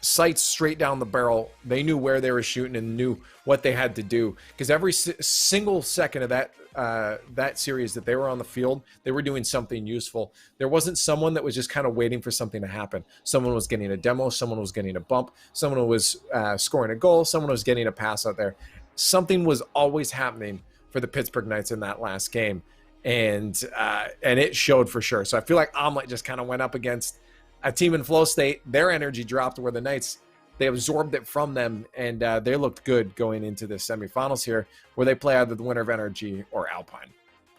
Speaker 1: sights straight down the barrel. They knew where they were shooting and knew what they had to do, because every single second of that series that they were on the field, they were doing something useful. There wasn't someone that was just kind of waiting for something to happen. Someone was getting a demo, someone was getting a bump, someone was scoring a goal, someone was getting a pass out there. Something was always happening for the Pittsburgh Knights in that last game, and it showed for sure. So I feel like Omelette just kind of went up against a team in flow state. Their energy dropped, where the Knights, they absorbed it from them, and they looked good going into the semifinals here, where they play either the winner of Energy or Alpine.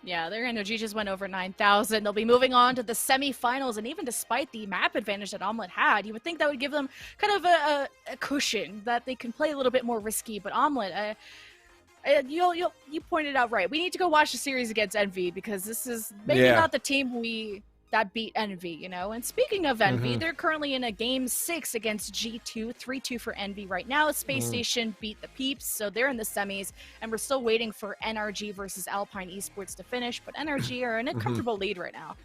Speaker 2: Yeah, their energy just went over 9,000. They'll be moving on to the semifinals, and even despite the map advantage that Omelette had, you would think that would give them kind of a cushion that they can play a little bit more risky. But Omelette, you pointed out right. We need to go watch the series against Envy, because this is maybe not the team that beat Envy, And speaking of Envy, they're currently in a game 6 against G2, 3-2 for Envy right now. Space Station beat the Peeps, so they're in the semis, and we're still waiting for NRG versus Alpine Esports to finish, but NRG are in a comfortable lead right now.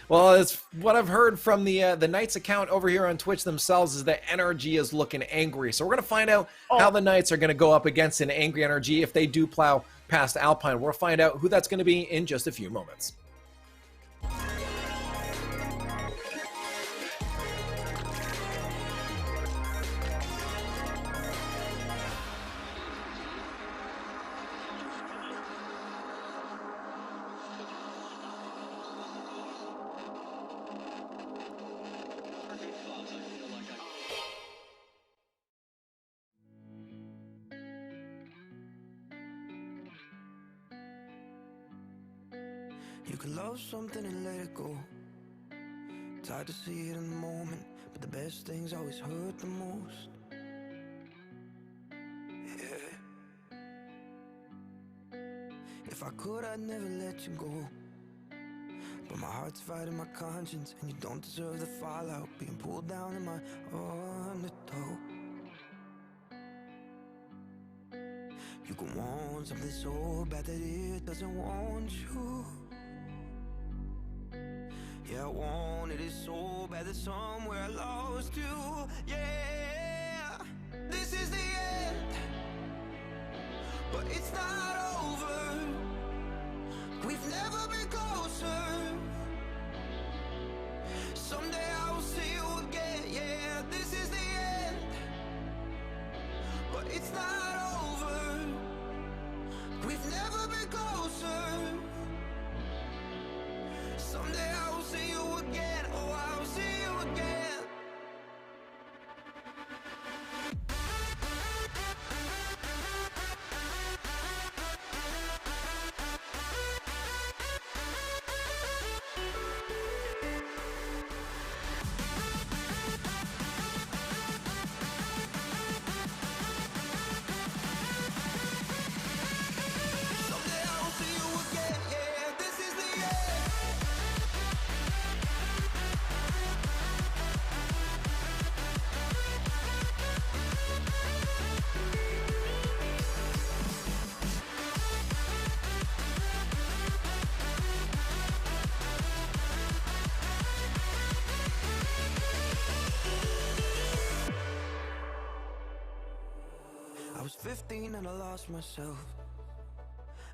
Speaker 1: Well, it's what I've heard from the Knights account over here on Twitch themselves, is that NRG is looking angry. So we're going to find out how the Knights are going to go up against an angry NRG if they do plow past Alpine. We'll find out who that's going to be in just a few moments.
Speaker 4: You can love something and let it go. It's hard to see it in the moment, but the best things always hurt the most. Yeah. If I could, I'd never let you go. But my heart's fighting my conscience, and you don't deserve the fallout, being pulled down in my undertow. You can want something so bad that it doesn't want you. Yeah, I wanted it so bad that somewhere I lost you. Yeah, this is the end, but it's not over. We've never been closer. Someday I will see you again. Yeah, this is the end, but it's not over. We've never been closer. Someday I will see you again. Oh, I will see you again. Someday I will see you again. Yeah, this is the end. I was 15 and I lost myself,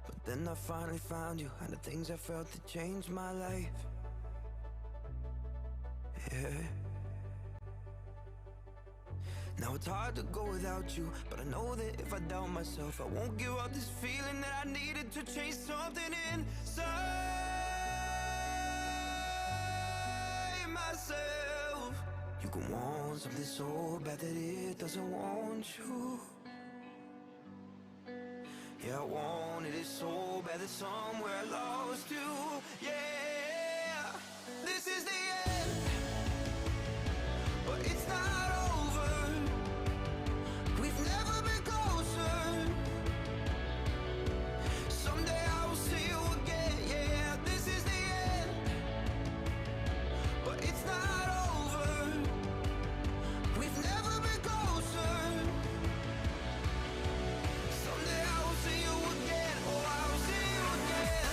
Speaker 4: but then I finally found you, and the things I felt that changed my life. Yeah. Now it's hard to go without you, but I know that if I doubt myself, I won't give up this feeling that I needed to change something inside myself. You can want something so bad that it doesn't want you. Yeah, I wanted it so bad that somewhere I lost you. Yeah, this is the end, but it's not over. We've never been closer. Someday I will see you again. Yeah, this is the end, but it's not over. We've never been closer. Someday I will see you again. Oh, I will see you again.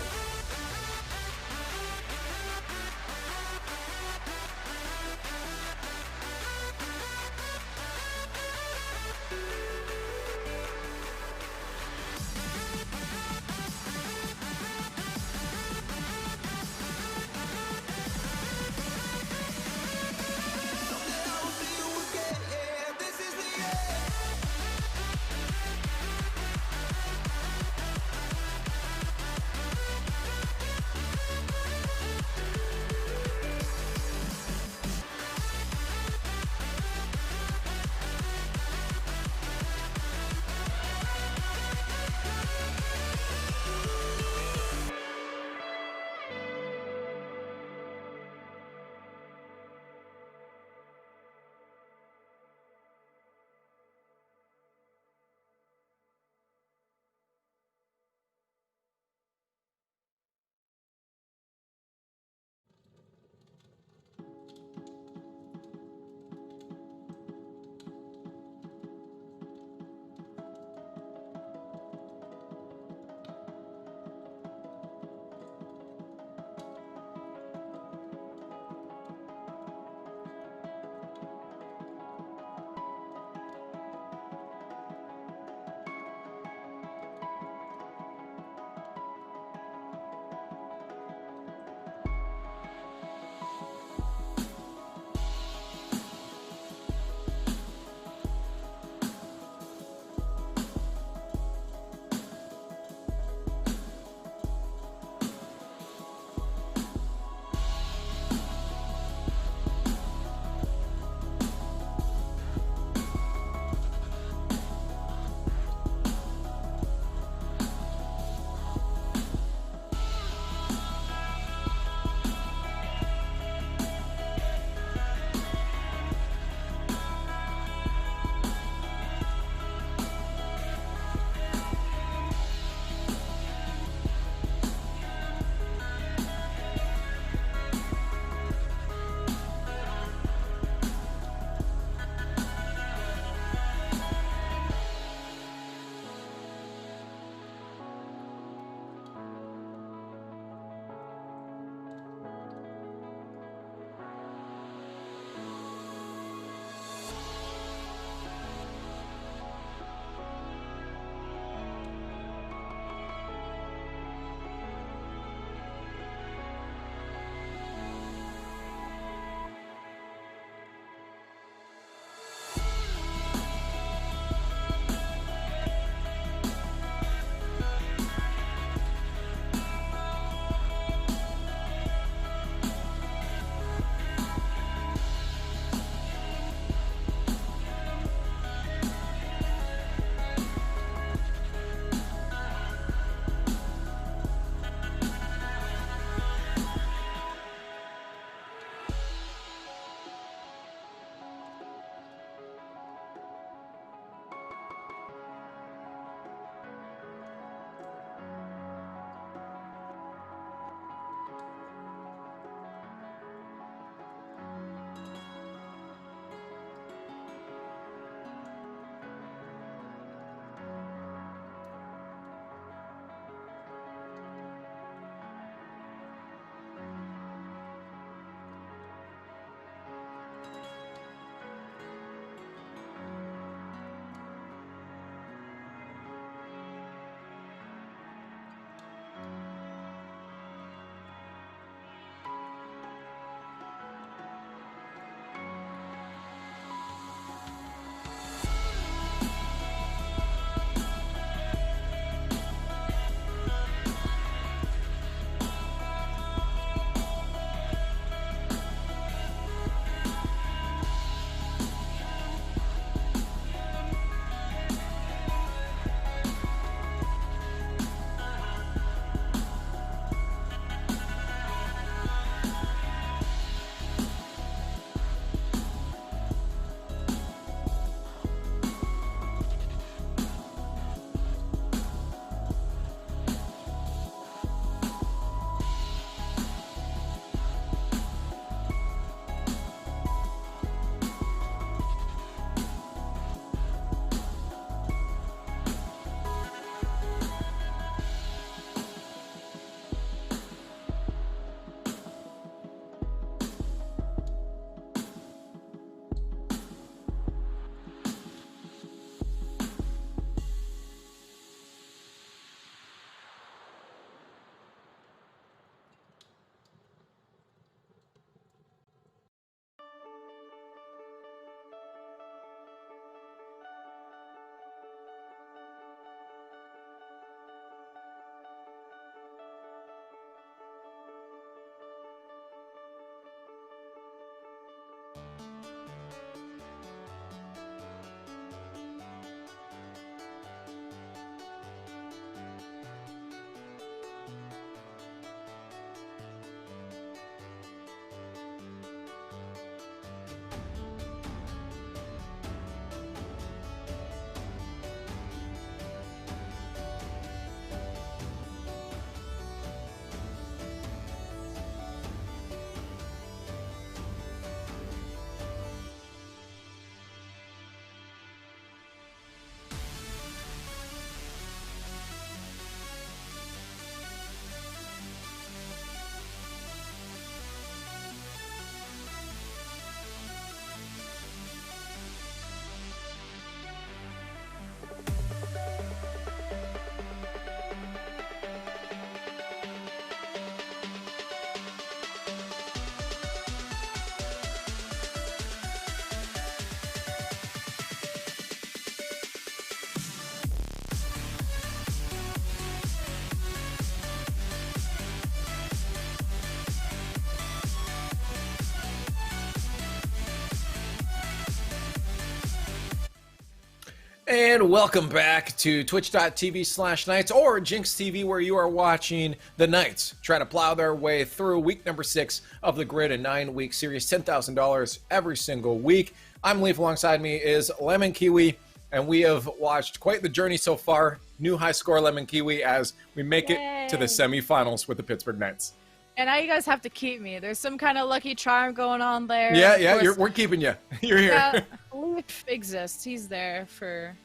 Speaker 1: And welcome back to twitch.tv/Knights or Jinx TV, where you are watching the Knights try to plow their way through week number 6 of the Grid, a 9-week series, $10,000 every single week. I'm Leaf, alongside me is Lemon Kiwi, and we have watched quite the journey so far. New high score Lemon Kiwi as we make it to the semifinals with the Pittsburgh Knights.
Speaker 2: And now you guys have to keep me. There's some kind of lucky charm going on there.
Speaker 1: Yeah, we're keeping you. You're here.
Speaker 2: Yeah, Liefx exists. He's there for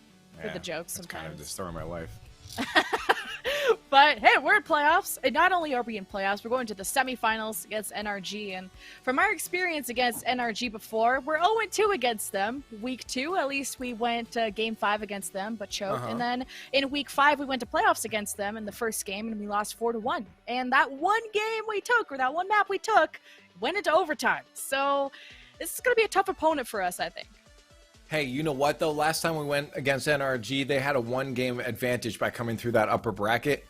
Speaker 2: the jokes sometimes.
Speaker 1: Kind of the story of my life.
Speaker 2: But hey, we're in playoffs, and not only are we in playoffs, we're going to the semifinals against NRG. And from our experience against NRG before, we're 0-2 against them. Week 2, at least we went Game 5 against them, but choked. And then in Week 5, we went to playoffs against them in the first game, and we lost 4-1. And that one game we took, or that one map we took, went into overtime. So this is going to be a tough opponent for us, I think.
Speaker 1: Hey, you know what, though? Last time we went against NRG, they had a 1-game advantage by coming through that upper bracket,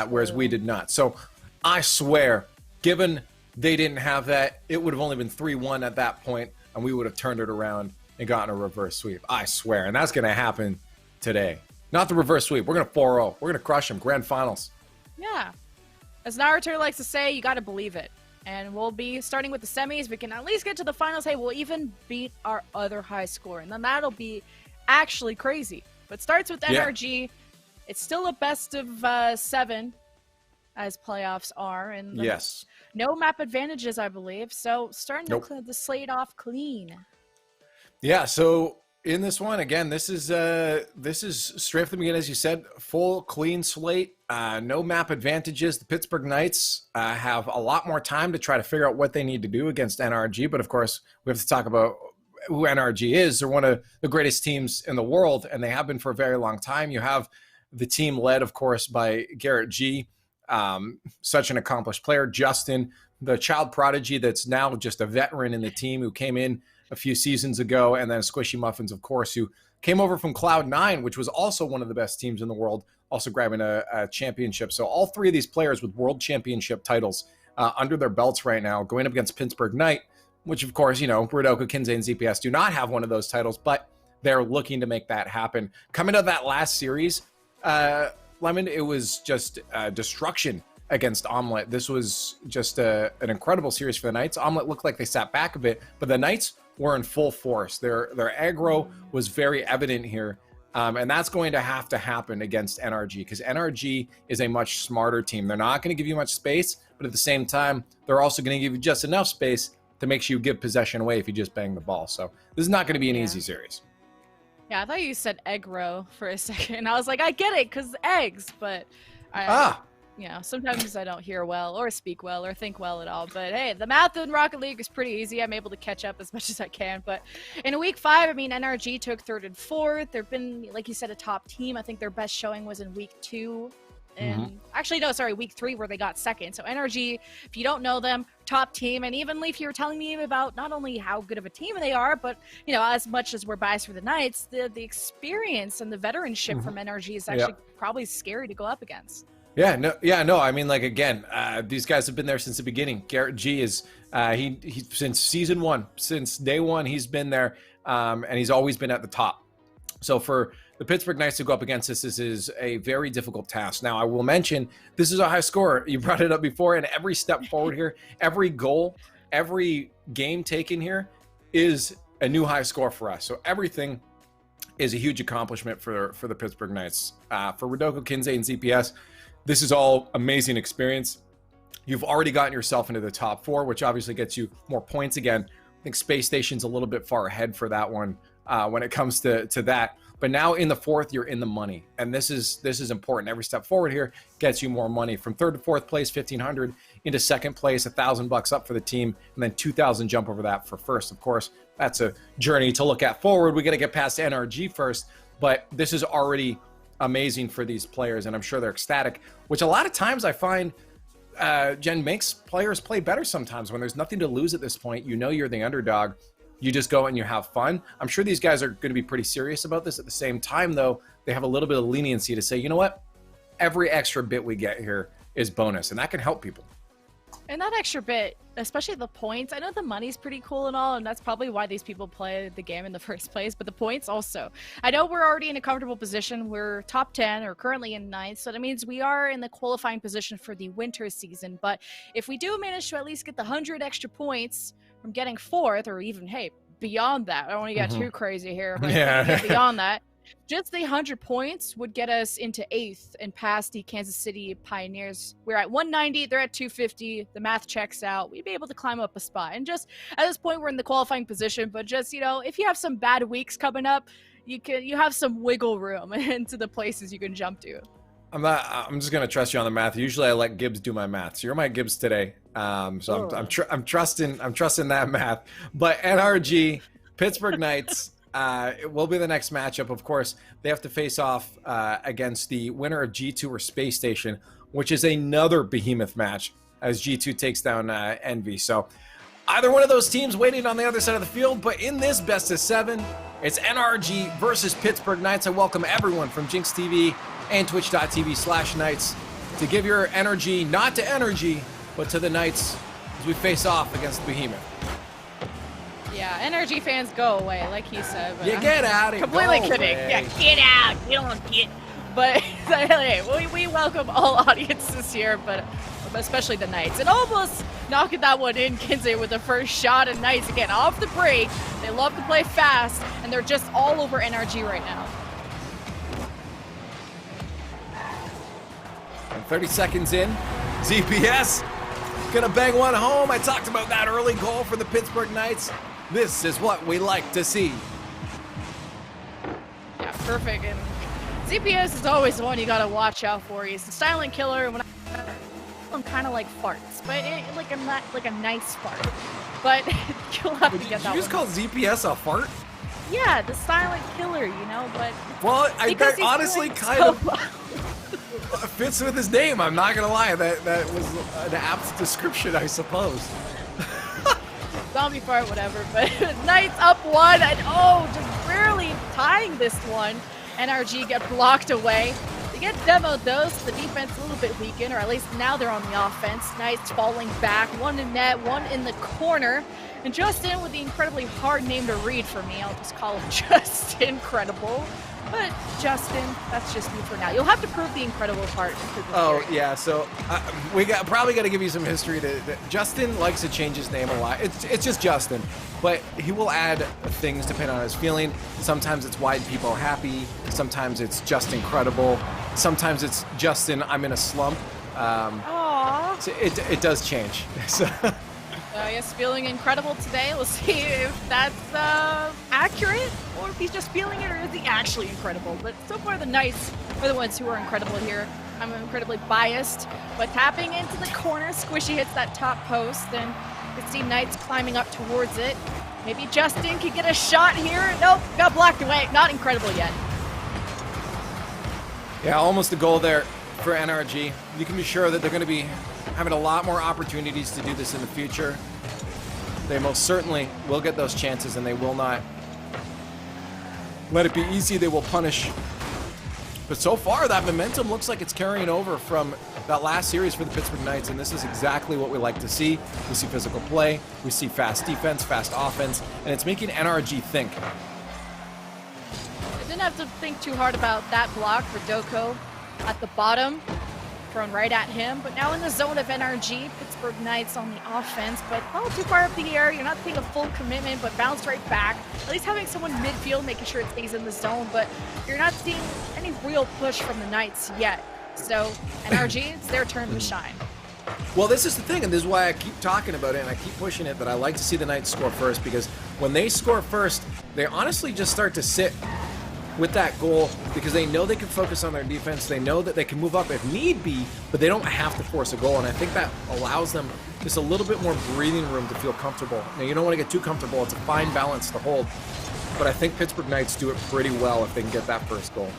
Speaker 1: whereas we did not. So I swear, given they didn't have that, it would have only been 3-1 at that point, and we would have turned it around and gotten a reverse sweep. I swear. And that's going to happen today. Not the reverse sweep. We're going to 4-0. We're going to crush them. Grand finals.
Speaker 2: Yeah. As Naruto likes to say, you got to believe it. And we'll be starting with the semis. We can at least get to the finals. Hey, we'll even beat our other high score. And then that'll be actually crazy. But starts with NRG. Yeah. It's still a best of 7, as playoffs are. And
Speaker 1: yes.
Speaker 2: No map advantages, I believe. So starting to clear the slate off clean.
Speaker 1: Yeah, so in this one, again, this is straight from the beginning, as you said, full clean slate. No map advantages. The Pittsburgh Knights have a lot more time to try to figure out what they need to do against NRG. But of course, we have to talk about who NRG is. They're one of the greatest teams in the world, and they have been for a very long time. You have the team led, of course, by Garrett G, such an accomplished player. Justin, the child prodigy that's now just a veteran in the team, who came in a few seasons ago, and then Squishy Muffins, of course, who came over from Cloud9, which was also one of the best teams in the world, also grabbing a championship. So all 3 of these players with world championship titles under their belts right now, going up against Pittsburgh Knight, which, of course, you know, Rudoka, Kinsey, and ZPS do not have one of those titles, but they're looking to make that happen. Coming to that last series, Lemon, it was just destruction against Omelette. This was just an incredible series for the Knights. Omelette looked like they sat back a bit, but the Knights were in full force. Their aggro was very evident here, and that's going to have to happen against NRG, because NRG is a much smarter team. They're not going to give you much space, but at the same time, they're also going to give you just enough space to make sure you give possession away if you just bang the ball. So this is not going to be an easy series.
Speaker 2: Yeah, I thought you said egg row for a second. I was like, I get it, because eggs, but you know, sometimes I don't hear well or speak well or think well at all. But hey, the math in Rocket League is pretty easy. I'm able to catch up as much as I can. But in Week 5, I mean, NRG took 3rd and 4th. They've been, like you said, a top team. I think their best showing was in Week 2. And actually, no, sorry, Week 3, where they got 2nd. So NRG, if you don't know them, top team. And even Leaf, you were telling me about not only how good of a team they are, but, you know, as much as we're biased for the Knights, the experience and the veteranship from NRG is actually probably scary to go up against. Yeah,
Speaker 1: no. I mean, like, again, these guys have been there since the beginning. Garrett G is he since season 1, since day 1, he's been there, and he's always been at the top. So for the Pittsburgh Knights to go up against this is a very difficult task. Now, I will mention this is a high score. You brought it up before, and every step forward here, every goal, every game taken here is a new high score for us. So everything is a huge accomplishment for the Pittsburgh Knights. For Rudoka, Kinsey, and ZPS, this is all amazing experience. You've already gotten yourself into the top 4, which obviously gets you more points again. I think Space Station's a little bit far ahead for that one when it comes to that. But now in the 4th, you're in the money. And this is important. Every step forward here gets you more money. From 3rd to 4th place, 1,500, into 2nd place, $1,000 up for the team, and then 2,000 jump over that for 1st. Of course, that's a journey to look at forward. We got to get past NRG first, but this is already amazing for these players, and I'm sure they're ecstatic, which a lot of times I find Jen makes players play better sometimes when there's nothing to lose at this point. You know you're the underdog. You just go and you have fun. I'm sure these guys are going to be pretty serious about this. At the same time, though, they have a little bit of leniency to say, you know what? Every extra bit we get here is bonus, and that can help people.
Speaker 2: And that extra bit, especially the points, I know the money's pretty cool and all, and that's probably why these people play the game in the first place, but the points also. I know we're already in a comfortable position. We're top 10 or currently in 9th, so that means we are in the qualifying position for the winter season. But if we do manage to at least get the 100 extra points from getting 4th, or even, hey, beyond that, I don't want to get too crazy here, but beyond that, just the 100 points would get us into 8th and past the Kansas City Pioneers. We're at 190, they're at 250. The math checks out. We'd be able to climb up a spot. And just at this point, we're in the qualifying position. But just, you know, if you have some bad weeks coming up, you have some wiggle room into the places you can jump to.
Speaker 1: I'm just gonna trust you on the math. Usually I let Gibbs do my math. So you're my Gibbs today. So I'm trusting that math. But NRG, Pittsburgh Knights. It will be the next matchup. Of course, they have to face off against the winner of G2 or Space Station, which is another behemoth match as G2 takes down Envy. So either one of those teams waiting on the other side of the field, but in this best of 7, it's NRG versus Pittsburgh Knights. I welcome everyone from Jinx TV and twitch.tv/Knights to give your energy, not to energy, but to the Knights as we face off against the behemoth.
Speaker 2: Yeah, NRG fans, go away, like he said. But
Speaker 1: you get out of here.
Speaker 2: Completely kidding. Yeah, get out. You don't get. But hey, we welcome all audiences here, but especially the Knights. And almost knocking that one in, Kinsey, with the first shot. And Knights again off the break. They love to play fast, and they're just all over NRG right now.
Speaker 1: And 30 seconds in, ZPS gonna bang one home. I talked about that early goal for the Pittsburgh Knights. This is what we like to see.
Speaker 2: Yeah, perfect. And ZPS is always the one you gotta watch out for. He's the silent killer. When I'm kind of like farts, but like a nice fart. But you'll have to get that.
Speaker 1: Did you just call ZPS a fart?
Speaker 2: Yeah, the silent killer, you know. But
Speaker 1: well, that honestly kind of fits with his name. I'm not gonna lie. That was an apt description, I suppose.
Speaker 2: Zombie fart, whatever, but Knights up 1, and just barely tying this one. NRG get blocked away. They get demoed though, so the defense a little bit weakened, or at least now they're on the offense. Knights falling back, 1 in net, 1 in the corner. And Justin with the incredibly hard name to read for me, I'll just call him just incredible. But Justin, that's just me for now. You'll have to prove the incredible part.
Speaker 1: Yeah, so we probably got to give you some history. Justin likes to change his name a lot. It's just Justin, but he will add things depending on his feeling. Sometimes it's why people are happy. Sometimes it's just incredible. Sometimes it's Justin, I'm in a slump. So it does change. So.
Speaker 2: Yes, feeling incredible today. We'll see if that's accurate, or if he's just feeling it, or is he actually incredible. But so far, the Knights are the ones who are incredible here. I'm incredibly biased, but tapping into the corner, Squishy hits that top post, and you can see Knights climbing up towards it. Maybe Justin could get a shot here. Nope, got blocked away. Not incredible yet.
Speaker 1: Yeah, almost a goal there for NRG. You can be sure that they're going to be having a lot more opportunities to do this in the future. They most certainly will get those chances, and they will not let it be easy. They will punish. But so far, that momentum looks like it's carrying over from that last series for the Pittsburgh Knights, and this is exactly what we like to see. We see physical play, we see fast defense, fast offense, and it's making NRG think.
Speaker 2: I didn't have to think too hard about that block for Doko at the bottom. Thrown right at him, but now in the zone of NRG, Pittsburgh Knights on the offense, but not too far up the air. You're not seeing a full commitment, but bounced right back. At least having someone midfield, making sure it stays in the zone, but you're not seeing any real push from the Knights yet. So NRG, it's their turn to shine.
Speaker 1: Well, this is the thing, and this is why I keep talking about it, and I keep pushing it, that I like to see the Knights score first, because when they score first, they honestly just start to sit with that goal, because they know they can focus on their defense. They know that they can move up if need be, but they don't have to force a goal, and I think that allows them just a little bit more breathing room to feel comfortable. Now, you don't want to get too comfortable. It's a fine balance to hold, but I think Pittsburgh Knights do it pretty well if they can get that first goal.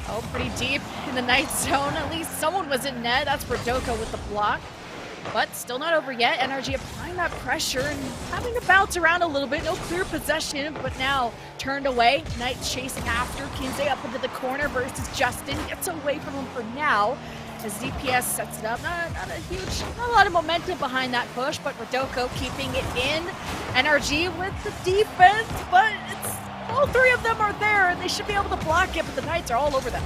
Speaker 2: Oh, pretty deep in the Knights zone. At least someone was in net. That's for Doko with the block. But still not over yet. NRG applying that pressure and having to bounce around a little bit. No clear possession, but now turned away. Knights chasing after. Kinsey up into the corner versus Justin. Gets away from him for now. as ZPS sets it up. Not a lot of momentum behind that push, but Rodoko keeping it in. NRG with the defense, but all three of them are there, and they should be able to block it, but the Knights are all over them.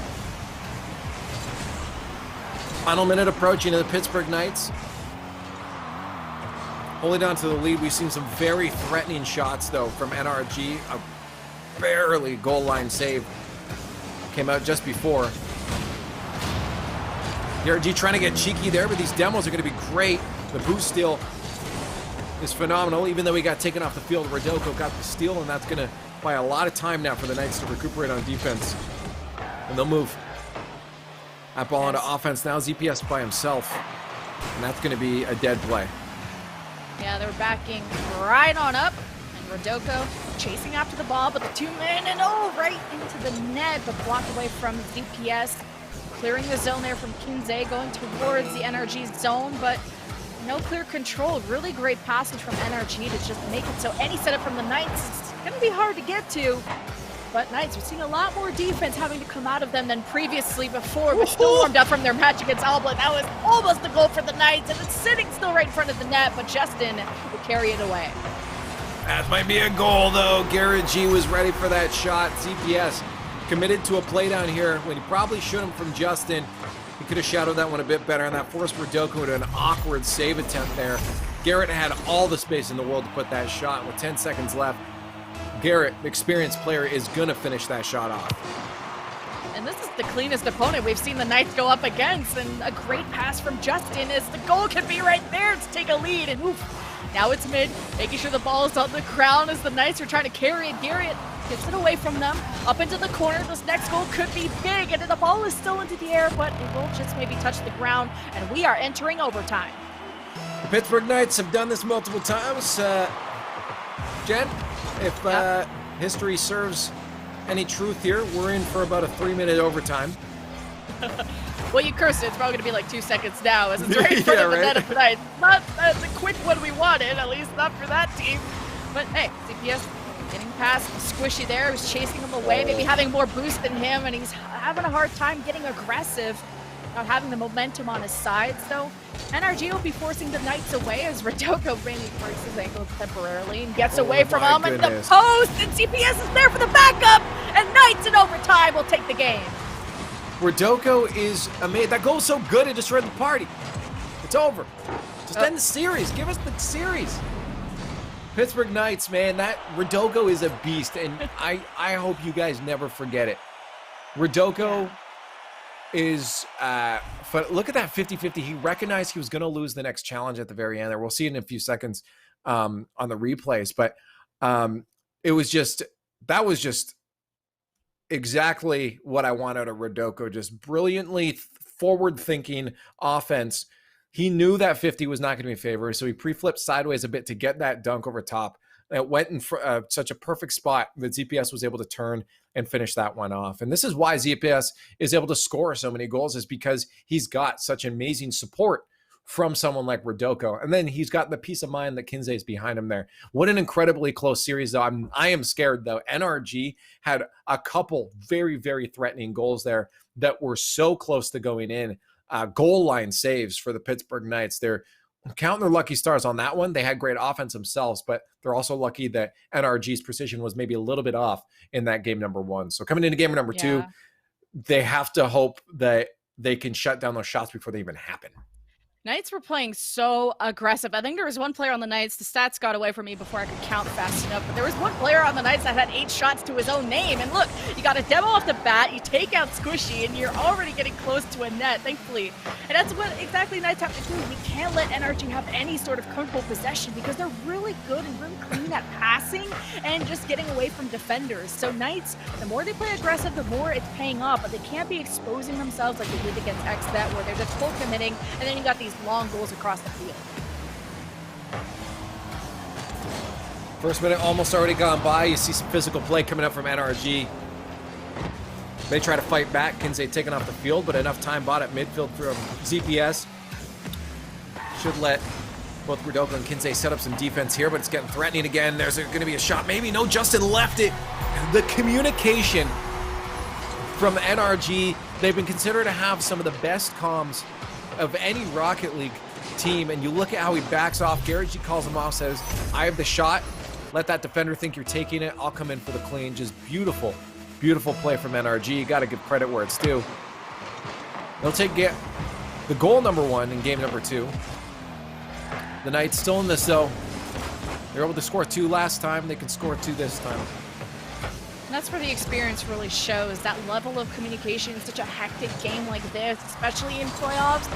Speaker 1: Final minute approaching to the Pittsburgh Knights. Holding on to the lead, we've seen some very threatening shots, though, from NRG. A barely goal line save came out just before. NRG trying to get cheeky there, but these demos are going to be great. The boost steal is phenomenal. Even though he got taken off the field, Rodoko got the steal, and that's going to buy a lot of time now for the Knights to recuperate on defense. And they'll move that ball into offense now. ZPS by himself, and that's going to be a dead play.
Speaker 2: Yeah, they're backing right on up, and Rodoko chasing after the ball, but the two-man and right into the net, but blocked away from ZPS. Clearing the zone there from Kinsey, going towards the NRG zone, but no clear control. Really great passage from NRG to just make it so any setup from the Knights is going to be hard to get to. But Knights, we're seeing a lot more defense having to come out of them than previously before, but still warmed up from their match against Alblet. That was almost a goal for the Knights, and it's sitting still right in front of the net, but Justin will carry it away.
Speaker 1: That might be a goal, though. Garrett G was ready for that shot. ZPS committed to a play down here when he probably should have from Justin. He could have shadowed that one a bit better, and that forced Rodoko into an awkward save attempt there. Garrett had all the space in the world to put that shot. With 10 seconds left, Garrett, the experienced player, is going to finish that shot off.
Speaker 2: And this is the cleanest opponent we've seen the Knights go up against, and a great pass from Justin as the goal could be right there to take a lead, and oof, now it's mid, making sure the ball is on the ground as the Knights are trying to carry it. Garrett gets it away from them, up into the corner. This next goal could be big, and the ball is still into the air, but it will just maybe touch the ground, and we are entering overtime.
Speaker 1: The Pittsburgh Knights have done this multiple times. Jen, if history serves any truth here, we're in for about a 3-minute overtime.
Speaker 2: Well, you cursed it. It's probably going to be like 2 seconds now as it's right in front of the net of the Knights. Not the quick one we wanted, at least not for that team. But hey, ZPS getting past Squishy there, who's chasing him away, maybe having more boost than him, and he's having a hard time getting aggressive, not having the momentum on his side. So NRG will be forcing the Knights away as Rodoko maybe breaks his ankle temporarily and gets away from him at the post, and ZPS is there for the backup, and Knights in overtime will take the game.
Speaker 1: Rodoko is amazing. That goal's so good, it destroyed the party. It's over. Just end the series. Give us the series. Pittsburgh Knights, man, that Rodoko is a beast, and I hope you guys never forget it. Rodoko is, look at that 50-50. He recognized he was going to lose the next challenge at the very end there. We'll see it in a few seconds on the replays, but it was just, that was just exactly what I want out of Rodoko. Just brilliantly forward-thinking offense. He knew that 50 was not going to be in favor, so he pre-flipped sideways a bit to get that dunk over top. It went in such a perfect spot that ZPS was able to turn and finish that one off. And this is why ZPS is able to score so many goals, is because he's got such amazing support from someone like Rodoko. And then he's got the peace of mind that Kinsey is behind him there. What an incredibly close series, though. I am scared, though. NRG had a couple very, very threatening goals there that were so close to going in. Goal line saves for the Pittsburgh Knights. They're counting their lucky stars on that one. They had great offense themselves, but they're also lucky that NRG's precision was maybe a little bit off in that game number one. So coming into game number two, they have to hope that they can shut down those shots before they even happen.
Speaker 2: Knights were playing so aggressive. I think there was one player on the Knights, the stats got away from me before I could count fast enough, but there was one player on the Knights that had 8 shots to his own name. And look, you got a demo off the bat, you take out Squishy, and you're already getting close to a net, thankfully. And that's what exactly Knights have to do. We can't let NRG have any sort of comfortable possession because they're really good and really clean at passing and just getting away from defenders. So Knights, the more they play aggressive, the more it's paying off, but they can't be exposing themselves like they did against XSET, where they're just full committing, and then you got these long goals across the field.
Speaker 1: First minute almost already gone by. You see some physical play coming up from NRG. They try to fight back. Kinsey taken off the field, but enough time bought at midfield from ZPS. Should let both Rodoko and Kinsey set up some defense here, but it's getting threatening again. There's going to be a shot. Maybe. No, Justin left it. The communication from NRG they've been considered to have some of the best comms of any Rocket League team, and you look at how he backs off. Garrett G calls him off, says, I have the shot. Let that defender think you're taking it. I'll come in for the clean. Just beautiful, beautiful play from NRG. You got to give credit where it's due. They'll take the goal number 1 in game number 2. The Knights still in this, though. They're able to score 2 last time. They can score 2 this time.
Speaker 2: And that's where the experience really shows. That level of communication in such a hectic game like this, especially in playoffs.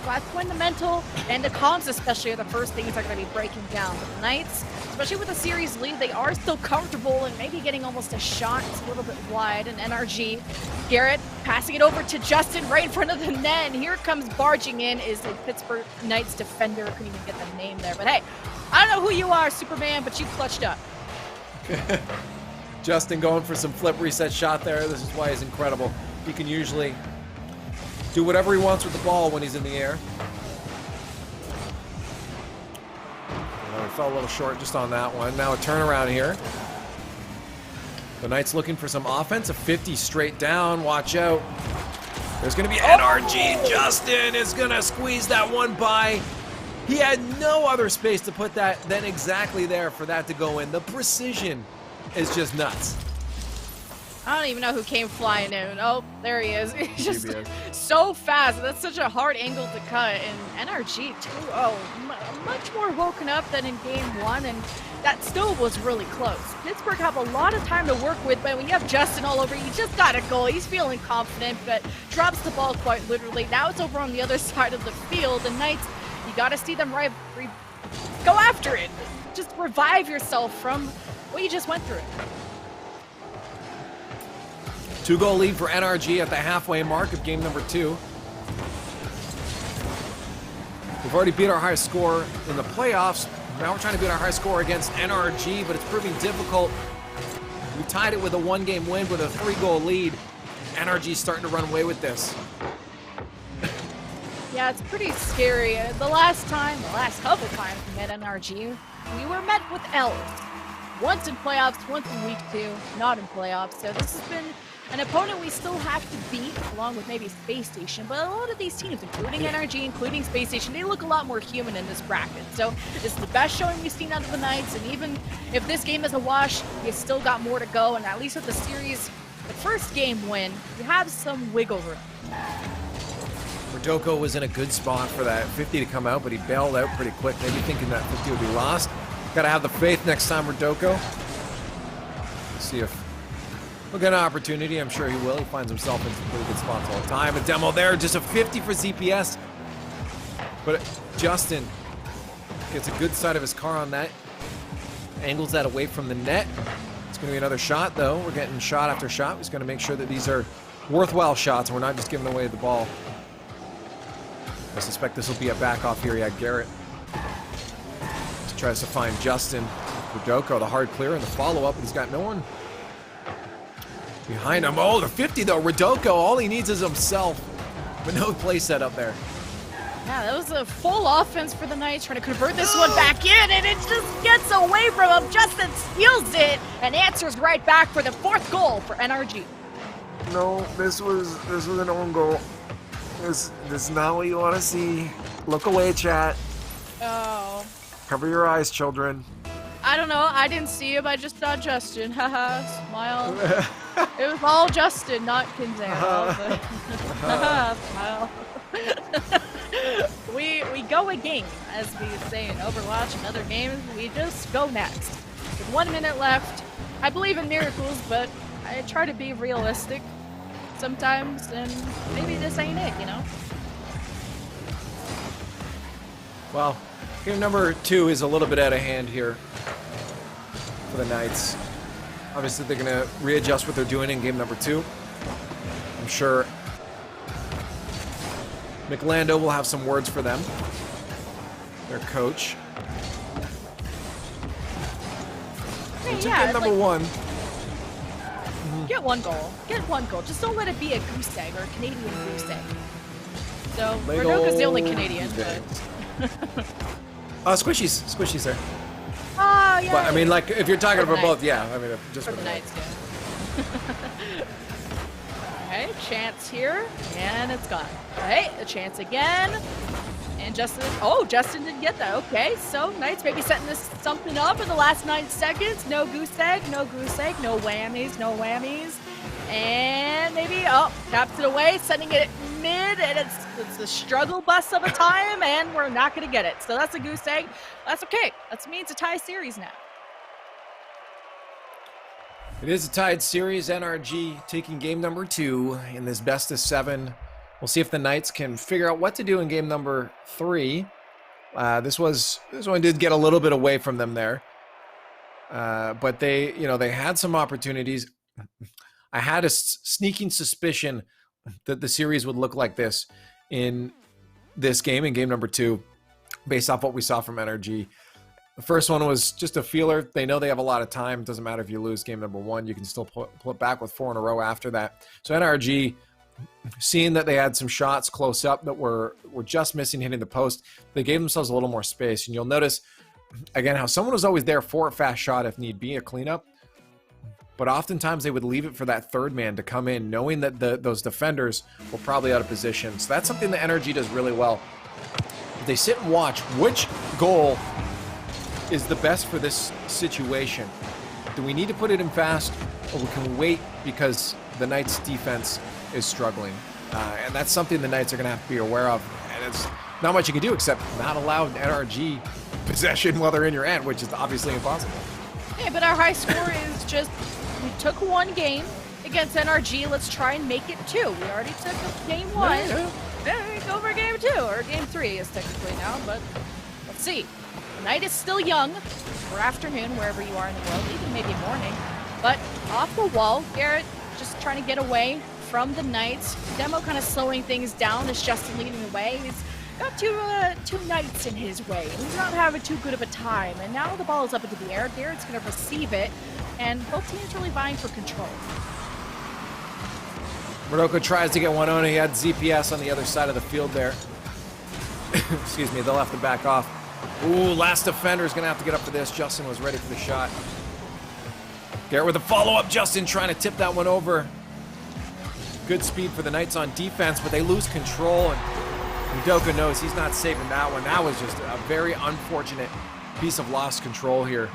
Speaker 2: That's when the mental and the comms especially are the first things that are going to be breaking down. But the Knights, especially with a series lead, they are still comfortable and maybe getting almost a shot. It's a little bit wide. And NRG, Garrett passing it over to Justin right in front of the net. And here comes barging in is a Pittsburgh Knights defender. Couldn't even get the name there. But hey, I don't know who you are, Superman, but you clutched up.
Speaker 1: Justin going for some flip reset shot there. This is why he's incredible. He can usually do whatever he wants with the ball when he's in the air. We fell a little short just on that one. Now a turnaround here. The Knights looking for some offense. A 50 straight down. Watch out. There's going to be NRG. Justin is going to squeeze that one by. He had no other space to put that than exactly there for that to go in. The precision is just nuts.
Speaker 2: I don't even know who came flying in. Oh, there he is. He's just so fast. That's such a hard angle to cut. And NRG, too, much more woken up than in game 1. And that still was really close. Pittsburgh have a lot of time to work with, but when you have Justin all over, you just got a goal. He's feeling confident, but drops the ball quite literally. Now it's over on the other side of the field. The Knights, you got to see them go after it. Just revive yourself from what you just went through.
Speaker 1: 2-goal lead for NRG at the halfway mark of game number 2. We've already beat our highest score in the playoffs. Now we're trying to beat our high score against NRG, but it's proving difficult. We tied it with a 1-game win with a 3-goal lead. NRG's starting to run away with this.
Speaker 2: Yeah, it's pretty scary. The last couple times we met NRG, we were met with L's. Once in playoffs, once in week 2, not in playoffs. So this has been an opponent we still have to beat, along with maybe Space Station. But a lot of these teams, including NRG, including Space Station, they look a lot more human in this bracket. So this is the best showing we've seen out of the Knights. And even if this game is a wash, you still got more to go. And at least with the series, the first game win, you have some wiggle room.
Speaker 1: Rodoko was in a good spot for that 50 to come out, but he bailed out pretty quick, maybe thinking that 50 would be lost. Got to have the faith next time, Rodoko. See if we'll get an opportunity. I'm sure he will. He finds himself in some pretty good spots all the time. A demo there, just a 50 for ZPS. But Justin gets a good side of his car on that. Angles that away from the net. It's going to be another shot, though. We're getting shot after shot. He's going to make sure that these are worthwhile shots and we're not just giving away the ball. I suspect this will be a back off here. Yeah, Garrett tries to find Justin. Rodoko, the hard clear and the follow-up. He's got no one behind him. Oh, the 50 though. Rodoko, all he needs is himself. But no play set up there.
Speaker 2: Yeah, that was a full offense for the Knights, trying to convert this one back in, and it just gets away from him. Justin steals it and answers right back for the 4th goal for NRG.
Speaker 1: No, this was an own goal. This is not what you want to see. Look away, chat.
Speaker 2: Oh.
Speaker 1: Cover your eyes, children.
Speaker 2: I don't know. I didn't see him. I just saw Justin. Haha. Smile. It was all Justin, not Kinzano. Smile. We go a game, as we say in Overwatch and other games. We just go next. With 1 minute left, I believe in miracles, but I try to be realistic sometimes, and maybe this ain't it, you know?
Speaker 1: Well, game number 2 is a little bit out of hand here for the Knights. Obviously, they're going to readjust what they're doing in game number 2. I'm sure McLando will have some words for them, their coach.
Speaker 2: Hey,
Speaker 1: Game number 1.
Speaker 2: Get 1 goal. Get 1 goal. Just don't let it be a goose egg or a Canadian goose egg. So, Rodoka's the only Canadian, but...
Speaker 1: Squishy's there.
Speaker 2: Oh, yeah.
Speaker 1: But, I mean, like, if you're talking about both, yeah. I mean, just
Speaker 2: for the Knights, yeah. Okay, chance here, and it's gone. Okay, a chance again. And Justin, oh, Justin didn't get that. Okay, so Knights maybe setting this something up in the last 9 seconds. No goose egg, no goose egg, no whammies, no whammies. And maybe, oh, taps it away, sending it mid, and it's a struggle bus of a time, and we're not going to get it. So that's a goose egg. That's okay. That means a tie series now.
Speaker 1: It is a tied series. NRG taking game number 2 in this best of 7. We'll see if the Knights can figure out what to do in game number 3. This one did get a little bit away from them there, but they had some opportunities. I had a sneaking suspicion that the series would look like this in this game, in game number 2, based off what we saw from NRG. The first one was just a feeler. They know they have a lot of time. It doesn't matter if you lose game number 1. You can still pull it back with 4 in a row after that. So NRG, seeing that they had some shots close up that were just missing hitting the post, they gave themselves a little more space. And you'll notice, again, how someone was always there for a fast shot if need be, a cleanup. But oftentimes they would leave it for that third man to come in, knowing that those defenders were probably out of position. So that's something that NRG does really well. They sit and watch which goal is the best for this situation. Do we need to put it in fast, or we can wait because the Knights' defense is struggling? And that's something the Knights are going to have to be aware of. And it's not much you can do except not allow NRG possession while they're in your end, which is obviously impossible.
Speaker 2: Yeah, but our high score is just, we took 1 game against NRG. Let's try and make it 2. We already took game 1. Yeah, we go for game 2, or game 3 is technically now, but let's see. The night is still young, or afternoon, wherever you are in the world, even maybe morning. But off the wall, Garrett just trying to get away from the Knights. Demo kind of slowing things down as Justin leading the way. He's got two Knights in his way. He's not having too good of a time. And now the ball is up into the air. Garrett's going to receive it. And both teams really vying for control.
Speaker 1: Murdoko tries to get one on. He had ZPS on the other side of the field there. Excuse me, they'll have to back off. Ooh, last defender is going to have to get up for this. Justin was ready for the shot. Garrett with a follow-up. Justin trying to tip that one over. Good speed for the Knights on defense, but they lose control, and Murdoko knows he's not saving that one. That was just a very unfortunate piece of lost control here.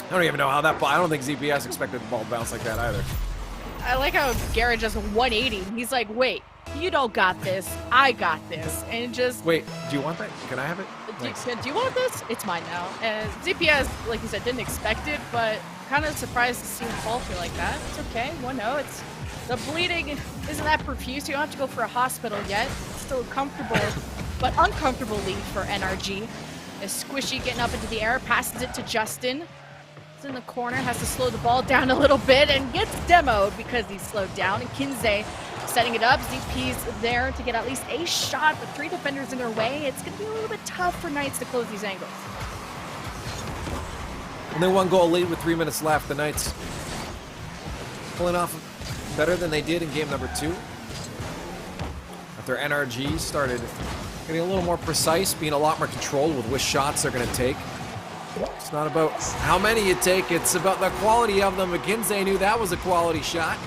Speaker 1: I don't even know how that ball, I don't think ZPS expected the ball to bounce like that either.
Speaker 2: I like how Garrett just 180. He's like, wait, you don't got this. I got this. And just...
Speaker 1: Wait, do you want that? Can I have it?
Speaker 2: Do you want this? It's mine now. And ZPS, like you said, didn't expect it, but kind of surprised to see him fall through like that. It's okay. 1-0. It's the bleeding isn't that profuse. You don't have to go for a hospital yet. It's still a comfortable but uncomfortable lead for NRG. As Squishy getting up into the air, passes it to Justin. It's in the corner, has to slow the ball down a little bit and gets demoed because he's slowed down. And Kinsey setting it up. ZP's there to get at least a shot, but 3 defenders in their way. It's going to be a little bit tough for Knights to close these angles.
Speaker 1: And then 1 goal lead with 3 minutes left. The Knights pulling off better than they did in game number 2. After NRG started getting a little more precise, being a lot more controlled with which shots they're going to take. It's not about how many you take, it's about the quality of them. McKinsey knew that was a quality shot.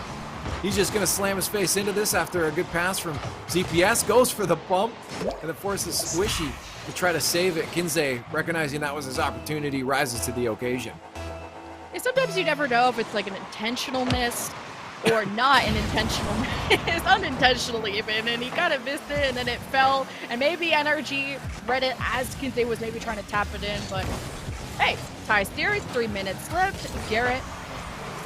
Speaker 1: He's just going to slam his face into this after a good pass from ZPS. Goes for the bump, and it forces Squishy to try to save it. Kinsey, recognizing that was his opportunity, rises to the occasion.
Speaker 2: And sometimes you never know if it's like an intentional miss or not an intentional miss, unintentional even, and he kind of missed it, and then it fell, and maybe NRG read it as Kinsey was maybe trying to tap it in, but hey, tie series, 3 minutes left. Garrett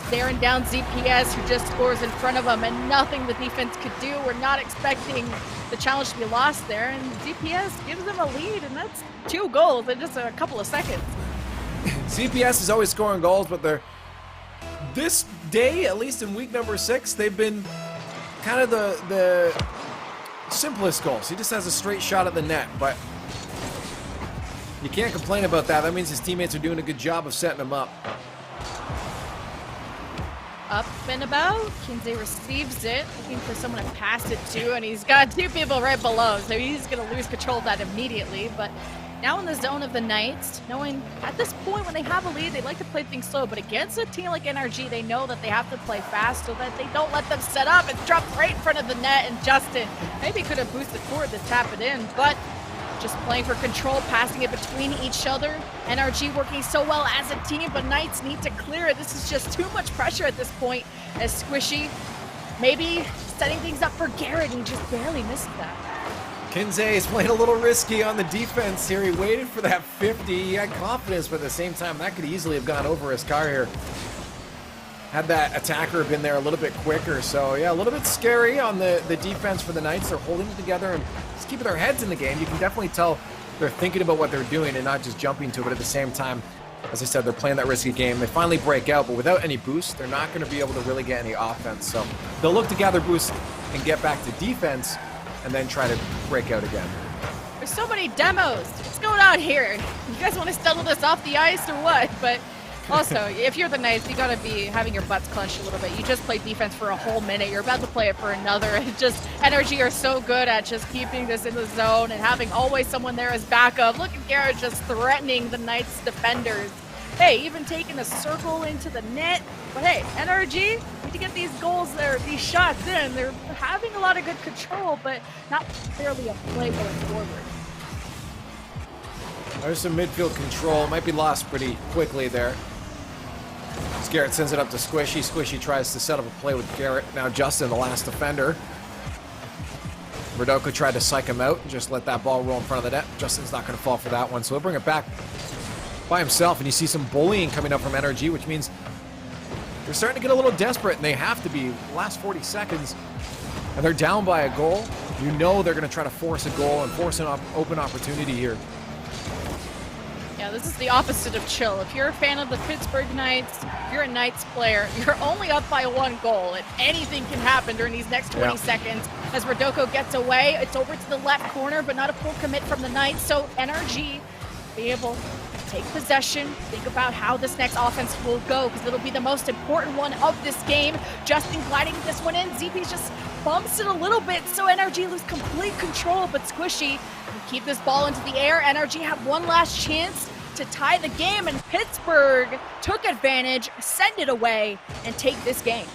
Speaker 2: staring down ZPS, who just scores in front of him, and nothing the defense could do. We're not expecting the challenge to be lost there, and ZPS gives them a lead, and that's 2 goals in just a couple of seconds.
Speaker 1: ZPS is always scoring goals, but this day, at least in week number 6, they've been kind of the simplest goals. He just has a straight shot at the net, but you can't complain about that. That means his teammates are doing a good job of setting him up.
Speaker 2: Up and about, Kinsey receives it, looking for someone to pass it to, and he's got 2 people right below, so he's going to lose control of that immediately, but now in the zone of the Knights, knowing at this point when they have a lead, they like to play things slow, but against a team like NRG, they know that they have to play fast so that they don't let them set up. It's dropped right in front of the net, and Justin maybe could have boosted forward to tap it in, but just playing for control, passing it between each other. NRG working so well as a team, but Knights need to clear it. This is just too much pressure at this point, as Squishy maybe setting things up for Garrett, and just barely missed that.
Speaker 1: Kinsey is playing a little risky on the defense here. He waited for that 50. He had confidence, but at the same time, that could easily have gone over his car here. Had that attacker been there a little bit quicker. So, yeah, a little bit scary on the defense for the Knights. They're holding it together and just keeping their heads in the game. You can definitely tell they're thinking about what they're doing and not just jumping to it. But at the same time, as I said, they're playing that risky game. They finally break out, but without any boost, they're not going to be able to really get any offense. So they'll look to gather boost and get back to defense and then try to break out again.
Speaker 2: There's so many demos. What's going on here? You guys want to settle this off the ice or what? But also, if you're the Knights, you gotta be having your butts clenched a little bit. You just played defense for a whole minute. You're about to play it for another. It just, NRG are so good at just keeping this in the zone and having always someone there as backup. Look at Garrett just threatening the Knights defenders. Hey, even taking a circle into the net. But hey, NRG, need to get these goals there, these shots in. They're having a lot of good control, but not fairly a play going forward.
Speaker 1: There's some midfield control. Might be lost pretty quickly there. As Garrett sends it up to Squishy. Squishy tries to set up a play with Garrett. Now Justin, the last defender. Verdoko tried to psych him out and just let that ball roll in front of the net. Justin's not going to fall for that one, so he'll bring it back by himself. And you see some bullying coming up from NRG, which means they're starting to get a little desperate, and they have to be. Last 40 seconds, and they're down by a goal. You know they're going to try to force a goal and force an open opportunity here.
Speaker 2: Yeah, this is the opposite of chill. If you're a fan of the Pittsburgh Knights, if you're a Knights player, you're only up by one goal, and anything can happen during these next 20 seconds. As Verdoko gets away, it's over to the left corner, but not a full commit from the Knights, so NRG be able to take possession, think about how this next offense will go, because it'll be the most important one of this game. Justin gliding this one in. ZP just bumps it a little bit, so NRG lose complete control, but Squishy will keep this ball into the air. NRG have one last chance to tie the game, and Pittsburgh took advantage, send it away, and take this game.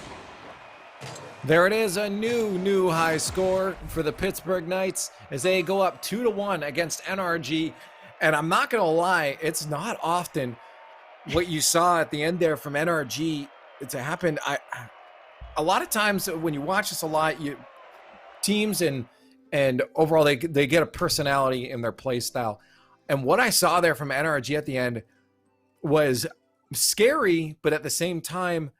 Speaker 1: There it is, a new high score for the Pittsburgh Knights as they go up 2-1 against NRG. And I'm not going to lie, it's not often what you saw at the end there from NRG to happen. A lot of times when you watch this a lot, teams and overall they get a personality in their play style. And what I saw there from NRG at the end was scary, but at the same time,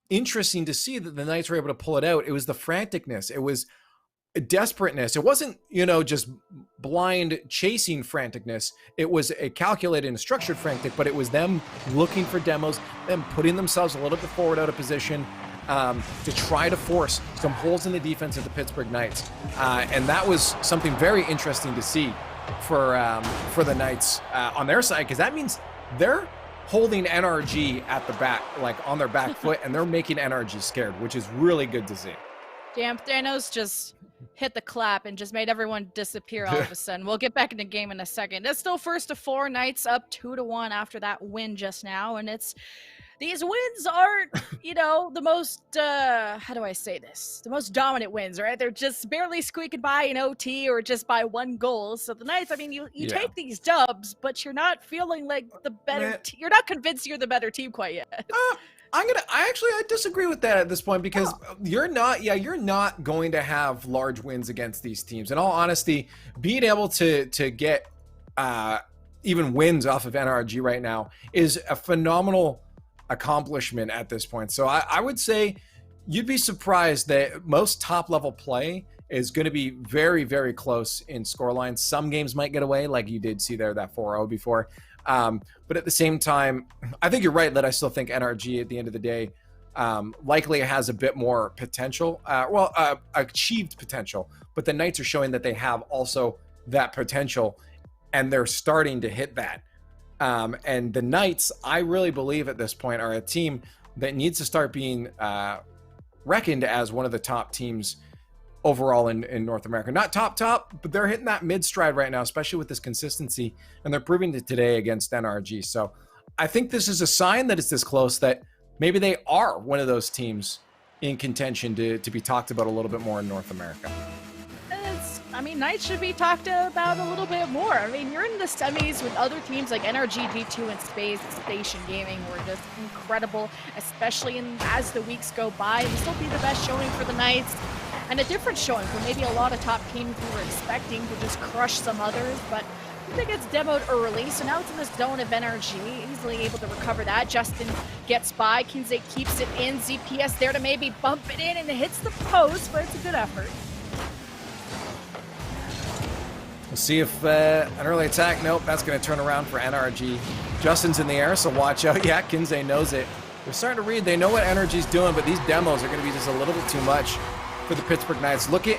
Speaker 1: interesting to see that the Knights were able to pull it out. It was the franticness. It was desperateness. It wasn't, just blind chasing franticness. It was a calculated and structured frantic, but it was them looking for demos, them putting themselves a little bit forward out of position to try to force some holes in the defense of the Pittsburgh Knights. And that was something very interesting to see for the Knights on their side, because that means they're holding NRG at the back, like on their back foot, and they're making NRG scared, which is really good to see.
Speaker 2: Damn, Thanos just hit the clap and just made everyone disappear all of a sudden. We'll get back in the game in a second. It's still first to 4, Knights up 2-1 after that win just now, and these wins aren't, the most, how do I say this? The most dominant wins, right? They're just barely squeaking by in OT or just by one goal. So the Knights, you take these dubs, but you're not feeling like the better you're not convinced you're the better team quite yet.
Speaker 1: I disagree with that at this point, because you're not going to have large wins against these teams. In all honesty, being able to get even wins off of NRG right now is a phenomenal accomplishment at this point. So I would say you'd be surprised that most top level play is going to be very, very close in scoreline. Some games might get away, like you did see there, that 4-0 before. But at the same time, I think you're right that I still think NRG at the end of the day likely has a bit more potential, achieved potential, but the Knights are showing that they have also that potential, and they're starting to hit that. And the Knights, I really believe at this point, are a team that needs to start being reckoned as one of the top teams overall in North America. Not top, but they're hitting that mid stride right now, especially with this consistency, and they're proving it today against NRG. So I think this is a sign that it's this close, that maybe they are one of those teams in contention to be talked about a little bit more in North America.
Speaker 2: I mean, Knights should be talked about a little bit more. I mean, you're in the semis with other teams like NRG, G2, and Space Station Gaming, who are just incredible, especially as the weeks go by. This will be the best showing for the Knights, and a different showing for maybe a lot of top teams we were expecting to just crush some others, but I think it's demoed early, so now it's in the zone of NRG, easily able to recover that. Justin gets by, Kinsey keeps it in, ZPS there to maybe bump it in, and it hits the post, but it's a good effort.
Speaker 1: We'll see if an early attack. Nope, that's going to turn around for NRG. Justin's in the air, so watch out. Yeah, Kinsey knows it. They're starting to read. They know what NRG's doing, but these demos are going to be just a little bit too much for the Pittsburgh Knights. Look at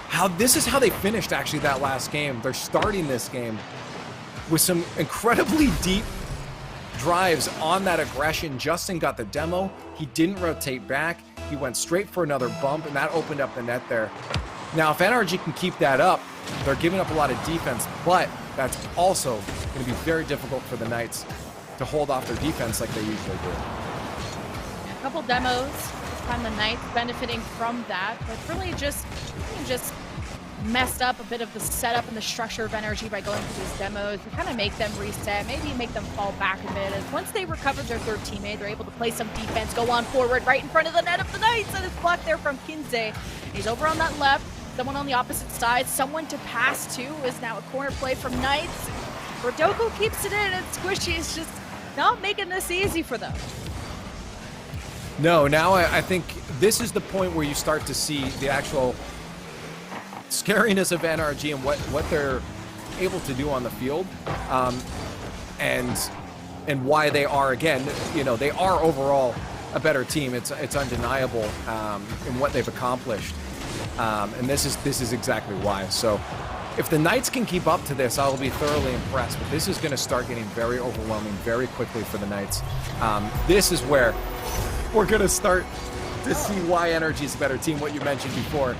Speaker 1: how this is how they finished actually that last game. They're starting this game with some incredibly deep drives on that aggression. Justin got the demo. He didn't rotate back. He went straight for another bump, and that opened up the net there. Now, if NRG can keep that up, they're giving up a lot of defense, but that's also going to be very difficult for the Knights to hold off their defense like they usually do.
Speaker 2: A couple demos, this time the Knights benefiting from that, but really just messed up a bit of the setup and the structure of NRG by going through these demos. You kind of make them reset, maybe make them fall back a bit. As once they recovered their third teammate, they're able to play some defense, go on forward right in front of the net of the Knights, and it's blocked there from Kinsey. He's over on that left. Someone on the opposite side, someone to pass to, is now a corner play from Knights. Rodoko keeps it in, and Squishy is just not making this easy for them.
Speaker 1: No, now I think this is the point where you start to see the actual scariness of NRG and what they're able to do on the field, and why they are, again, you know, they are overall a better team. It's undeniable in what they've accomplished. And this is exactly why. So if the Knights can keep up to this, I'll be thoroughly impressed. But this is going to start getting very overwhelming very quickly for the Knights. This is where we're going to start to see why NRG is a better team, what you mentioned before.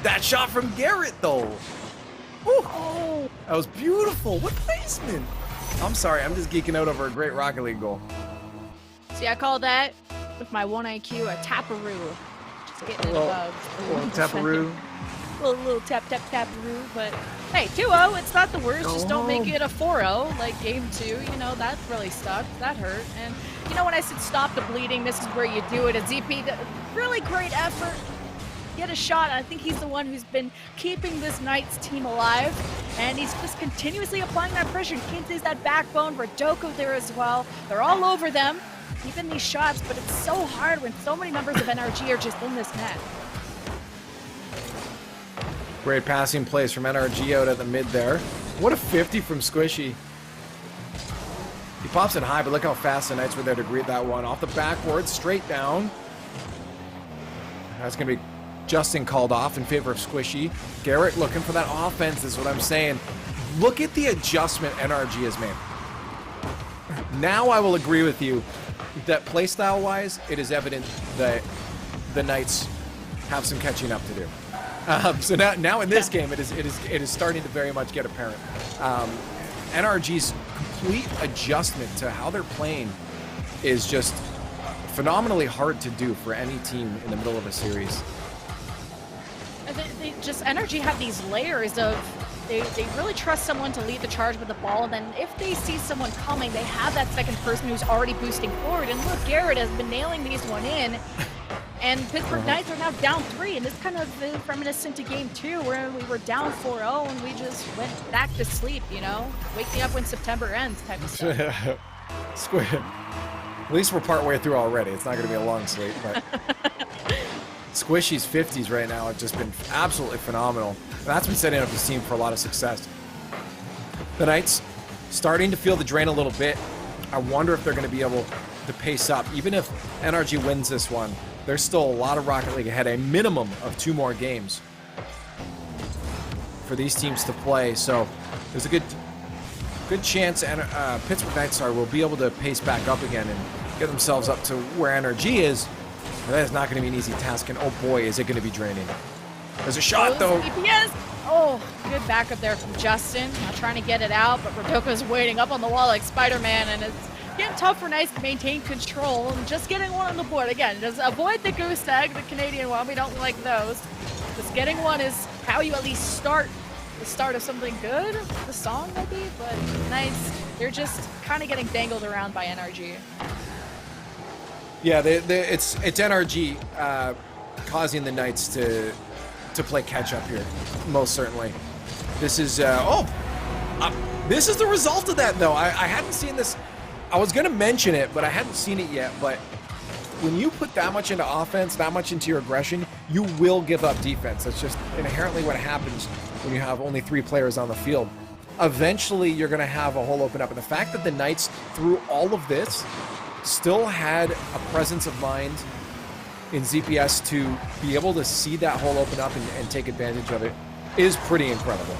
Speaker 1: That shot from Garrett, though. Oh, that was beautiful. What placement? I'm sorry, I'm just geeking out over a great Rocket League goal.
Speaker 2: See, I call that, with my 1 IQ, a taparoo. Getting it above.
Speaker 1: A little taparoo.
Speaker 2: Little taparoo, but hey, 2-0, it's not the worst. Just don't make it a 4-0 like game 2. You know, that really sucked. That hurt. And you know, when I said stop the bleeding, this is where you do it. A ZP, really great effort. Get a shot. I think he's the one who's been keeping this Knights team alive, and he's just continuously applying that pressure. Kinsey's that backbone. Rodoko there as well. They're all over them, keeping these shots, but it's so hard when so many members of NRG are just in this net.
Speaker 1: Great passing plays from NRG out at the mid there. What a 50 from Squishy. He pops it high, but look how fast the Knights were there to greet that one. Off the backboard, straight down. That's going to be Justin called off in favor of Squishy. Garrett looking for that offense is what I'm saying. Look at the adjustment NRG has made. Now I will agree with you that playstyle-wise, it is evident that the Knights have some catching up to do. So now in this game, it is starting to very much get apparent. NRG's complete adjustment to how they're playing is just phenomenally hard to do for any team in the middle of a series.
Speaker 2: They just, NRG have these layers of, they really trust someone to lead the charge with the ball, and then if they see someone coming, they have that second person who's already boosting forward. And look, Garrett has been nailing these one in, and Pittsburgh Knights are now down 3, and this kind of is reminiscent to game 2 where we were down 4-0 and we just went back to sleep, you know? Wake me up when September ends type of stuff.
Speaker 1: At least we're partway through already. It's not going to be a long sleep, but Squishy's 50s right now have just been absolutely phenomenal. And that's been setting up his team for a lot of success. The Knights starting to feel the drain a little bit. I wonder if they're going to be able to pace up. Even if NRG wins this one, there's still a lot of Rocket League ahead, a minimum of 2 more games for these teams to play. So there's a good chance Pittsburgh Knights will be able to pace back up again and get themselves up to where NRG is. But that is not going to be an easy task, and oh boy, is it going to be draining. There's a shot, though.
Speaker 2: EPS. Oh, good backup there from Justin. Not trying to get it out, but Rodoko's waiting up on the wall like Spider-Man, and it's getting tough for Knights to maintain control and just getting one on the board. Again, just avoid the goose egg, the Canadian one. We don't like those. Just getting one is how you at least start the start of something good. The song, maybe, but Knights, they're just kind of getting dangled around by NRG.
Speaker 1: Yeah, it's NRG causing the Knights to play catch up here, most certainly. This is this is the result of that, though. I hadn't seen this. I was gonna mention it, but I hadn't seen it yet. But when you put that much into offense, that much into your aggression, you will give up defense. That's just inherently what happens when you have only 3 players on the field. Eventually, you're gonna have a hole open up, and the fact that the Knights, through all of this, still had a presence of mind in ZPS to be able to see that hole open up and take advantage of it is pretty incredible.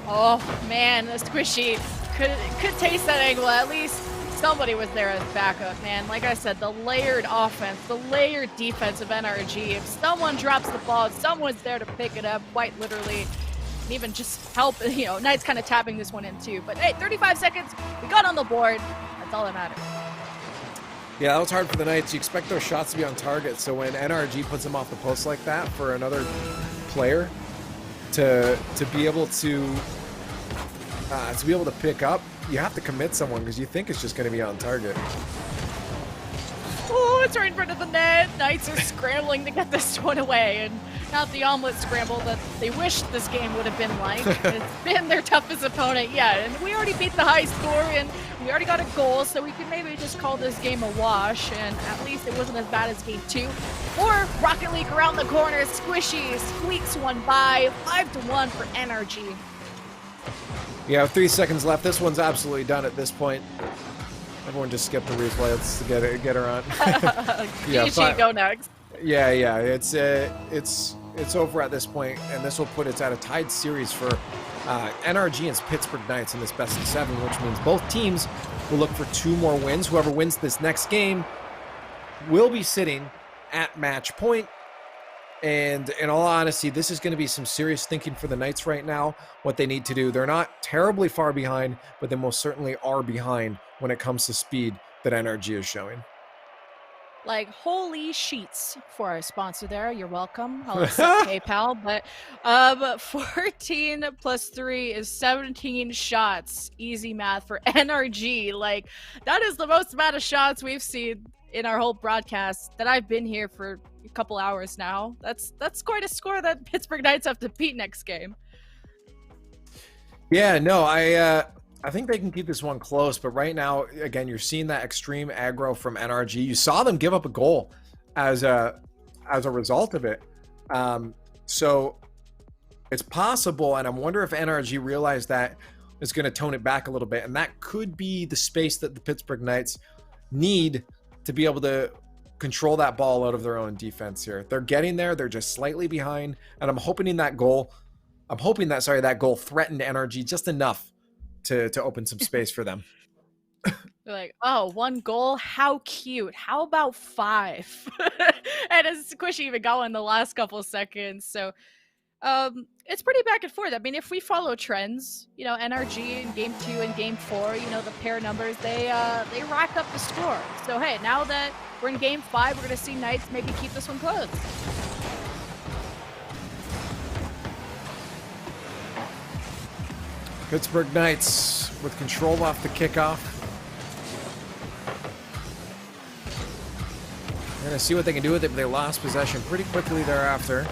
Speaker 2: Oh man, the Squishy could taste that angle. At least somebody was there as backup, man. Like I said, the layered offense, the layered defense of NRG. If someone drops the ball, someone's there to pick it up, quite literally, and even just help. You know, Knight's kind of tapping this one in too. But hey, 35 seconds, we got on the board. That's all that matters.
Speaker 1: Yeah, that was hard for the Knights. You expect those shots to be on target, so when NRG puts them off the post like that for another player to be able to pick up, you have to commit someone because you think it's just going to be on target.
Speaker 2: Oh, it's right in front of the net. Knights are scrambling to get this one away, and not the omelet scramble that they wish this game would have been like. It's been their toughest opponent yet, and we already beat the high score, and we already got a goal, so we could maybe just call this game a wash, and at least it wasn't as bad as game 2. Or Rocket League around the corner, Squishy squeaks one by, 5-1 for NRG.
Speaker 1: Yeah, 3 seconds left. This one's absolutely done at this point. Everyone just skip the replay. Let's get her on.
Speaker 2: Yeah, go next.
Speaker 1: Yeah, it's over at this point, and this will put it at a tied series for NRG and Pittsburgh Knights in this best of 7, which means both teams will look for 2 more wins. Whoever wins this next game will be sitting at match point. And in all honesty, this is going to be some serious thinking for the Knights right now, what they need to do. They're not terribly far behind, but they most certainly are behind when it comes to speed that NRG is showing.
Speaker 2: Like, holy sheets for our sponsor there. You're welcome. I'll accept PayPal. But 14 plus 3 is 17 shots. Easy math for NRG. Like, that is the most amount of shots we've seen in our whole broadcast that I've been here for a couple hours now. That's quite a score that Pittsburgh Knights have to beat next game.
Speaker 1: Yeah, no, I think they can keep this one close, but right now, again, you're seeing that extreme aggro from NRG. You saw them give up a goal as a result of it. So it's possible, and I wonder if NRG realized that is going to tone it back a little bit, and that could be the space that the Pittsburgh Knights need to be able to control that ball out of their own defense here. They're getting there. They're just slightly behind, and I'm hoping that goal threatened NRG just enough to open some space for them.
Speaker 2: They're like, oh, 1 goal? How cute. How about 5? And as Squishy even got one in the last couple of seconds. So it's pretty back and forth. I mean, if we follow trends, you know, NRG in game 2 and game 4, you know, the pair numbers, they rack up the score. So, hey, now that we're in game 5, we're going to see Knights maybe keep this one close.
Speaker 1: Pittsburgh Knights with control off the kickoff. They're going to see what they can do with it, but they lost possession pretty quickly thereafter.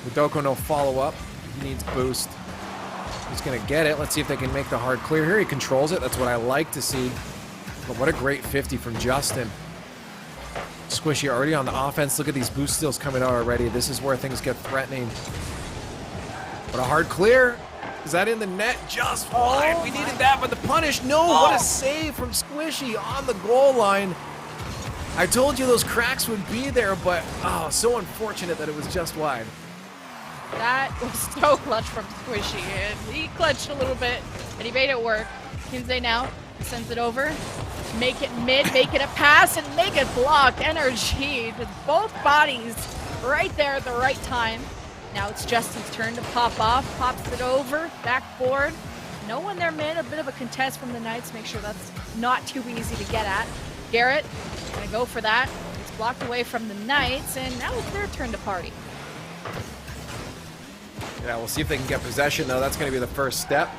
Speaker 1: Udoko, no follow-up. He needs boost. He's going to get it. Let's see if they can make the hard clear here. He controls it. That's what I like to see. But what a great 50 from Justin. Squishy already on the offense. Look at these boost steals coming out already. This is where things get threatening. But a hard clear. Is that in the net? Just fine. We needed that, but the punish. No, what a save from Squishy on the goal line. I told you those cracks would be there, but so unfortunate that it was just wide.
Speaker 2: That was so clutch from Squishy, and he clutched a little bit, and he made it work. Kinsey now sends it over, make it mid, make it a pass, and make it blocked. NRG with both bodies right there at the right time. Now it's Justin's turn to pop off, pops it over, backboard. No one there mid, a bit of a contest from the Knights. Make sure that's not too easy to get at. Garrett gonna go for that. It's blocked away from the Knights, and now it's their turn to party.
Speaker 1: Yeah, we'll see if they can get possession, though. That's going to be the first step.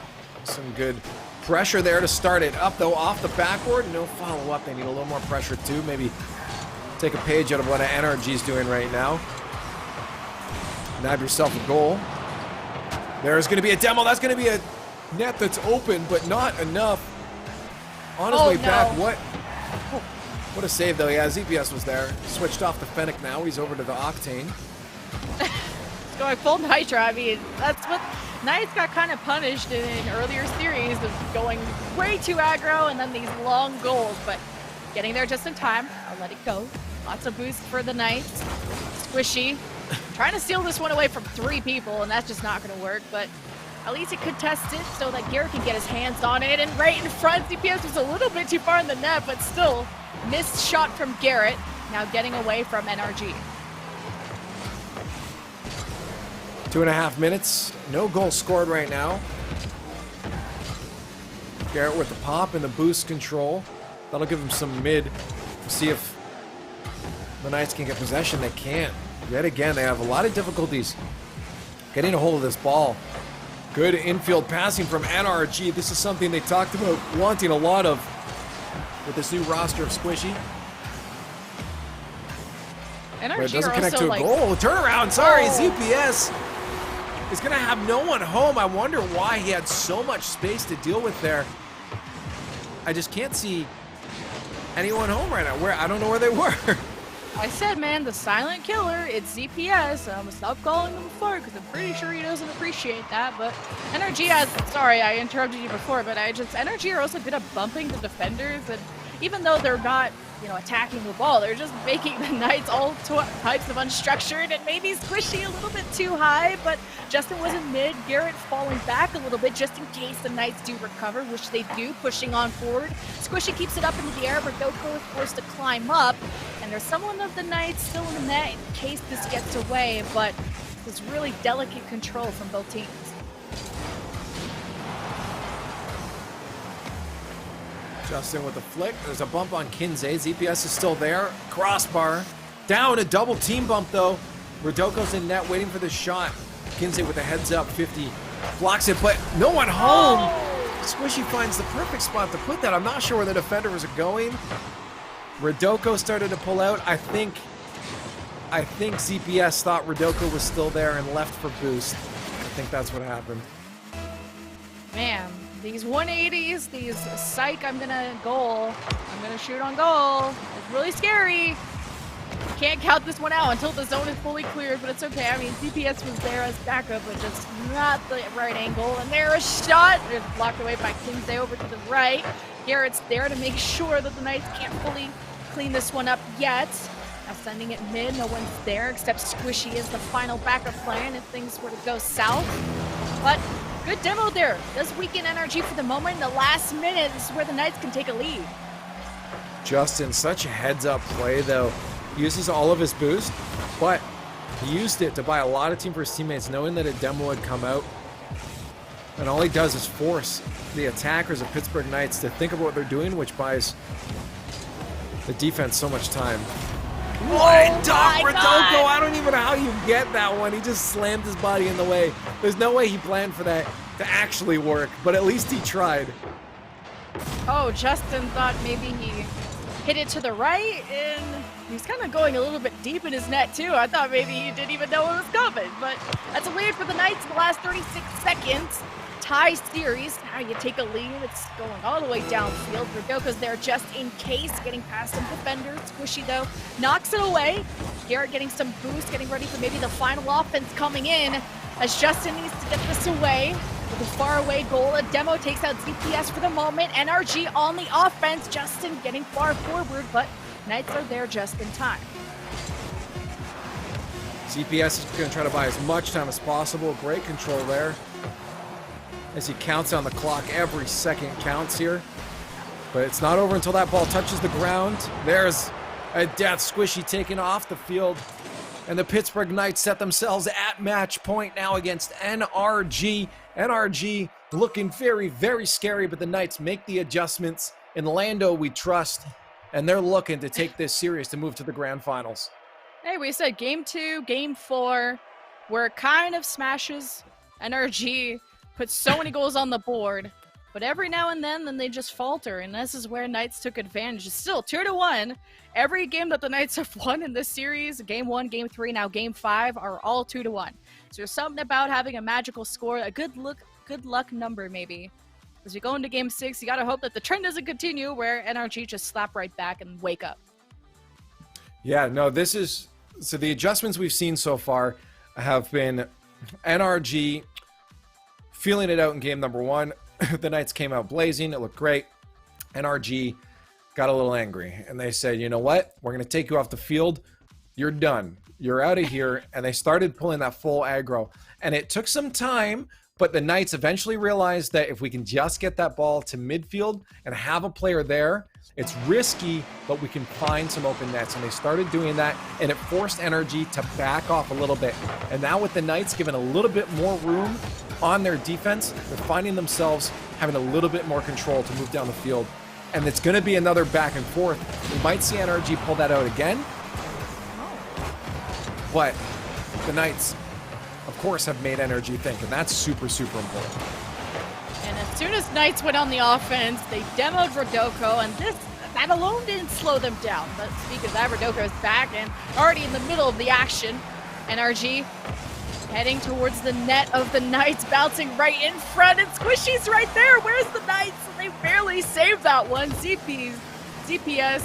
Speaker 1: Some good pressure there to start it up, though, off the backboard. No follow-up. They need a little more pressure, too. Maybe take a page out of what NRG's doing right now. Nab yourself a goal. There's going to be a demo. That's going to be a net that's open, but not enough. On his way back, what a save, though. Yeah, ZPS was there. Switched off the Fennec now. He's over to the Octane.
Speaker 2: Going full Nitro. I mean, that's what Knights got kind of punished in earlier series of going way too aggro and then these long goals, but getting there just in time. I'll let it go. Lots of boost for the Knights. Squishy trying to steal this one away from 3 people, and that's just not going to work, but at least he contested so that Garrett can get his hands on it, and right in front, CPS was a little bit too far in the net, but still missed shot from Garrett. Now getting away from NRG.
Speaker 1: 2.5 minutes. No goal scored right now. Garrett with the pop and the boost control. That'll give him some mid. See if the Knights can get possession. They can't. Yet again, they have a lot of difficulties getting a hold of this ball. Good infield passing from NRG. This is something they talked about wanting a lot of with this new roster of Squishy.
Speaker 2: NRG
Speaker 1: but it doesn't connect
Speaker 2: also
Speaker 1: to a goal. Turnaround, sorry, ZPS is going to have no one home. I wonder why he had so much space to deal with there. I just can't see anyone home right now. I don't know where they were.
Speaker 2: I said, man, the silent killer, it's ZPS. I'm gonna stop calling him a fart because I'm pretty sure he doesn't appreciate that. But NRG has, sorry, I interrupted you before, but NRG are also good at bumping the defenders. And even though they're not, attacking the ball, they're just making the Knights all types of unstructured and maybe Squishy a little bit too high. But Justin was in mid, Garrett falling back a little bit just in case the Knights do recover, which they do, pushing on forward. Squishy keeps it up into the air, but Doko is forced to climb up. And there's someone of the Knights still in the net in case this gets away, but it's really delicate control from both teams.
Speaker 1: Justin with the flick. There's a bump on Kinsey. ZPS is still there. Crossbar. Down. A double team bump, though. Rodoko's in net waiting for the shot. Kinsey with a heads up. 50. Blocks it, but no one home. Oh. Squishy finds the perfect spot to put that. I'm not sure where the defenders are going. Rodoko started to pull out. I think ZPS thought Rodoko was still there and left for boost. I think that's what happened.
Speaker 2: Man, these 180s, these psych, I'm gonna shoot on goal. It's really scary. Can't count this one out until the zone is fully cleared, but it's okay. I mean, ZPS was there as backup, but just not the right angle. And there, a shot. It's blocked away by Kinsey over to the right. Garrett's there to make sure that the Knights can't fully clean this one up yet. Now sending it mid, no one's there except Squishy is the final backup plan if things were to go south. But good demo there. Does weaken NRG for the moment. In the last minute, this is where the Knights can take a lead.
Speaker 1: Justin, such a heads-up play, though. Uses all of his boost, but he used it to buy a lot of time for his teammates, knowing that a demo would come out. And all he does is force the attackers of Pittsburgh Knights to think about what they're doing, which buys the defense so much time. What? Doc Rodoko, I don't even know how you get that one. He just slammed his body in the way. There's no way he planned for that to actually work, but at least he tried.
Speaker 2: Oh, Justin thought maybe he hit it to the right, and he's kind of going a little bit deep in his net, too. I thought maybe he didn't even know it was coming, but that's a lead for the Knights in the last 36 seconds. Tie series. Now you take a lead. It's going all the way downfield. Rodoko's there just in case, getting past some defenders. Squishy, though, knocks it away. Garrett getting some boost, getting ready for maybe the final offense coming in, as Justin needs to get this away. With a faraway goal, a demo takes out ZPS for the moment. NRG on the offense. Justin getting far forward, but Knights are there just in time.
Speaker 1: ZPS is going to try to buy as much time as possible. Great control there. As he counts on the clock, every second counts here. But it's not over until that ball touches the ground. There's a death. Squishy taken off the field. And the Pittsburgh Knights set themselves at match point now against NRG. NRG looking very, very scary, but the Knights make the adjustments. In Lando, we trust, and they're looking to take this series to move to the grand finals.
Speaker 2: Hey, we said game 2, game 4, where it kind of smashes. NRG puts so many goals on the board, but every now and then they just falter, and this is where Knights took advantage. It's still 2-1. Every game that the Knights have won in this series, game 1, game 3, now game 5, are all 2-1. So there's something about having a magical score, a good luck number maybe. As we go into game 6, you gotta hope that the trend doesn't continue where NRG just slap right back and wake up.
Speaker 1: Yeah, no, so the adjustments we've seen so far have been NRG feeling it out in game number 1. The Knights came out blazing, it looked great. NRG got a little angry, and they said, you know what? We're going to take you off the field. You're done. You're out of here. And they started pulling that full aggro. And it took some time, but the Knights eventually realized that if we can just get that ball to midfield and have a player there, it's risky, but we can find some open nets. And they started doing that, and it forced NRG to back off a little bit. And now with the Knights given a little bit more room on their defense, they're finding themselves having a little bit more control to move down the field. And it's going to be another back and forth. We might see NRG pull that out again. But the Knights, of course, have made NRG think, and that's super, super important.
Speaker 2: And as soon as Knights went on the offense, they demoed Rodoko, and that alone didn't slow them down. But speaking of that, Rodoko is back and already in the middle of the action. NRG heading towards the net of the Knights, bouncing right in front, and Squishy's right there. Where's the Knights? They barely saved that one. ZPS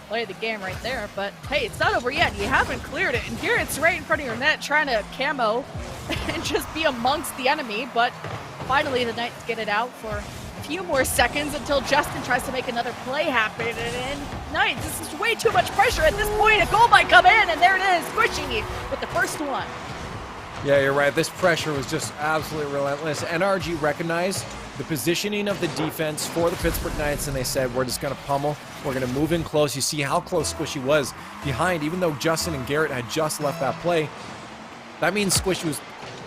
Speaker 2: played the game right there, but hey, it's not over yet. You haven't cleared it, and here it's right in front of your net, trying to camo and just be amongst the enemy, but finally the Knights get it out for a few more seconds until Justin tries to make another play happen, and Knights, this is way too much pressure at this point. A goal might come in, and there it is, Squishy with the first one.
Speaker 1: Yeah, you're right. This pressure was just absolutely relentless. NRG recognized the positioning of the defense for the Pittsburgh Knights, and they said, we're just going to pummel. We're going to move in close. You see how close Squishy was behind, even though Justin and Garrett had just left that play. That means Squishy was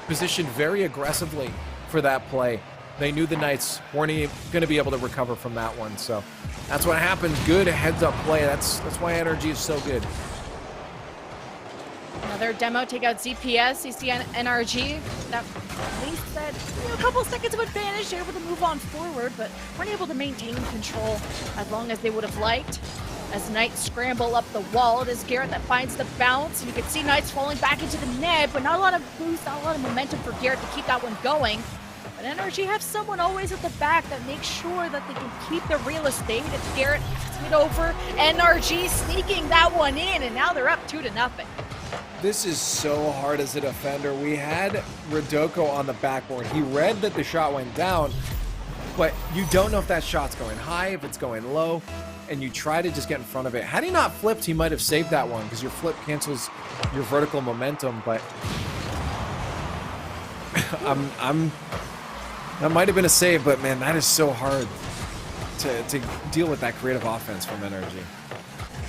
Speaker 1: positioned very aggressively for that play. They knew the Knights weren't going to be able to recover from that one, so that's what happened. Good heads-up play. That's why NRG is so good.
Speaker 2: Another demo, take out ZPS. You see NRG, that at least that a couple seconds of advantage. They're able to move on forward, but weren't able to maintain control as long as they would have liked. As Knights scramble up the wall, it is Garrett that finds the bounce. You can see Knights falling back into the net, but not a lot of boost, not a lot of momentum for Garrett to keep that one going. But NRG have someone always at the back that makes sure that they can keep the real estate. It's Garrett, it over, NRG sneaking that one in, and now they're up 2-0.
Speaker 1: This is so hard as a defender. We had Rodoko on the backboard. He read that the shot went down, but you don't know if that shot's going high, if it's going low, and you try to just get in front of it. Had he not flipped, he might have saved that one because your flip cancels your vertical momentum, but that might have been a save, but man, that is so hard to deal with that creative offense from NRG.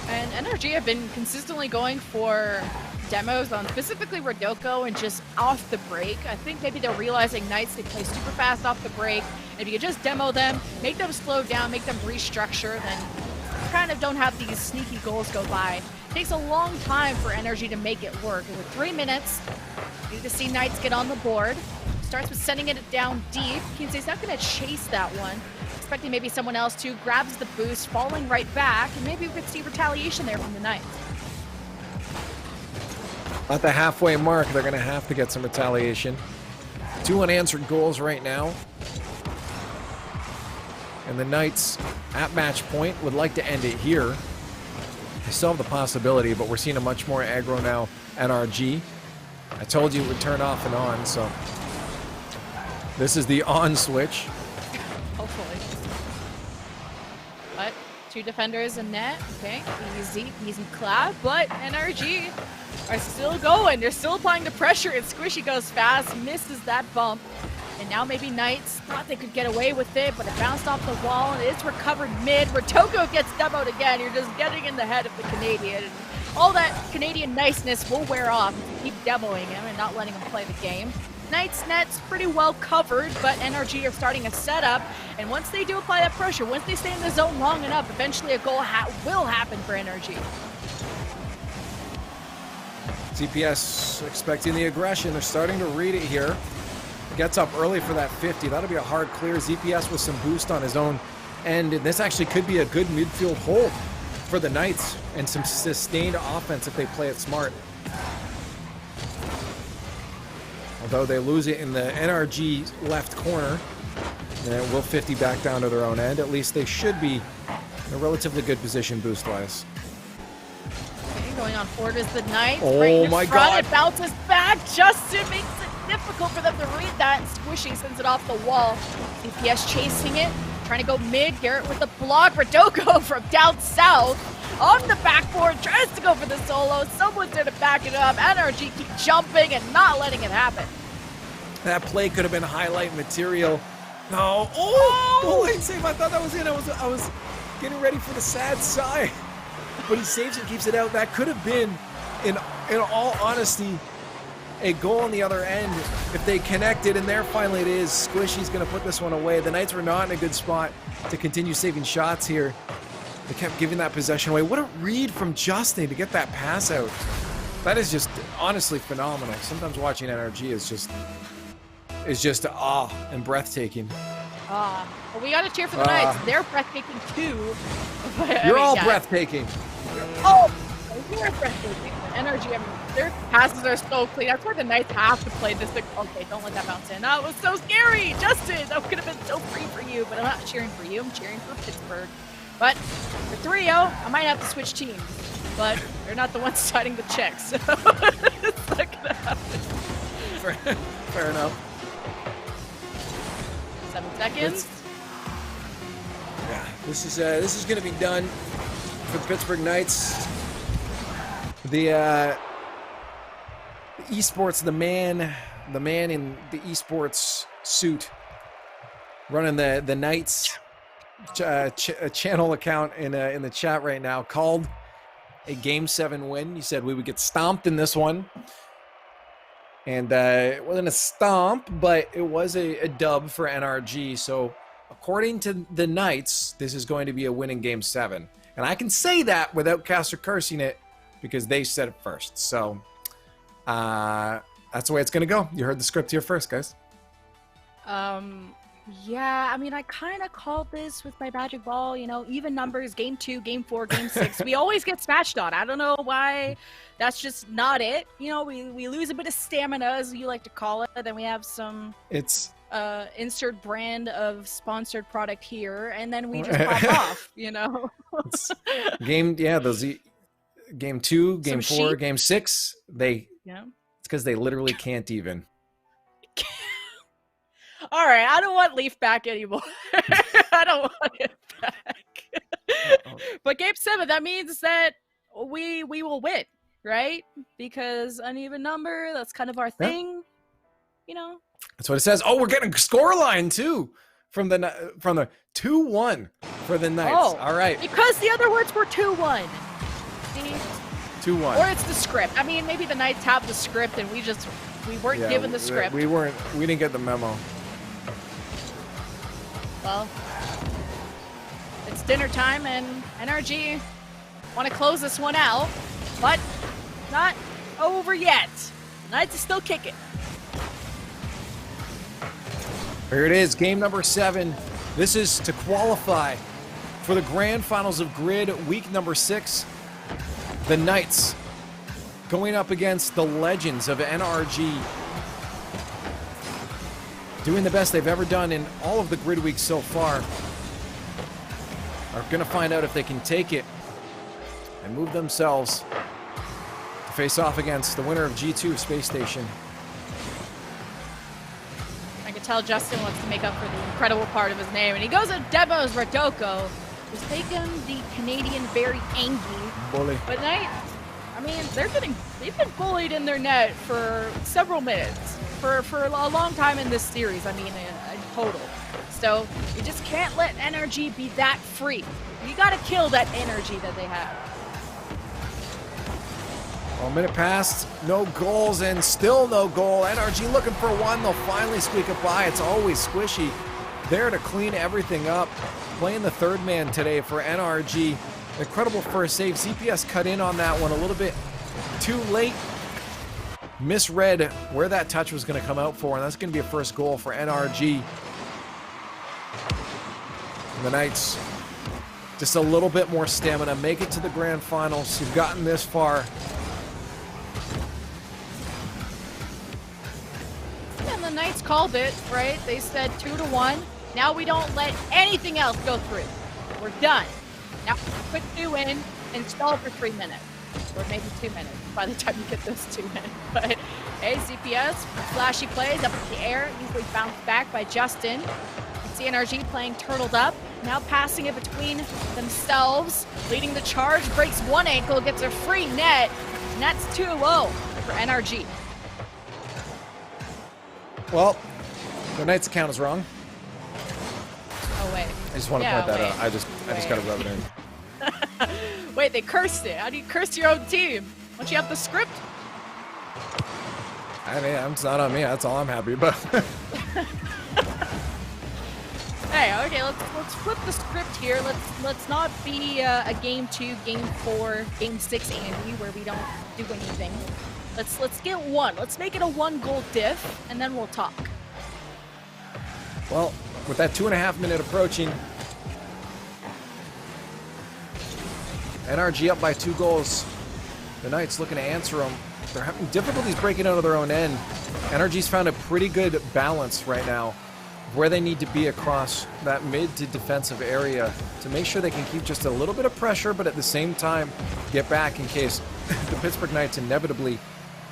Speaker 2: And NRG have been consistently going for demos on specifically Rodoko and just off the break. I think maybe they're realizing Knights, they play super fast off the break. And if you could just demo them, make them slow down, make them restructure, then you kind of don't have these sneaky goals go by. It takes a long time for NRG to make it work. And with 3 minutes, you need to see Knights get on the board. Starts with sending it down deep. Kinsey's not going to chase that one. Expecting maybe someone else to, grabs the boost, falling right back, and maybe we could see retaliation there from the Knights.
Speaker 1: At the halfway mark, they're going to have to get some retaliation. 2 unanswered goals right now. And the Knights, at match point, would like to end it here. They still have the possibility, but we're seeing a much more aggro now, NRG. I told you it would turn off and on, so this is the on switch.
Speaker 2: Hopefully. But 2 defenders in net. Okay, easy clap. But NRG are still going. They're still applying the pressure, and Squishy goes fast, misses that bump. And now maybe Knights thought they could get away with it, but it bounced off the wall, and it's recovered mid. Rodoko gets demoed again. You're just getting in the head of the Canadian. And all that Canadian niceness will wear off if you keep demoing him and not letting him play the game. Knight's net's pretty well covered, but NRG are starting a setup, and once they do apply that pressure, once they stay in the zone long enough, eventually a goal will happen for NRG.
Speaker 1: CPS expecting the aggression. They're starting to read it here. Gets up early for that 50. That'll be a hard clear. ZPS with some boost on his own end. And this actually could be a good midfield hold for the Knights and some sustained offense if they play it smart. Although they lose it in the NRG left corner, and it will 50 back down to their own end. At least they should be in a relatively good position boost-wise.
Speaker 2: Okay, going on forward is the Knights.
Speaker 1: Oh
Speaker 2: right in
Speaker 1: my
Speaker 2: front,
Speaker 1: God.
Speaker 2: it bounces back. Justin makes it difficult for them to read that, and Squishy sends it off the wall. CPS chasing it, trying to go mid. Garrett with the block. Radoko from down south on the backboard tries to go for the solo. Someone's there to back it up. NRG keep jumping and not letting it happen.
Speaker 1: That play could have been highlight material. No. Oh, lane save. I thought that was in. I was getting ready for the sad sigh. But he saves it, keeps it out. That could have been, in all honesty, a goal on the other end if they connected, and there finally it is. Squishy's going to put this one away. The Knights were not in a good spot to continue saving shots here. They kept giving that possession away. What a read from Justin to get that pass out. That is just honestly phenomenal. Sometimes watching NRG is just awe and breathtaking.
Speaker 2: Well, we got to cheer for the Knights. They're breathtaking too.
Speaker 1: You're all breathtaking.
Speaker 2: Oh, you're breathtaking. NRG, I mean, their passes are so clean. That's why the Knights have to play this. Okay, don't let that bounce in. That was so scary. Justin, that could have been so free for you, but I'm not cheering for you. I'm cheering for Pittsburgh. But for 3-0, I might have to switch teams. But they're not the ones signing the checks, so it's not gonna happen.
Speaker 1: Fair enough.
Speaker 2: 7 seconds.
Speaker 1: Yeah, this is gonna be done for the Pittsburgh Knights. The esports, the man in the esports suit, running the Knights channel account in the chat right now, called a Game 7 win. He said we would get stomped in this one, and it wasn't a stomp, but it was a dub for NRG. So according to the Knights, this is going to be a win in Game 7, and I can say that without Caster cursing it because they said it first. So that's the way it's going to go. You heard the script here first, guys.
Speaker 2: Yeah, I mean, I kind of called this with my magic ball, you know, even numbers, Game 2, Game 4, Game 6. We always get smashed on. I don't know why. That's just not it. You know, we lose a bit of stamina, as you like to call it. Then we have some insert brand of sponsored product here, and then we just pop off, you know.
Speaker 1: Game 2, Game 4,
Speaker 2: sheep.
Speaker 1: Game 6, it's because they literally can't even.
Speaker 2: All right, I don't want Leaf back anymore. I don't want it back. But Game 7, that means that we will win, right? Because uneven number, that's kind of our thing, you know.
Speaker 1: That's what it says. Oh, we're getting a scoreline too from the 2-1 for the Knights.
Speaker 2: Oh,
Speaker 1: all right.
Speaker 2: Because the other words were 2-1. See?
Speaker 1: 2-1.
Speaker 2: Or it's the script. I mean, maybe the Knights have the script and we weren't given the script.
Speaker 1: We didn't get the memo.
Speaker 2: Well, it's dinner time, and NRG want to close this one out, but not over yet. Knights is still kicking.
Speaker 1: Here it is, game number 7. This is to qualify for the grand finals of Grid, week number 6. The Knights going up against the legends of NRG, doing the best they've ever done in all of the Grid weeks so far. Are going to find out if they can take it and move themselves to face off against the winner of G2 Space Station.
Speaker 2: I can tell Justin wants to make up for the incredible part of his name, and he goes and demos Radoko, who's taken the Canadian very angry.
Speaker 1: Bully.
Speaker 2: But Knights, I mean, they've been bullied in their net for several minutes, for a long time in this series. I mean, in total. So you just can't let NRG be that free. You gotta kill that energy that they have.
Speaker 1: Well, a minute passed, no goals, and still no goal. NRG looking for one. They'll finally squeak it by. It's always squishy. There to clean everything up. Playing the third man today for NRG. Incredible first save. ZPS cut in on that one a little bit too late. Misread where that touch was going to come out for, and that's going to be a first goal for NRG. And the Knights, just a little bit more stamina. Make it to the grand finals. You've gotten this far.
Speaker 2: And the Knights called it, right? They said 2-1. Now we don't let anything else go through. We're done. Now put 2 in and stall for 3 minutes. Or maybe 2 minutes by the time you get those 2 in. But hey, ZPS, flashy plays up in the air, easily bounced back by Justin. You see NRG playing turtled up, now passing it between themselves, leading the charge, breaks one ankle, gets a free net, and that's 2-0 for NRG.
Speaker 1: Well, the Knights account is wrong.
Speaker 2: Oh wait.
Speaker 1: I just want to point that out. I just got to rub it in.
Speaker 2: Wait, they cursed it. How do you curse your own team? Don't you have the script?
Speaker 1: I mean, it's not on me. That's all I'm happy about.
Speaker 2: Hey, okay, let's flip the script here. Let's not be a game 2, game 4, game 6 Andy where we don't do anything. Let's get one. Let's make it a 1-goal diff, and then we'll talk.
Speaker 1: Well, with that 2.5 minute approaching, NRG up by 2 goals. The Knights looking to answer them. They're having difficulties breaking out of their own end. NRG's found a pretty good balance right now where they need to be across that mid to defensive area to make sure they can keep just a little bit of pressure, but at the same time get back in case the Pittsburgh Knights inevitably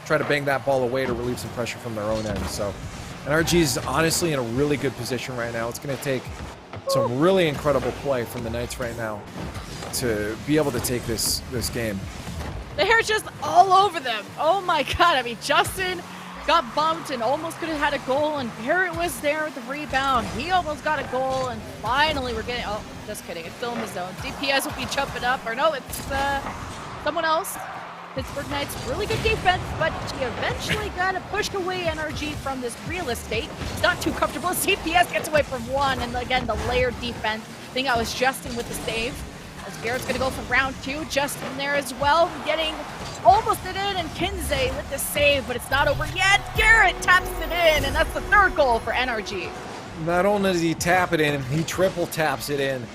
Speaker 1: try to bang that ball away to relieve some pressure from their own end. So NRG's honestly in a really good position right now. It's going to take some really incredible play from the Knights right now to be able to take this game.
Speaker 2: They're just all over them. Oh my god. I mean, Justin got bumped and almost could have had a goal, and Barrett was there with the rebound. He almost got a goal, and finally we're getting... Oh, just kidding. It's still in the zone. DPS will be jumping up. Or no, it's someone else. Pittsburgh Knights, really good defense, but she eventually got to push away NRG from this real estate. It's not too comfortable. CPS gets away from one, and again, the layered defense. I think that was Justin with the save. As Garrett's gonna go for round 2, Justin there as well, getting almost it in, and Kinsey with the save, but it's not over yet. Garrett taps it in, and that's the 3rd goal for NRG.
Speaker 1: Not only does he tap it in, he triple taps it in.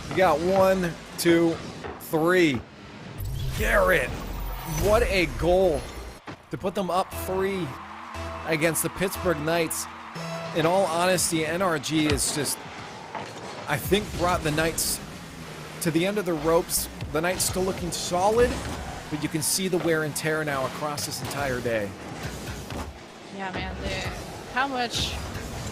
Speaker 1: You got 1, 2, 3. Garrett, what a goal to put them up 3 against the Pittsburgh Knights. In all honesty, NRG is just, I think, brought the Knights to the end of the ropes. The Knights still looking solid, but you can see the wear and tear now across this entire day.
Speaker 2: Yeah, man, how much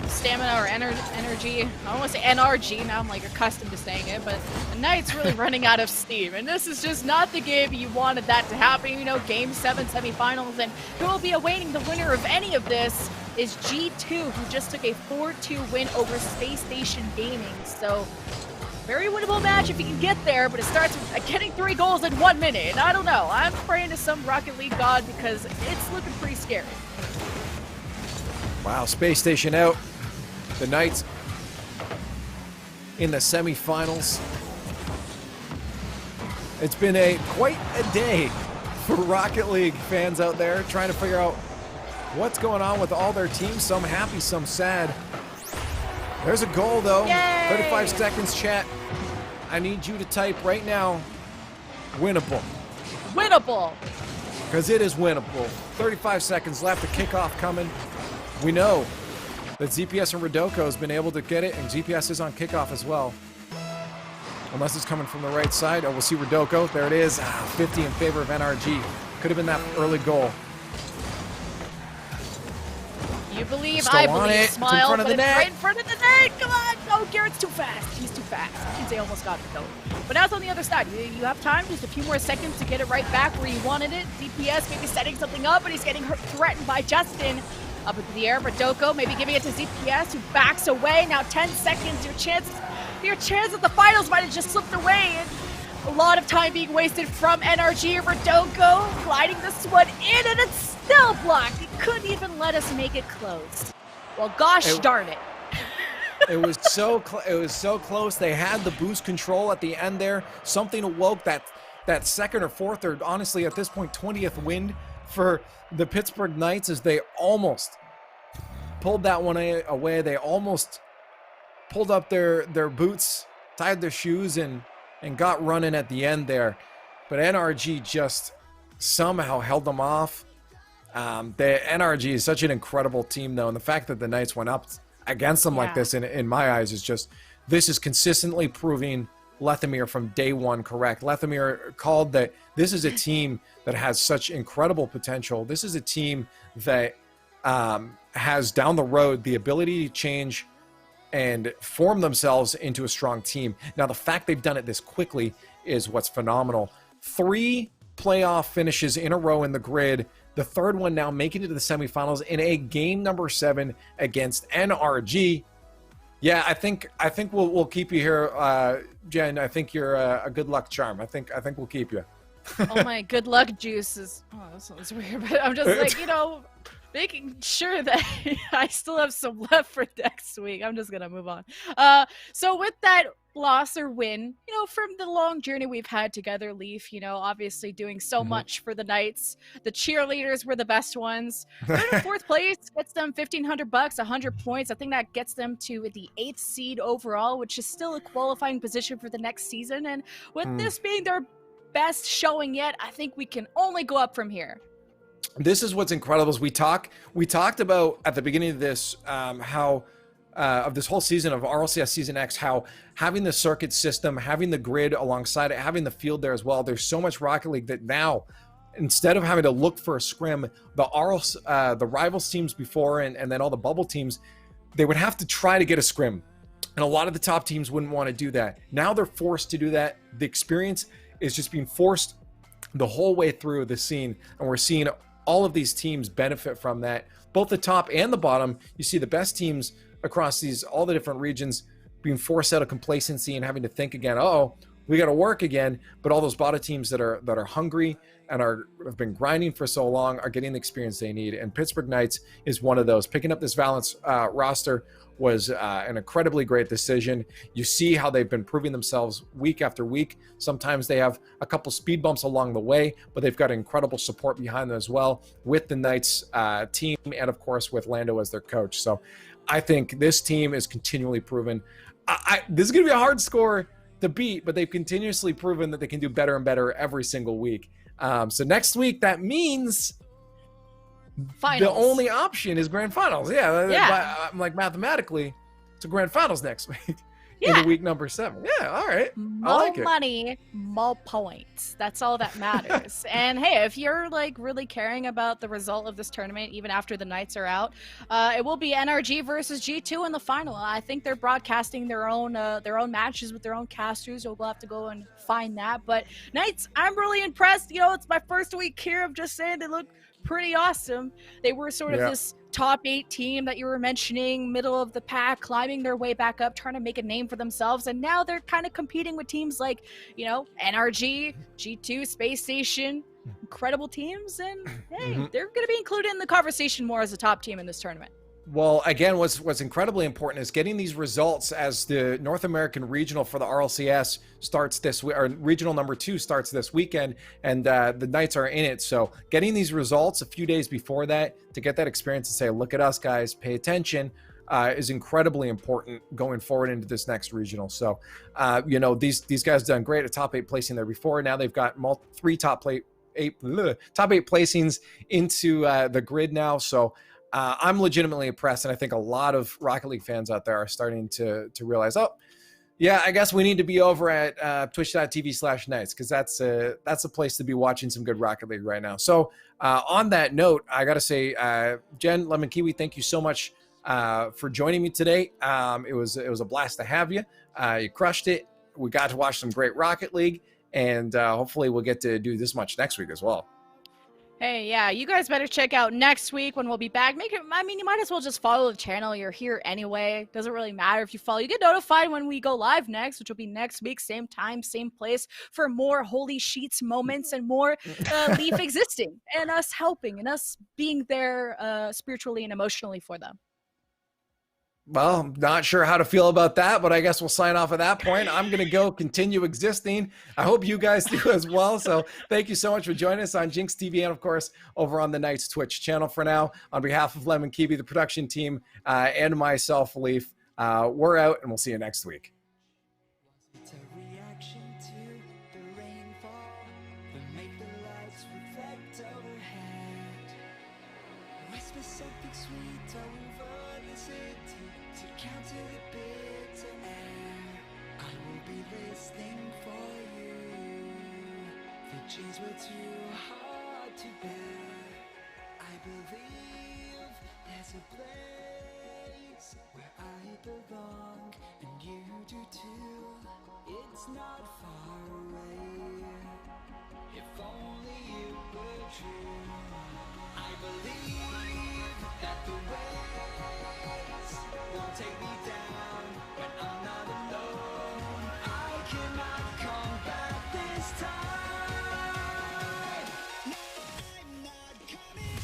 Speaker 2: stamina or energy, I don't want to say NRG, now I'm like accustomed to saying it, but the Knights really running out of steam, and this is just not the game you wanted that to happen. You know, game 7 semifinals, and who will be awaiting the winner of any of this is G2, who just took a 4-2 win over Space Station Gaming. So very winnable match if you can get there, but it starts with getting 3 goals in 1 minute. And I don't know. I'm praying to some Rocket League god because it's looking pretty scary.
Speaker 1: Wow, Space Station out. The Knights in the semifinals. It's been quite a day for Rocket League fans out there trying to figure out what's going on with all their teams. Some happy, some sad. There's a goal, though.
Speaker 2: Yay!
Speaker 1: 35 seconds, chat. I need you to type right now, winnable.
Speaker 2: Winnable!
Speaker 1: Because it is winnable. 35 seconds left, the kickoff coming. We know that ZPS and Rodoko has been able to get it, and ZPS is on kickoff as well. Unless it's coming from the right side. Oh, we'll see Rodoko. There it is. 50 in favor of NRG. Could have been that early goal.
Speaker 2: You believe,
Speaker 1: Still
Speaker 2: I
Speaker 1: on
Speaker 2: believe,
Speaker 1: it.
Speaker 2: smile,
Speaker 1: It's in front of
Speaker 2: but
Speaker 1: the
Speaker 2: it's
Speaker 1: net.
Speaker 2: right in front of the net. Come on, no, Garrett's too fast. He's too fast. Kinsey almost got it though. But now it's on the other side. You have time, just a few more seconds to get it right back where you wanted it. DPS maybe setting something up, but he's getting threatened by Justin. Up into the air, Rodoko maybe giving it to ZPS, who backs away. Now 10 seconds, your chance at the finals might have just slipped away. And A lot of time being wasted from NRG. Rodoko gliding this one in, and it's still blocked. He couldn't even let us make it close. Well, gosh darn it.
Speaker 1: It was so close. They had the boost control at the end there. Something awoke that second or fourth, or honestly at this point 20th wind for the Pittsburgh Knights, as they almost pulled that one away. They almost pulled up their boots, tied their shoes, and got running at the end there. But NRG just somehow held them off. The NRG is such an incredible team, though, and the fact that the Knights went up against them like this, in my eyes, is just, this is consistently proving Lethamyr from day one correct. Lethamyr called that this is a team that has such incredible potential. This is a team that has down the road the ability to change and form themselves into a strong team. Now, the fact they've done it this quickly is what's phenomenal. 3 playoff finishes in a row in the grid. The third one now making it to the semifinals in a game number 7 against NRG. Yeah, I think we'll keep you here, Jen. I think you're a good luck charm. I think we'll keep you.
Speaker 2: Oh, my good luck juices. Oh, that sounds weird, but I'm just like, making sure that I still have some left for next week. I'm just gonna move on. So with that loss or win, from the long journey we've had together, Leaf, obviously doing so much for the Knights. The cheerleaders were the best ones. Third and fourth place gets them $1,500, 100 points. I think that gets them to the 8th seed overall, which is still a qualifying position for the next season. And with this being their best showing yet, I think we can only go up from here.
Speaker 1: This is what's incredible. Is we talked about at the beginning of this how of this whole season of RLCS Season X, how having the circuit system, having the grid alongside it, having the field there as well, there's so much Rocket League that now, instead of having to look for a scrim, the rivals teams before and then all the bubble teams, they would have to try to get a scrim. And a lot of the top teams wouldn't want to do that. Now they're forced to do that. The experience is just being forced the whole way through the scene, and we're seeing all of these teams benefit from that, both the top and the bottom. You see the best teams across all the different regions being forced out of complacency and having to think again, we got to work again. But all those bottom teams that are hungry and have been grinding for so long are getting the experience they need. And Pittsburgh Knights is one of those. Picking up this Valence roster was an incredibly great decision. You see how they've been proving themselves week after week. Sometimes they have a couple speed bumps along the way, but they've got incredible support behind them as well, with the Knights team and, of course, with Lando as their coach. So I think this team is continually proven. This is going to be a hard score to beat, but they've continuously proven that they can do better and better every single week. So next week, that means finals. The only option is grand finals. Yeah. I'm like, mathematically, it's a grand finals next week. In the week number 7. Yeah, all right. I like it.
Speaker 2: More money, more points. That's all that matters. And hey, if you're really caring about the result of this tournament, even after the Knights are out, it will be NRG versus G2 in the final. I think they're broadcasting their own matches with their own casters, so we'll have to go and find that. But Knights, I'm really impressed. It's my first week here. I'm just saying they look pretty awesome. They were sort of this top 8 team that you were mentioning, middle of the pack, climbing their way back up, trying to make a name for themselves. And now they're kind of competing with teams like, NRG, G2, Space Station, incredible teams. And hey, they're going to be included in the conversation more as a top team in this tournament.
Speaker 1: Well, again, what's incredibly important is getting these results as the North American Regional for the RLCS starts this week, or Regional number 2 starts this weekend, and the Knights are in it. So getting these results a few days before that to get that experience and say, look at us, guys, pay attention, is incredibly important going forward into this next regional. So, these guys done great at top 8 placing there before. Now they've got 3 top 8 placings into the grid now. So I'm legitimately impressed, and I think a lot of Rocket League fans out there are starting to realize, I guess we need to be over at twitch.tv/Knights, because that's a place to be watching some good Rocket League right now. So on that note, I got to say, Jen, Lemon Kiwi, thank you so much for joining me today. It was a blast to have you. You crushed it. We got to watch some great Rocket League, and hopefully we'll get to do this much next week as well.
Speaker 2: Hey, yeah, you guys better check out next week when we'll be back. I mean, you might as well just follow the channel. You're here anyway. Doesn't really matter if you follow. You get notified when we go live next, which will be next week, same time, same place, for more Holy Sheets moments and more Leaf existing and us helping and us being there spiritually and emotionally for them.
Speaker 1: Well, I'm not sure how to feel about that, but I guess we'll sign off at that point. I'm going to go continue existing. I hope you guys do as well. So thank you so much for joining us on Jinx TV and, of course, over on the Knights Twitch channel. For now, on behalf of Lemon Kiwi, the production team, and myself, Leaf, we're out, and we'll see you next week.
Speaker 4: It's a reaction to the rainfall that make the lights reflect overhead. Whisper something sweet over the city to counter the bitter air. I will be listening for you. The chains were too hard to bear. I believe there's a place where I belong, and you do too. It's not far away. If only it were true. I believe that the waves won't take me down when I'm not alone. I cannot come back this time. I'm not coming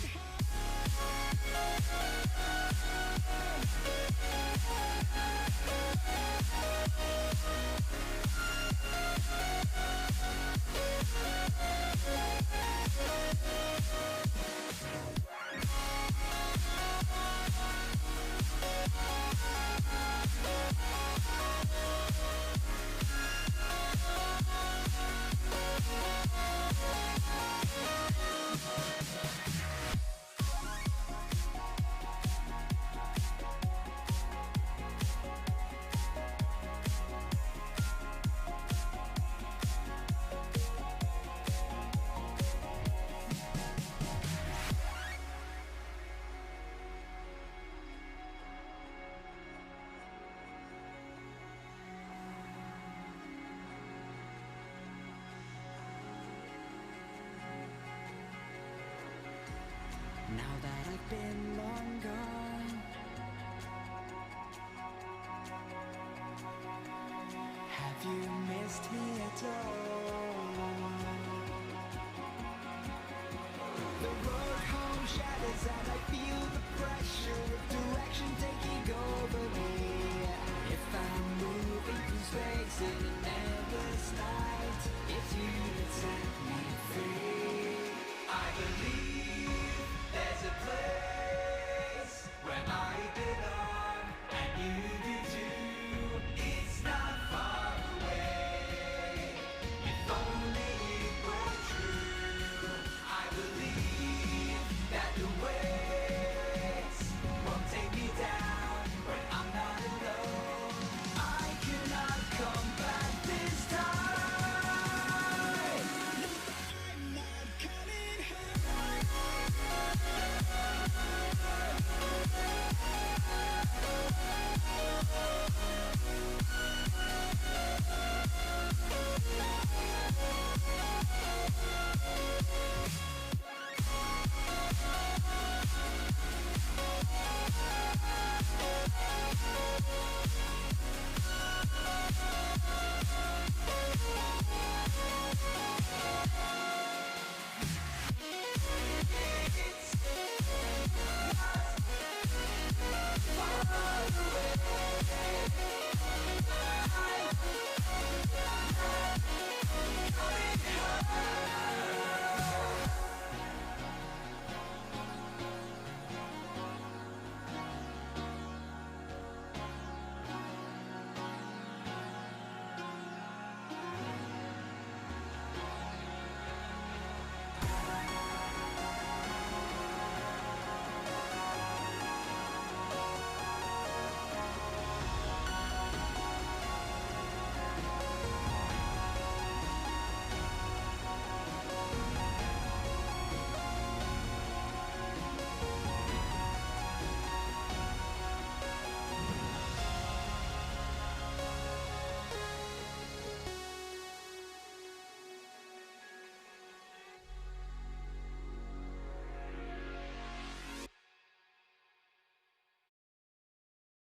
Speaker 4: now that I've been long gone? Have you missed me at all? The road home shatters and I feel the pressure of direction taking over me. If I move